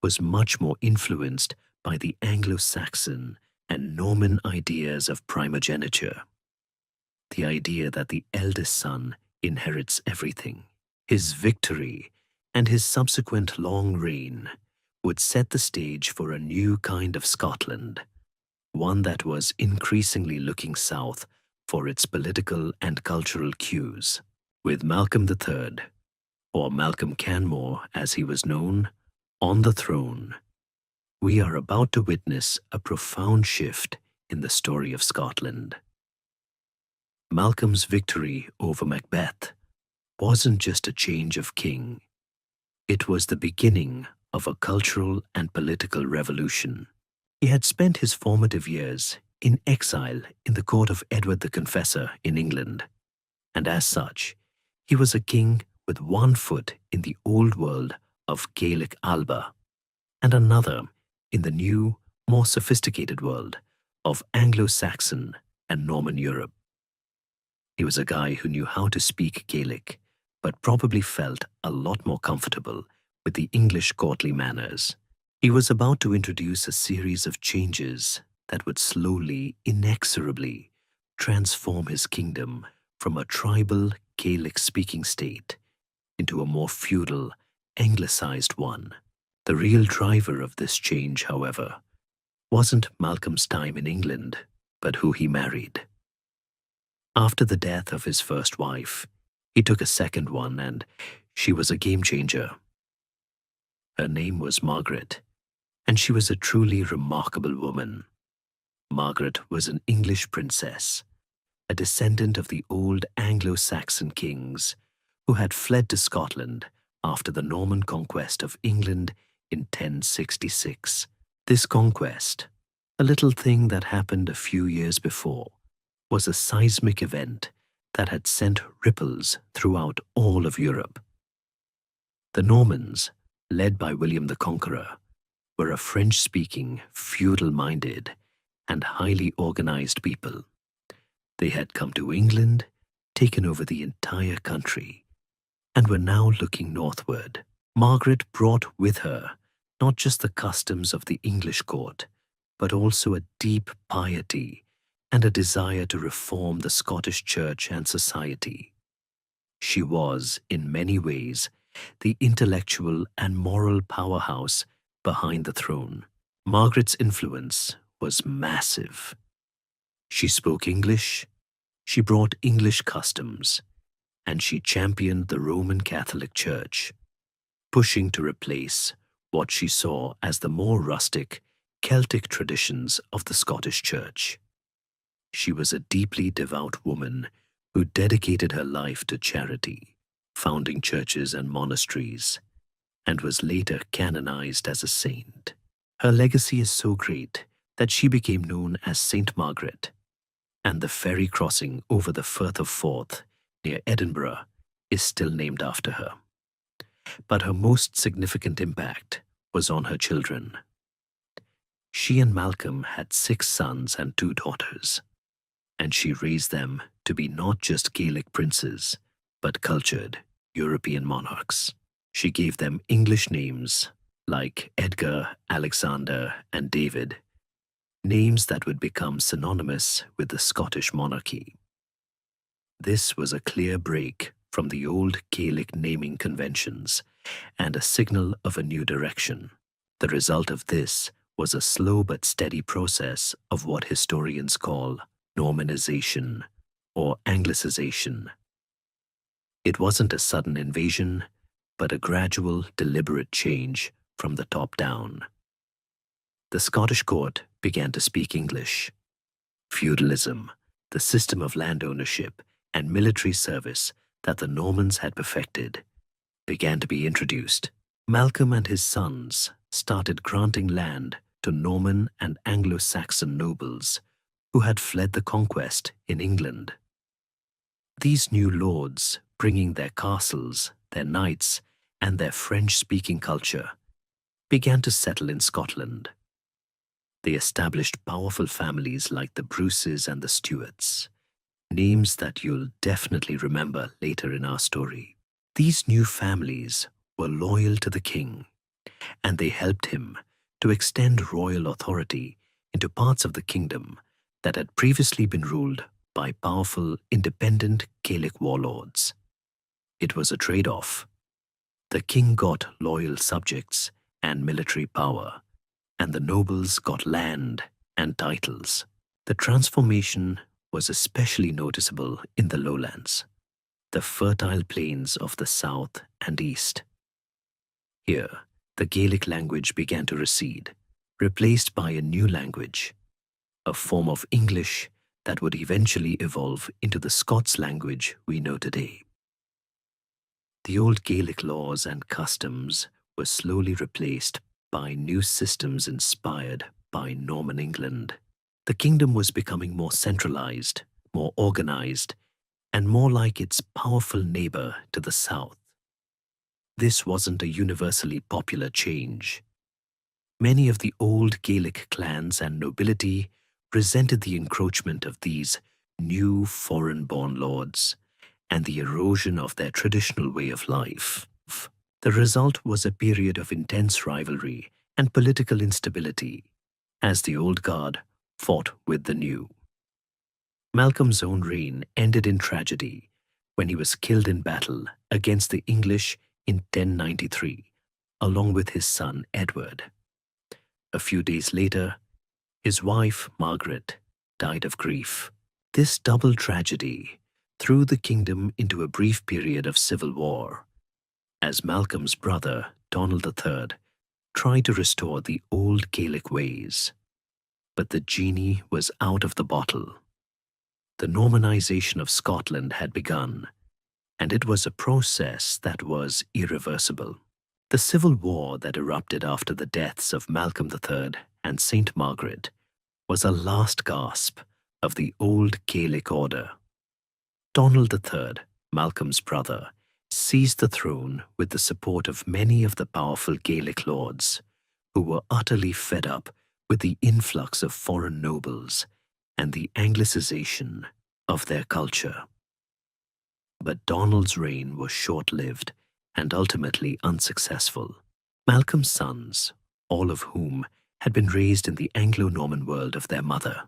was much more influenced by the Anglo-Saxon and Norman ideas of primogeniture, the idea that the eldest son inherits everything. His victory and his subsequent long reign would set the stage for a new kind of Scotland, one that was increasingly looking south for its political and cultural cues. With Malcolm III, or Malcolm Canmore as he was known, on the throne, we are about to witness a profound shift in the story of Scotland. Malcolm's victory over Macbeth wasn't just a change of king. It was the beginning of a cultural and political revolution. He had spent his formative years in exile in the court of Edward the Confessor in England, and as such, he was a king with one foot in the old world of Gaelic Alba and another in the new, more sophisticated world of Anglo-Saxon and Norman Europe. He was a guy who knew how to speak Gaelic, but probably felt a lot more comfortable with the English courtly manners. He was about to introduce a series of changes that would slowly, inexorably, transform his kingdom from a tribal Gaelic-speaking state into a more feudal, anglicized one. The real driver of this change, however, wasn't Malcolm's time in England, but who he married. After the death of his first wife, he took a second one, and she was a game changer. Her name was Margaret, and she was a truly remarkable woman. Margaret was an English princess, a descendant of the old Anglo-Saxon kings who had fled to Scotland after the Norman conquest of England in 1066. This conquest, a little thing that happened a few years before, was a seismic event that had sent ripples throughout all of Europe. The Normans, led by William the Conqueror, were a French-speaking, feudal-minded, and highly organized people. They had come to England, taken over the entire country, and were now looking northward. Margaret brought with her not just the customs of the English court, but also a deep piety and a desire to reform the Scottish church and society. She was, in many ways, the intellectual and moral powerhouse behind the throne. Margaret's influence was massive. She spoke English, she brought English customs, and she championed the Roman Catholic Church, pushing to replace what she saw as the more rustic Celtic traditions of the Scottish Church. She was a deeply devout woman who dedicated her life to charity, founding churches and monasteries, and was later canonized as a saint. Her legacy is so great that she became known as Saint Margaret, and the ferry crossing over the Firth of Forth near Edinburgh is still named after her. But her most significant impact was on her children. She and Malcolm had 6 sons and 2 daughters, and she raised them to be not just Gaelic princes, but cultured European monarchs. She gave them English names like Edgar, Alexander, and David, names that would become synonymous with the Scottish monarchy. This was a clear break from the old Gaelic naming conventions and a signal of a new direction. The result of this was a slow but steady process of what historians call Normanization or Anglicization. It wasn't a sudden invasion, but a gradual, deliberate change from the top down. The Scottish court began to speak English. Feudalism, the system of land ownership and military service that the Normans had perfected, began to be introduced. Malcolm and his sons started granting land to Norman and Anglo-Saxon nobles who had fled the conquest in England. These new lords, bringing their castles, their knights, and their French-speaking culture, began to settle in Scotland. They established powerful families like the Bruces and the Stuarts, names that you'll definitely remember later in our story. These new families were loyal to the king, and they helped him to extend royal authority into parts of the kingdom that had previously been ruled by powerful, independent Gaelic warlords. It was a trade-off. The king got loyal subjects and military power, and the nobles got land and titles. The transformation was especially noticeable in the lowlands, the fertile plains of the south and east. Here, the Gaelic language began to recede, replaced by a new language, a form of English that would eventually evolve into the Scots language we know today. The old Gaelic laws and customs were slowly replaced by new systems inspired by Norman England. The kingdom was becoming more centralized, more organized, and more like its powerful neighbor to the south. This wasn't a universally popular change. Many of the old Gaelic clans and nobility resented the encroachment of these new foreign-born lords, and the erosion of their traditional way of life. The result was a period of intense rivalry and political instability as the old guard fought with the new. Malcolm's own reign ended in tragedy when he was killed in battle against the English in 1093, along with his son Edward. A few days later, his wife Margaret died of grief. This double tragedy threw the kingdom into a brief period of civil war, as Malcolm's brother, Donald III, tried to restore the old Gaelic ways. But the genie was out of the bottle. The Normanization of Scotland had begun, and it was a process that was irreversible. The civil war that erupted after the deaths of Malcolm III and Saint Margaret was a last gasp of the old Gaelic order. Donald III, Malcolm's brother, seized the throne with the support of many of the powerful Gaelic lords, who were utterly fed up with the influx of foreign nobles and the Anglicization of their culture. But Donald's reign was short-lived and ultimately unsuccessful. Malcolm's sons, all of whom had been raised in the Anglo-Norman world of their mother,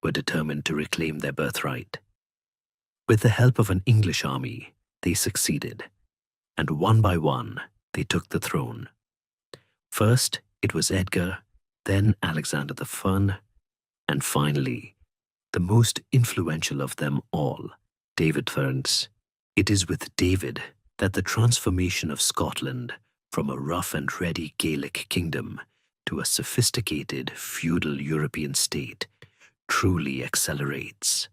were determined to reclaim their birthright. With the help of an English army, they succeeded, and one by one they took the throne. First, it was Edgar, then Alexander the Fun, and finally, the most influential of them all, David Ferns. It is with David that the transformation of Scotland from a rough and ready Gaelic kingdom to a sophisticated feudal European state truly accelerates.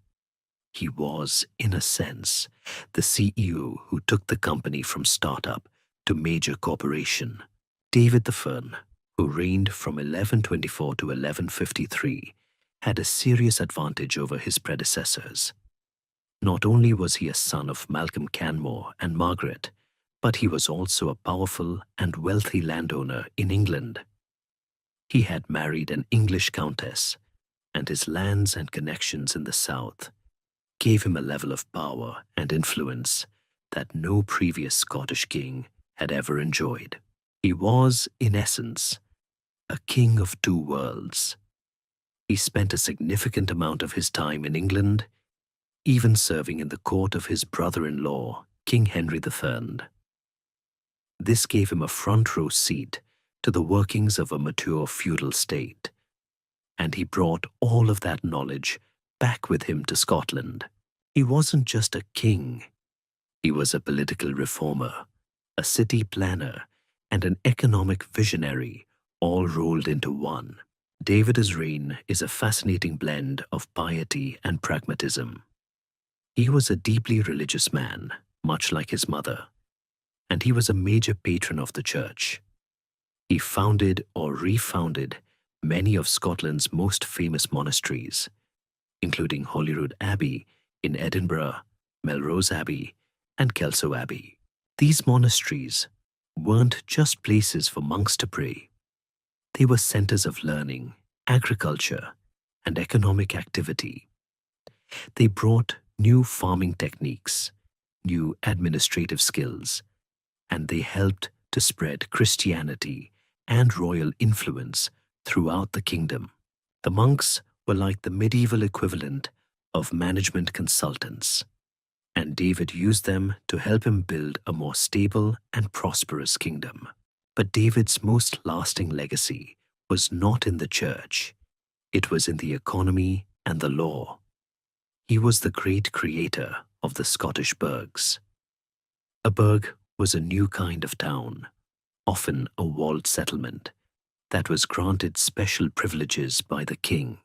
He was, in a sense, the CEO who took the company from startup to major corporation. David the Fern, who reigned from 1124 to 1153, had a serious advantage over his predecessors. Not only was he a son of Malcolm Canmore and Margaret, but he was also a powerful and wealthy landowner in England. He had married an English countess, and his lands and connections in the south gave him a level of power and influence that no previous Scottish king had ever enjoyed. He was, in essence, a king of two worlds. He spent a significant amount of his time in England, even serving in the court of his brother-in-law, King Henry III. This gave him a front-row seat to the workings of a mature feudal state, and he brought all of that knowledge back with him to Scotland. He wasn't just a king. He was a political reformer, a city planner, and an economic visionary, all rolled into one. David's reign is a fascinating blend of piety and pragmatism. He was a deeply religious man, much like his mother, and he was a major patron of the church. He founded or refounded many of Scotland's most famous monasteries, including Holyrood Abbey in Edinburgh, Melrose Abbey, and Kelso Abbey. These monasteries weren't just places for monks to pray. They were centers of learning, agriculture, and economic activity. They brought new farming techniques, new administrative skills, and they helped to spread Christianity and royal influence throughout the kingdom. The monks were like the medieval equivalent of management consultants, and David used them to help him build a more stable and prosperous kingdom. But David's most lasting legacy was not in the church. It was in the economy and the law. He was the great creator of the Scottish burghs. A burgh was a new kind of town, often a walled settlement, that was granted special privileges by the king.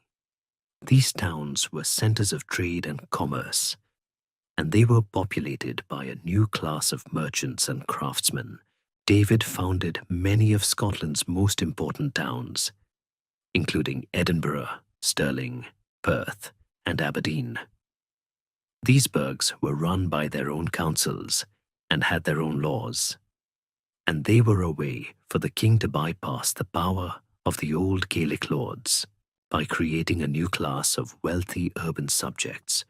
These towns were centers of trade and commerce, and they were populated by a new class of merchants and craftsmen. David founded many of Scotland's most important towns, including Edinburgh, Stirling, Perth, and Aberdeen. These burghs were run by their own councils and had their own laws, and they were a way for the king to bypass the power of the old Gaelic lords. by creating a new class of wealthy urban subjects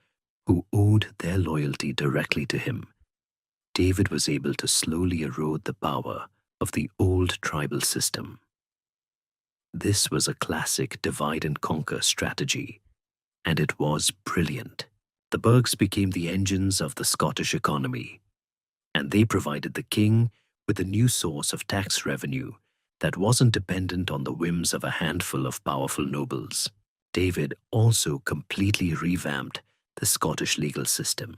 who owed their loyalty directly to him. David was able to slowly erode the power of the old tribal system. This was a classic divide and conquer strategy, and it was brilliant. The burghs became the engines of the Scottish economy, and they provided the king with a new source of tax revenue that wasn't dependent on the whims of a handful of powerful nobles. David also completely revamped the Scottish legal system.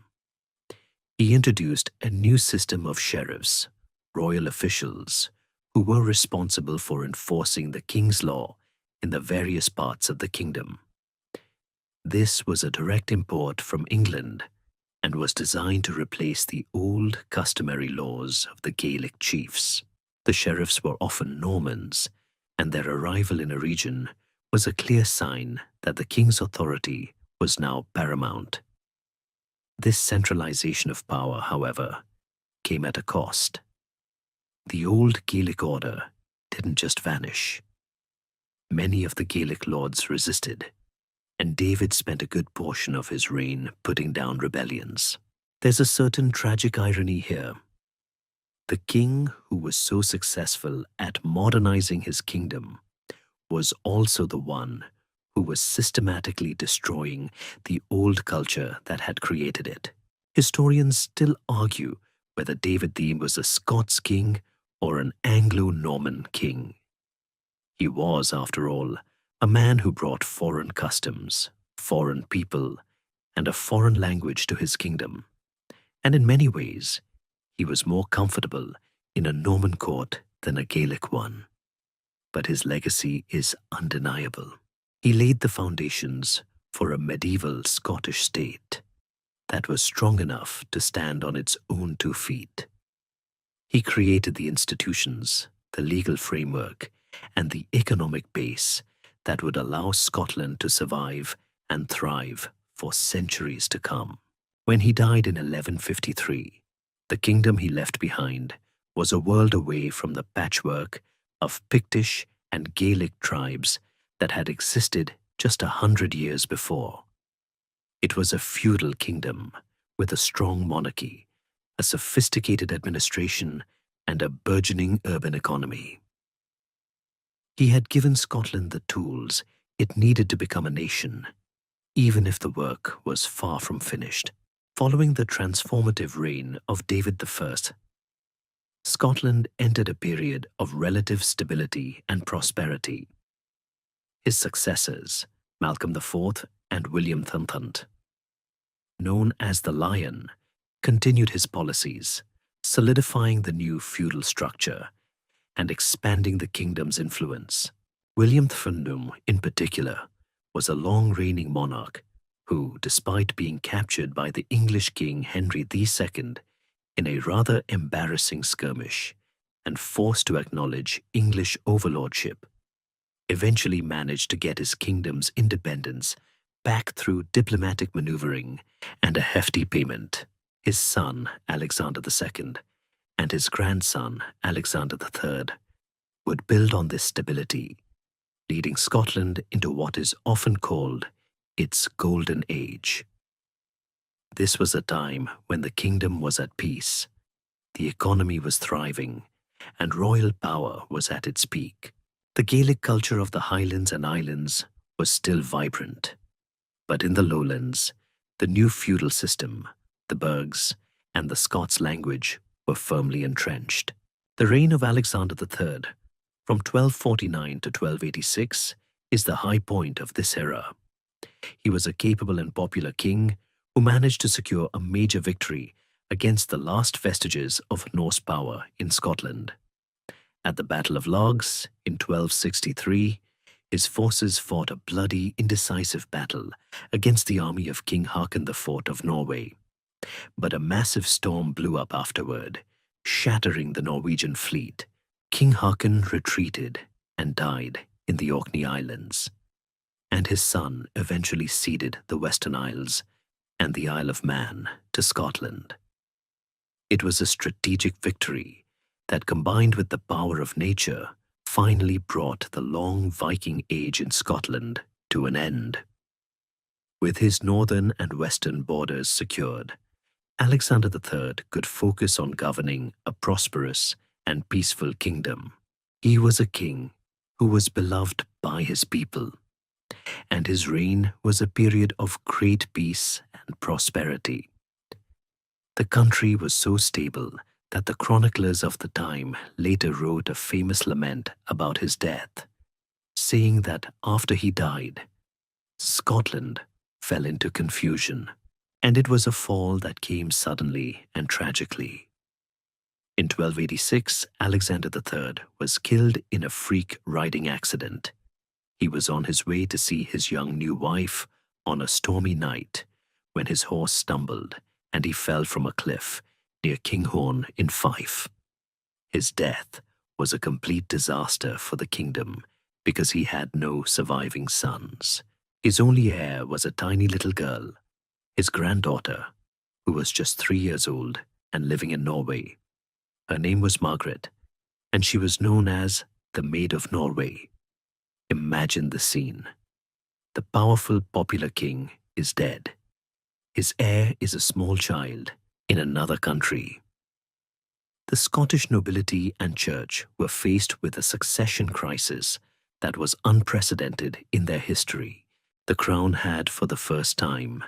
He introduced a new system of sheriffs, royal officials, who were responsible for enforcing the king's law in the various parts of the kingdom. This was a direct import from England and was designed to replace the old customary laws of the Gaelic chiefs. The sheriffs were often Normans, and their arrival in a region was a clear sign that the king's authority was now paramount. This centralization of power, however, came at a cost. The old Gaelic order didn't just vanish. Many of the Gaelic lords resisted, and David spent a good portion of his reign putting down rebellions. There's a certain tragic irony here. The king who was so successful at modernizing his kingdom was also the one who was systematically destroying the old culture that had created it. Historians still argue whether David the was a Scots king or an Anglo-Norman king. He was, after all, a man who brought foreign customs, foreign people, and a foreign language to his kingdom. And in many ways, he was more comfortable in a Norman court than a Gaelic one. But his legacy is undeniable. He laid the foundations for a medieval Scottish state that was strong enough to stand on its own 2 feet. He created the institutions, the legal framework, and the economic base that would allow Scotland to survive and thrive for centuries to come. When he died in 1153, the kingdom he left behind was a world away from the patchwork of Pictish and Gaelic tribes that had existed just 100 years before. It was a feudal kingdom with a strong monarchy, a sophisticated administration, and a burgeoning urban economy. He had given Scotland the tools it needed to become a nation, even if the work was far from finished. Following the transformative reign of David I, Scotland entered a period of relative stability and prosperity. His successors, Malcolm IV and William III, known as the Lion, continued his policies, solidifying the new feudal structure and expanding the kingdom's influence. William III, in particular, was a long-reigning monarch who, despite being captured by the English King Henry II in a rather embarrassing skirmish and forced to acknowledge English overlordship, eventually managed to get his kingdom's independence back through diplomatic maneuvering and a hefty payment. His son, Alexander II, and his grandson, Alexander III, would build on this stability, leading Scotland into what is often called its Golden Age. This was a time when the kingdom was at peace, the economy was thriving, and royal power was at its peak. The Gaelic culture of the Highlands and Islands was still vibrant, but in the lowlands, the new feudal system, the burghs, and the Scots language were firmly entrenched. The reign of Alexander III, from 1249 to 1286, is the high point of this era. He was a capable and popular king who managed to secure a major victory against the last vestiges of Norse power in Scotland. At the Battle of Largs in 1263, his forces fought a bloody, indecisive battle against the army of King Haakon IV of Norway. But a massive storm blew up afterward, shattering the Norwegian fleet. King Haakon retreated and died in the Orkney Islands, and his son eventually ceded the Western Isles and the Isle of Man to Scotland. It was a strategic victory that, combined with the power of nature, finally brought the long Viking Age in Scotland to an end. With his northern and western borders secured, Alexander III could focus on governing a prosperous and peaceful kingdom. He was a king who was beloved by his people, and his reign was a period of great peace and prosperity. The country was so stable that the chroniclers of the time later wrote a famous lament about his death, saying that after he died, Scotland fell into confusion, and it was a fall that came suddenly and tragically. In 1286, Alexander III was killed in a freak riding accident. He was on his way to see his young new wife on a stormy night when his horse stumbled and he fell from a cliff near Kinghorn in Fife. His death was a complete disaster for the kingdom because he had no surviving sons. His only heir was a tiny little girl, his granddaughter, who was just 3 years old and living in Norway. Her name was Margaret, and she was known as the Maid of Norway. Imagine the scene. The powerful popular king is dead. His heir is a small child in another country. The Scottish nobility and church were faced with a succession crisis that was unprecedented in their history. The crown had, for the first time,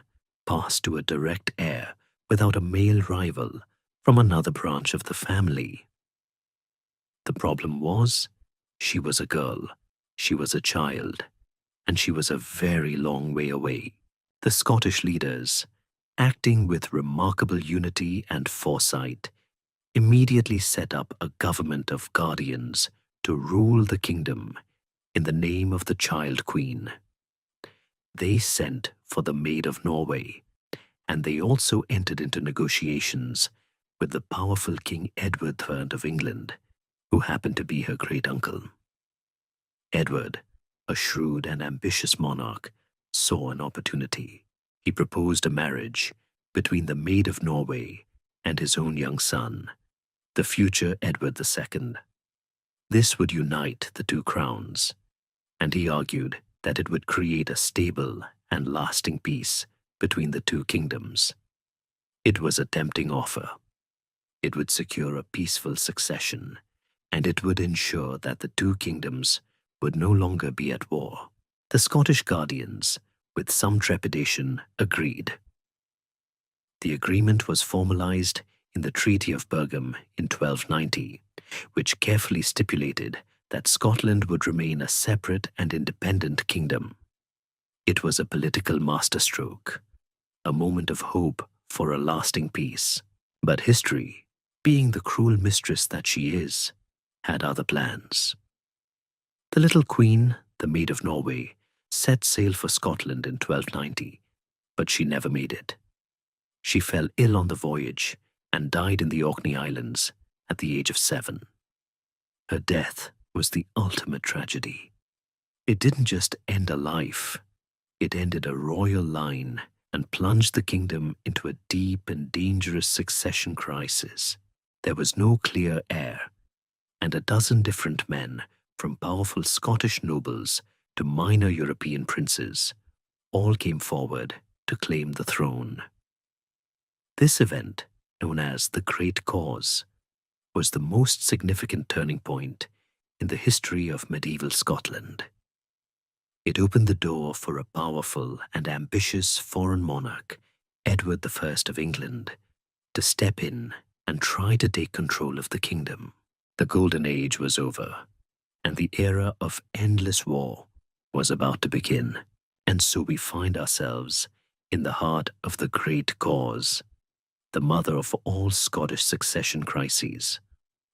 passed to a direct heir without a male rival from another branch of the family. The problem was, she was a girl, she was a child, and she was a very long way away. The Scottish leaders, acting with remarkable unity and foresight, immediately set up a government of guardians to rule the kingdom in the name of the child queen. They sent for the Maid of Norway, and they also entered into negotiations with the powerful King Edward III of England, who happened to be her great-uncle. Edward, a shrewd and ambitious monarch, saw an opportunity. He proposed a marriage between the Maid of Norway and his own young son, the future Edward II. This would unite the two crowns, and he argued that it would create a stable and lasting peace between the two kingdoms. It was a tempting offer. It would secure a peaceful succession, and it would ensure that the two kingdoms would no longer be at war. The Scottish guardians, with some trepidation, agreed. The agreement was formalized in the Treaty of Bergen in 1290, which carefully stipulated that Scotland would remain a separate and independent kingdom. It was a political masterstroke, a moment of hope for a lasting peace. But history, being the cruel mistress that she is, had other plans. The little queen, the Maid of Norway, set sail for Scotland in 1290, but she never made it. She fell ill on the voyage and died in the Orkney Islands at the age of 7. Her death was the ultimate tragedy. It didn't just end a life, it ended a royal line and plunged the kingdom into a deep and dangerous succession crisis. There was no clear heir, and a dozen different men, from powerful Scottish nobles to minor European princes, all came forward to claim the throne. This event, known as the Great Cause, was the most significant turning point in the history of medieval Scotland. It opened the door for a powerful and ambitious foreign monarch, Edward I of England, to step in and try to take control of the kingdom. The Golden Age was over, and the era of endless war was about to begin. And so we find ourselves in the heart of the Great Cause, the mother of all Scottish succession crises,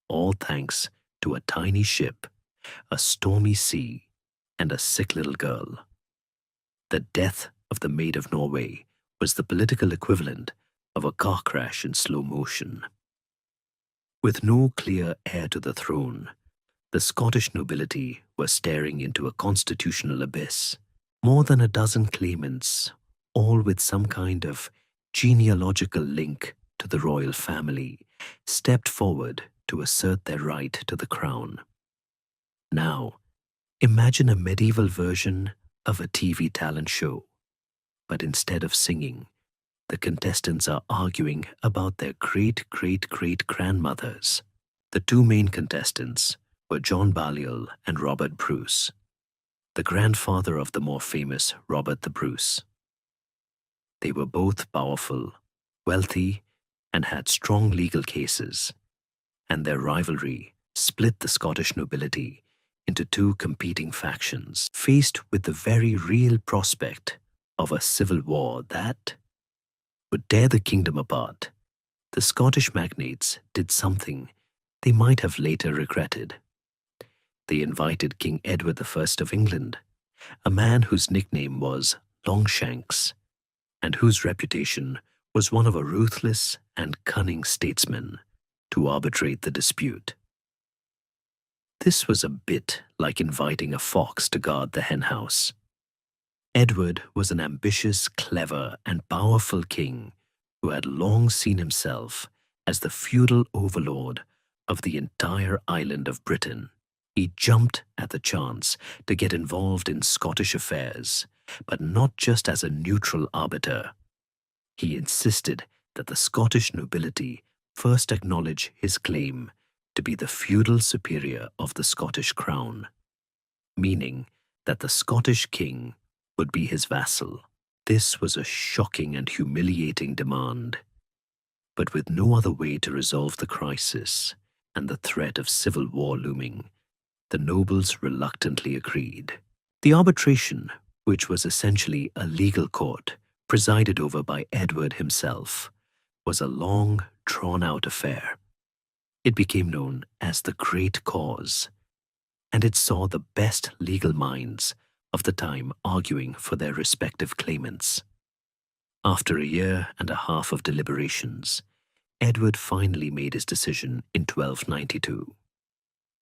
all thanks to a tiny ship, a stormy sea, and a sick little girl. The death of the Maid of Norway was the political equivalent of a car crash in slow motion. With no clear heir to the throne, the Scottish nobility were staring into a constitutional abyss. More than a dozen claimants, all with some kind of genealogical link to the royal family, stepped forward to assert their right to the crown. Now, imagine a medieval version of a TV talent show, but instead of singing, the contestants are arguing about their great-great-great-grandmothers. The two main contestants were John Balliol and Robert Bruce, the grandfather of the more famous Robert the Bruce. They were both powerful, wealthy, and had strong legal cases, and their rivalry split the Scottish nobility into two competing factions, faced with the very real prospect of a civil war that would tear the kingdom apart. The Scottish magnates did something they might have later regretted. They invited King Edward I of England, a man whose nickname was Longshanks, and whose reputation was one of a ruthless and cunning statesman, to arbitrate the dispute. This was a bit like inviting a fox to guard the henhouse. Edward was an ambitious, clever, and powerful king who had long seen himself as the feudal overlord of the entire island of Britain. He jumped at the chance to get involved in Scottish affairs, but not just as a neutral arbiter. He insisted that the Scottish nobility first acknowledge his claim to be the feudal superior of the Scottish crown, meaning that the Scottish king would be his vassal. This was a shocking and humiliating demand, but with no other way to resolve the crisis and the threat of civil war looming, the nobles reluctantly agreed. The arbitration, which was essentially a legal court presided over by Edward himself, was a long, drawn-out affair. It became known as the Great Cause, and it saw the best legal minds of the time arguing for their respective claimants. After a year and a half of deliberations, Edward finally made his decision in 1292.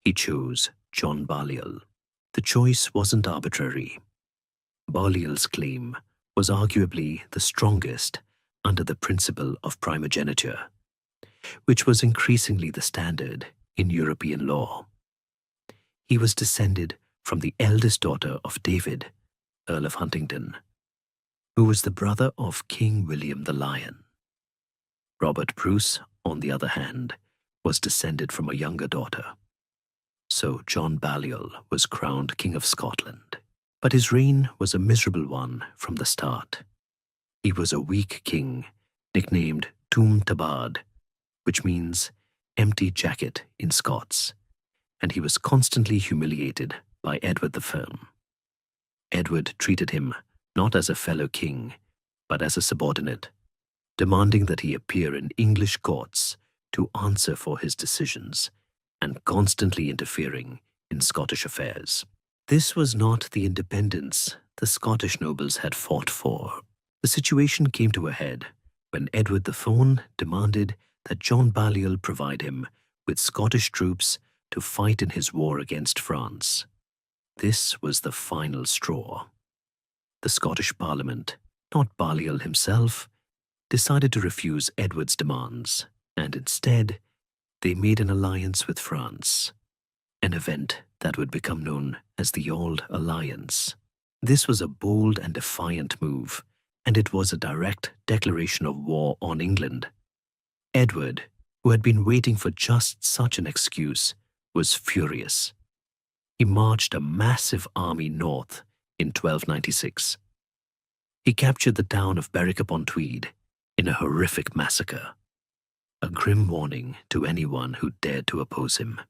He chose John Balliol. The choice wasn't arbitrary. Balliol's claim was arguably the strongest under the principle of primogeniture, which was increasingly the standard in European law. He was descended from the eldest daughter of David, Earl of Huntingdon, who was the brother of King William the Lion. Robert Bruce, on the other hand, was descended from a younger daughter. So John Balliol was crowned King of Scotland. But his reign was a miserable one from the start. He was a weak king, nicknamed Tum Tabard, which means empty jacket in Scots, and he was constantly humiliated by Edward the Firm. Edward treated him not as a fellow king, but as a subordinate, demanding that he appear in English courts to answer for his decisions, and constantly interfering in Scottish affairs. This was not the independence the Scottish nobles had fought for. The situation came to a head when Edward the Fawn demanded that John Balliol provide him with Scottish troops to fight in his war against France. This was the final straw. The Scottish Parliament, not Balliol himself, decided to refuse Edward's demands, and instead, they made an alliance with France, an event that would become known as the Old Alliance. This was a bold and defiant move, and it was a direct declaration of war on England. Edward, who had been waiting for just such an excuse, was furious. He marched a massive army north in 1296. He captured the town of Berwick-upon-Tweed in a horrific massacre, a grim warning to anyone who dared to oppose him.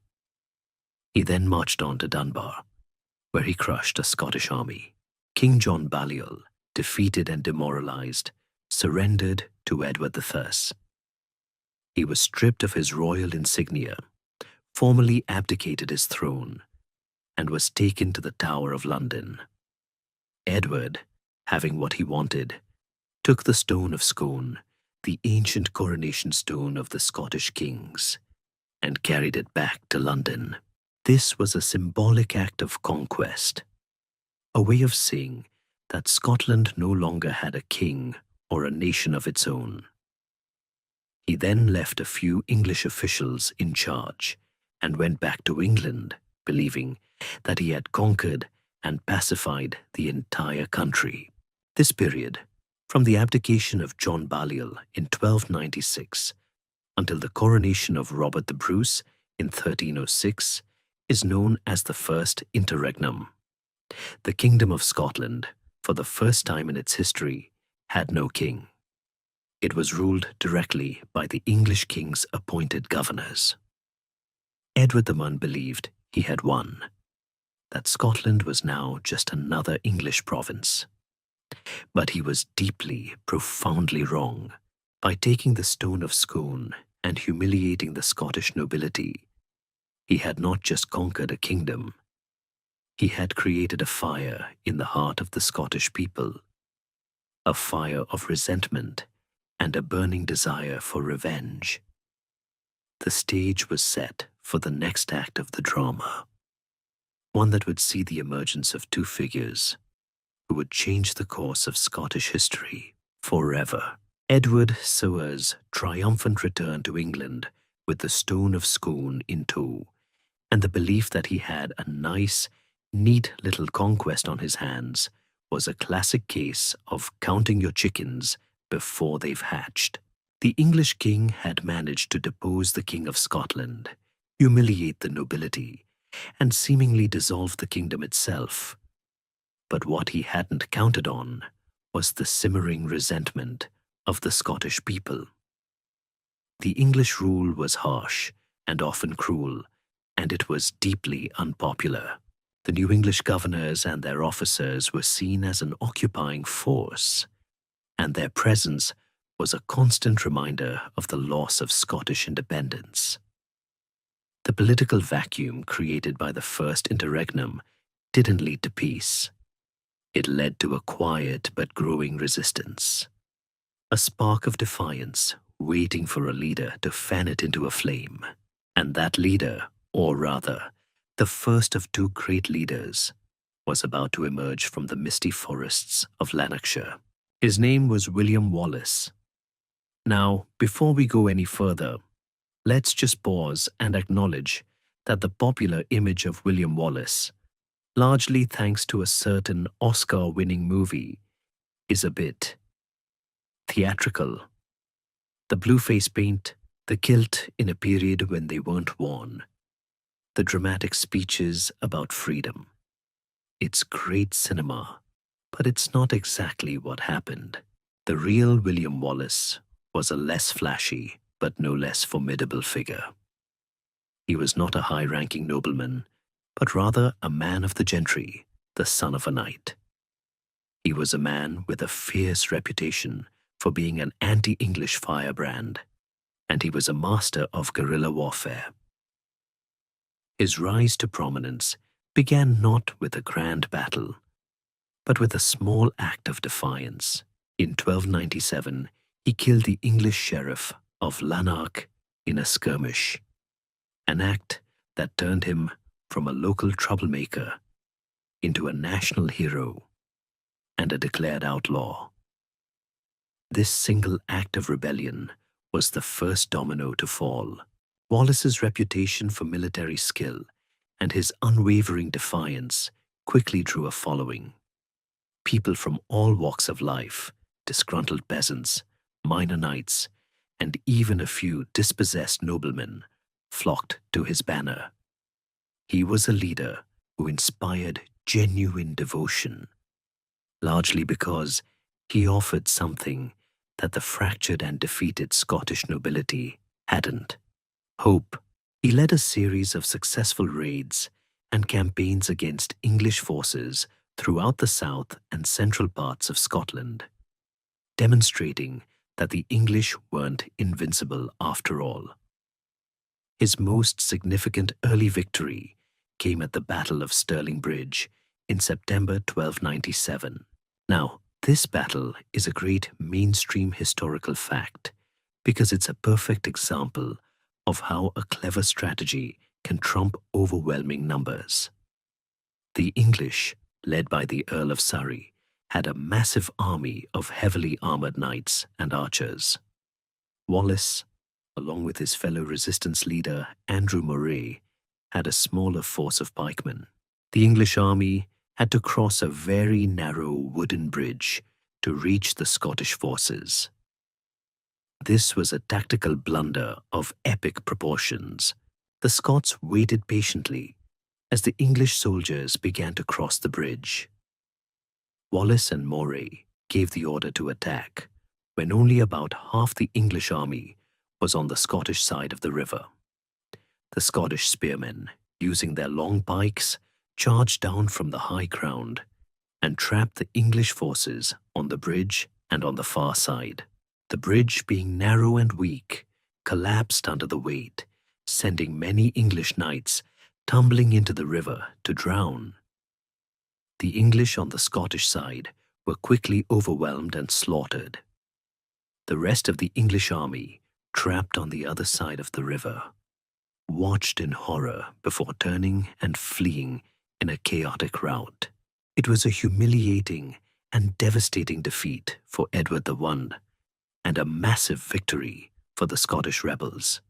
He then marched on to Dunbar, where he crushed a Scottish army. King John Balliol, defeated and demoralized, surrendered to Edward I. He was stripped of his royal insignia, formally abdicated his throne, and was taken to the Tower of London. Edward, having what he wanted, took the Stone of Scone, the ancient coronation stone of the Scottish kings, and carried it back to London. This was a symbolic act of conquest, a way of saying that Scotland no longer had a king or a nation of its own. He then left a few English officials in charge and went back to England, believing that he had conquered and pacified the entire country. This period, from the abdication of John Balliol in 1296 until the coronation of Robert the Bruce in 1306, is known as the First Interregnum. The Kingdom of Scotland, for the first time in its history, had no king. It was ruled directly by the English king's appointed governors. Edward the Mun believed he had won, that Scotland was now just another English province. But he was deeply, profoundly wrong. By taking the Stone of Scone and humiliating the Scottish nobility, he had not just conquered a kingdom, he had created a fire in the heart of the Scottish people, a fire of resentment and a burning desire for revenge. The stage was set for the next act of the drama, one that would see the emergence of two figures who would change the course of Scottish history forever. Edward Seward's triumphant return to England with the Stone of Scone in tow, and the belief that he had a nice, neat little conquest on his hands, was a classic case of counting your chickens before they've hatched. The English king had managed to depose the King of Scotland, humiliate the nobility, and seemingly dissolve the kingdom itself. But what he hadn't counted on was the simmering resentment of the Scottish people. The English rule was harsh and often cruel, and it was deeply unpopular. The new English governors and their officers were seen as an occupying force, and their presence was a constant reminder of the loss of Scottish independence. The political vacuum created by the First Interregnum didn't lead to peace. It led to a quiet but growing resistance, a spark of defiance waiting for a leader to fan it into a flame. And that leader, or rather, the first of two great leaders, was about to emerge from the misty forests of Lanarkshire. His name was William Wallace. Now, before we go any further, let's just pause and acknowledge that the popular image of William Wallace, largely thanks to a certain Oscar-winning movie, is a bit theatrical. The blue face paint, the kilt in a period when they weren't worn, the dramatic speeches about freedom. It's great cinema, but it's not exactly what happened. The real William Wallace was a less flashy, but no less formidable figure. He was not a high-ranking nobleman, but rather a man of the gentry, the son of a knight. He was a man with a fierce reputation for being an anti-English firebrand, and he was a master of guerrilla warfare. His rise to prominence began not with a grand battle, but with a small act of defiance. In 1297, he killed the English sheriff of Lanark in a skirmish, an act that turned him from a local troublemaker into a national hero and a declared outlaw. This single act of rebellion was the first domino to fall. Wallace's reputation for military skill and his unwavering defiance quickly drew a following. People from all walks of life, disgruntled peasants, minor knights, and even a few dispossessed noblemen flocked to his banner. He was a leader who inspired genuine devotion, largely because he offered something that the fractured and defeated Scottish nobility hadn't: hope. He led a series of successful raids and campaigns against English forces throughout the south and central parts of Scotland, demonstrating that the English weren't invincible after all. His most significant early victory came at the Battle of Stirling Bridge in September 1297. Now, this battle is a great mainstream historical fact because it's a perfect example of how a clever strategy can trump overwhelming numbers. The English, led by the Earl of Surrey, had a massive army of heavily armored knights and archers. Wallace, along with his fellow resistance leader Andrew Moray, had a smaller force of pikemen. The English army had to cross a very narrow wooden bridge to reach the Scottish forces. This was a tactical blunder of epic proportions. The Scots waited patiently as the English soldiers began to cross the bridge. Wallace and Moray gave the order to attack when only about half the English army was on the Scottish side of the river. The Scottish spearmen, using their long pikes, charged down from the high ground and trapped the English forces on the bridge and on the far side. The bridge, being narrow and weak, collapsed under the weight, sending many English knights tumbling into the river to drown. The English on the Scottish side were quickly overwhelmed and slaughtered. The rest of the English army, trapped on the other side of the river, watched in horror before turning and fleeing in a chaotic rout. It was a humiliating and devastating defeat for Edward I, and a massive victory for the Scottish rebels.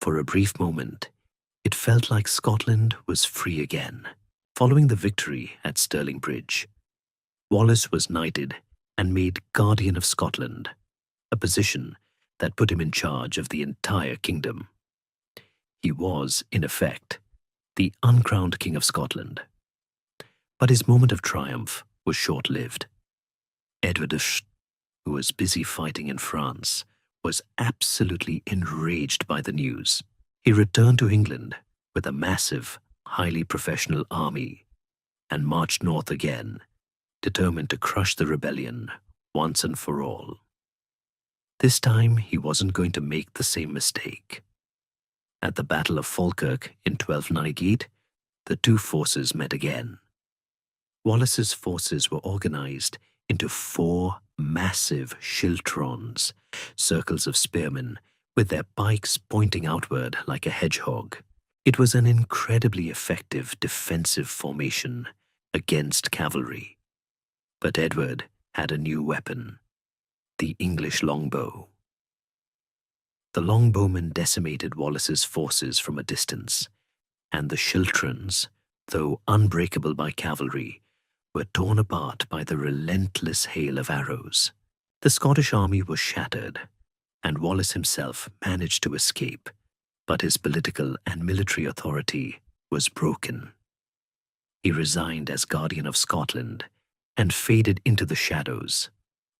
For a brief moment, it felt like Scotland was free again. Following the victory at Stirling Bridge, Wallace was knighted and made Guardian of Scotland, a position that put him in charge of the entire kingdom. He was, in effect, the uncrowned King of Scotland. But his moment of triumph was short-lived. Edward who was busy fighting in France, was absolutely enraged by the news. He returned to England with a massive, highly professional army and marched north again, determined to crush the rebellion once and for all. This time, he wasn't going to make the same mistake. At the Battle of Falkirk in 1298, the two forces met again. Wallace's forces were organized into 4 massive schiltrons, circles of spearmen with their pikes pointing outward like a hedgehog. It was an incredibly effective defensive formation against cavalry. But Edward had a new weapon, the English longbow. The longbowmen decimated Wallace's forces from a distance, and the schiltrons, though unbreakable by cavalry, were torn apart by the relentless hail of arrows. The Scottish army was shattered, and Wallace himself managed to escape, but his political and military authority was broken. He resigned as Guardian of Scotland and faded into the shadows,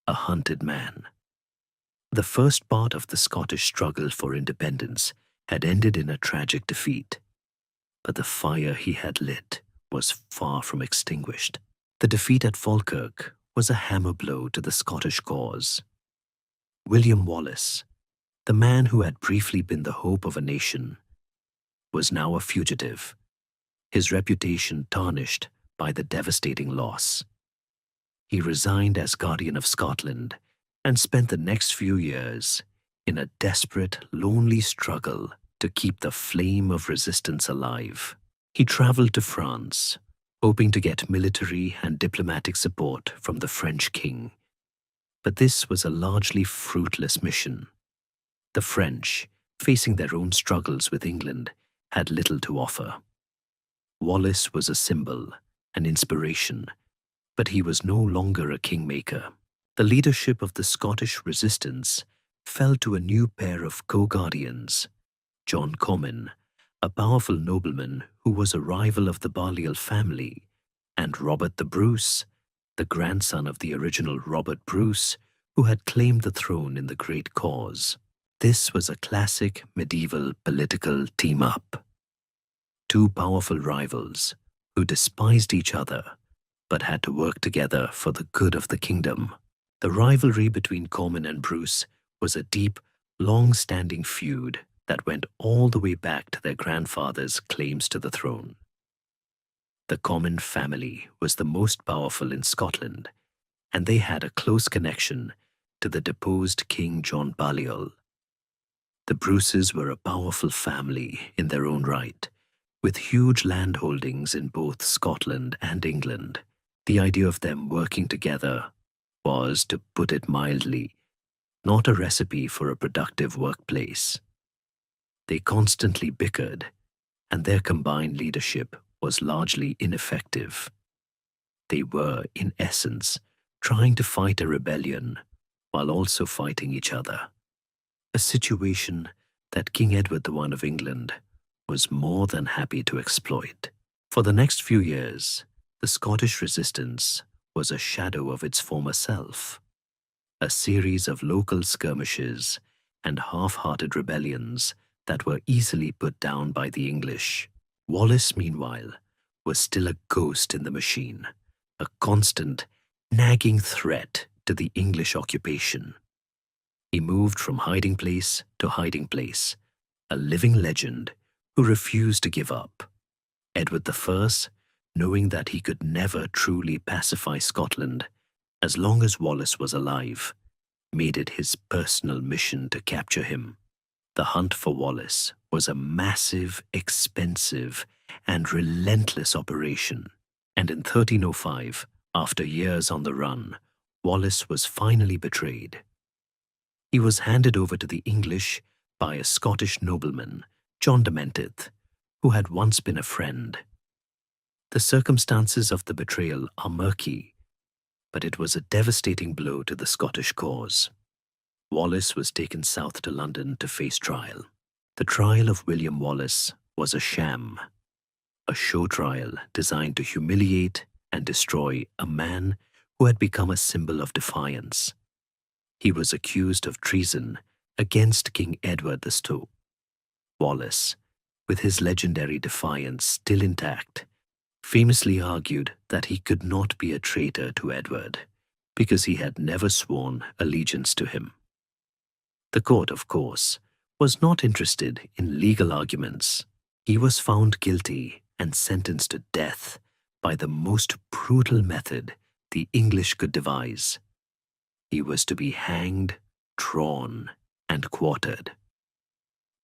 a hunted man. The first part of the Scottish struggle for independence had ended in a tragic defeat, but the fire he had lit was far from extinguished. The defeat at Falkirk was a hammer blow to the Scottish cause. William Wallace, the man who had briefly been the hope of a nation, was now a fugitive, his reputation tarnished by the devastating loss. He resigned as Guardian of Scotland and spent the next few years in a desperate, lonely struggle to keep the flame of resistance alive. He traveled to France, hoping to get military and diplomatic support from the French king. But this was a largely fruitless mission. The French, facing their own struggles with England, had little to offer. Wallace was a symbol, an inspiration, but he was no longer a kingmaker. The leadership of the Scottish resistance fell to a new pair of co-guardians, John Comyn, a powerful nobleman who was a rival of the Balliol family, and Robert the Bruce, the grandson of the original Robert Bruce, who had claimed the throne in the Great Cause. This was a classic medieval political team-up. Two powerful rivals who despised each other but had to work together for the good of the kingdom. The rivalry between Comyn and Bruce was a deep, long-standing feud that went all the way back to their grandfather's claims to the throne. The Comyn family was the most powerful in Scotland, and they had a close connection to the deposed King John Balliol. The Bruces were a powerful family in their own right, with huge landholdings in both Scotland and England. The idea of them working together was, to put it mildly, not a recipe for a productive workplace. They constantly bickered, and their combined leadership was largely ineffective. They were, in essence, trying to fight a rebellion while also fighting each other, a situation that King Edward I of England was more than happy to exploit. For the next few years, the Scottish resistance was a shadow of its former self, a series of local skirmishes and half-hearted rebellions that were easily put down by the English. Wallace, meanwhile, was still a ghost in the machine, a constant, nagging threat to the English occupation. He moved from hiding place to hiding place, a living legend who refused to give up. Edward I, knowing that he could never truly pacify Scotland as long as Wallace was alive, made it his personal mission to capture him. The hunt for Wallace was a massive, expensive, and relentless operation, and in 1305, after years on the run, Wallace was finally betrayed. He was handed over to the English by a Scottish nobleman, John de Menteith, who had once been a friend. The circumstances of the betrayal are murky, but it was a devastating blow to the Scottish cause. Wallace was taken south to London to face trial. The trial of William Wallace was a sham, a show trial designed to humiliate and destroy a man who had become a symbol of defiance. He was accused of treason against King Edward the Stoic. Wallace, with his legendary defiance still intact, famously argued that he could not be a traitor to Edward because he had never sworn allegiance to him. The court, of course, was not interested in legal arguments. He was found guilty and sentenced to death by the most brutal method the English could devise. He was to be hanged, drawn, and quartered.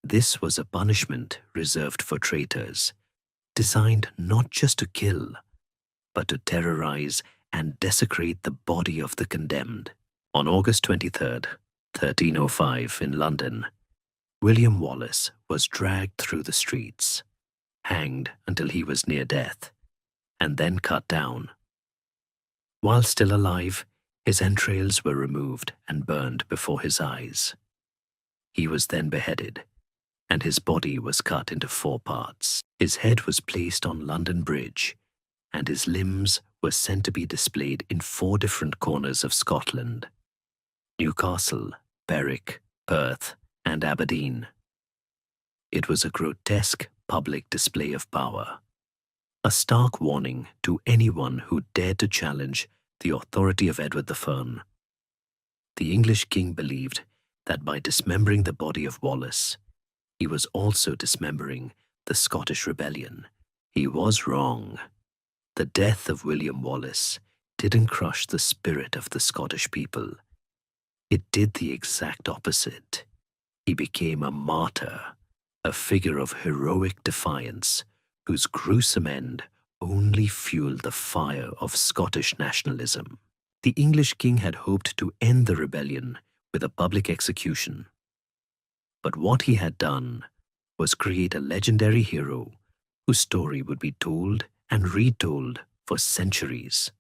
This was a punishment reserved for traitors, designed not just to kill, but to terrorize and desecrate the body of the condemned. On August 23rd, 1305, in London, William Wallace was dragged through the streets, hanged until he was near death, and then cut down. While still alive, his entrails were removed and burned before his eyes. He was then beheaded, and his body was cut into 4 parts. His head was placed on London Bridge, and his limbs were sent to be displayed in 4 different corners of Scotland: Newcastle, Berwick, Perth, and Aberdeen. It was a grotesque public display of power, a stark warning to anyone who dared to challenge the authority of Edward I. The English king believed that by dismembering the body of Wallace, he was also dismembering the Scottish rebellion. He was wrong. The death of William Wallace didn't crush the spirit of the Scottish people. It did the exact opposite. He became a martyr, a figure of heroic defiance, whose gruesome end only fueled the fire of Scottish nationalism. The English king had hoped to end the rebellion with a public execution. But what he had done was create a legendary hero whose story would be told and retold for centuries.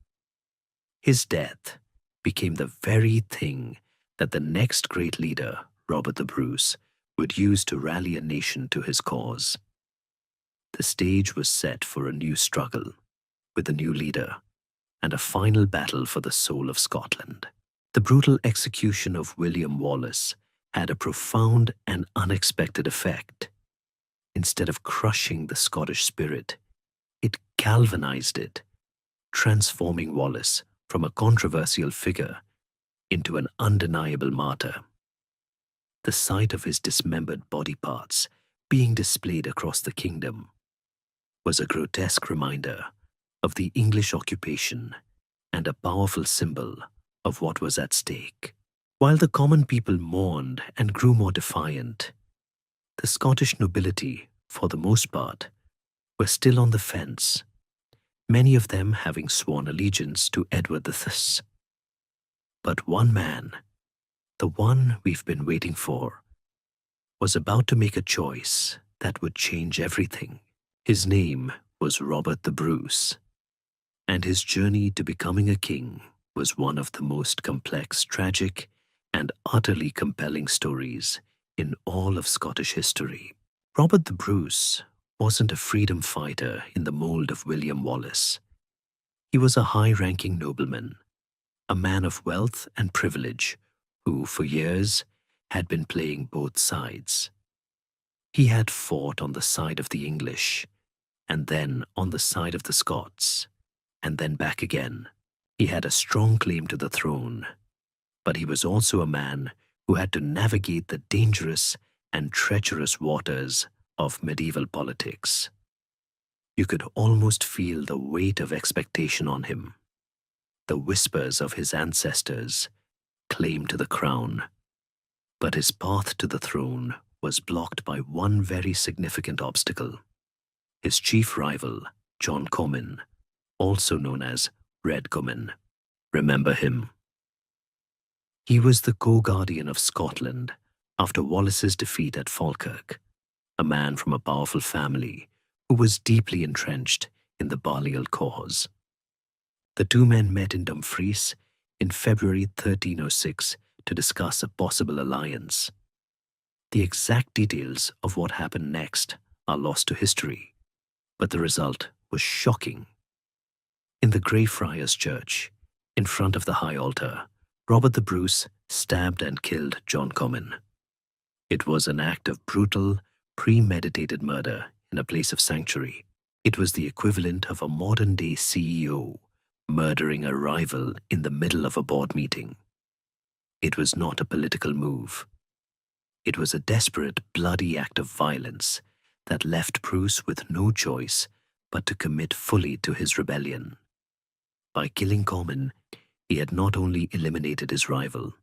His death became the very thing that the next great leader, Robert the Bruce, would use to rally a nation to his cause. The stage was set for a new struggle, with a new leader, and a final battle for the soul of Scotland. The brutal execution of William Wallace had a profound and unexpected effect. Instead of crushing the Scottish spirit, it galvanized it, transforming Wallace from a controversial figure into an undeniable martyr. The sight of his dismembered body parts being displayed across the kingdom was a grotesque reminder of the English occupation and a powerful symbol of what was at stake. While the common people mourned and grew more defiant, the Scottish nobility, for the most part, were still on the fence, many of them having sworn allegiance to Edward I. But one man, the one we've been waiting for, was about to make a choice that would change everything. His name was Robert the Bruce, and his journey to becoming a king was one of the most complex, tragic, and utterly compelling stories in all of Scottish history. Robert the Bruce wasn't a freedom fighter in the mold of William Wallace. He was a high-ranking nobleman, a man of wealth and privilege who, for years, had been playing both sides. He had fought on the side of the English, and then on the side of the Scots, and then back again. He had a strong claim to the throne, but he was also a man who had to navigate the dangerous and treacherous waters of medieval politics. You could almost feel the weight of expectation on him, the whispers of his ancestors' claim to the crown. But his path to the throne was blocked by one very significant obstacle. His chief rival, John Comyn, also known as Red Comyn. Remember him? He was the co-guardian of Scotland after Wallace's defeat at Falkirk, a man from a powerful family who was deeply entrenched in the Balliol cause. The two men met in Dumfries in February 1306 to discuss a possible alliance. The exact details of what happened next are lost to history, but the result was shocking. In the Greyfriars Church, in front of the high altar, Robert the Bruce stabbed and killed John Comyn. It was an act of brutal, premeditated murder in a place of sanctuary. It was the equivalent of a modern-day CEO murdering a rival in the middle of a board meeting. It was not a political move. It was a desperate, bloody act of violence that left Bruce with no choice but to commit fully to his rebellion. By killing Comyn, he had not only eliminated his rival,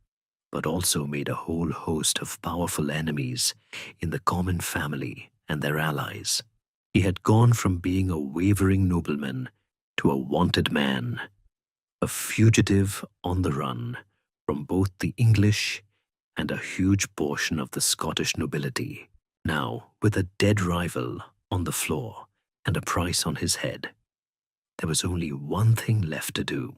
but also made a whole host of powerful enemies in the Comyn family and their allies. He had gone from being a wavering nobleman to a wanted man, a fugitive on the run from both the English and a huge portion of the Scottish nobility. Now, with a dead rival on the floor and a price on his head, there was only one thing left to do.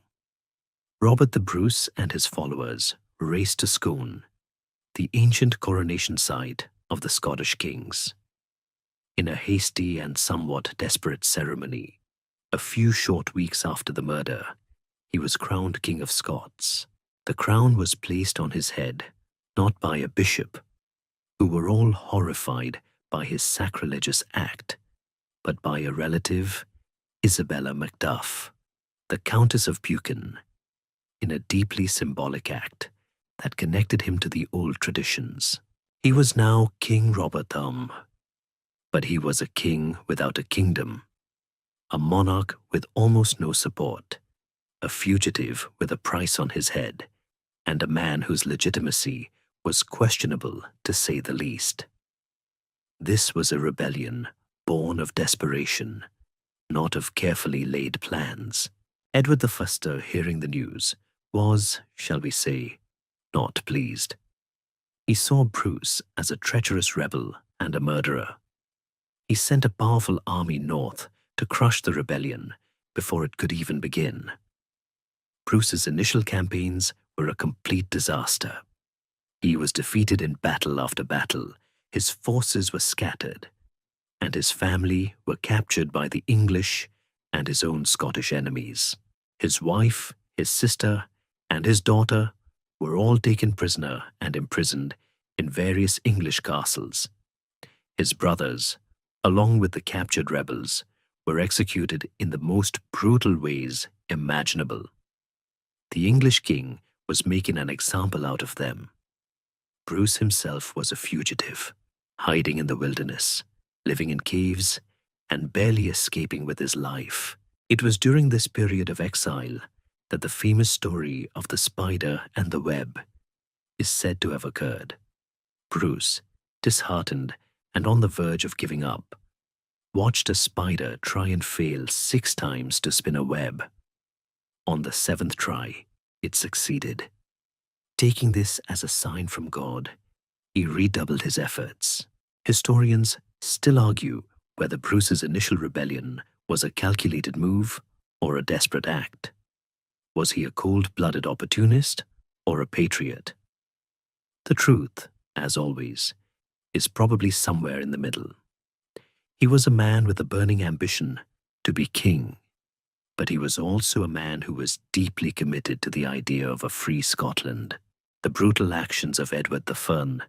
Robert the Bruce and his followers raced to Scone, the ancient coronation site of the Scottish kings. In a hasty and somewhat desperate ceremony, a few short weeks after the murder, he was crowned King of Scots. The crown was placed on his head, not by a bishop, who were all horrified by his sacrilegious act, but by a relative, Isabella Macduff, the Countess of Buchan, in a deeply symbolic act that connected him to the old traditions. He was now King Robert Thumb, but he was a king without a kingdom, a monarch with almost no support, a fugitive with a price on his head, and a man whose legitimacy was questionable, to say the least. This was a rebellion born of desperation, not of carefully laid plans. Edward the Fuster, hearing the news, was, shall we say, not pleased. He saw Bruce as a treacherous rebel and a murderer. He sent a powerful army north to crush the rebellion before it could even begin. Bruce's initial campaigns were a complete disaster. He was defeated in battle after battle, his forces were scattered, and his family were captured by the English and his own Scottish enemies. His wife, his sister, and his daughter were all taken prisoner and imprisoned in various English castles. His brothers, along with the captured rebels, were executed in the most brutal ways imaginable. The English king was making an example out of them. Bruce himself was a fugitive, hiding in the wilderness, living in caves, and barely escaping with his life. It was during this period of exile that the famous story of the spider and the web is said to have occurred. Bruce, disheartened and on the verge of giving up, watched a spider try and fail 6 times to spin a web. On the 7th try, it succeeded. Taking this as a sign from God, he redoubled his efforts. Historians still argue whether Bruce's initial rebellion Was a calculated move or a desperate act? Was he a cold-blooded opportunist or a patriot? The truth, as always, is probably somewhere in the middle. He was a man with a burning ambition to be king, but he was also a man who was deeply committed to the idea of a free Scotland. The brutal actions of Edward the Fern,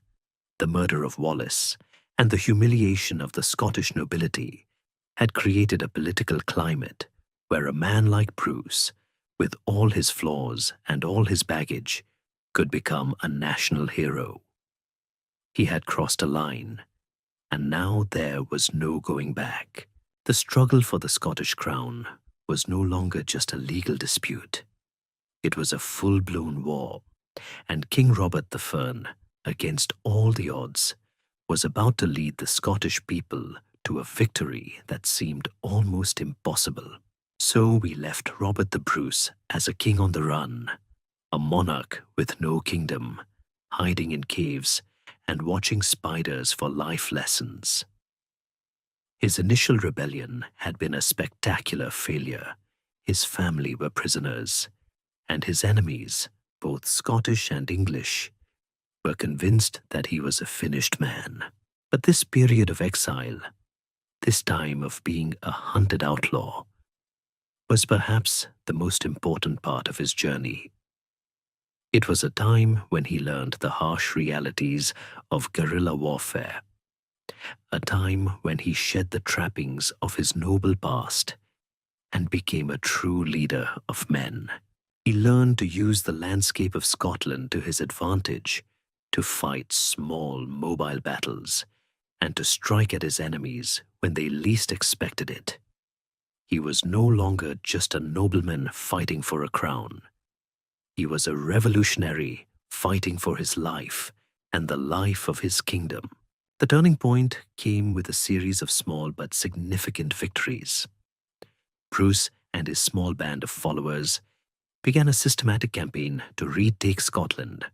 the murder of Wallace, and the humiliation of the Scottish nobility had created a political climate where a man like Bruce, with all his flaws and all his baggage, could become a national hero. He had crossed a line, and now there was no going back. The struggle for the Scottish crown was no longer just a legal dispute. It was a full-blown war, and King Robert the Fern, against all the odds, was about to lead the Scottish people to a victory that seemed almost impossible. So we left Robert the Bruce as a king on the run, a monarch with no kingdom, hiding in caves and watching spiders for life lessons. His initial rebellion had been a spectacular failure. His family were prisoners, and his enemies, both Scottish and English, were convinced that he was a finished man. But this period of exile, this time of being a hunted outlaw, was perhaps the most important part of his journey. It was a time when he learned the harsh realities of guerrilla warfare, a time when he shed the trappings of his noble past and became a true leader of men. He learned to use the landscape of Scotland to his advantage, to fight small, mobile battles, and to strike at his enemies when they least expected it. He was no longer just a nobleman fighting for a crown. He was a revolutionary fighting for his life and the life of his kingdom. The turning point came with a series of small but significant victories. Bruce and his small band of followers began a systematic campaign to retake Scotland,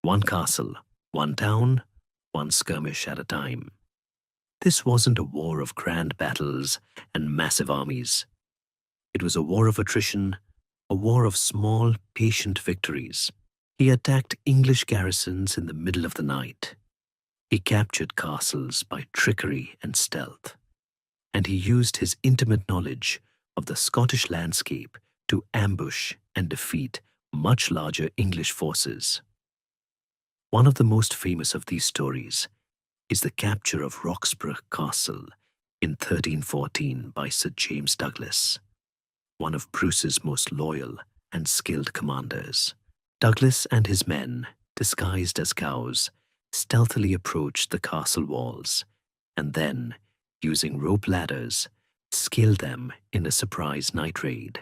one castle, one town, one skirmish at a time. This wasn't a war of grand battles and massive armies. It was a war of attrition, a war of small, patient victories. He attacked English garrisons in the middle of the night. He captured castles by trickery and stealth, and he used his intimate knowledge of the Scottish landscape to ambush and defeat much larger English forces. One of the most famous of these stories is the capture of Roxburgh Castle in 1314 by Sir James Douglas, one of Bruce's most loyal and skilled commanders. Douglas and his men, disguised as cows, stealthily approached the castle walls and then, using rope ladders, scaled them in a surprise night raid.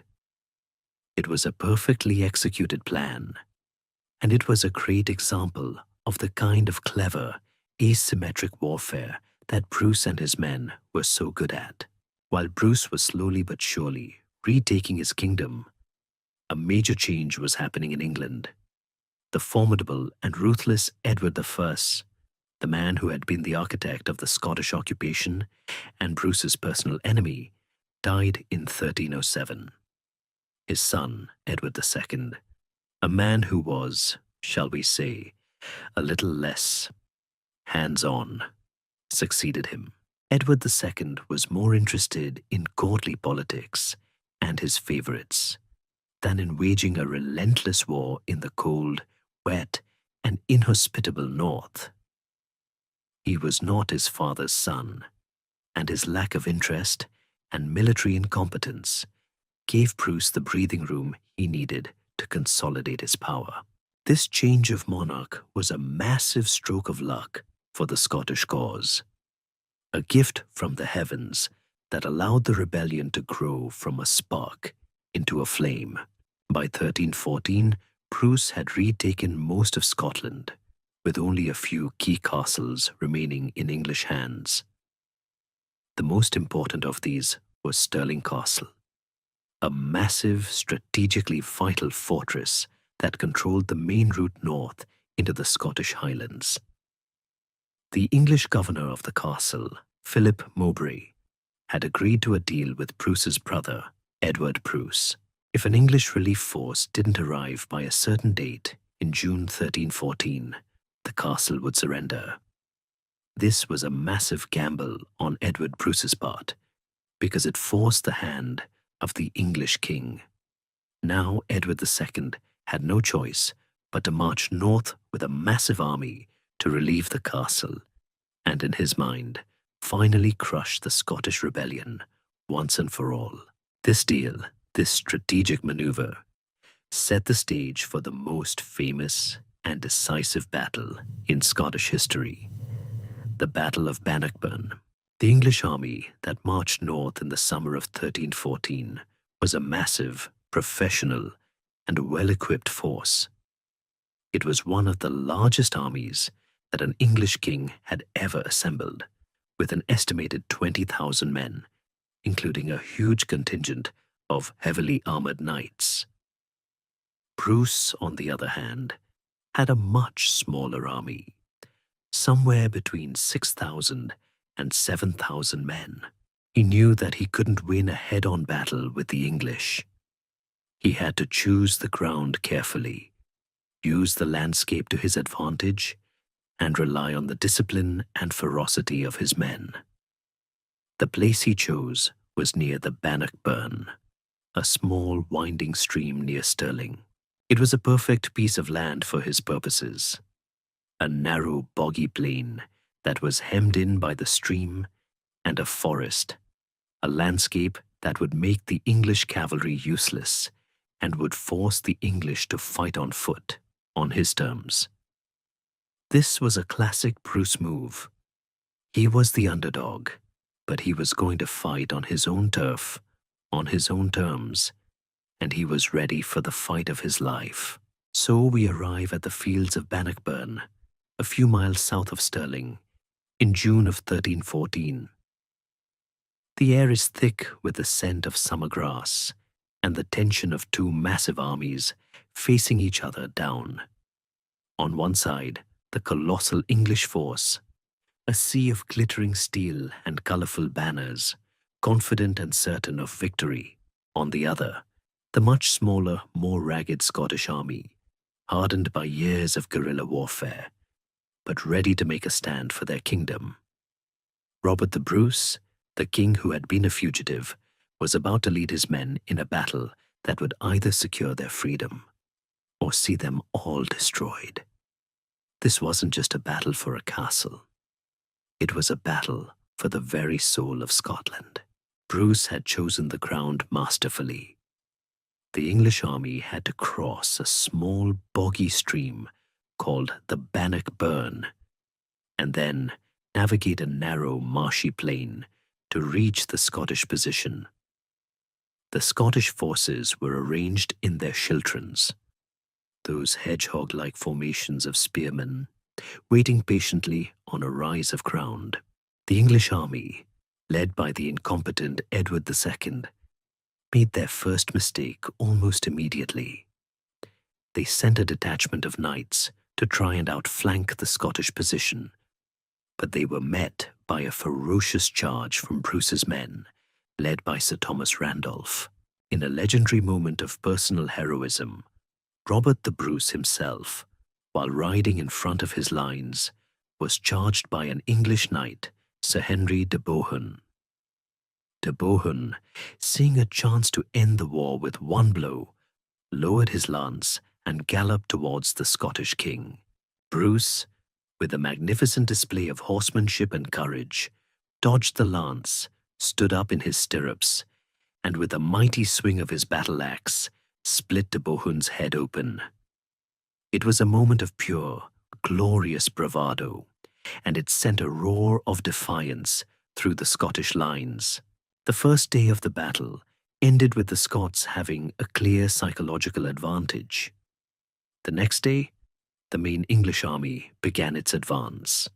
It was a perfectly executed plan, and it was a great example of the kind of clever, asymmetric warfare that Bruce and his men were so good at. While Bruce was slowly but surely retaking his kingdom, a major change was happening in England. The formidable and ruthless Edward I, the man who had been the architect of the Scottish occupation and Bruce's personal enemy, died in 1307. His son, Edward II, a man who was, shall we say, a little less hands-on, succeeded him. Edward II was more interested in courtly politics and his favorites than in waging a relentless war in the cold, wet, and inhospitable north. He was not his father's son, and his lack of interest and military incompetence gave Bruce the breathing room he needed to consolidate his power. This change of monarch was a massive stroke of luck for the Scottish cause, a gift from the heavens that allowed the rebellion to grow from a spark into a flame. By 1314, Bruce had retaken most of Scotland, with only a few key castles remaining in English hands. The most important of these was Stirling Castle, a massive, strategically vital fortress that controlled the main route north into the Scottish Highlands. The English governor of the castle, Philip Mowbray, had agreed to a deal with Bruce's brother, Edward Bruce. If an English relief force didn't arrive by a certain date in June 1314, the castle would surrender. This was a massive gamble on Edward Bruce's part, because it forced the hand of the English king. Now Edward II had no choice but to march north with a massive army to relieve the castle, and in his mind, finally crush the Scottish rebellion once and for all. This deal, this strategic maneuver, set the stage for the most famous and decisive battle in Scottish history, the Battle of Bannockburn. The English army that marched north in the summer of 1314 was a massive, professional, and well-equipped force. It was one of the largest armies that an English king had ever assembled, with an estimated 20,000 men, including a huge contingent of heavily armored knights. Bruce, on the other hand, had a much smaller army, somewhere between 6,000 and 7,000 men. He knew that he couldn't win a head-on battle with the English. He had to choose the ground carefully, use the landscape to his advantage, and rely on the discipline and ferocity of his men. The place he chose was near the Bannockburn, a small winding stream near Stirling. It was a perfect piece of land for his purposes, a narrow boggy plain that was hemmed in by the stream and a forest, a landscape that would make the English cavalry useless and would force the English to fight on foot, on his terms. This was a classic Bruce move. He was the underdog, but he was going to fight on his own turf, on his own terms, and he was ready for the fight of his life. So we arrive at the fields of Bannockburn, a few miles south of Stirling, in June of 1314. The air is thick with the scent of summer grass and the tension of two massive armies facing each other down. On one side, the colossal English force, a sea of glittering steel and colorful banners, confident and certain of victory. On the other, the much smaller, more ragged Scottish army, hardened by years of guerrilla warfare, but ready to make a stand for their kingdom. Robert the Bruce, the king who had been a fugitive, was about to lead his men in a battle that would either secure their freedom or see them all destroyed. This wasn't just a battle for a castle. It was a battle for the very soul of Scotland. Bruce had chosen the ground masterfully. The English army had to cross a small boggy stream called the Bannockburn, and then navigate a narrow marshy plain to reach the Scottish position. The Scottish forces were arranged in their schiltrons, those hedgehog-like formations of spearmen, waiting patiently on a rise of ground. The English army, led by the incompetent Edward II, made their first mistake almost immediately. They sent a detachment of knights to try and outflank the Scottish position, but they were met by a ferocious charge from Bruce's men, led by Sir Thomas Randolph. In a legendary moment of personal heroism, Robert the Bruce himself, while riding in front of his lines, was charged by an English knight, Sir Henry de Bohun. De Bohun, seeing a chance to end the war with one blow, lowered his lance and galloped towards the Scottish king. Bruce, with a magnificent display of horsemanship and courage, dodged the lance, stood up in his stirrups, and with a mighty swing of his battle-axe, split de Bohun's head open. It was a moment of pure, glorious bravado, and it sent a roar of defiance through the Scottish lines. The first day of the battle ended with the Scots having a clear psychological advantage. The next day, the main English army began its advance.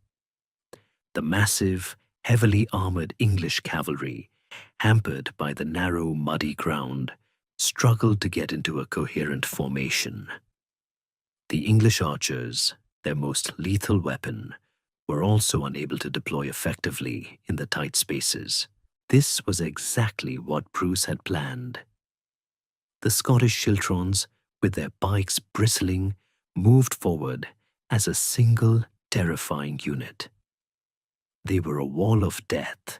The massive, heavily armored English cavalry, hampered by the narrow, muddy ground, struggled to get into a coherent formation. The English archers, their most lethal weapon, were also unable to deploy effectively in the tight spaces. This was exactly what Bruce had planned. The Scottish Schiltrons, with their pikes bristling, moved forward as a single terrifying unit. They were a wall of death,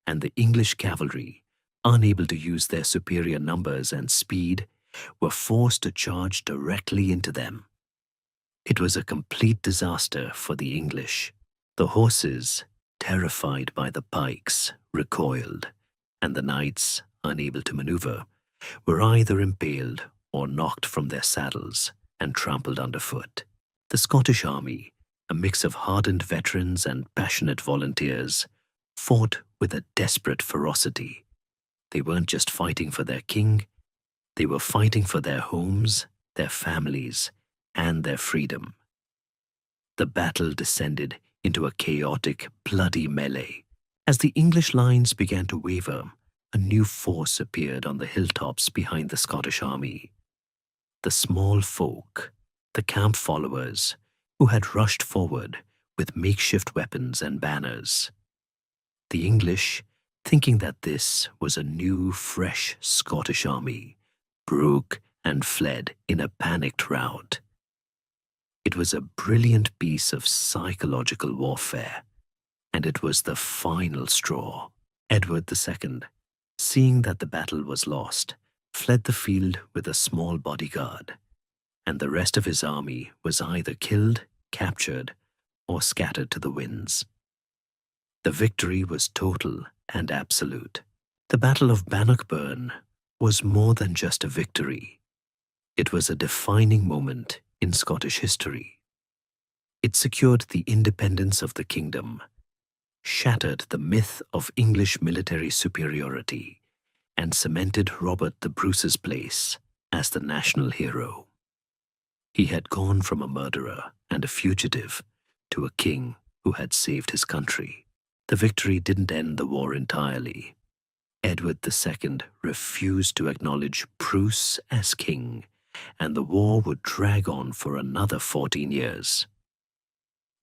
and the English cavalry, unable to use their superior numbers and speed, were forced to charge directly into them. It was a complete disaster for the English. The horses, terrified by the pikes, recoiled, and the knights, unable to maneuver, were either impaled or knocked from their saddles and trampled underfoot. The Scottish army, a mix of hardened veterans and passionate volunteers, fought with a desperate ferocity. They weren't just fighting for their king, they were fighting for their homes, their families, and their freedom. The battle descended into a chaotic, bloody melee. As the English lines began to waver, a new force appeared on the hilltops behind the Scottish army. The small folk, the camp followers, who had rushed forward with makeshift weapons and banners. The English, thinking that this was a new, fresh Scottish army, broke and fled in a panicked rout. It was a brilliant piece of psychological warfare, and it was the final straw. Edward II, seeing that the battle was lost, fled the field with a small bodyguard, and the rest of his army was either killed, captured, or scattered to the winds. The victory was total and absolute. The Battle of Bannockburn was more than just a victory. It was a defining moment in Scottish history. It secured the independence of the kingdom, shattered the myth of English military superiority, and cemented Robert the Bruce's place as the national hero. He had gone from a murderer and a fugitive to a king who had saved his country. The victory didn't end the war entirely. Edward II refused to acknowledge Bruce as king, and the war would drag on for another 14 years.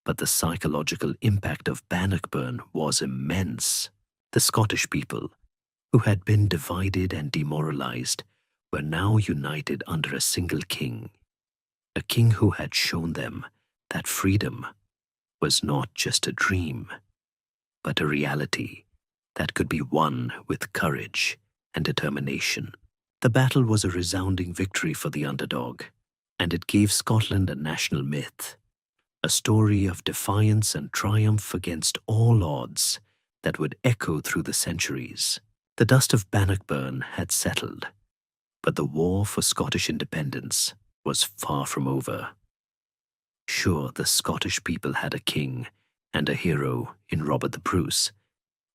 But the psychological impact of Bannockburn was immense. The Scottish people, who had been divided and demoralized, were now united under a single king, a king who had shown them that freedom was not just a dream, but a reality that could be won with courage and determination. The battle was a resounding victory for the underdog, and it gave Scotland a national myth, a story of defiance and triumph against all odds that would echo through the centuries. The dust of Bannockburn had settled, but the war for Scottish independence was far from over. Sure, the Scottish people had a king and a hero in Robert the Bruce,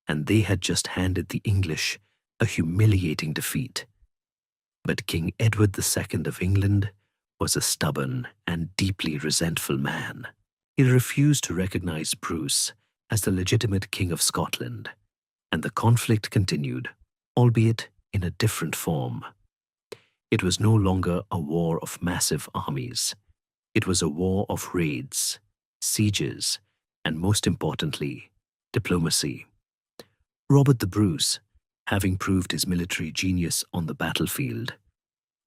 and they had just handed the English a humiliating defeat. But King Edward II of England was a stubborn and deeply resentful man. He refused to recognize Bruce as the legitimate King of Scotland, and the conflict continued, albeit in a different form. It was no longer a war of massive armies. It was a war of raids, sieges, and most importantly, diplomacy. Robert the Bruce, having proved his military genius on the battlefield,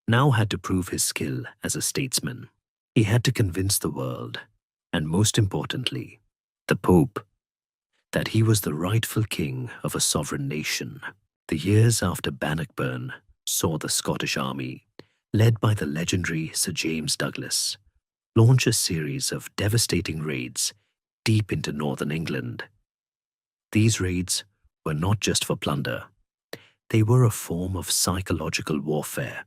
now had to prove his skill as a statesman. He had to convince the world, and most importantly, the Pope, that he was the rightful king of a sovereign nation. The years after Bannockburn saw the Scottish army, led by the legendary Sir James Douglas, launch a series of devastating raids deep into northern England. These raids were not just for plunder. They were a form of psychological warfare,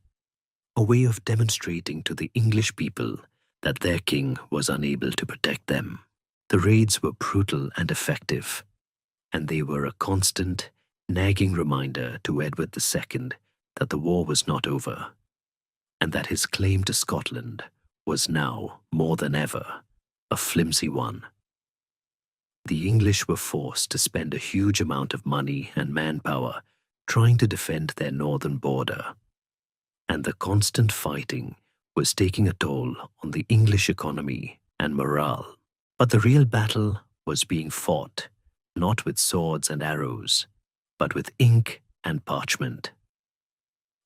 a way of demonstrating to the English people that their king was unable to protect them. The raids were brutal and effective, and they were a constant, nagging reminder to Edward II that the war was not over, and that his claim to Scotland was now, more than ever, a flimsy one. The English were forced to spend a huge amount of money and manpower trying to defend their northern border, and the constant fighting was taking a toll on the English economy and morale. But the real battle was being fought, not with swords and arrows, but with ink and parchment.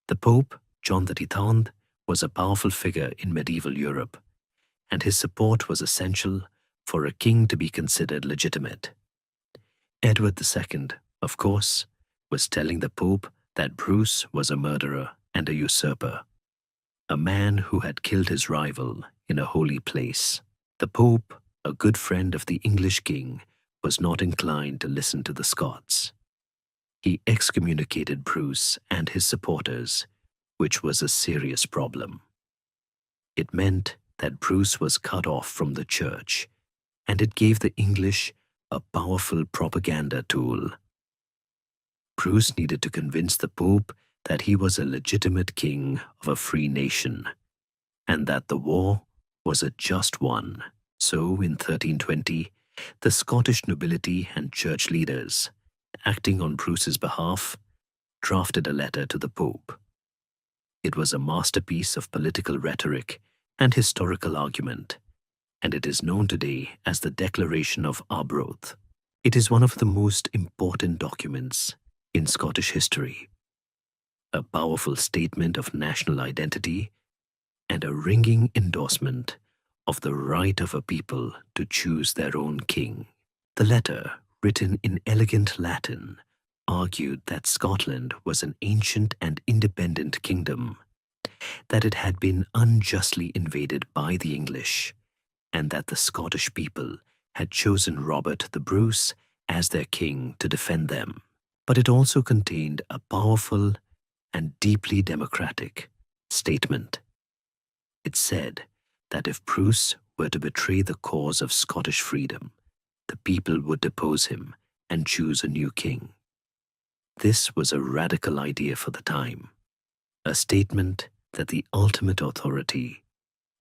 The Pope, John XXIII, was a powerful figure in medieval Europe, and his support was essential for a king to be considered legitimate. Edward II, of course, was telling the Pope that Bruce was a murderer and a usurper, a man who had killed his rival in a holy place. The Pope, a good friend of the English king, was not inclined to listen to the Scots. He excommunicated Bruce and his supporters, which was a serious problem. It meant that Bruce was cut off from the church, and it gave the English a powerful propaganda tool. Bruce needed to convince the Pope that he was a legitimate king of a free nation, and that the war was a just one. So, in 1320, the Scottish nobility and church leaders, acting on Bruce's behalf, drafted a letter to the Pope. It was a masterpiece of political rhetoric and historical argument, and it is known today as the Declaration of Arbroath. It is one of the most important documents in Scottish history, a powerful statement of national identity and a ringing endorsement of the right of a people to choose their own king. The letter, written in elegant Latin, argued that Scotland was an ancient and independent kingdom, that it had been unjustly invaded by the English, and that the Scottish people had chosen Robert the Bruce as their king to defend them. But it also contained a powerful and deeply democratic statement. It said that if Bruce were to betray the cause of Scottish freedom, the people would depose him and choose a new king. This was a radical idea for the time, a statement that the ultimate authority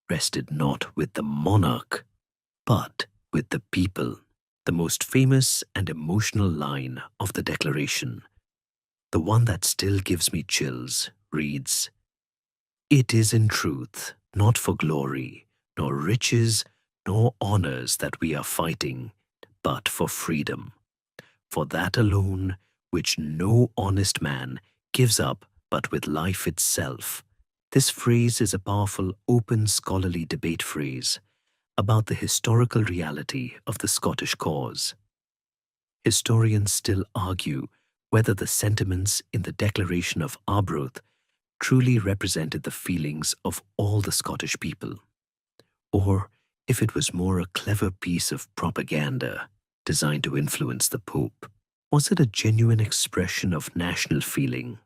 rested not with the monarch, but with the people. The most famous and emotional line of the Declaration, the one that still gives me chills, reads, "It is in truth not for glory, nor riches, nor honors that we are fighting, but for freedom, for that alone which no honest man gives up but with life itself." This phrase is a powerful, open, scholarly debate phrase about the historical reality of the Scottish cause. Historians still argue whether the sentiments in the Declaration of Arbroath truly represented the feelings of all the Scottish people, or if it was more a clever piece of propaganda designed to influence the Pope. Was it a genuine expression of national feeling,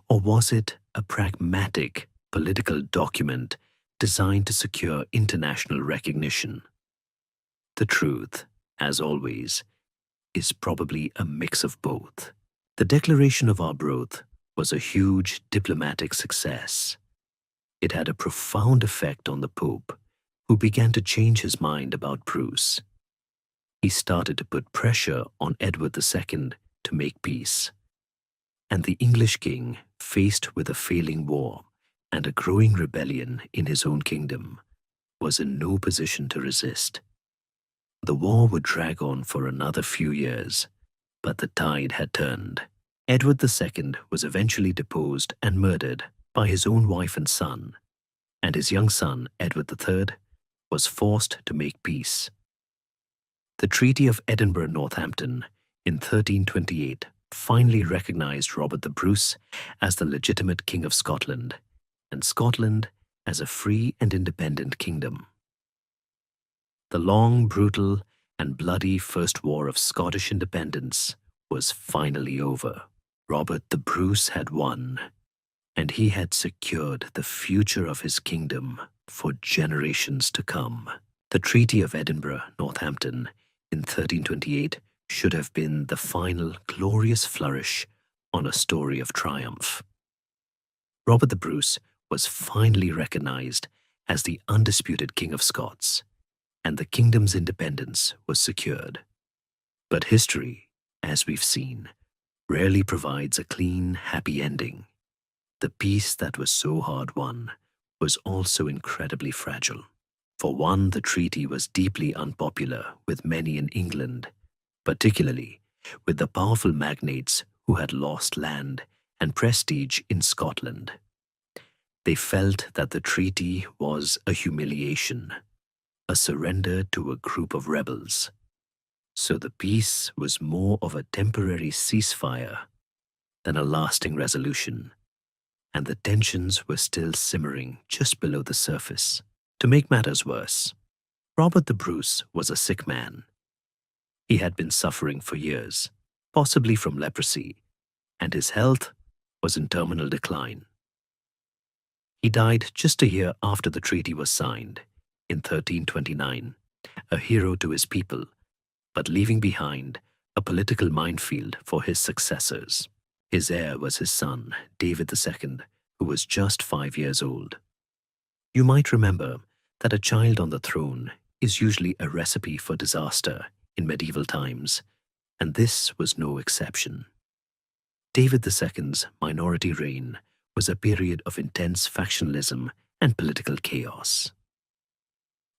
or was it a pragmatic political document designed to secure international recognition? The truth, as always, is probably a mix of both. The Declaration of Arbroath was a huge diplomatic success. It had a profound effect on the Pope, who began to change his mind about Bruce. He started to put pressure on Edward II to make peace. And the English king, faced with a failing war and a growing rebellion in his own kingdom, was in no position to resist. The war would drag on for another few years, but the tide had turned. Edward II was eventually deposed and murdered by his own wife and son, and his young son, Edward III, was forced to make peace. The Treaty of Edinburgh-Northampton in 1328 finally recognized Robert the Bruce as the legitimate King of Scotland, and Scotland as a free and independent kingdom. The long, brutal, and bloody First War of Scottish independence was finally over. Robert the Bruce had won, and he had secured the future of his kingdom for generations to come. The Treaty of Edinburgh-Northampton in 1328 should have been the final glorious flourish on a story of triumph. Robert the Bruce was finally recognized as the undisputed King of Scots, and the kingdom's independence was secured. But history, as we've seen, rarely provides a clean, happy ending. The peace that was so hard won was also incredibly fragile. For one, the treaty was deeply unpopular with many in England, particularly with the powerful magnates who had lost land and prestige in Scotland. They felt that the treaty was a humiliation, a surrender to a group of rebels. So the peace was more of a temporary ceasefire than a lasting resolution, and the tensions were still simmering just below the surface. To make matters worse, Robert the Bruce was a sick man. He had been suffering for years, possibly from leprosy, and his health was in terminal decline. He died just a year after the treaty was signed, in 1329, a hero to his people, but leaving behind a political minefield for his successors. His heir was his son, David II, who was just 5 years old. You might remember that a child on the throne is usually a recipe for disaster in medieval times, and this was no exception. David II's minority reign was a period of intense factionalism and political chaos.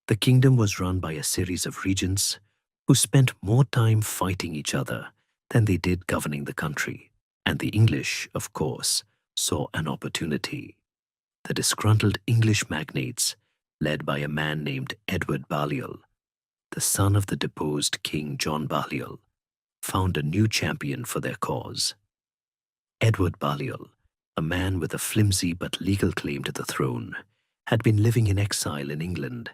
The kingdom was run by a series of regents who spent more time fighting each other than they did governing the country. And the English, of course, saw an opportunity. The disgruntled English magnates, led by a man named Edward Balliol, the son of the deposed King John Balliol, found a new champion for their cause. Edward Balliol, a man with a flimsy but legal claim to the throne, had been living in exile in England,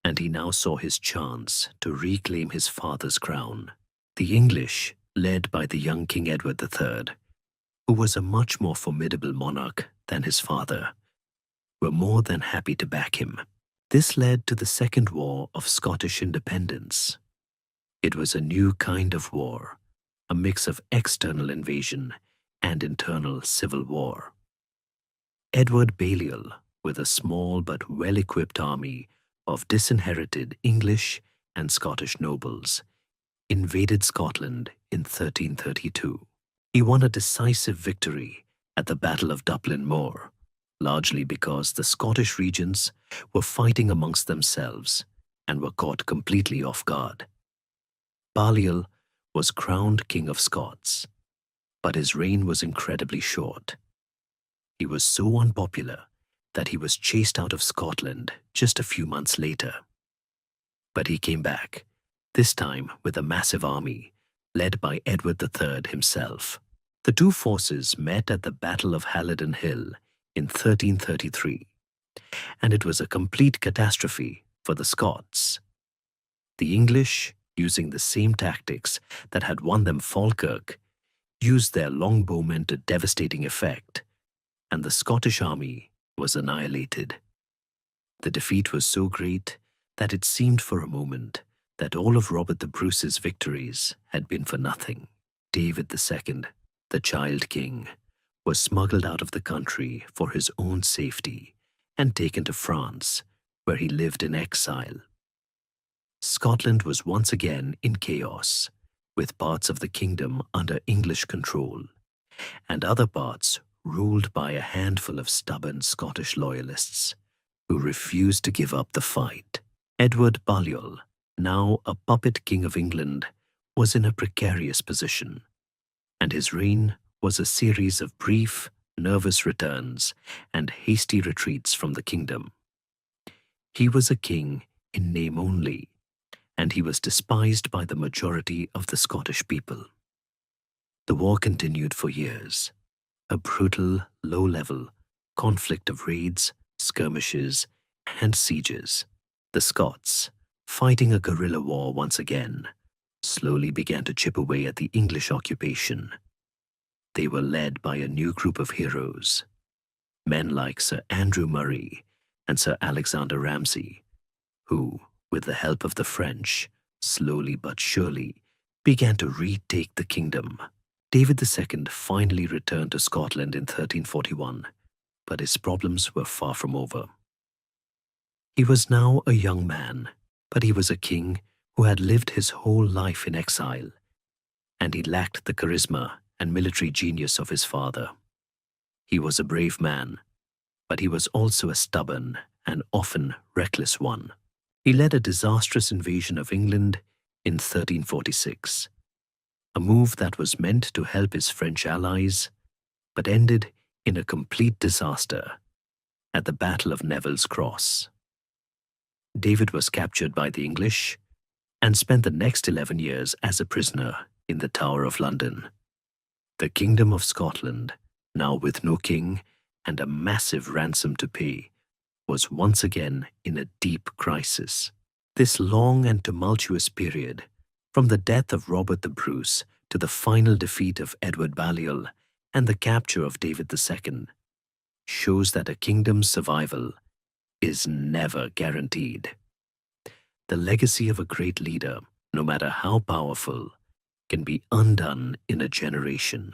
and he now saw his chance to reclaim his father's crown. The English, led by the young King Edward III, who was a much more formidable monarch than his father, were more than happy to back him. This led to the Second War of Scottish Independence. It was a new kind of war, a mix of external invasion and internal civil war. Edward Balliol, with a small but well-equipped army of disinherited English and Scottish nobles, invaded Scotland in 1332. He won a decisive victory at the Battle of Dublin Moor, largely because the Scottish regents were fighting amongst themselves and were caught completely off guard. Balliol was crowned King of Scots, but his reign was incredibly short. He was so unpopular that he was chased out of Scotland just a few months later. But he came back, this time with a massive army, led by Edward III himself. The two forces met at the Battle of Halidon Hill in 1333, and it was a complete catastrophe for the Scots. The English, using the same tactics that had won them Falkirk, used their longbowmen to devastating effect, and the Scottish army was annihilated. The defeat was so great that it seemed for a moment that all of Robert the Bruce's victories had been for nothing. David II, the child king, was smuggled out of the country for his own safety and taken to France, where he lived in exile. Scotland was once again in chaos, with parts of the kingdom under English control, and other parts ruled by a handful of stubborn Scottish loyalists who refused to give up the fight. Edward Balliol, now a puppet king of England, was in a precarious position, and his reign was a series of brief, nervous returns and hasty retreats from the kingdom. He was a king in name only, and he was despised by the majority of the Scottish people. The war continued for years, a brutal, low-level conflict of raids, skirmishes, and sieges. The Scots, fighting a guerrilla war once again, slowly began to chip away at the English occupation. They were led by a new group of heroes, men like Sir Andrew Murray and Sir Alexander Ramsay, who, with the help of the French, slowly but surely began to retake the kingdom. David II finally returned to Scotland in 1341, but his problems were far from over. He was now a young man, but he was a king who had lived his whole life in exile, and he lacked the charisma and military genius of his father. He was a brave man, but he was also a stubborn and often reckless one. He led a disastrous invasion of England in 1346, a move that was meant to help his French allies, but ended in a complete disaster at the Battle of Neville's Cross. David was captured by the English and spent the next 11 years as a prisoner in the Tower of London. The Kingdom of Scotland, now with no king and a massive ransom to pay, was once again in a deep crisis. This long and tumultuous period, from the death of Robert the Bruce to the final defeat of Edward Balliol and the capture of David II, shows that a kingdom's survival is never guaranteed. The legacy of a great leader, no matter how powerful, can be undone in a generation,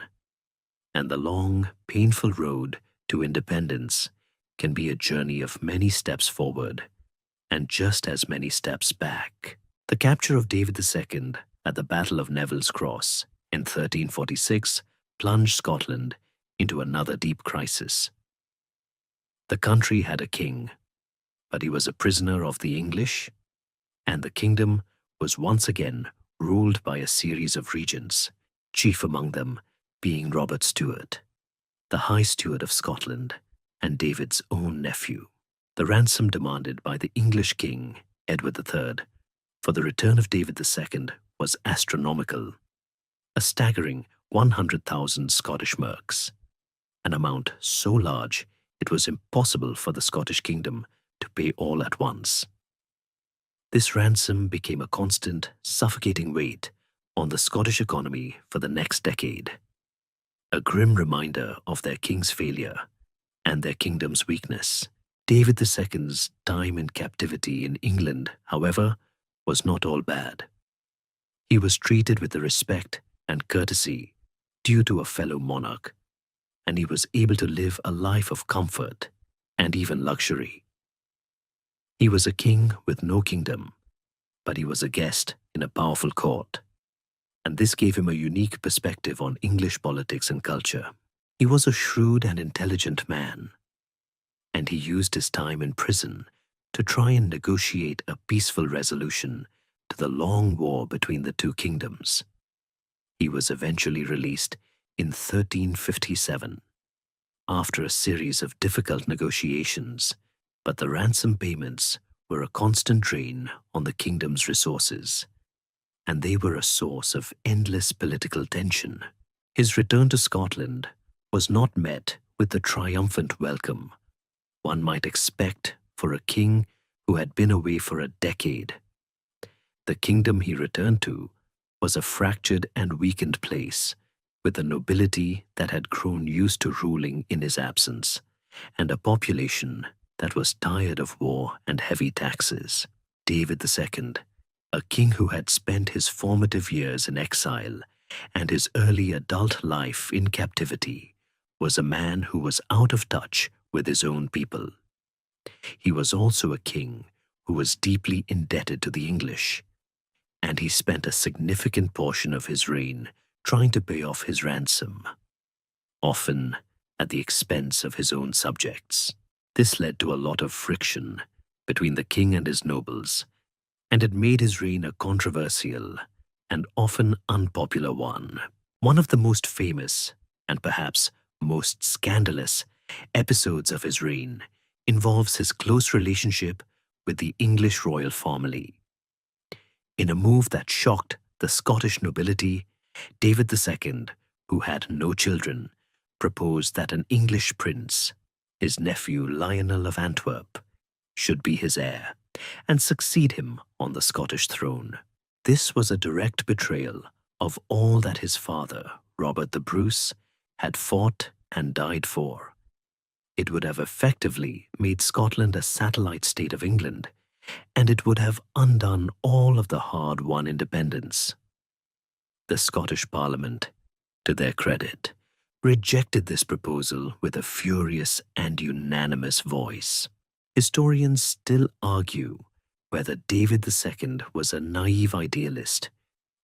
and the long, painful road to independence can be a journey of many steps forward and just as many steps back. The capture of David II at the Battle of Neville's Cross in 1346 plunged Scotland into another deep crisis. The country had a king, but he was a prisoner of the English, and the kingdom was once again ruled by a series of regents, chief among them being Robert Stewart, the High Steward of Scotland and David's own nephew. The ransom demanded by the English king, Edward III, for the return of David II was astronomical, a staggering 100,000 Scottish merks, an amount so large it was impossible for the Scottish kingdom to pay all at once. This ransom became a constant, suffocating weight on the Scottish economy for the next decade, a grim reminder of their king's failure and their kingdom's weakness. David II's time in captivity in England, however, was not all bad. He was treated with the respect and courtesy due to a fellow monarch, and he was able to live a life of comfort and even luxury. He was a king with no kingdom, but he was a guest in a powerful court, and this gave him a unique perspective on English politics and culture. He was a shrewd and intelligent man, and he used his time in prison to try and negotiate a peaceful resolution to the long war between the two kingdoms. He was eventually released in 1357, after a series of difficult negotiations, but the ransom payments were a constant drain on the kingdom's resources, and they were a source of endless political tension. His return to Scotland was not met with the triumphant welcome one might expect for a king who had been away for a decade. The kingdom he returned to was a fractured and weakened place, with a nobility that had grown used to ruling in his absence, and a population that was tired of war and heavy taxes. David II, a king who had spent his formative years in exile and his early adult life in captivity, was a man who was out of touch with his own people. He was also a king who was deeply indebted to the English, and he spent a significant portion of his reign trying to pay off his ransom, often at the expense of his own subjects. This led to a lot of friction between the king and his nobles, and it made his reign a controversial and often unpopular one. One of the most famous, and perhaps most scandalous, episodes of his reign involves his close relationship with the English royal family. In a move that shocked the Scottish nobility, David II, who had no children, proposed that an English prince, his nephew Lionel of Antwerp, should be his heir and succeed him on the Scottish throne. This was a direct betrayal of all that his father, Robert the Bruce, had fought and died for. It would have effectively made Scotland a satellite state of England, and it would have undone all of the hard-won independence. The Scottish Parliament, to their credit, rejected this proposal with a furious and unanimous voice. Historians still argue whether David II was a naive idealist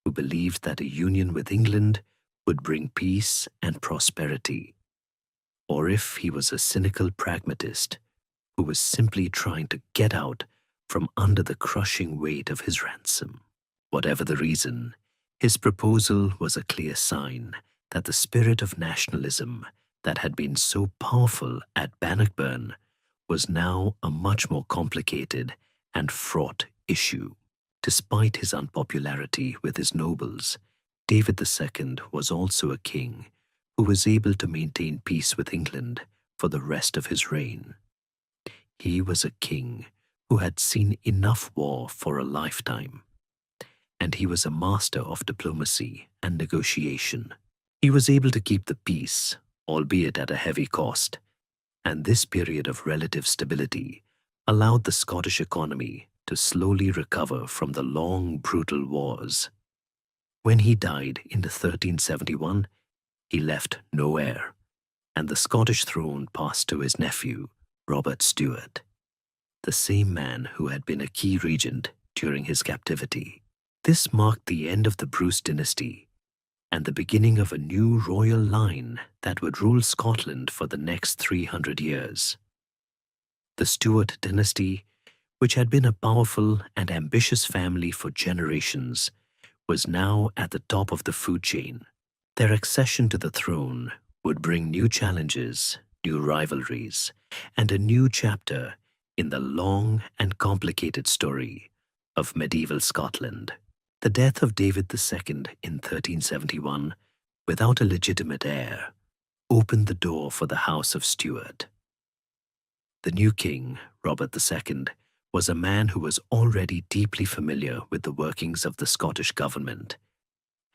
who believed that a union with England would bring peace and prosperity, or if he was a cynical pragmatist who was simply trying to get out from under the crushing weight of his ransom. Whatever the reason, His proposal was a clear sign that the spirit of nationalism that had been so powerful at Bannockburn was now a much more complicated and fraught issue. Despite his unpopularity with his nobles, David II was also a king who was able to maintain peace with England for the rest of his reign. He was a king who had seen enough war for a lifetime, and he was a master of diplomacy and negotiation. He was able to keep the peace, albeit at a heavy cost, and this period of relative stability allowed the Scottish economy to slowly recover from the long, brutal wars. When he died in 1371, he left no heir, and the Scottish throne passed to his nephew, Robert Stewart, the same man who had been a key regent during his captivity. This marked the end of the Bruce dynasty and the beginning of a new royal line that would rule Scotland for the next 300 years. The Stuart dynasty, which had been a powerful and ambitious family for generations, was now at the top of the food chain. Their accession to the throne would bring new challenges, new rivalries, and a new chapter in the long and complicated story of medieval Scotland. The death of David II in 1371, without a legitimate heir, opened the door for the House of Stuart. The new king, Robert II, was a man who was already deeply familiar with the workings of the Scottish government,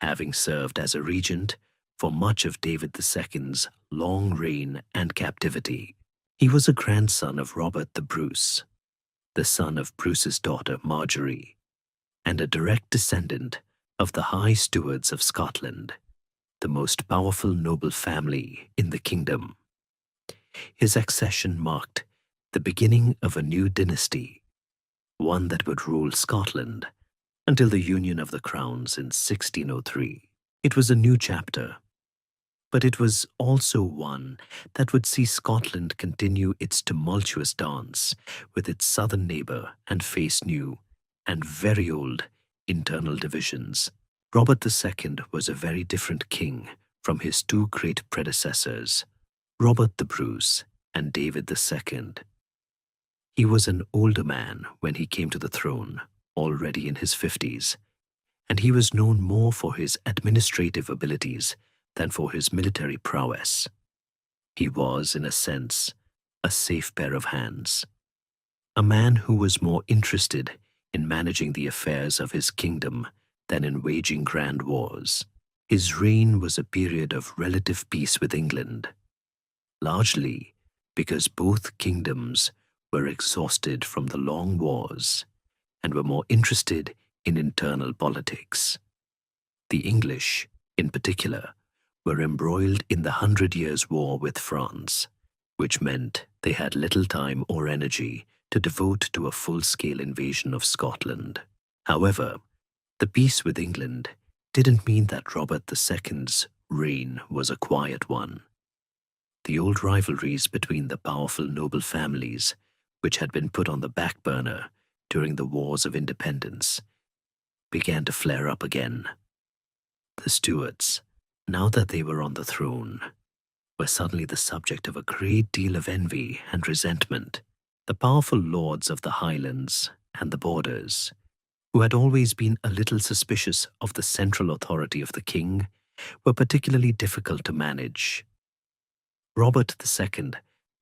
having served as a regent for much of David II's long reign and captivity. He was a grandson of Robert the Bruce, the son of Bruce's daughter Marjorie, and a direct descendant of the High Stewards of Scotland, the most powerful noble family in the kingdom. His accession marked the beginning of a new dynasty, one that would rule Scotland until the union of the crowns in 1603. It was a new chapter, but it was also one that would see Scotland continue its tumultuous dance with its southern neighbour and face new and very old internal divisions. Robert II was a very different king from his two great predecessors, Robert the Bruce and David II. He was an older man when he came to the throne, already in his 50s, and he was known more for his administrative abilities than for his military prowess. He was, in a sense, a safe pair of hands, a man who was more interested in managing the affairs of his kingdom than in waging grand wars. His reign was a period of relative peace with England, largely because both kingdoms were exhausted from the long wars and were more interested in internal politics. The English, in particular, were embroiled in the 100 Years' War with France, which meant they had little time or energy to devote to a full-scale invasion of Scotland. However, the peace with England didn't mean that Robert II's reign was a quiet one. The old rivalries between the powerful noble families, which had been put on the back burner during the Wars of Independence, began to flare up again. The Stuarts, now that they were on the throne, were suddenly the subject of a great deal of envy and resentment. The powerful lords of the Highlands and the Borders, who had always been a little suspicious of the central authority of the king, were particularly difficult to manage. Robert II,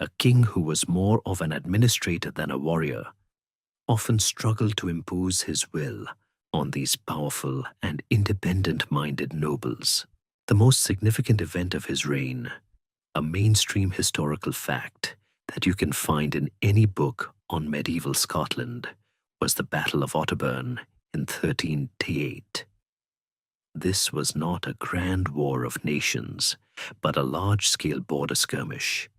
a king who was more of an administrator than a warrior, often struggled to impose his will on these powerful and independent-minded nobles. The most significant event of his reign, a mainstream historical fact that you can find in any book on medieval Scotland, was the Battle of Otterburn in 1388. This was not a grand war of nations, but a large-scale border skirmish,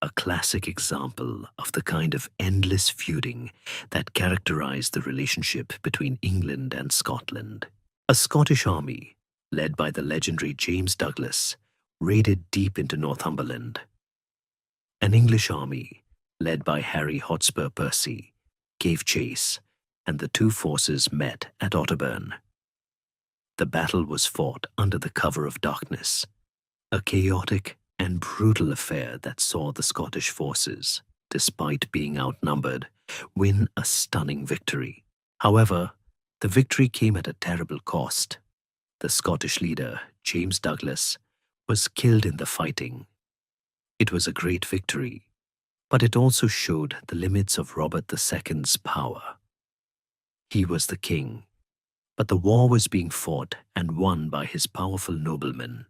a classic example of the kind of endless feuding that characterized the relationship between England and Scotland. A Scottish army, led by the legendary James Douglas, raided deep into Northumberland. An English army, led by Harry Hotspur Percy, gave chase, and the two forces met at Otterburn. The battle was fought under the cover of darkness, a chaotic and brutal affair that saw the Scottish forces, despite being outnumbered, win a stunning victory. However, the victory came at a terrible cost. The Scottish leader, James Douglas, was killed in the fighting. It was a great victory, but it also showed the limits of Robert II's power. He was the king, but the war was being fought and won by his powerful noblemen,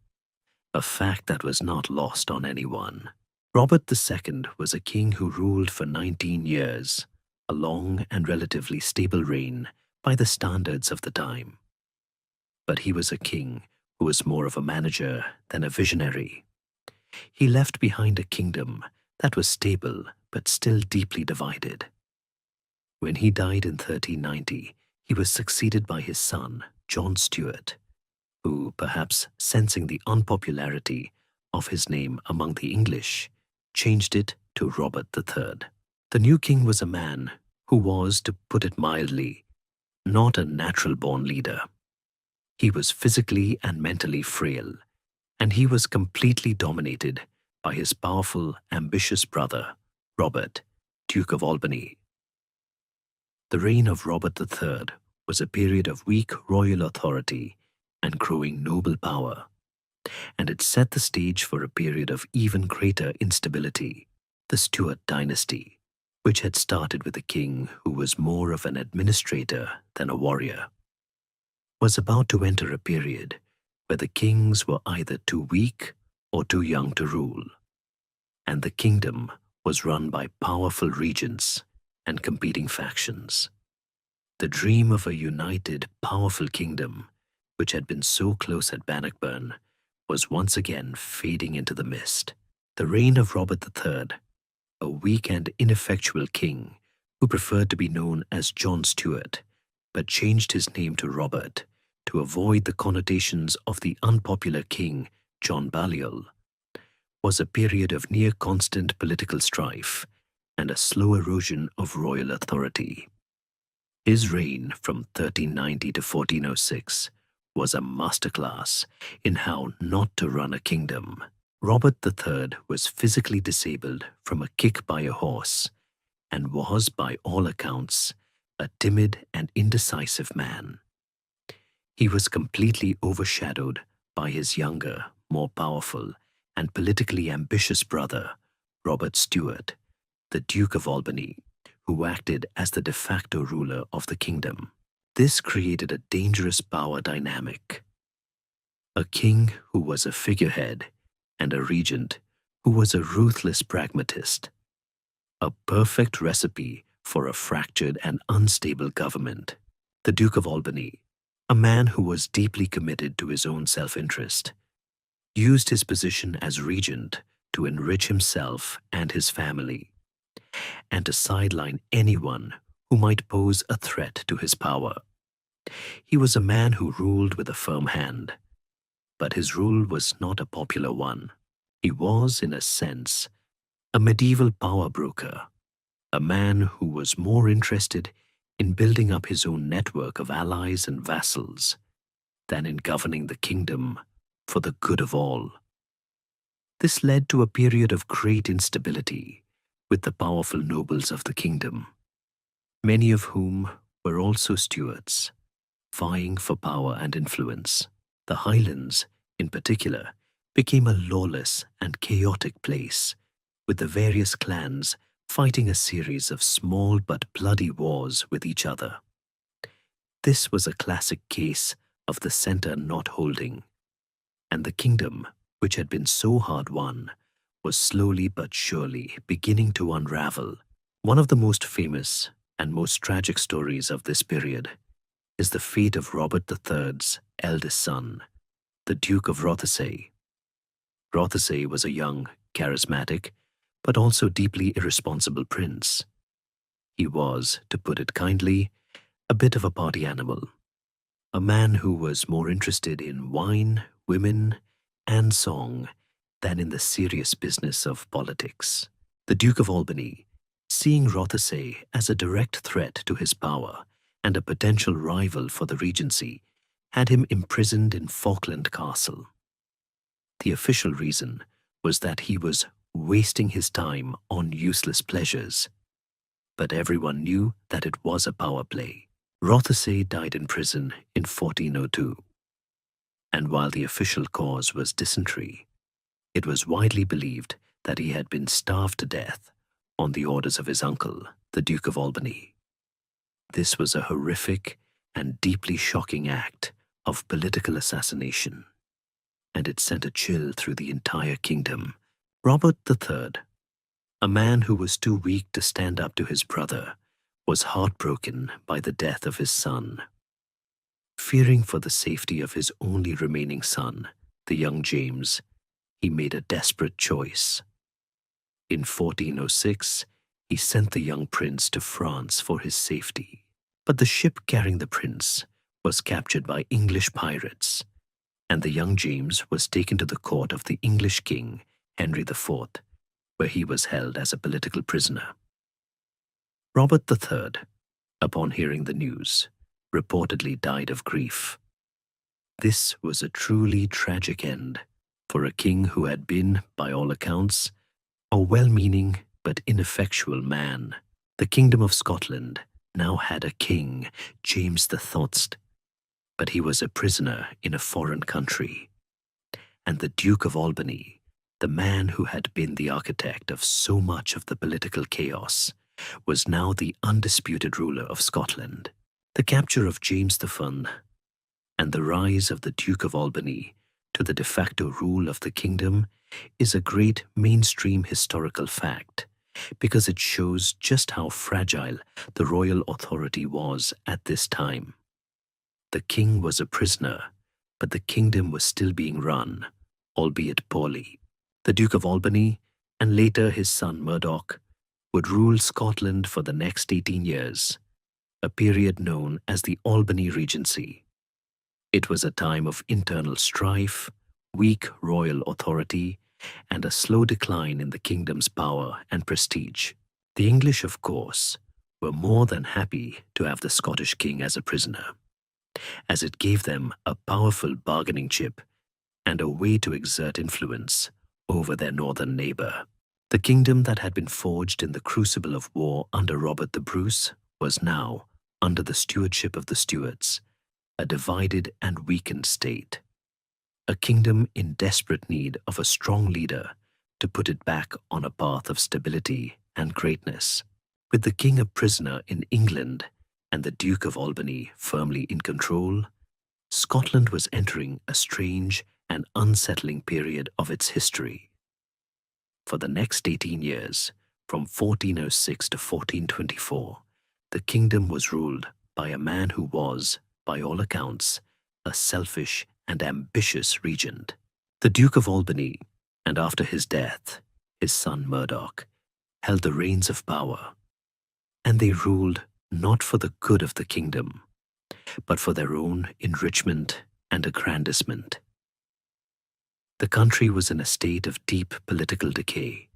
a fact that was not lost on anyone. Robert II was a king who ruled for 19 years, a long and relatively stable reign by the standards of the time. But he was a king who was more of a manager than a visionary. He left behind a kingdom that was stable but still deeply divided. When he died in 1390, he was succeeded by his son, John Stuart, who, perhaps sensing the unpopularity of his name among the English, changed it to Robert III. The new king was a man who was, to put it mildly, not a natural-born leader. He was physically and mentally frail, and he was completely dominated by his powerful, ambitious brother, Robert, Duke of Albany. The reign of Robert III was a period of weak royal authority and growing noble power, and it set the stage for a period of even greater instability, the Stuart dynasty, which had started with a king who was more of an administrator than a warrior, was about to enter a period where the kings were either too weak or too young to rule, and the kingdom was run by powerful regents and competing factions. The dream of a united, powerful kingdom, which had been so close at Bannockburn, was once again fading into the mist. The reign of Robert III, a weak and ineffectual king who preferred to be known as John Stuart, but changed his name to Robert to avoid the connotations of the unpopular king John Balliol, was a period of near constant political strife and a slow erosion of royal authority. His reign from 1390 to 1406 was a masterclass in how not to run a kingdom. Robert III was physically disabled from a kick by a horse and was, by all accounts, a timid and indecisive man. He was completely overshadowed by his younger, more powerful, and politically ambitious brother, Robert Stuart, the Duke of Albany, who acted as the de facto ruler of the kingdom. This created a dangerous power dynamic. A king who was a figurehead and a regent who was a ruthless pragmatist. A perfect recipe for a fractured and unstable government. The Duke of Albany, a man who was deeply committed to his own self-interest, used his position as regent to enrich himself and his family, and to sideline anyone who might pose a threat to his power. He was a man who ruled with a firm hand, but his rule was not a popular one. He was, in a sense, a medieval power broker, a man who was more interested in building up his own network of allies and vassals than in governing the kingdom for the good of all. This led to a period of great instability with the powerful nobles of the kingdom, many of whom were also Stuarts, vying for power and influence. The Highlands, in particular, became a lawless and chaotic place, with the various clans fighting a series of small but bloody wars with each other. This was a classic case of the center not holding, and the kingdom, which had been so hard won, was slowly but surely beginning to unravel. One of the most famous and most tragic stories of this period is the fate of Robert III's eldest son, the Duke of Rothesay. Rothesay was a young, charismatic, but also deeply irresponsible prince. He was, to put it kindly, a bit of a party animal, a man who was more interested in wine, women, and song than in the serious business of politics. The Duke of Albany, seeing Rothesay as a direct threat to his power and a potential rival for the regency, had him imprisoned in Falkland Castle. The official reason was that he was wasting his time on useless pleasures, but everyone knew that it was a power play. Rothesay died in prison in 1402, and while the official cause was dysentery, it was widely believed that he had been starved to death on the orders of his uncle, the Duke of Albany. This was a horrific and deeply shocking act of political assassination, and it sent a chill through the entire kingdom. Robert III, a man who was too weak to stand up to his brother, was heartbroken by the death of his son. Fearing for the safety of his only remaining son, the young James, he made a desperate choice. In 1406, he sent the young prince to France for his safety. But the ship carrying the prince was captured by English pirates, and the young James was taken to the court of the English king, Henry IV, where he was held as a political prisoner. Robert III, upon hearing the news, reportedly died of grief. This was a truly tragic end for a king who had been, by all accounts, a well-meaning but ineffectual man. The Kingdom of Scotland now had a king, James the Thost, but he was a prisoner in a foreign country. And the Duke of Albany, the man who had been the architect of so much of the political chaos, was now the undisputed ruler of Scotland. The capture of James I and the rise of the Duke of Albany to the de facto rule of the kingdom is a great mainstream historical fact, because it shows just how fragile the royal authority was at this time. The king was a prisoner, but the kingdom was still being run, albeit poorly. The Duke of Albany, and later his son Murdoch, would rule Scotland for the next 18 years, a period known as the Albany Regency. It was a time of internal strife, weak royal authority, and a slow decline in the kingdom's power and prestige. The English, of course, were more than happy to have the Scottish king as a prisoner, as it gave them a powerful bargaining chip and a way to exert influence over their northern neighbour. The kingdom that had been forged in the crucible of war under Robert the Bruce was now under the stewardship of the Stuarts, a divided and weakened state. A kingdom in desperate need of a strong leader to put it back on a path of stability and greatness. With the king a prisoner in England and the Duke of Albany firmly in control, Scotland was entering a strange and unsettling period of its history. For the next 18 years, from 1406 to 1424, the kingdom was ruled by a man who was, by all accounts, a selfish and ambitious regent. The Duke of Albany, and after his death, his son Murdoch, held the reins of power, and they ruled not for the good of the kingdom, but for their own enrichment and aggrandizement. The country was in a state of deep political decay,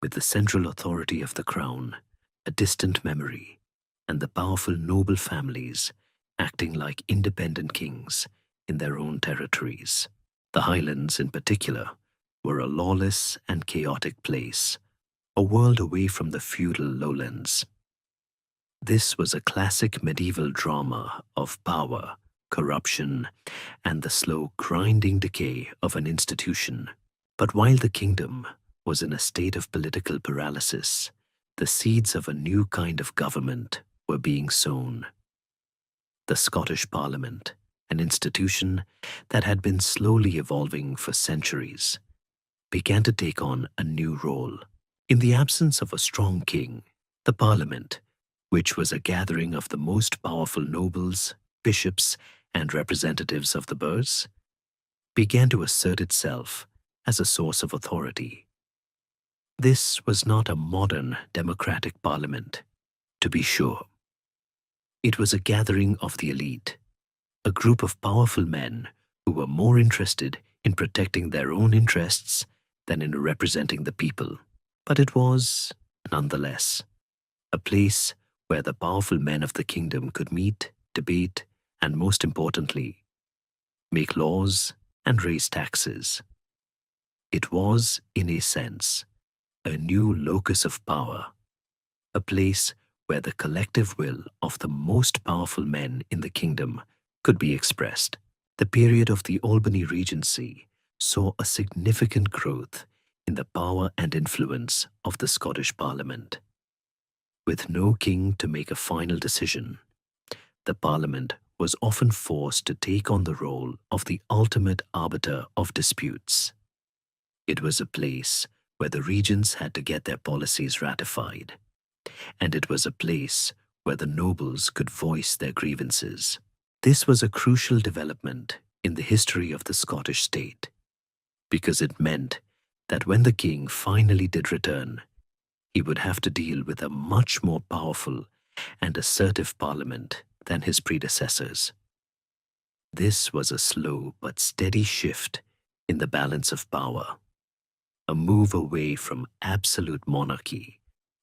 with the central authority of the crown a distant memory, and the powerful noble families acting like independent kings in their own territories. The Highlands, in particular, were a lawless and chaotic place, a world away from the feudal lowlands. This was a classic medieval drama of power, corruption, and the slow grinding decay of an institution. But while the kingdom was in a state of political paralysis, the seeds of a new kind of government were being sown. The Scottish Parliament, an institution that had been slowly evolving for centuries, began to take on a new role. In the absence of a strong king, the Parliament, which was a gathering of the most powerful nobles, bishops, and representatives of the burghs, began to assert itself as a source of authority. This was not a modern democratic parliament, to be sure. It was a gathering of the elite, a group of powerful men who were more interested in protecting their own interests than in representing the people. But it was, nonetheless, a place where the powerful men of the kingdom could meet, debate, and most importantly, make laws, and raise taxes. It was, in a sense, a new locus of power, a place where the collective will of the most powerful men in the kingdom could be expressed. The period of the Albany Regency saw a significant growth in the power and influence of the Scottish Parliament. With no king to make a final decision, the Parliament was often forced to take on the role of the ultimate arbiter of disputes. It was a place where the regents had to get their policies ratified, and it was a place where the nobles could voice their grievances. This was a crucial development in the history of the Scottish state, because it meant that when the king finally did return, he would have to deal with a much more powerful and assertive parliament than his predecessors. This was a slow but steady shift in the balance of power, a move away from absolute monarchy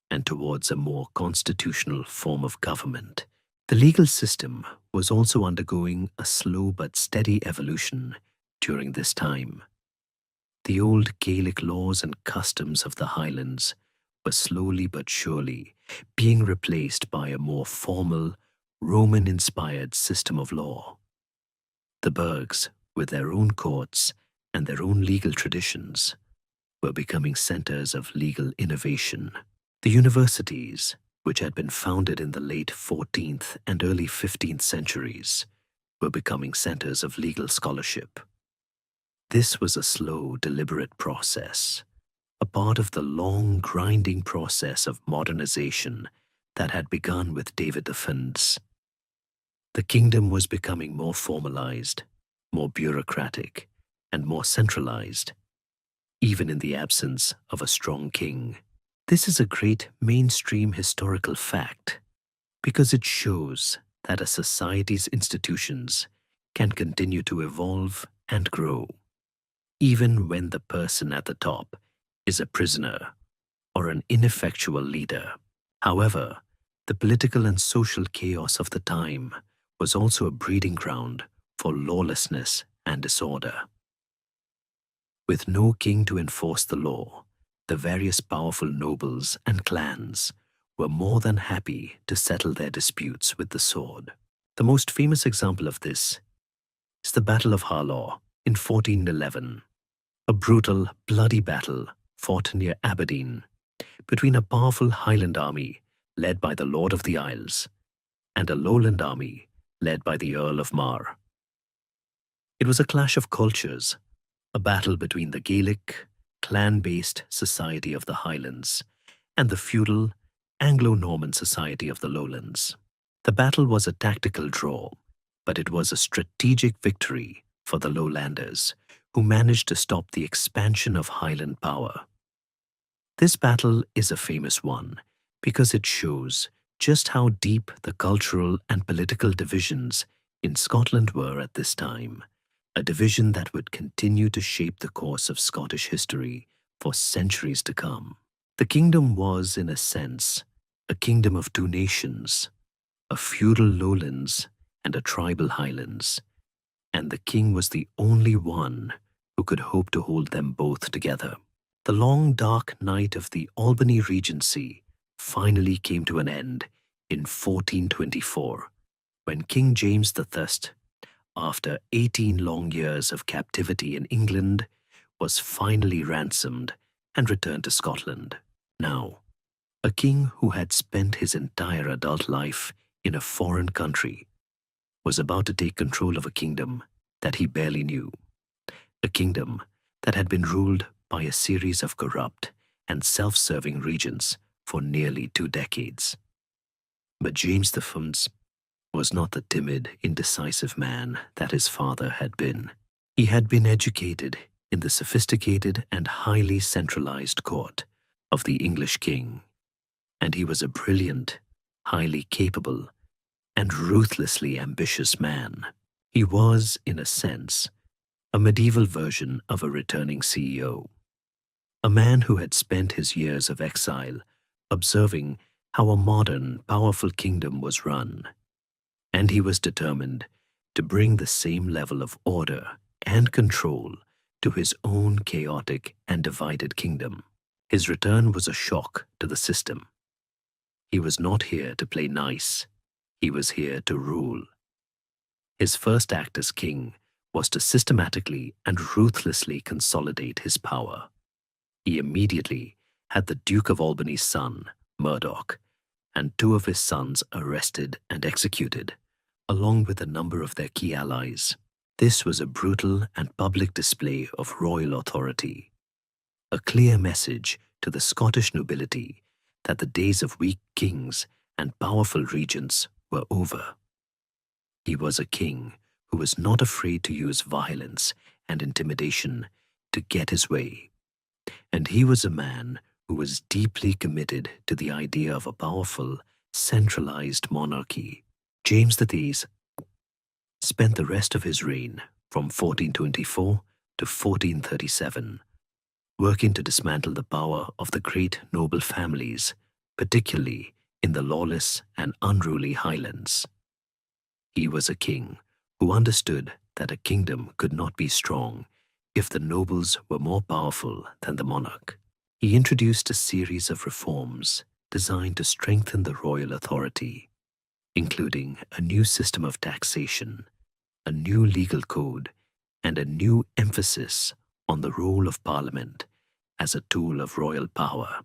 and towards a more constitutional form of government. The legal system was also undergoing a slow but steady evolution during this time. The old Gaelic laws and customs of the Highlands were slowly but surely being replaced by a more formal, Roman-inspired system of law. The burghs, with their own courts and their own legal traditions, were becoming centers of legal innovation. The universities, which had been founded in the late 14th and early 15th centuries, were becoming centers of legal scholarship. This was a slow, deliberate process, a part of the long, grinding process of modernization that had begun with David the Fünf's. The kingdom was becoming more formalized, more bureaucratic, and more centralized, even in the absence of a strong king. This is a great mainstream historical fact because it shows that a society's institutions can continue to evolve and grow, even when the person at the top is a prisoner or an ineffectual leader. However, the political and social chaos of the time was also a breeding ground for lawlessness and disorder. With no king to enforce the law, the various powerful nobles and clans were more than happy to settle their disputes with the sword. The most famous example of this is the Battle of Harlaw in 1411, a brutal, bloody battle fought near Aberdeen between a powerful Highland army led by the Lord of the Isles and a Lowland army led by the Earl of Mar. It was a clash of cultures, a battle between the Gaelic, clan-based society of the Highlands and the feudal, Anglo-Norman society of the Lowlands. The battle was a tactical draw, but it was a strategic victory for the Lowlanders, who managed to stop the expansion of Highland power. This battle is a famous one because it shows just how deep the cultural and political divisions in Scotland were at this time, a division that would continue to shape the course of Scottish history for centuries to come. The kingdom was, in a sense, a kingdom of two nations, a feudal lowlands and a tribal highlands, and the king was the only one who could hope to hold them both together. The long, dark night of the Albany Regency finally came to an end in 1424, when King James I, after 18 long years of captivity in England, was finally ransomed and returned to Scotland. Now, a king who had spent his entire adult life in a foreign country was about to take control of a kingdom that he barely knew, a kingdom that had been ruled by a series of corrupt and self-serving regents for nearly 2 decades. But James I was not the timid, indecisive man that his father had been. He had been educated in the sophisticated and highly centralized court of the English king, and he was a brilliant, highly capable, and ruthlessly ambitious man. He was, in a sense, a medieval version of a returning CEO, a man who had spent his years of exile observing how a modern, powerful kingdom was run, and he was determined to bring the same level of order and control to his own chaotic and divided kingdom. His return was a shock to the system. He was not here to play nice. He was here to rule. His first act as king was to systematically and ruthlessly consolidate his power. He immediately had the Duke of Albany's son, Murdoch, and two of his sons arrested and executed, along with a number of their key allies. This was a brutal and public display of royal authority, a clear message to the Scottish nobility that the days of weak kings and powerful regents were over. He was a king who was not afraid to use violence and intimidation to get his way. And he was a man who was deeply committed to the idea of a powerful, centralized monarchy. James VIII spent the rest of his reign from 1424 to 1437 working to dismantle the power of the great noble families, particularly in the lawless and unruly Highlands. He was a king who understood that a kingdom could not be strong if the nobles were more powerful than the monarch. He introduced a series of reforms designed to strengthen the royal authority, including a new system of taxation, a new legal code, and a new emphasis on the role of Parliament as a tool of royal power.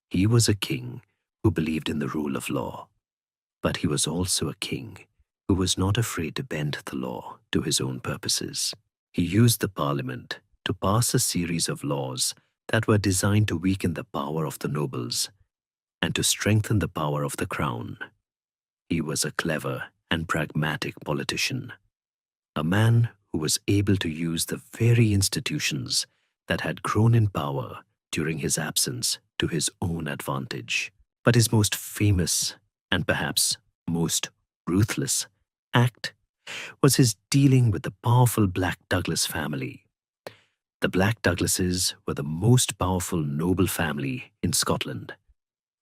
He was a king who believed in the rule of law, but he was also a king who was not afraid to bend the law to his own purposes. He used the Parliament to pass a series of laws that were designed to weaken the power of the nobles and to strengthen the power of the crown. He was a clever and pragmatic politician, a man who was able to use the very institutions that had grown in power during his absence to his own advantage. But his most famous and perhaps most ruthless act was his dealing with the powerful Black Douglas family. The Black Douglases were the most powerful noble family in Scotland,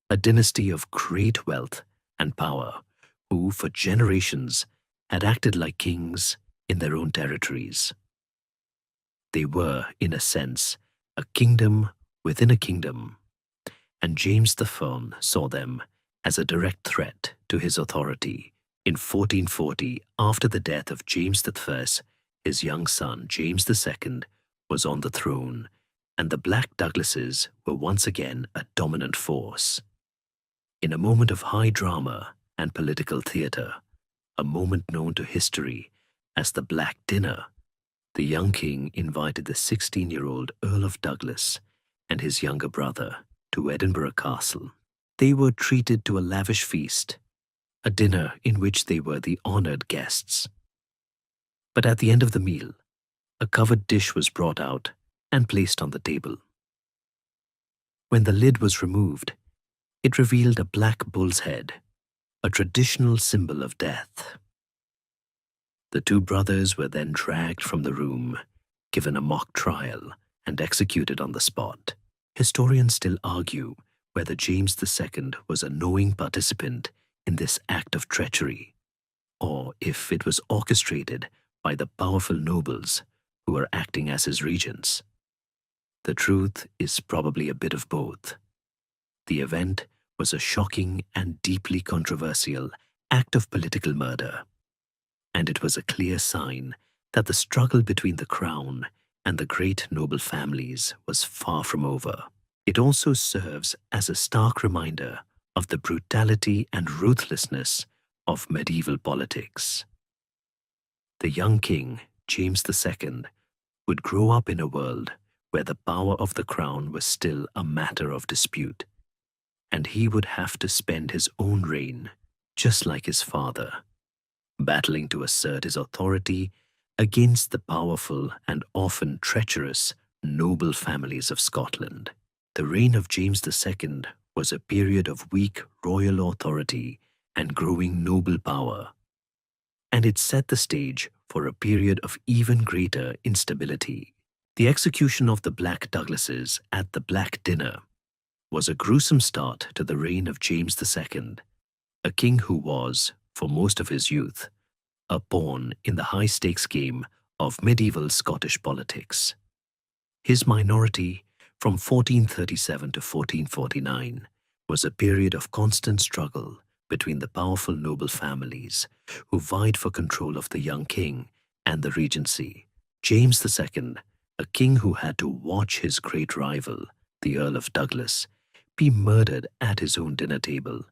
a dynasty of great wealth and power who, for generations, had acted like kings in their own territories. They were, in a sense, a kingdom within a kingdom, and James I saw them as a direct threat to his authority. In 1440, after the death of James I, his young son James II was on the throne, and the Black Douglases were once again a dominant force. In a moment of high drama and political theatre, a moment known to history as the Black Dinner, the young king invited the 16-year-old Earl of Douglas and his younger brother to Edinburgh Castle. They were treated to a lavish feast, a dinner in which they were the honored guests. But at the end of the meal, a covered dish was brought out and placed on the table. When the lid was removed, it revealed a black bull's head, a traditional symbol of death. The two brothers were then dragged from the room, given a mock trial, and executed on the spot. Historians still argue whether James II was a knowing participant in this act of treachery, or if it was orchestrated by the powerful nobles who were acting as his regents. The truth is probably a bit of both. The event was a shocking and deeply controversial act of political murder, and it was a clear sign that the struggle between the crown and the great noble families was far from over. It also serves as a stark reminder of the brutality and ruthlessness of medieval politics. The young king, James II, would grow up in a world where the power of the crown was still a matter of dispute, and he would have to spend his own reign, just like his father, battling to assert his authority against the powerful and often treacherous noble families of Scotland. The reign of James II was a period of weak royal authority and growing noble power, and it set the stage for a period of even greater instability. The execution of the Black Douglases at the Black Dinner was a gruesome start to the reign of James II, a king who was, for most of his youth, a pawn in the high-stakes game of medieval Scottish politics. His minority, from 1437 to 1449, was a period of constant struggle between the powerful noble families who vied for control of the young king and the regency. James II, a king who had to watch his great rival, the Earl of Douglas, be murdered at his own dinner table,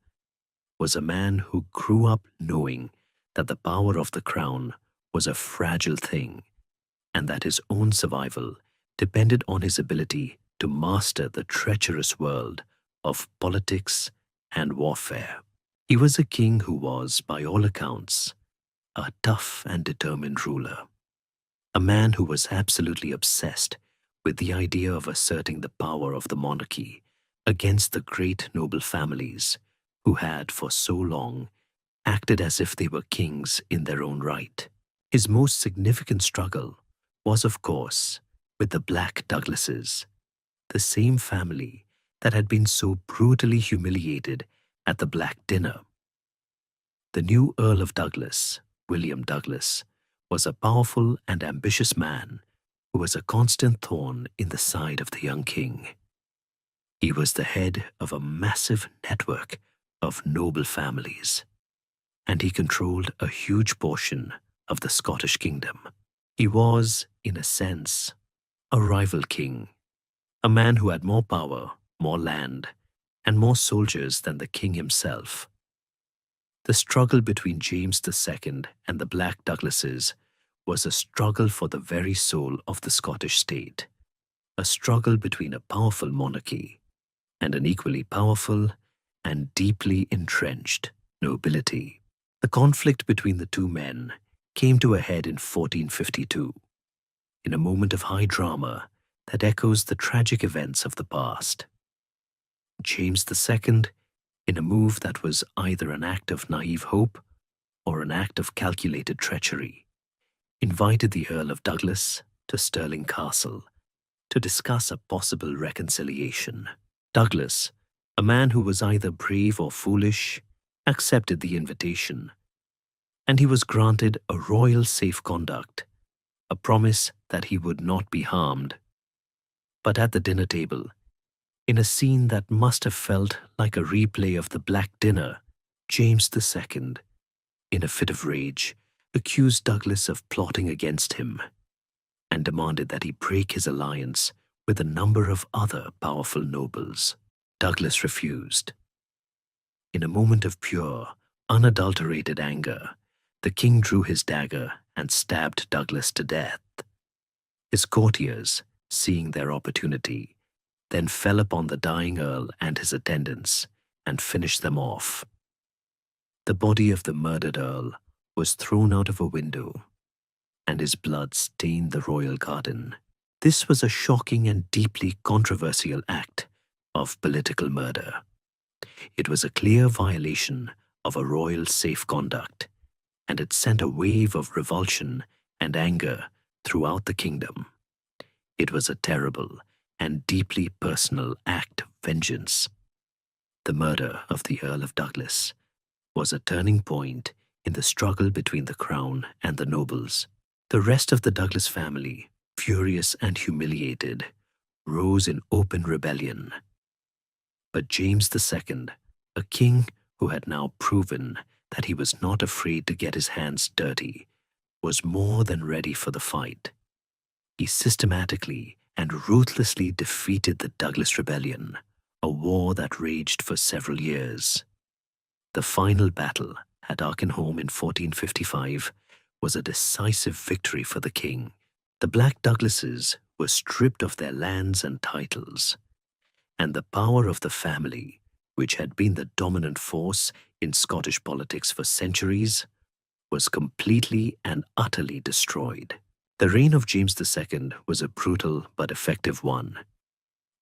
was a man who grew up knowing that the power of the crown was a fragile thing and that his own survival depended on his ability to master the treacherous world of politics and warfare. He was a king who was, by all accounts, a tough and determined ruler, a man who was absolutely obsessed with the idea of asserting the power of the monarchy against the great noble families who had for so long acted as if they were kings in their own right. His most significant struggle was, of course, with the Black Douglases, the same family that had been so brutally humiliated at the Black Dinner. The new Earl of Douglas, William Douglas, was a powerful and ambitious man who was a constant thorn in the side of the young king. He was the head of a massive network of noble families, and he controlled a huge portion of the Scottish kingdom. He was, in a sense, a rival king, a man who had more power, more land, and more soldiers than the king himself. The struggle between James II and the Black Douglases was a struggle for the very soul of the Scottish state, a struggle between a powerful monarchy and an equally powerful and deeply entrenched nobility. The conflict between the two men came to a head in 1452, in a moment of high drama that echoes the tragic events of the past. James II, in a move that was either an act of naive hope or an act of calculated treachery, invited the Earl of Douglas to Stirling Castle to discuss a possible reconciliation. Douglas, a man who was either brave or foolish, accepted the invitation, and he was granted a royal safe conduct, a promise that he would not be harmed. But at the dinner table, in a scene that must have felt like a replay of the Black Dinner, James II, in a fit of rage, accused Douglas of plotting against him and demanded that he break his alliance with a number of other powerful nobles. Douglas refused. In a moment of pure, unadulterated anger, the king drew his dagger and stabbed Douglas to death. His courtiers, seeing their opportunity, then fell upon the dying earl and his attendants and finished them off. The body of the murdered earl was thrown out of a window, and his blood stained the royal garden. This was a shocking and deeply controversial act of political murder. It was a clear violation of a royal safe conduct, and it sent a wave of revulsion and anger throughout the kingdom. It was a terrible and deeply personal act of vengeance. The murder of the Earl of Douglas was a turning point in the struggle between the crown and the nobles. The rest of the Douglas family, furious and humiliated, rose in open rebellion. But James II, a king who had now proven that he was not afraid to get his hands dirty, was more than ready for the fight. He systematically and ruthlessly defeated the Douglas Rebellion, a war that raged for several years. The final battle at Arkenholm in 1455 was a decisive victory for the king. The Black Douglases were stripped of their lands and titles, and the power of the family, which had been the dominant force in Scottish politics for centuries, was completely and utterly destroyed. The reign of James II was a brutal but effective one.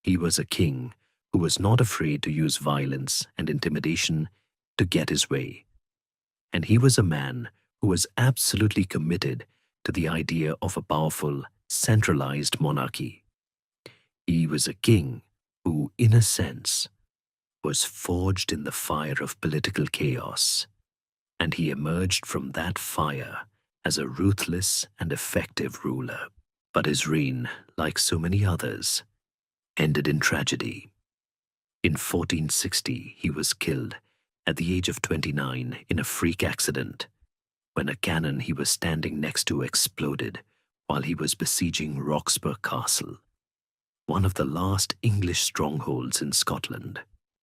He was a king who was not afraid to use violence and intimidation to get his way. And he was a man who was absolutely committed to the idea of a powerful, centralized monarchy. He was a king who, in a sense, was forged in the fire of political chaos and he emerged from that fire as a ruthless and effective ruler. But his reign, like so many others, ended in tragedy. In 1460, he was killed at the age of 29 in a freak accident when a cannon he was standing next to exploded while he was besieging Roxburgh Castle, one of the last English strongholds in Scotland.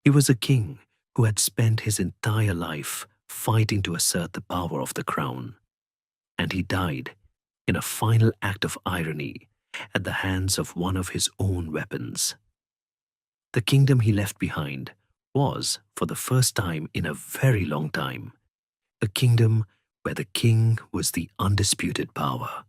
He was a king who had spent his entire life fighting to assert the power of the crown, and he died in a final act of irony at the hands of one of his own weapons. The kingdom he left behind was, for the first time in a very long time, a kingdom where the king was the undisputed power.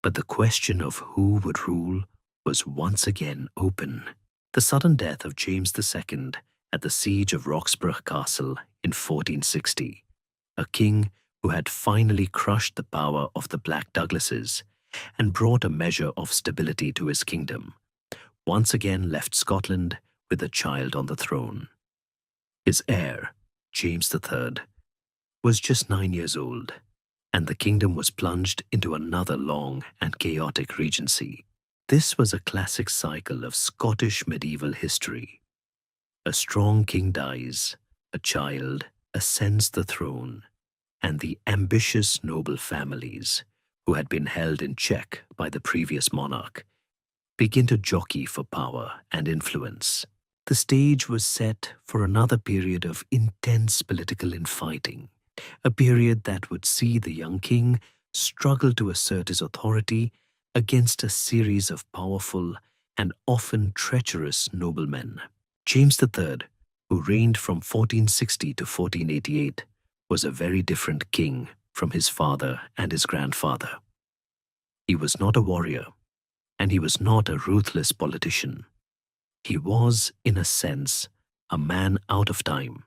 But the question of who would rule was once again open. The sudden death of James II at the siege of Roxburgh Castle in 1460, a king who had finally crushed the power of the Black Douglases and brought a measure of stability to his kingdom, once again left Scotland with a child on the throne. His heir, James III, was just 9 years old, and the kingdom was plunged into another long and chaotic regency. This was a classic cycle of Scottish medieval history. A strong king dies, a child ascends the throne, and the ambitious noble families, who had been held in check by the previous monarch, begin to jockey for power and influence. The stage was set for another period of intense political infighting, a period that would see the young king struggle to assert his authority against a series of powerful and often treacherous noblemen. James III, who reigned from 1460 to 1488, was a very different king from his father and his grandfather. He was not a warrior, and he was not a ruthless politician. He was, in a sense, a man out of time,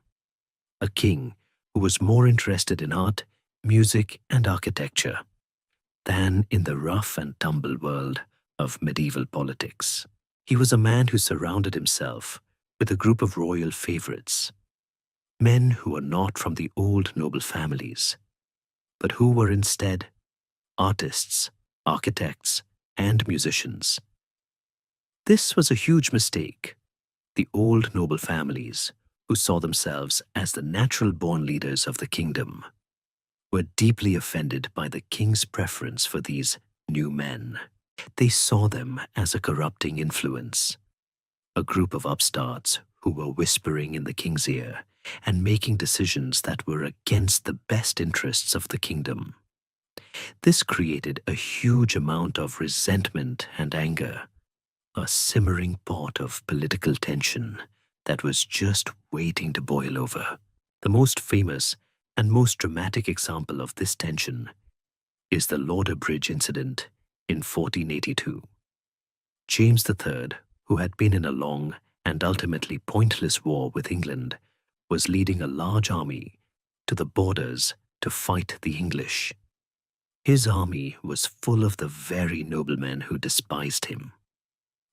a king who was more interested in art, music, and architecture than in the rough and tumble world of medieval politics. He was a man who surrounded himself with a group of royal favorites, men who were not from the old noble families, but who were instead artists, architects, and musicians. This was a huge mistake. The old noble families, who saw themselves as the natural-born leaders of the kingdom, were deeply offended by the king's preference for these new men. They saw them as a corrupting influence, a group of upstarts who were whispering in the king's ear and making decisions that were against the best interests of the kingdom. This created a huge amount of resentment and anger, a simmering pot of political tension that was just waiting to boil over. The most famous and most dramatic example of this tension is the Lauder Bridge incident in 1482. James III, who had been in a long and ultimately pointless war with England, was leading a large army to the borders to fight the English. His army was full of the very noblemen who despised him.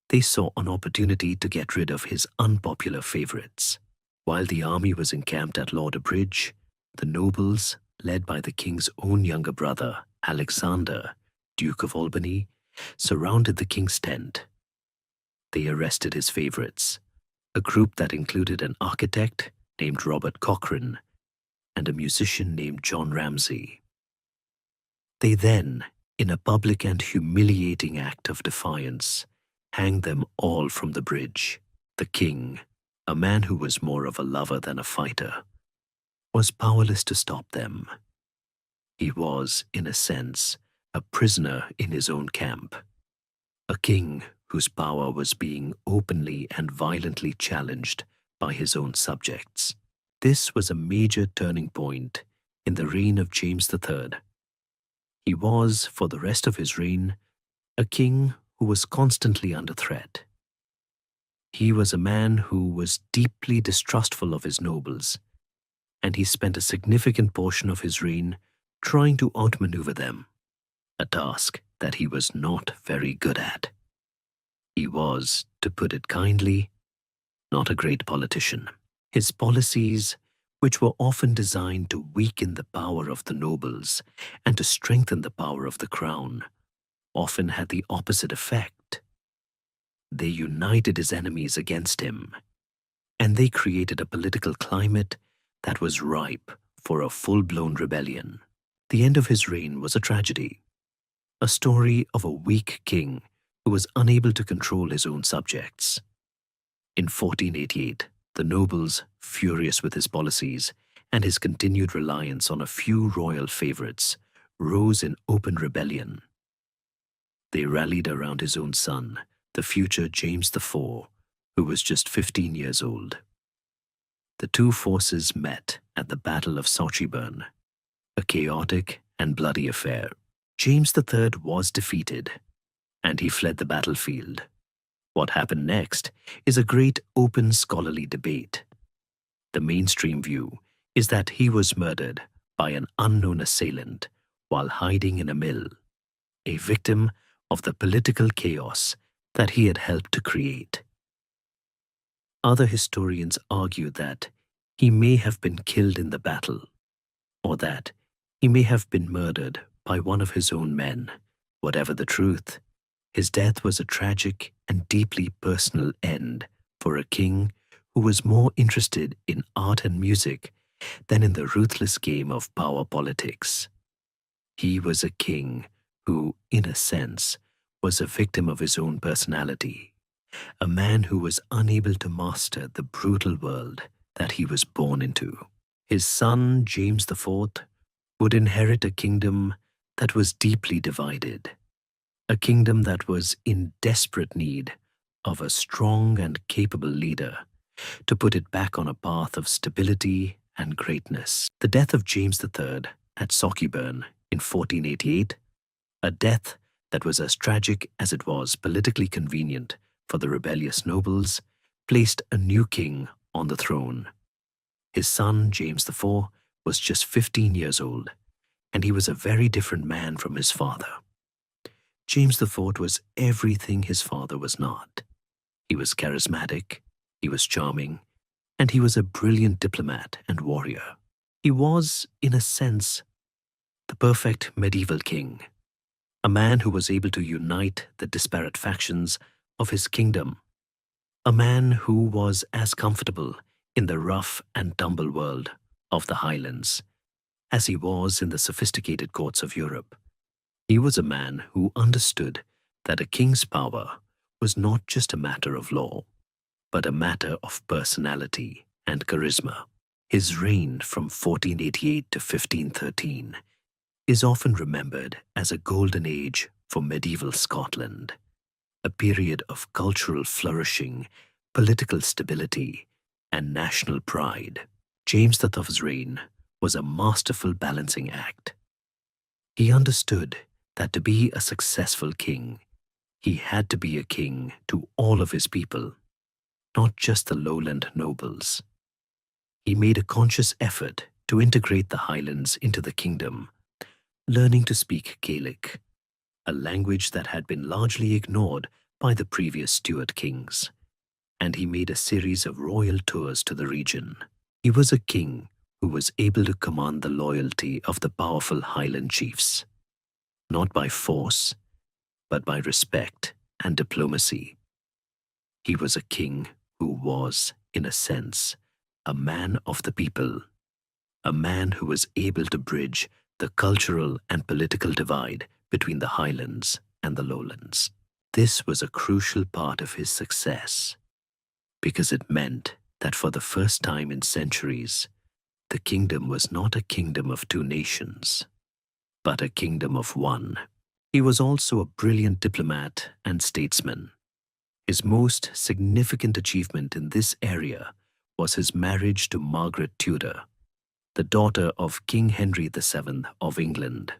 They saw an opportunity to get rid of his unpopular favorites. While the army was encamped at Lauder Bridge, the nobles, led by the king's own younger brother, Alexander, Duke of Albany, surrounded the king's tent. They arrested his favorites, a group that included an architect named Robert Cochrane and a musician named John Ramsay. They then, in a public and humiliating act of defiance, hanged them all from the bridge. The king, a man who was more of a lover than a fighter, was powerless to stop them. He was, in a sense, a prisoner in his own camp, a king whose power was being openly and violently challenged by his own subjects. This was a major turning point in the reign of James III. He was, for the rest of his reign, a king who was constantly under threat. He was a man who was deeply distrustful of his nobles, and he spent a significant portion of his reign trying to outmaneuver them, a task that he was not very good at. He was, to put it kindly, not a great politician. His policies which were often designed to weaken the power of the nobles and to strengthen the power of the crown, often had the opposite effect. They united his enemies against him, and they created a political climate that was ripe for a full-blown rebellion. The end of his reign was a tragedy, a story of a weak king who was unable to control his own subjects. In 1488, the nobles, furious with his policies and his continued reliance on a few royal favorites, rose in open rebellion. They rallied around his own son, the future James IV, who was just 15 years old. The two forces met at the Battle of Sochieburn, a chaotic and bloody affair. James III was defeated, and he fled the battlefield. What happened next is a great open scholarly debate. The mainstream view is that he was murdered by an unknown assailant while hiding in a mill, a victim of the political chaos that he had helped to create. Other historians argue that he may have been killed in the battle, or that he may have been murdered by one of his own men. Whatever the truth, his death was a tragic and deeply personal end for a king who was more interested in art and music than in the ruthless game of power politics. He was a king who, in a sense, was a victim of his own personality, a man who was unable to master the brutal world that he was born into. His son, James IV, would inherit a kingdom that was deeply divided, a kingdom that was in desperate need of a strong and capable leader to put it back on a path of stability and greatness. The death of James III at Sochieburn in 1488, a death that was as tragic as it was politically convenient for the rebellious nobles, placed a new king on the throne. His son, James IV, was just 15 years old, and he was a very different man from his father. James IV was everything his father was not. He was charismatic, he was charming, and he was a brilliant diplomat and warrior. He was, in a sense, the perfect medieval king, a man who was able to unite the disparate factions of his kingdom, a man who was as comfortable in the rough and tumble world of the Highlands as he was in the sophisticated courts of Europe. He was a man who understood that a king's power was not just a matter of law, but a matter of personality and charisma. His reign from 1488 to 1513 is often remembered as a golden age for medieval Scotland, a period of cultural flourishing, political stability, and national pride. James II's reign was a masterful balancing act. He understood that to be a successful king, he had to be a king to all of his people, not just the lowland nobles. He made a conscious effort to integrate the Highlands into the kingdom, learning to speak Gaelic, a language that had been largely ignored by the previous Stuart kings, and he made a series of royal tours to the region. He was a king who was able to command the loyalty of the powerful Highland chiefs, not by force, but by respect and diplomacy. He was a king who was, in a sense, a man of the people, a man who was able to bridge the cultural and political divide between the Highlands and the Lowlands. This was a crucial part of his success, because it meant that for the first time in centuries, the kingdom was not a kingdom of two nations, but a kingdom of one. He was also a brilliant diplomat and statesman. His most significant achievement in this area was his marriage to Margaret Tudor, the daughter of King Henry VII of England.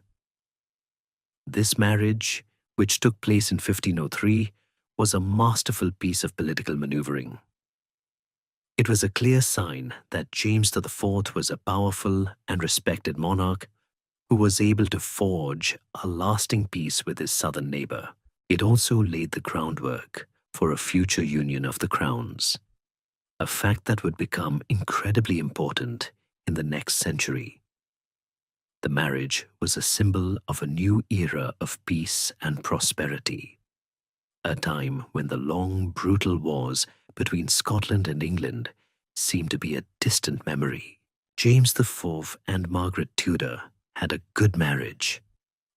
This marriage, which took place in 1503, was a masterful piece of political maneuvering. It was a clear sign that James IV was a powerful and respected monarch who was able to forge a lasting peace with his southern neighbor. It also laid the groundwork for a future union of the crowns, a fact that would become incredibly important in the next century. The marriage was a symbol of a new era of peace and prosperity, a time when the long, brutal wars between Scotland and England seemed to be a distant memory. James IV and Margaret Tudor had a good marriage,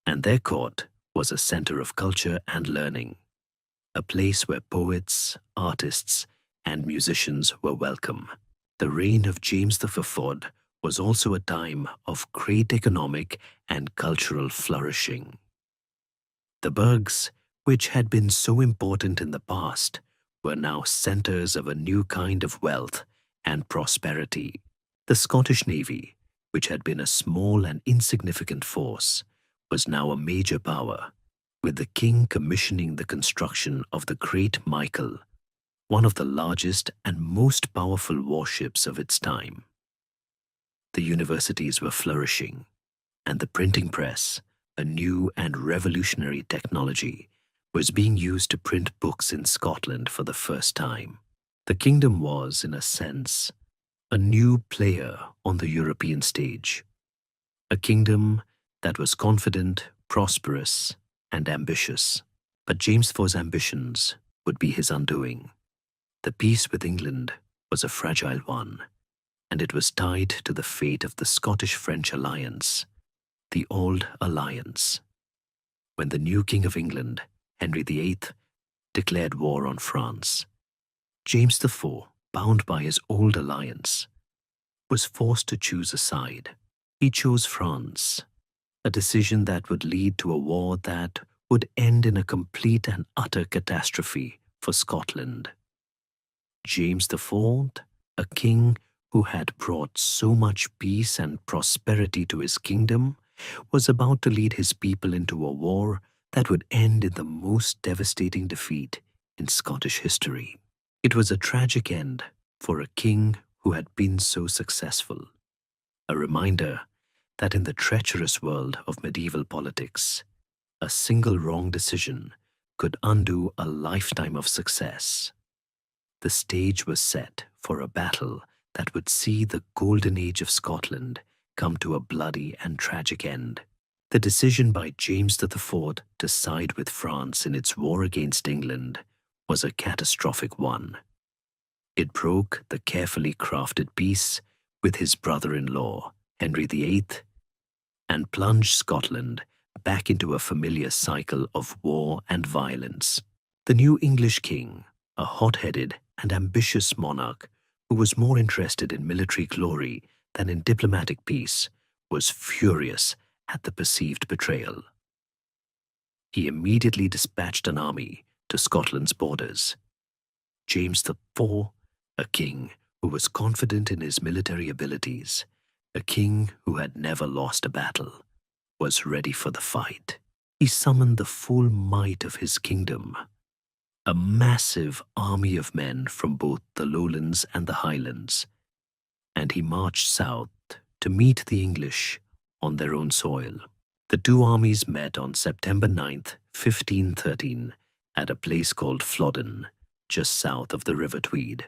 and their court was a center of culture and learning, a place where poets, artists, and musicians were welcome. The reign of James IV was also a time of great economic and cultural flourishing. The burghs, which had been so important in the past, were now centers of a new kind of wealth and prosperity. The Scottish Navy, which had been a small and insignificant force, was now a major power, with the king commissioning the construction of the Great Michael, one of the largest and most powerful warships of its time. The universities were flourishing, and the printing press, a new and revolutionary technology, was being used to print books in Scotland for the first time. The kingdom was, in a sense, a new player on the European stage, a kingdom that was confident, prosperous, and ambitious. But James IV's ambitions would be his undoing. The peace with England was a fragile one, and it was tied to the fate of the Scottish-French alliance, the Old Alliance. When the new King of England, Henry VIII, declared war on France, James IV, bound by his old alliance, was forced to choose a side. He chose France, a decision that would lead to a war that would end in a complete and utter catastrophe for Scotland. James IV, a king who had brought so much peace and prosperity to his kingdom, was about to lead his people into a war that would end in the most devastating defeat in Scottish history. It was a tragic end for a king who had been so successful, a reminder that in the treacherous world of medieval politics, a single wrong decision could undo a lifetime of success. The stage was set for a battle that would see the golden age of Scotland come to a bloody and tragic end. The decision by James IV to side with France in its war against England was a catastrophic one. It broke the carefully crafted peace with his brother-in-law, Henry VIII, and plunged Scotland back into a familiar cycle of war and violence. The new English king, a hot-headed and ambitious monarch who was more interested in military glory than in diplomatic peace, was furious at the perceived betrayal. He immediately dispatched an army to Scotland's borders. James IV, a king who was confident in his military abilities, a king who had never lost a battle, was ready for the fight. He summoned the full might of his kingdom, a massive army of men from both the lowlands and the highlands, and he marched south to meet the English on their own soil. The two armies met on September 9th, 1513, at a place called Flodden, just south of the River Tweed,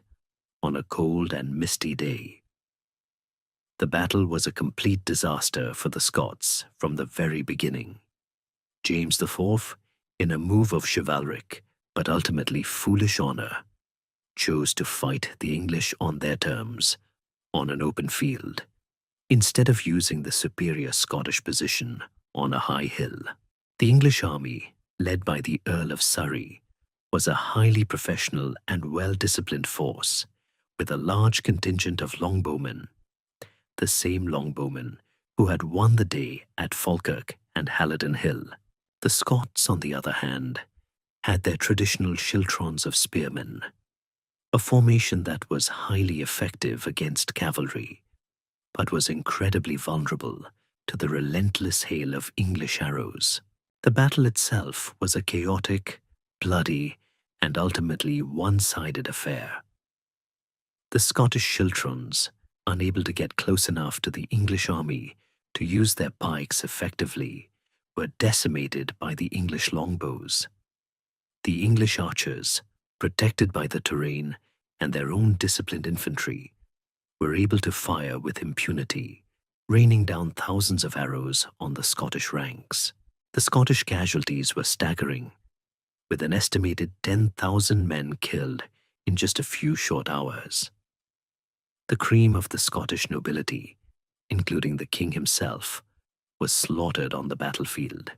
on a cold and misty day. The battle was a complete disaster for the Scots from the very beginning. James IV, in a move of chivalric but ultimately foolish honor, chose to fight the English on their terms, on an open field, instead of using the superior Scottish position on a high hill. The English army, led by the Earl of Surrey, was a highly professional and well-disciplined force, with a large contingent of longbowmen, the same longbowmen who had won the day at Falkirk and Halidon Hill. The Scots, on the other hand, had their traditional schiltrons of spearmen, a formation that was highly effective against cavalry, but was incredibly vulnerable to the relentless hail of English arrows. The battle itself was a chaotic, bloody, and ultimately one-sided affair. The Scottish schiltrons, unable to get close enough to the English army to use their pikes effectively, were decimated by the English longbows. The English archers, protected by the terrain and their own disciplined infantry, were able to fire with impunity, raining down thousands of arrows on the Scottish ranks. The Scottish casualties were staggering, with an estimated 10,000 men killed in just a few short hours. The cream of the Scottish nobility, including the king himself, was slaughtered on the battlefield.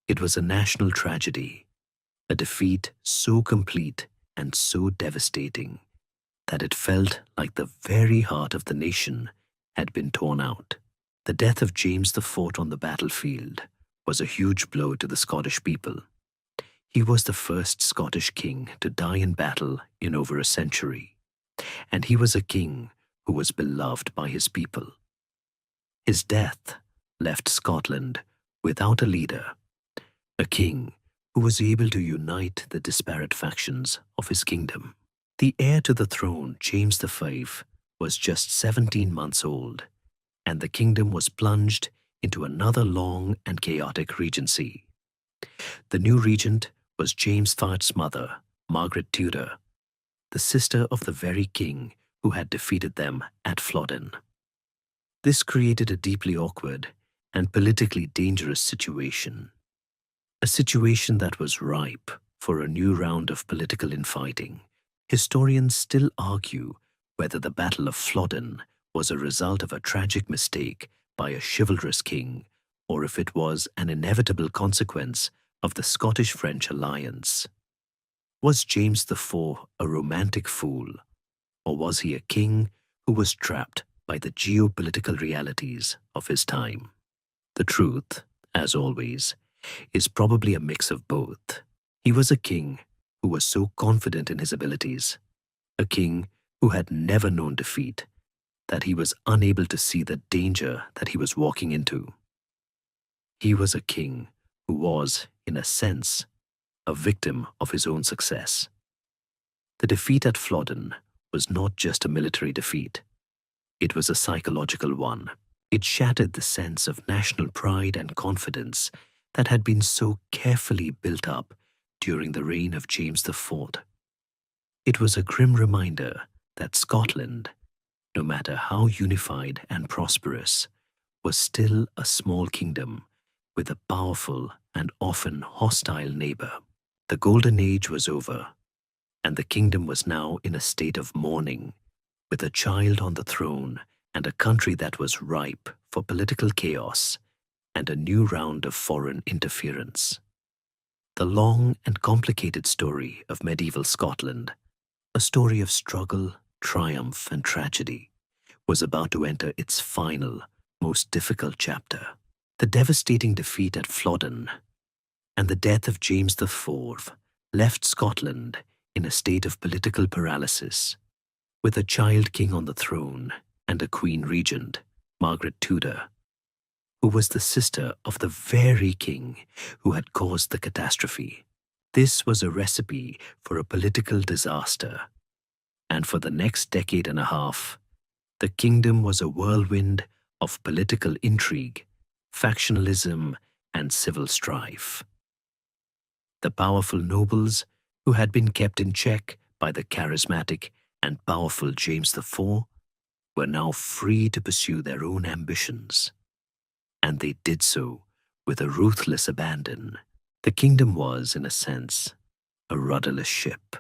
It was a national tragedy, a defeat so complete and so devastating that it felt like the very heart of the nation had been torn out. The death of James IV on the battlefield was a huge blow to the Scottish people. He was the first Scottish king to die in battle in over a century, and he was a king who was beloved by his people. His death left Scotland without a leader, a king who was able to unite the disparate factions of his kingdom. The heir to the throne, James V, was just 17 months old, and the kingdom was plunged into another long and chaotic regency. The new regent was James I's mother, Margaret Tudor, the sister of the very king who had defeated them at Flodden. This created a deeply awkward and politically dangerous situation, a situation that was ripe for a new round of political infighting. Historians still argue whether the Battle of Flodden was a result of a tragic mistake by a chivalrous king, or if it was an inevitable consequence of the Scottish-French alliance. Was James IV a romantic fool, or was he a king who was trapped by the geopolitical realities of his time? The truth, as always, is probably a mix of both. He was a king who was so confident in his abilities, a king who had never known defeat, that he was unable to see the danger that he was walking into. He was a king who was, in a sense, a victim of his own success. The defeat at Flodden was not just a military defeat. It was a psychological one. It shattered the sense of national pride and confidence that had been so carefully built up during the reign of James IV. It was a grim reminder that Scotland, no matter how unified and prosperous, was still a small kingdom with a powerful and often hostile neighbor. The Golden Age was over, and the kingdom was now in a state of mourning, with a child on the throne and a country that was ripe for political chaos and a new round of foreign interference. The long and complicated story of medieval Scotland, a story of struggle, triumph, and tragedy, was about to enter its final, most difficult chapter. The devastating defeat at Flodden and the death of James IV left Scotland in a state of political paralysis, with a child king on the throne and a queen regent, Margaret Tudor, who was the sister of the very king who had caused the catastrophe. This was a recipe for a political disaster, and for the next decade and a half, the kingdom was a whirlwind of political intrigue, factionalism, and civil strife. The powerful nobles, who had been kept in check by the charismatic and powerful James IV, were now free to pursue their own ambitions. And they did so with a ruthless abandon. The kingdom was, in a sense, a rudderless ship,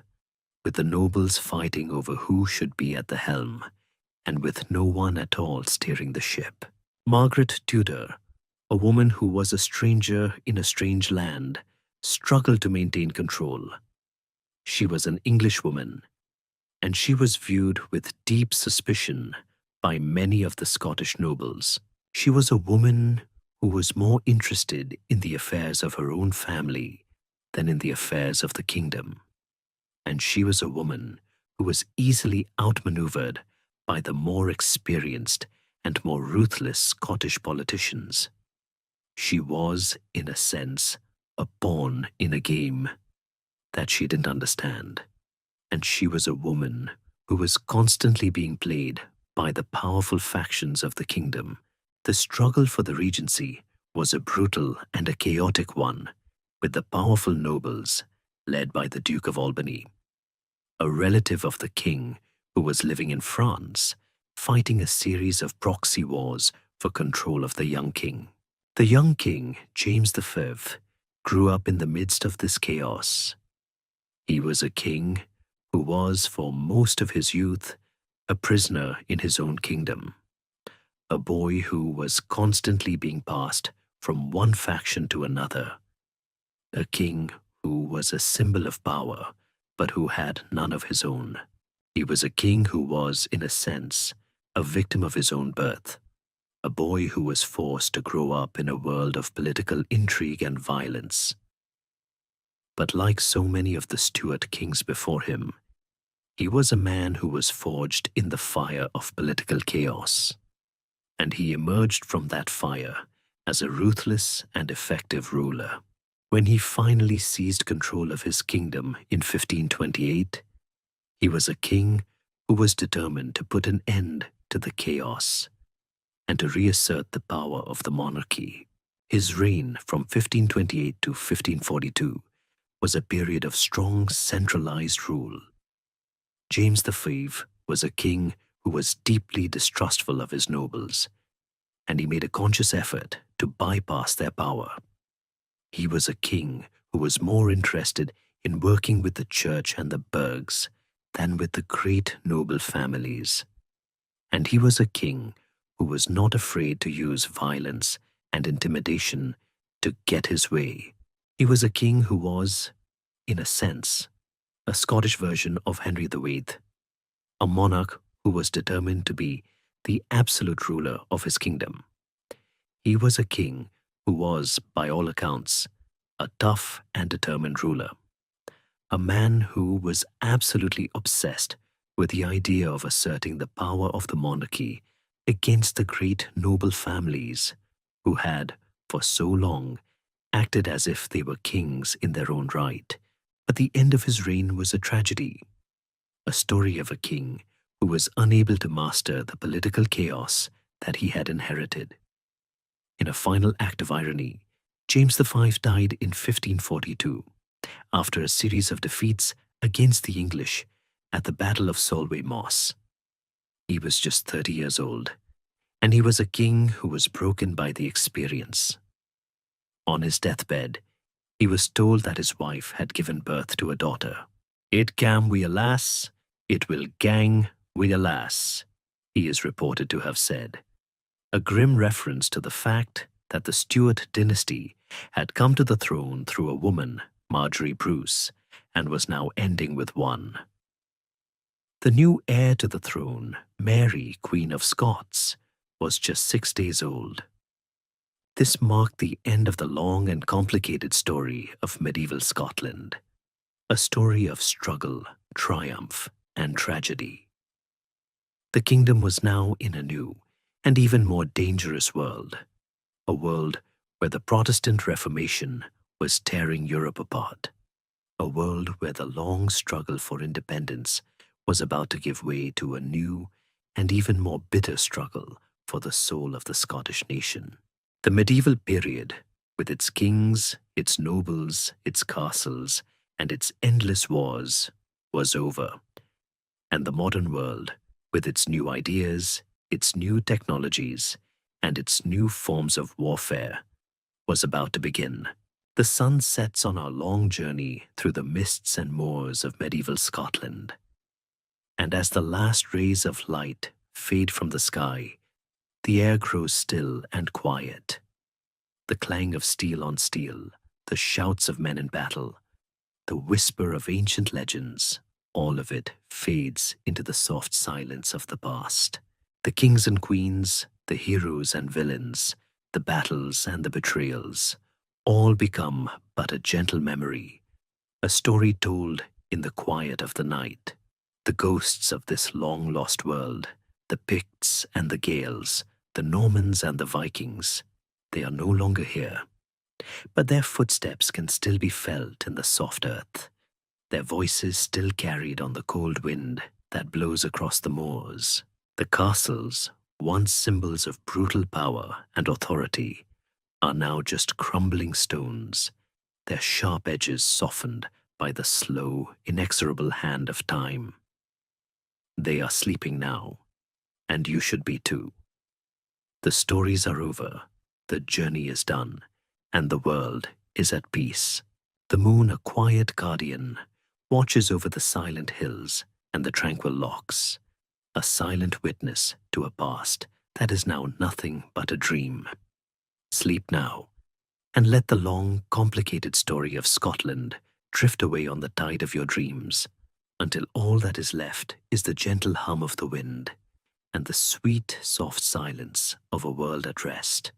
with the nobles fighting over who should be at the helm, and with no one at all steering the ship. Margaret Tudor, a woman who was a stranger in a strange land, struggled to maintain control. She was an Englishwoman, and she was viewed with deep suspicion by many of the Scottish nobles. She was a woman who was more interested in the affairs of her own family than in the affairs of the kingdom. And she was a woman who was easily outmaneuvered by the more experienced and more ruthless Scottish politicians. She was, in a sense, a pawn in a game that she didn't understand. And she was a woman who was constantly being played by the powerful factions of the kingdom. The struggle for the regency was a brutal and a chaotic one, with the powerful nobles led by the Duke of Albany, a relative of the king who was living in France fighting a series of proxy wars for control of the young king. The young king, James V, grew up in the midst of this chaos. He was a king who was, for most of his youth, a prisoner in his own kingdom, a boy who was constantly being passed from one faction to another, a king who was a symbol of power, but who had none of his own. He was a king who was, in a sense, a victim of his own birth, a boy who was forced to grow up in a world of political intrigue and violence. But like so many of the Stuart kings before him, he was a man who was forged in the fire of political chaos, and he emerged from that fire as a ruthless and effective ruler. When he finally seized control of his kingdom in 1528, he was a king who was determined to put an end to the chaos and to reassert the power of the monarchy. His reign from 1528 to 1542 was a period of strong centralized rule. James V was a king who was deeply distrustful of his nobles, and he made a conscious effort to bypass their power. He was a king who was more interested in working with the church and the burghs than with the great noble families. And he was a king who was not afraid to use violence and intimidation to get his way. He was a king who was, in a sense, a Scottish version of Henry VIII, a monarch who was determined to be the absolute ruler of his kingdom. He was a king who was, by all accounts, a tough and determined ruler, a man who was absolutely obsessed with the idea of asserting the power of the monarchy against the great noble families who had, for so long, acted as if they were kings in their own right. But the end of his reign was a tragedy, a story of a king who was unable to master the political chaos that he had inherited. In a final act of irony, James V died in 1542 after a series of defeats against the English at the Battle of Solway Moss. He was just 30 years old, and he was a king who was broken by the experience. On his deathbed, he was told that his wife had given birth to a daughter. "It cam wi a lass, it will gang wi a lass," he is reported to have said, a grim reference to the fact that the Stuart dynasty had come to the throne through a woman, Marjorie Bruce, and was now ending with one. The new heir to the throne, Mary, Queen of Scots, was just 6 days old. This marked the end of the long and complicated story of medieval Scotland, a story of struggle, triumph, and tragedy. The kingdom was now in a new and even more dangerous world, a world where the Protestant Reformation was tearing Europe apart, a world where the long struggle for independence was about to give way to a new and even more bitter struggle for the soul of the Scottish nation. The medieval period, with its kings, its nobles, its castles, and its endless wars, was over, and the modern world, with its new ideas, its new technologies, and its new forms of warfare, was about to begin. The sun sets on our long journey through the mists and moors of medieval Scotland, and as the last rays of light fade from the sky, the air grows still and quiet. The clang of steel on steel, the shouts of men in battle, the whisper of ancient legends, all of it fades into the soft silence of the past. The kings and queens, the heroes and villains, the battles and the betrayals, all become but a gentle memory, a story told in the quiet of the night. The ghosts of this long-lost world, the Picts and the Gaels, the Normans and the Vikings, they are no longer here, but their footsteps can still be felt in the soft earth, their voices still carried on the cold wind that blows across the moors. The castles, once symbols of brutal power and authority, are now just crumbling stones, their sharp edges softened by the slow, inexorable hand of time. They are sleeping now, and you should be too. The stories are over, the journey is done, and the world is at peace. The moon, a quiet guardian, watches over the silent hills and the tranquil lochs, a silent witness to a past that is now nothing but a dream. Sleep now, and let the long, complicated story of Scotland drift away on the tide of your dreams, until all that is left is the gentle hum of the wind and the sweet, soft silence of a world at rest.